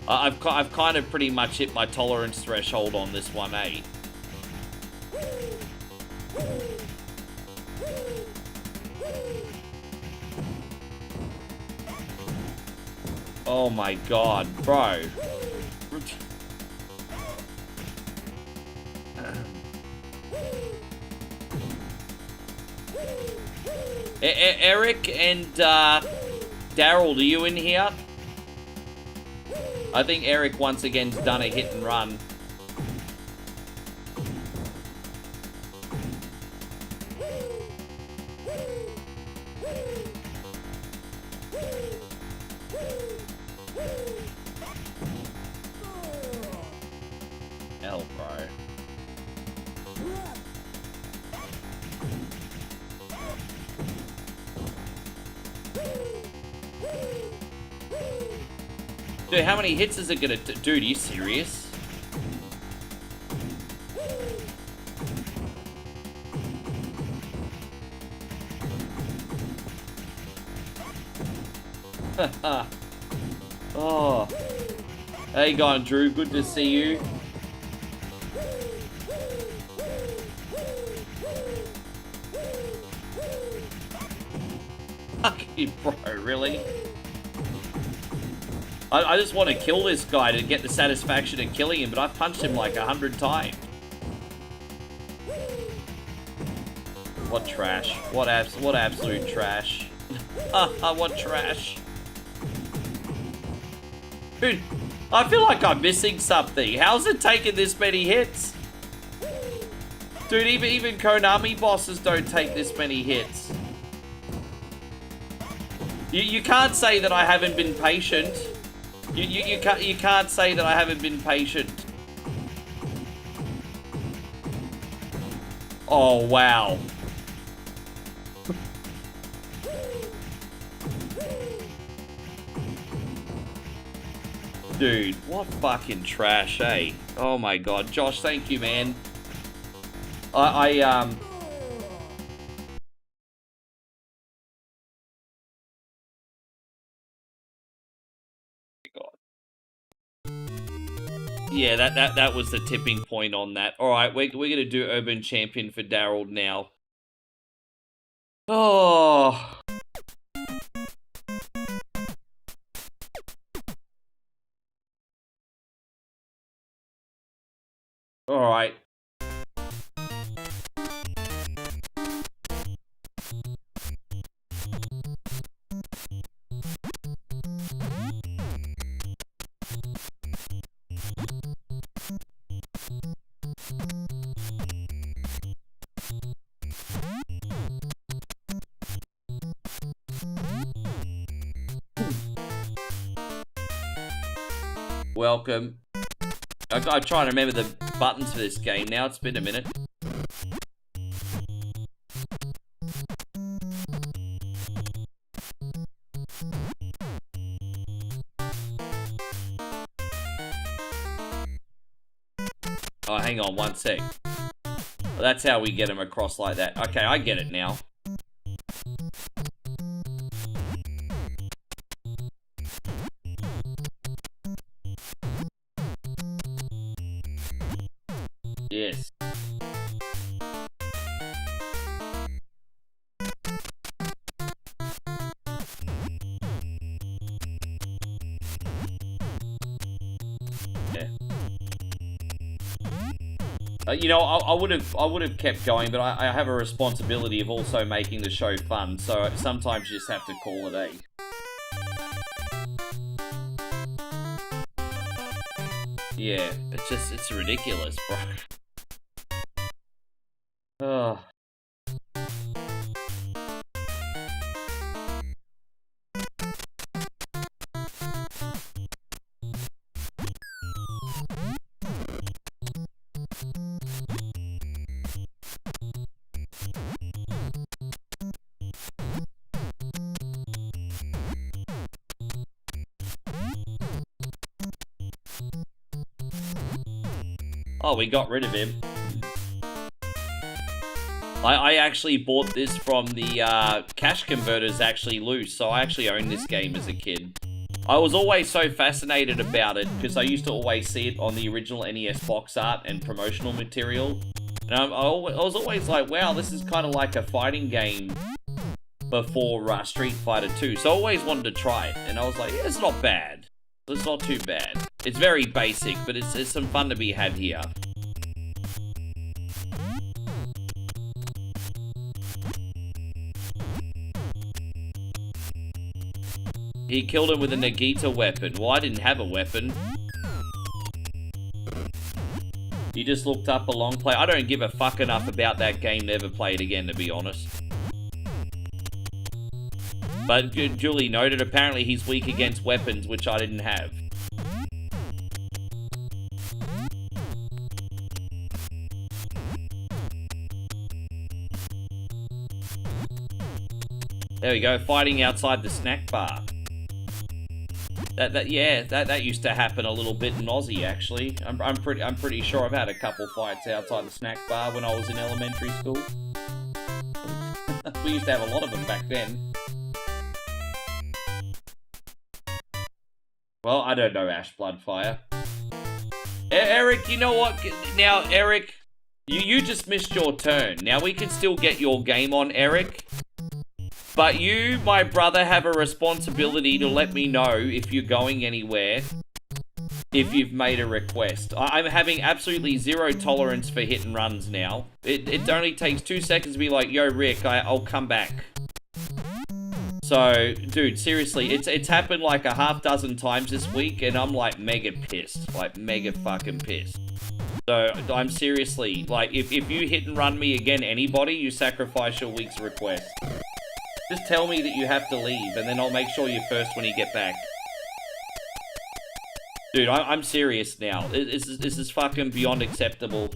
I've kind of pretty much hit my tolerance threshold on this one, eh? Oh my God, bro. Eric and Daryl, are you in here? I think Eric once again's done a hit and run. Hell, bro. Dude, how many hits is it gonna do? Dude, are you serious? Oh. How you going, Drew? Good to see you. Fuck you, bro, really? I just want to kill this guy to get the satisfaction of killing him, but I've punched him like 100 times. What trash. What absolute trash. What trash. Dude, I feel like I'm missing something. How's it taking this many hits? Dude, even Konami bosses don't take this many hits. You can't say that I haven't been patient. You can't say that I haven't been patient. Oh, wow. Dude, what fucking trash, eh? Oh my God. Josh, thank you, man. God. Yeah, that was the tipping point on that. All right, we're gonna do Urban Champion for Daryl now. Oh. All right. Welcome. I'm trying to remember the buttons for this game now. It's been a minute. Oh, hang on one sec. Well, that's how we get them across like that. Okay, I get it now. Yes. You know, I would have kept going, but I have a responsibility of also making the show fun, so sometimes you just have to call it a. Yeah, it's ridiculous, bro. Oh. Oh, we got rid of him. I actually bought this from the cash converters actually loose, so I actually owned this game as a kid. I was always so fascinated about it because I used to always see it on the original NES box art and promotional material. And I was always like, wow, this is kind of like a fighting game before Street Fighter 2. So I always wanted to try it, and I was like, yeah, it's not bad. It's not too bad. It's very basic, but it's some fun to be had here. He killed him with a Nagita weapon. Well, I didn't have a weapon. He just looked up a long play. I don't give a fuck enough about that game to ever play it again, to be honest. But Julie noted, apparently he's weak against weapons, which I didn't have. There we go, fighting outside the snack bar. That used to happen a little bit in Aussie, actually. I'm pretty sure I've had a couple fights outside the snack bar when I was in elementary school. We used to have a lot of them back then. Well, I don't know, Ash Bloodfire. Eric, you know what? Now, Eric, you just missed your turn. Now, we can still get your game on, Eric. But you, my brother, have a responsibility to let me know if you're going anywhere, if you've made a request. I'm having absolutely zero tolerance for hit and runs now. It only takes 2 seconds to be like, yo, Rick, I'll come back. So, dude, seriously, it's happened like a half dozen times this week, and I'm like mega pissed. Like, mega fucking pissed. So, I'm seriously, like, if you hit and run me again, anybody, you sacrifice your week's request. Just tell me that you have to leave, and then I'll make sure you're first when you get back. Dude, I'm serious now. This is fucking beyond acceptable.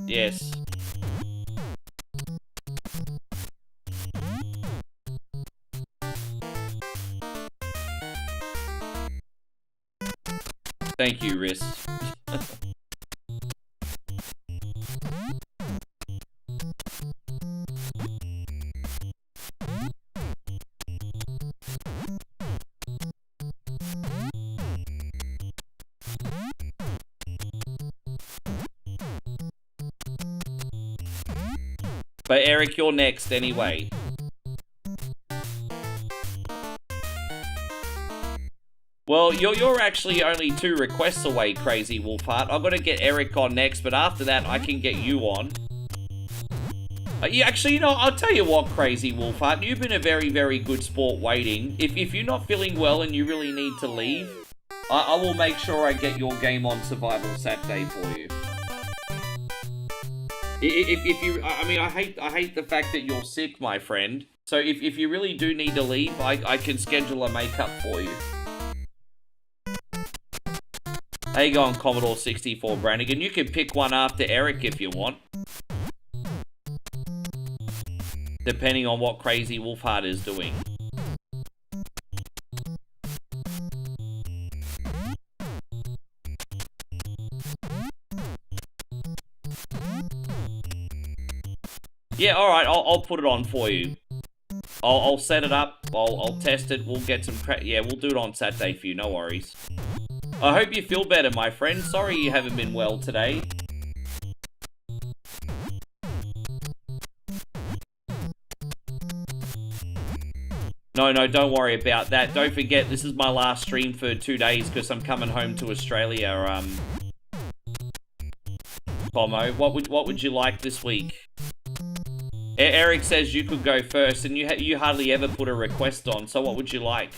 Yes. Thank you, Riz. But Eric, you're next anyway. Well, you're actually only 2 requests away, Crazy Wolfheart. I've got to get Eric on next, but after that, I can get you on. Actually, you know, I'll tell you what, Crazy Wolfheart. You've been a very, very good sport waiting. If you're not feeling well and you really need to leave, I will make sure I get your game on Survival Saturday for you. If you, I mean, I hate the fact that you're sick, my friend. So if you really do need to leave, I can schedule a makeup for you. How you going, Commodore 64 Brannigan? You can pick one after Eric if you want. Depending on what Crazy Wolfheart is doing. Yeah, alright, I'll put it on for you. I'll set it up, I'll test it, we'll get some yeah, we'll do it on Saturday for you, no worries. I hope you feel better, my friend. Sorry you haven't been well today. No, don't worry about that. Don't forget, this is my last stream for 2 days because I'm coming home to Australia Como. What would you like this week? Eric says you could go first, and you hardly ever put a request on. So what would you like?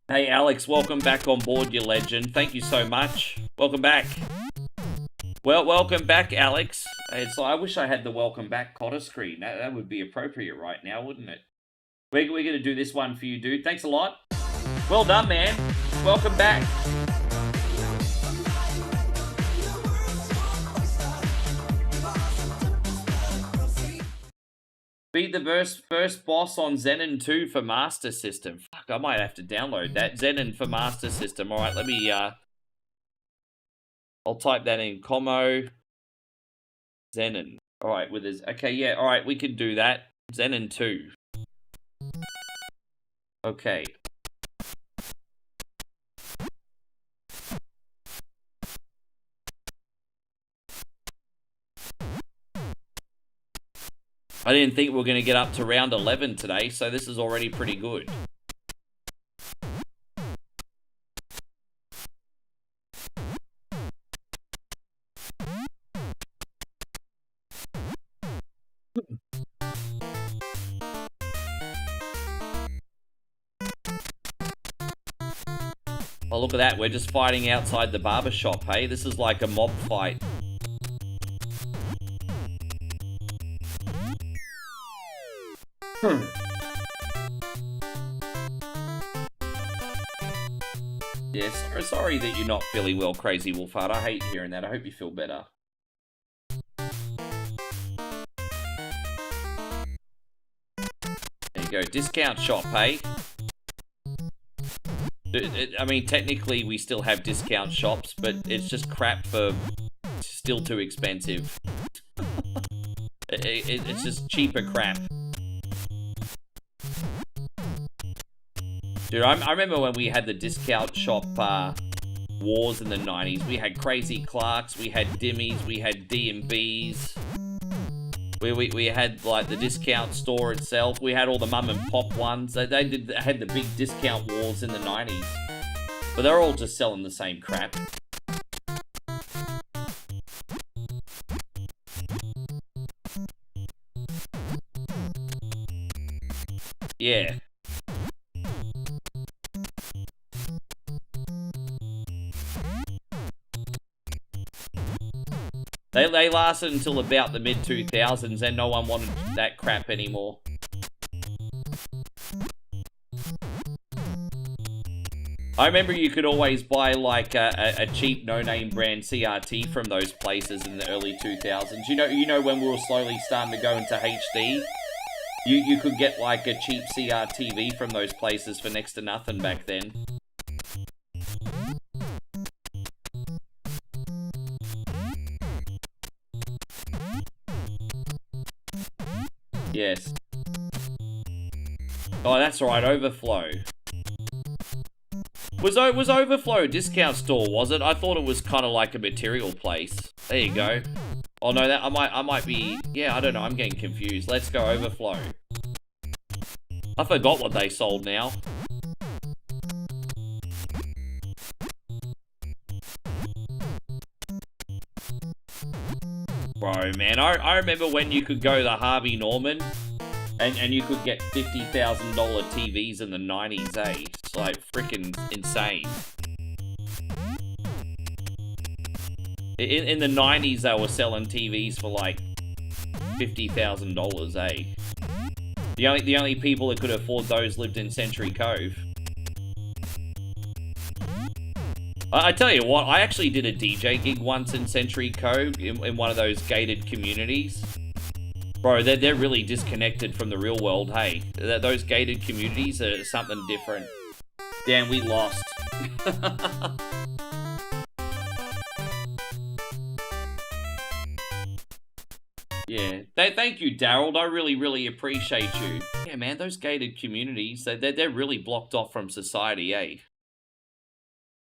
Hey Alex, welcome back on board, you legend. Thank you so much. Welcome back. Well, welcome back, Alex. It's I wish I had the welcome back Cotter screen. That would be appropriate right now, wouldn't it? We're gonna do this one for you, dude. Thanks a lot. Well done, man. Welcome back. Beat the first boss on Zenon 2 for Master System. Fuck, I might have to download that. Zenon for Master System. Alright, let me, I'll type that in. Como Zenon. Alright, with his... Okay, yeah, alright, we can do that. Zenon 2. Okay. I didn't think we were going to get up to round 11 today, so this is already pretty good. Oh, look at that. We're just fighting outside the barber shop, hey? This is like a mob fight. Yes, sorry that you're not feeling well, Crazy Wolfhard. I hate hearing that. I hope you feel better. There you go. Discount shop, hey? I mean, technically we still have discount shops, but it's just crap for still too expensive. It's just cheaper crap. Dude, I remember when we had the discount shop wars in the 90s. We had Crazy Clarks, we had Dimmies, we had D&Bs. We had like the discount store itself. We had all the mum and pop ones. They had the big discount wars in the 90s. But they're all just selling the same crap. Yeah. They lasted until about the mid-2000s and no one wanted that crap anymore. I remember you could always buy like a cheap no-name brand CRT from those places in the early 2000s. You know when we were slowly starting to go into HD? You could get like a cheap CRTV from those places for next to nothing back then. Yes. Oh, that's right, Overflow. Was Overflow a discount store, was it? I thought it was kind of like a material place. There you go. Oh no, that I might be... Yeah, I don't know, I'm getting confused. Let's go Overflow. I forgot what they sold now. Bro, man, I remember when you could go to Harvey Norman and you could get $50,000 TVs in the 90s, eh? It's like freaking insane. In the 90s, they were selling TVs for like $50,000, eh? The only people that could afford those lived in Century Cove. I tell you what, I actually did a DJ gig once in Century Cove in one of those gated communities. Bro, they're really disconnected from the real world, hey? Those gated communities are something different. Damn, we lost. Yeah, thank you, Daryl. I really appreciate you. Yeah, man, those gated communities, they're really blocked off from society, eh?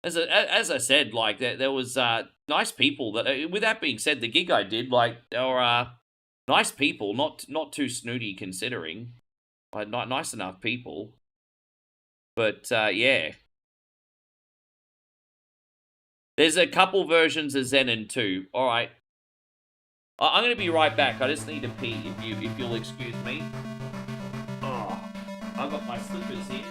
As I said, like there was nice people that. With that being said, the gig I did, like there were nice people, not too snooty considering, like not nice enough people. But yeah, there's a couple versions of Zenon too. All right, I'm gonna be right back. I just need to pee. If you'll excuse me. Oh, I've got my slippers here.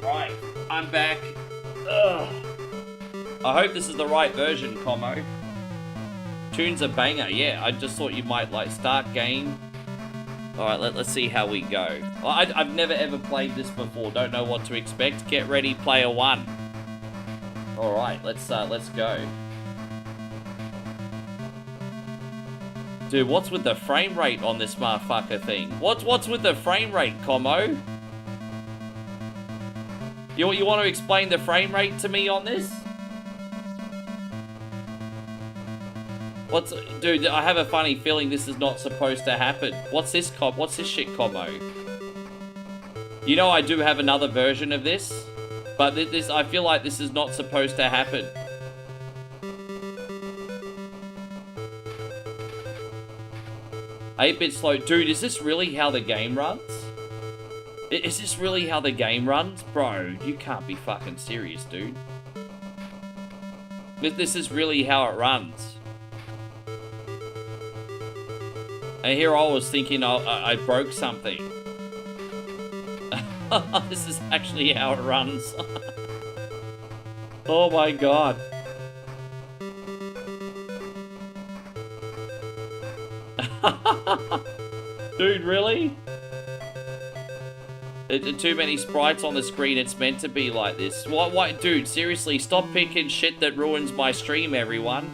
Right, I'm back. Ugh. I hope this is the right version, Como. Tune's a banger, yeah. I just thought you might like start game. Alright, let's see how we go. Well, I've never ever played this before, don't know what to expect. Get ready, player one. Alright, let's go. Dude, what's with the frame rate on this motherfucker thing? What's with the frame rate, Como? You want to explain the frame rate to me on this? Dude, I have a funny feeling this is not supposed to happen. What's this shit, Como? You know I do have another version of this, but I feel like this is not supposed to happen. Eight-bit slow. Dude, is this really how the game runs? Is this really how the game runs? Bro, you can't be fucking serious, dude. This is really how it runs. And here I was thinking I broke something. This is actually how it runs. Oh my god. Dude, really? Too many sprites on the screen, it's meant to be like this. What? Dude, seriously, stop picking shit that ruins my stream, everyone.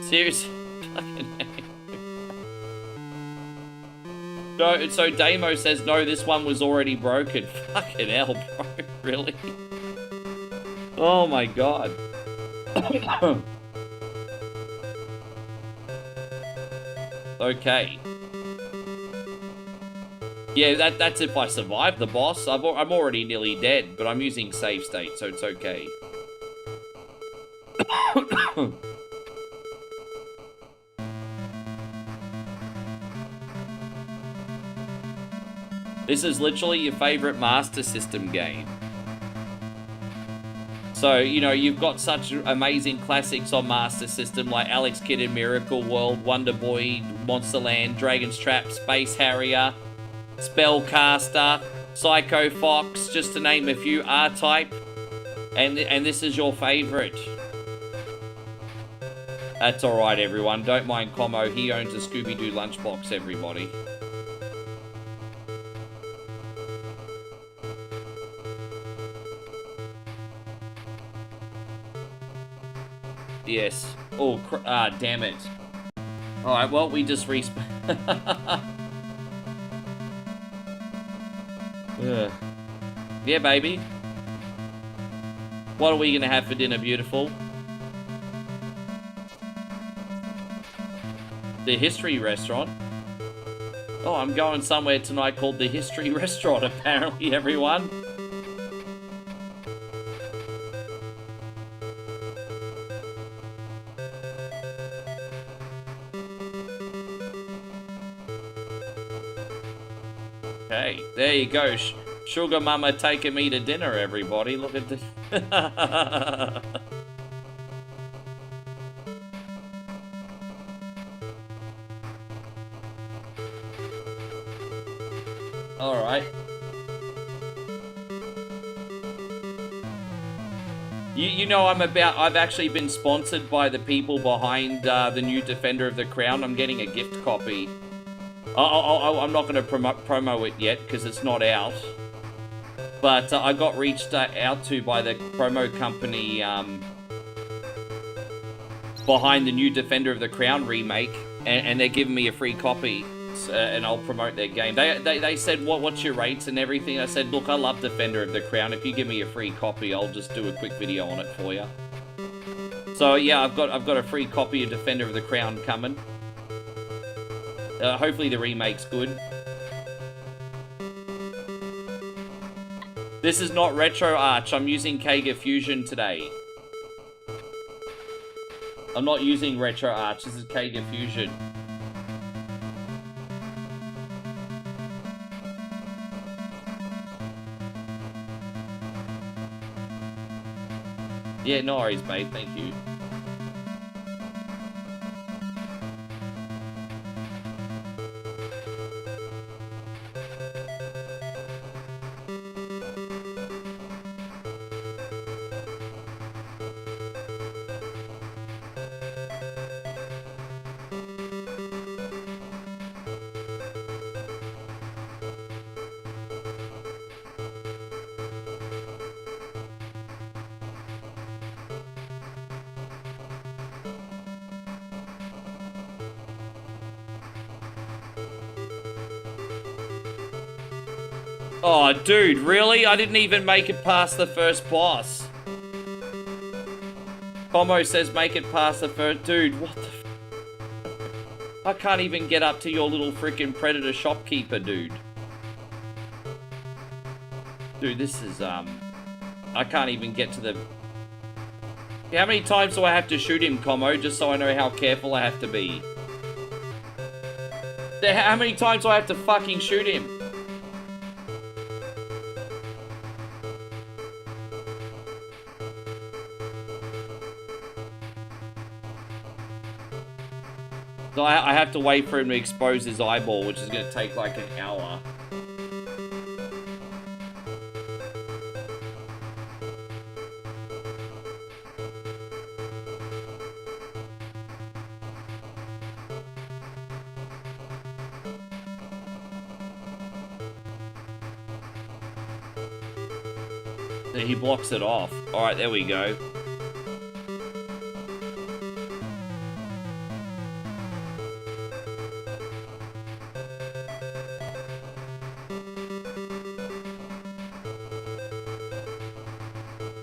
Seriously. No, so Damo says, no, this one was already broken. Fucking hell, bro. Really? Oh my god. Okay. Yeah, that's if I survive the boss. I'm already nearly dead, but I'm using save state, so it's okay. This is literally your favorite Master System game. So, you know, you've got such amazing classics on Master System like Alex Kidd in Miracle World, Wonder Boy, Monsterland, Dragon's Trap, Space Harrier, Spellcaster, Psycho Fox, just to name a few, R-Type, and this is your favorite. That's alright, everyone. Don't mind Como. He owns a Scooby-Doo lunchbox, everybody. Yes. Oh, damn it. Alright, well, we just respawn. Yeah, baby. What are we gonna have for dinner, beautiful? The History Restaurant. Oh, I'm going somewhere tonight called the History Restaurant, apparently, everyone. Okay, there you go. Sugar Mama taking me to dinner, everybody. Look at this. Alright. You know I've actually been sponsored by the people behind the new Defender of the Crown. I'm getting a gift copy. I'm not going to promo it yet because it's not out. But I got reached out to by the promo company behind the new Defender of the Crown remake, and they're giving me a free copy, and I'll promote their game. They said, what's your rates and everything? I said, look, I love Defender of the Crown. If you give me a free copy, I'll just do a quick video on it for you. So yeah, I've got a free copy of Defender of the Crown coming. Hopefully the remake's good. This is not Retro Arch. I'm using Sega Fusion today. I'm not using Retro Arch. This is Sega Fusion. Yeah, no worries, mate. Thank you. Oh, dude, really? I didn't even make it past the first boss. Pomo says make it past the first... Dude, what the f... I can't even get up to your little freaking Predator shopkeeper, dude. Dude, this is, I can't even get to the... How many times do I have to shoot him, Como, just so I know how careful I have to be? How many times do I have to fucking shoot him? So I have to wait for him to expose his eyeball, which is going to take like an hour. He blocks it off. Alright, there we go.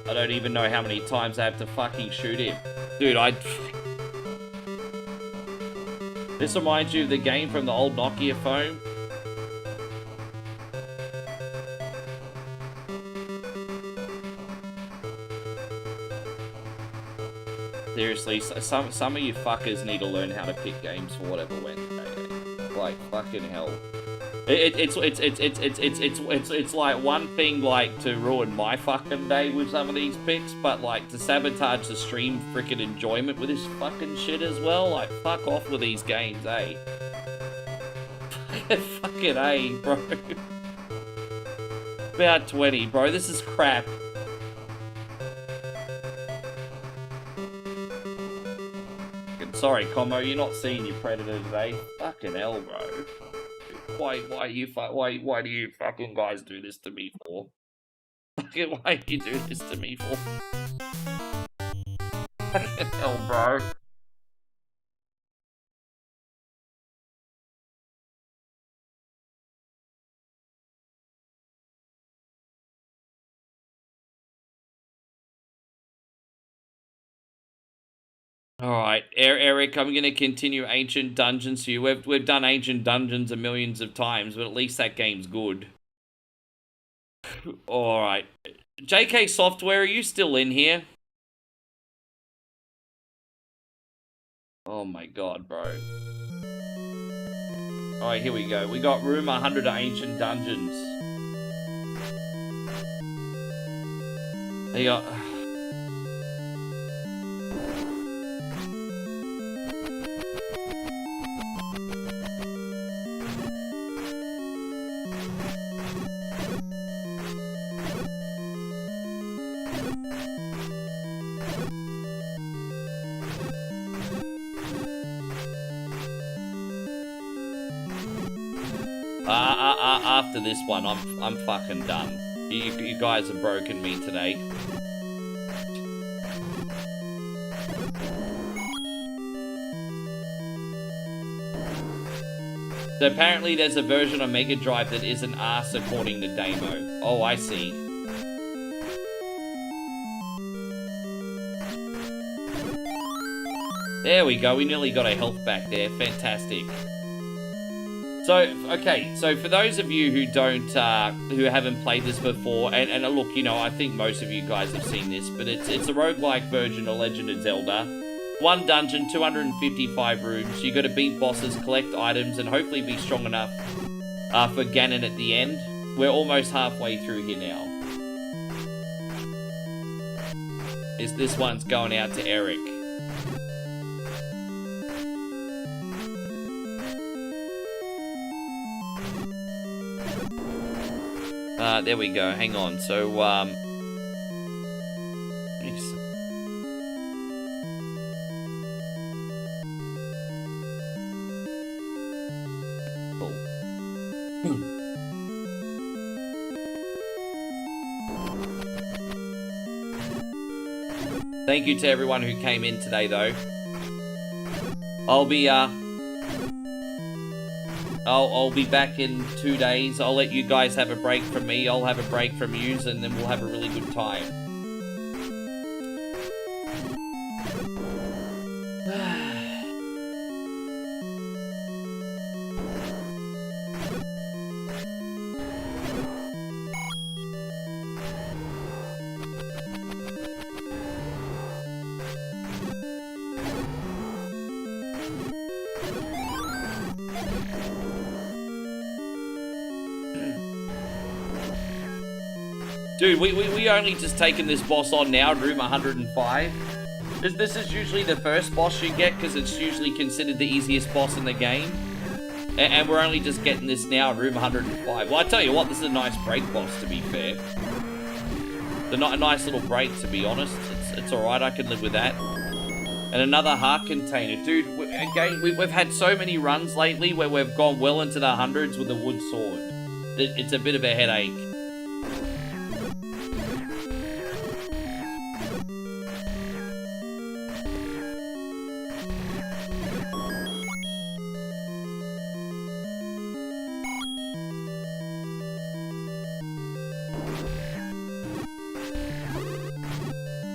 I don't even know how many times I have to fucking shoot him. Dude, This reminds you of the game from the old Nokia phone? Seriously, some of you fuckers need to learn how to pick games for whatever Wednesday. Like, fucking hell. It's like one thing like to ruin my fucking day with some of these picks, but like to sabotage the stream freaking enjoyment with this fucking shit as well. Like, fuck off with these games, eh? Fucking A, bro. About 20, bro. This is crap. Sorry, Como, you're not seeing your Predator today. Fucking hell, bro. Why do you fucking guys do this to me for? Fucking why do you do this to me for? Fucking hell, bro. Alright, Eric, I'm gonna continue Ancient Dungeons for you. We've done Ancient Dungeons a millions of times, but at least that game's good. Alright. JK Software, are you still in here? Oh my god, bro. Alright, here we go. We got room 100 of Ancient Dungeons. There you go. After this one, I'm fucking done. You guys have broken me today. So apparently there's a version on Mega Drive that isn't arse according to Damo. Oh, I see. There we go, we nearly got our health back there. Fantastic. So, okay, so for those of you who don't, who haven't played this before, and look, you know, I think most of you guys have seen this, but it's a roguelike version of Legend of Zelda. One dungeon, 255 rooms, you gotta beat bosses, collect items, and hopefully be strong enough for Ganon at the end. We're almost halfway through here now. This one's going out to Eric. There we go, hang on, so, thank you to everyone who came in today, though. I'll be back in 2 days. I'll let you guys have a break from me. I'll have a break from yous, and then we'll have a really good time. Dude, we only just taken this boss on now, room 105. This is usually the first boss you get, because it's usually considered the easiest boss in the game. And we're only just getting this now, room 105. Well, I tell you what, this is a nice break boss, to be fair. A nice little break, to be honest. It's alright, I can live with that. And another heart container. Dude, again, we've had so many runs lately where we've gone well into the hundreds with a wood sword. It's a bit of a headache.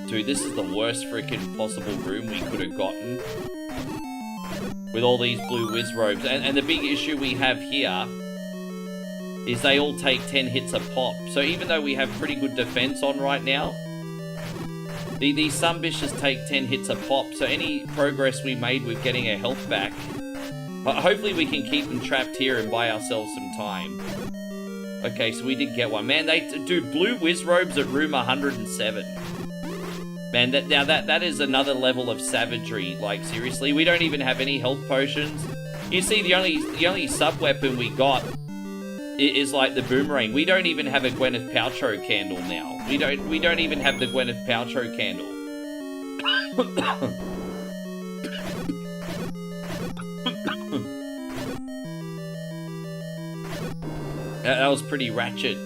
Dude, this is the worst freaking possible room we could have gotten. With all these blue whiz robes. And the big issue we have here is they all take 10 hits a pop. So even though we have pretty good defense on right now, these sumbishes take 10 hits a pop. So any progress we made with getting our health back, hopefully we can keep them trapped here and buy ourselves some time. Okay, so we did get one. Man, dude, blue whiz robes at room 107. Man, that is another level of savagery. Like, seriously, we don't even have any health potions. You see, the only sub-weapon we got is like the boomerang. We don't even have a Gwyneth Paltrow candle now. We don't even have the Gwyneth Paltrow candle. That was pretty ratchet.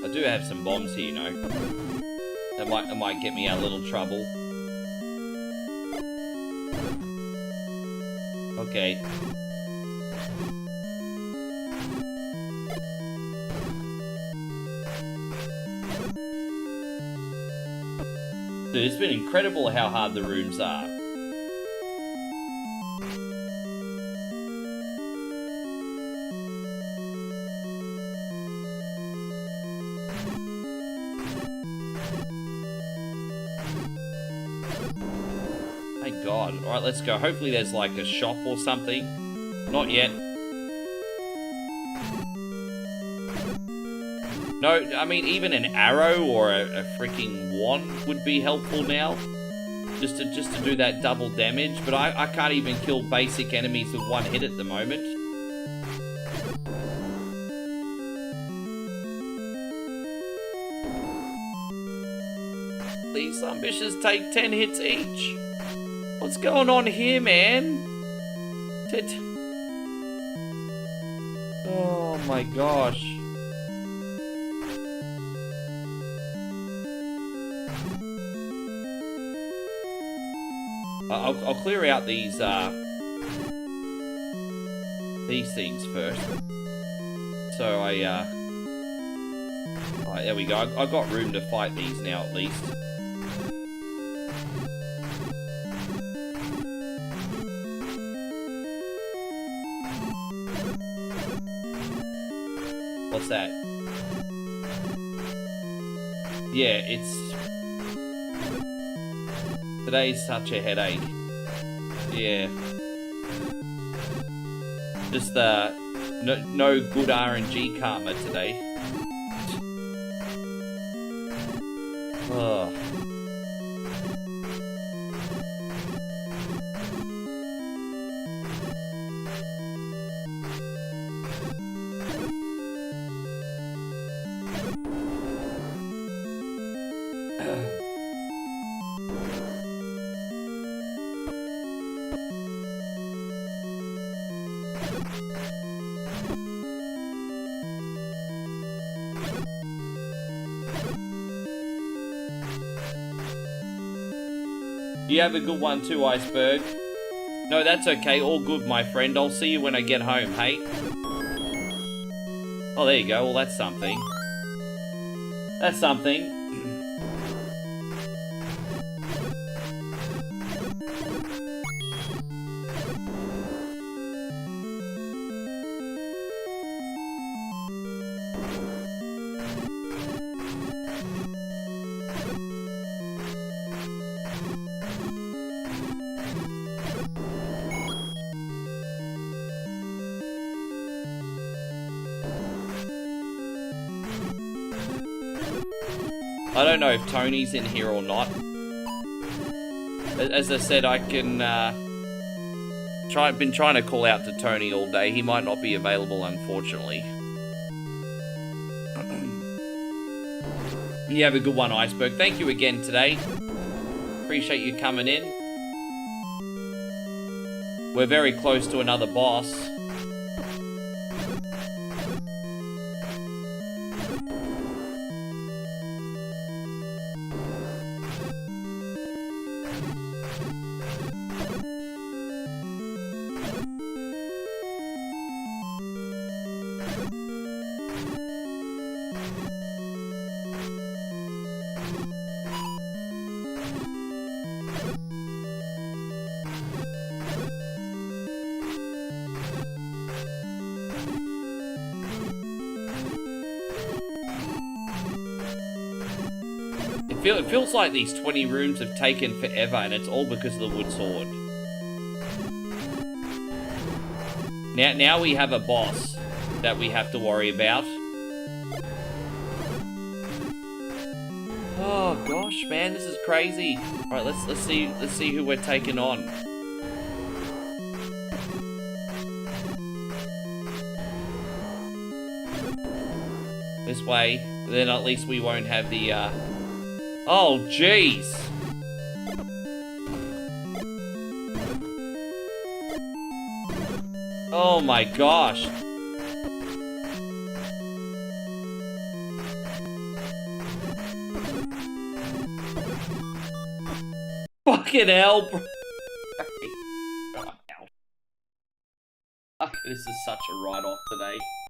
I do have some bombs here, you know. That might get me out of a little trouble. Okay. Dude, it's been incredible how hard the rooms are. Thank God. Alright, let's go. Hopefully there's like a shop or something. Not yet. No, I mean, even an arrow or a freaking wand would be helpful now. Just to do that double damage. But I can't even kill basic enemies with one hit at the moment. These ambitious take 10 hits each. What's going on here, man? Oh my gosh. I'll clear out these things first. So alright, there we go. I got room to fight these now at least. What's that? Yeah, today's such a headache. Yeah. Just no good RNG karma today. Ugh. You have a good one too, Iceberg. No, that's okay. All good, my friend. I'll see you when I get home, hey? Oh, there you go. Well, that's something. That's something. I don't know if Tony's in here or not. As I said, I can been trying to call out to Tony all day. He might not be available, unfortunately. You have a good one, Iceberg. Thank you again today. Appreciate you coming in. We're very close to another boss. It feels like these 20 rooms have taken forever, and it's all because of the wood sword. Now we have a boss that we have to worry about. Oh gosh, man, this is crazy. All right, let's see who we're taking on. This way, then at least we won't have the oh, jeez. Oh my gosh. Fucking hell, bro. This is such a write-off today.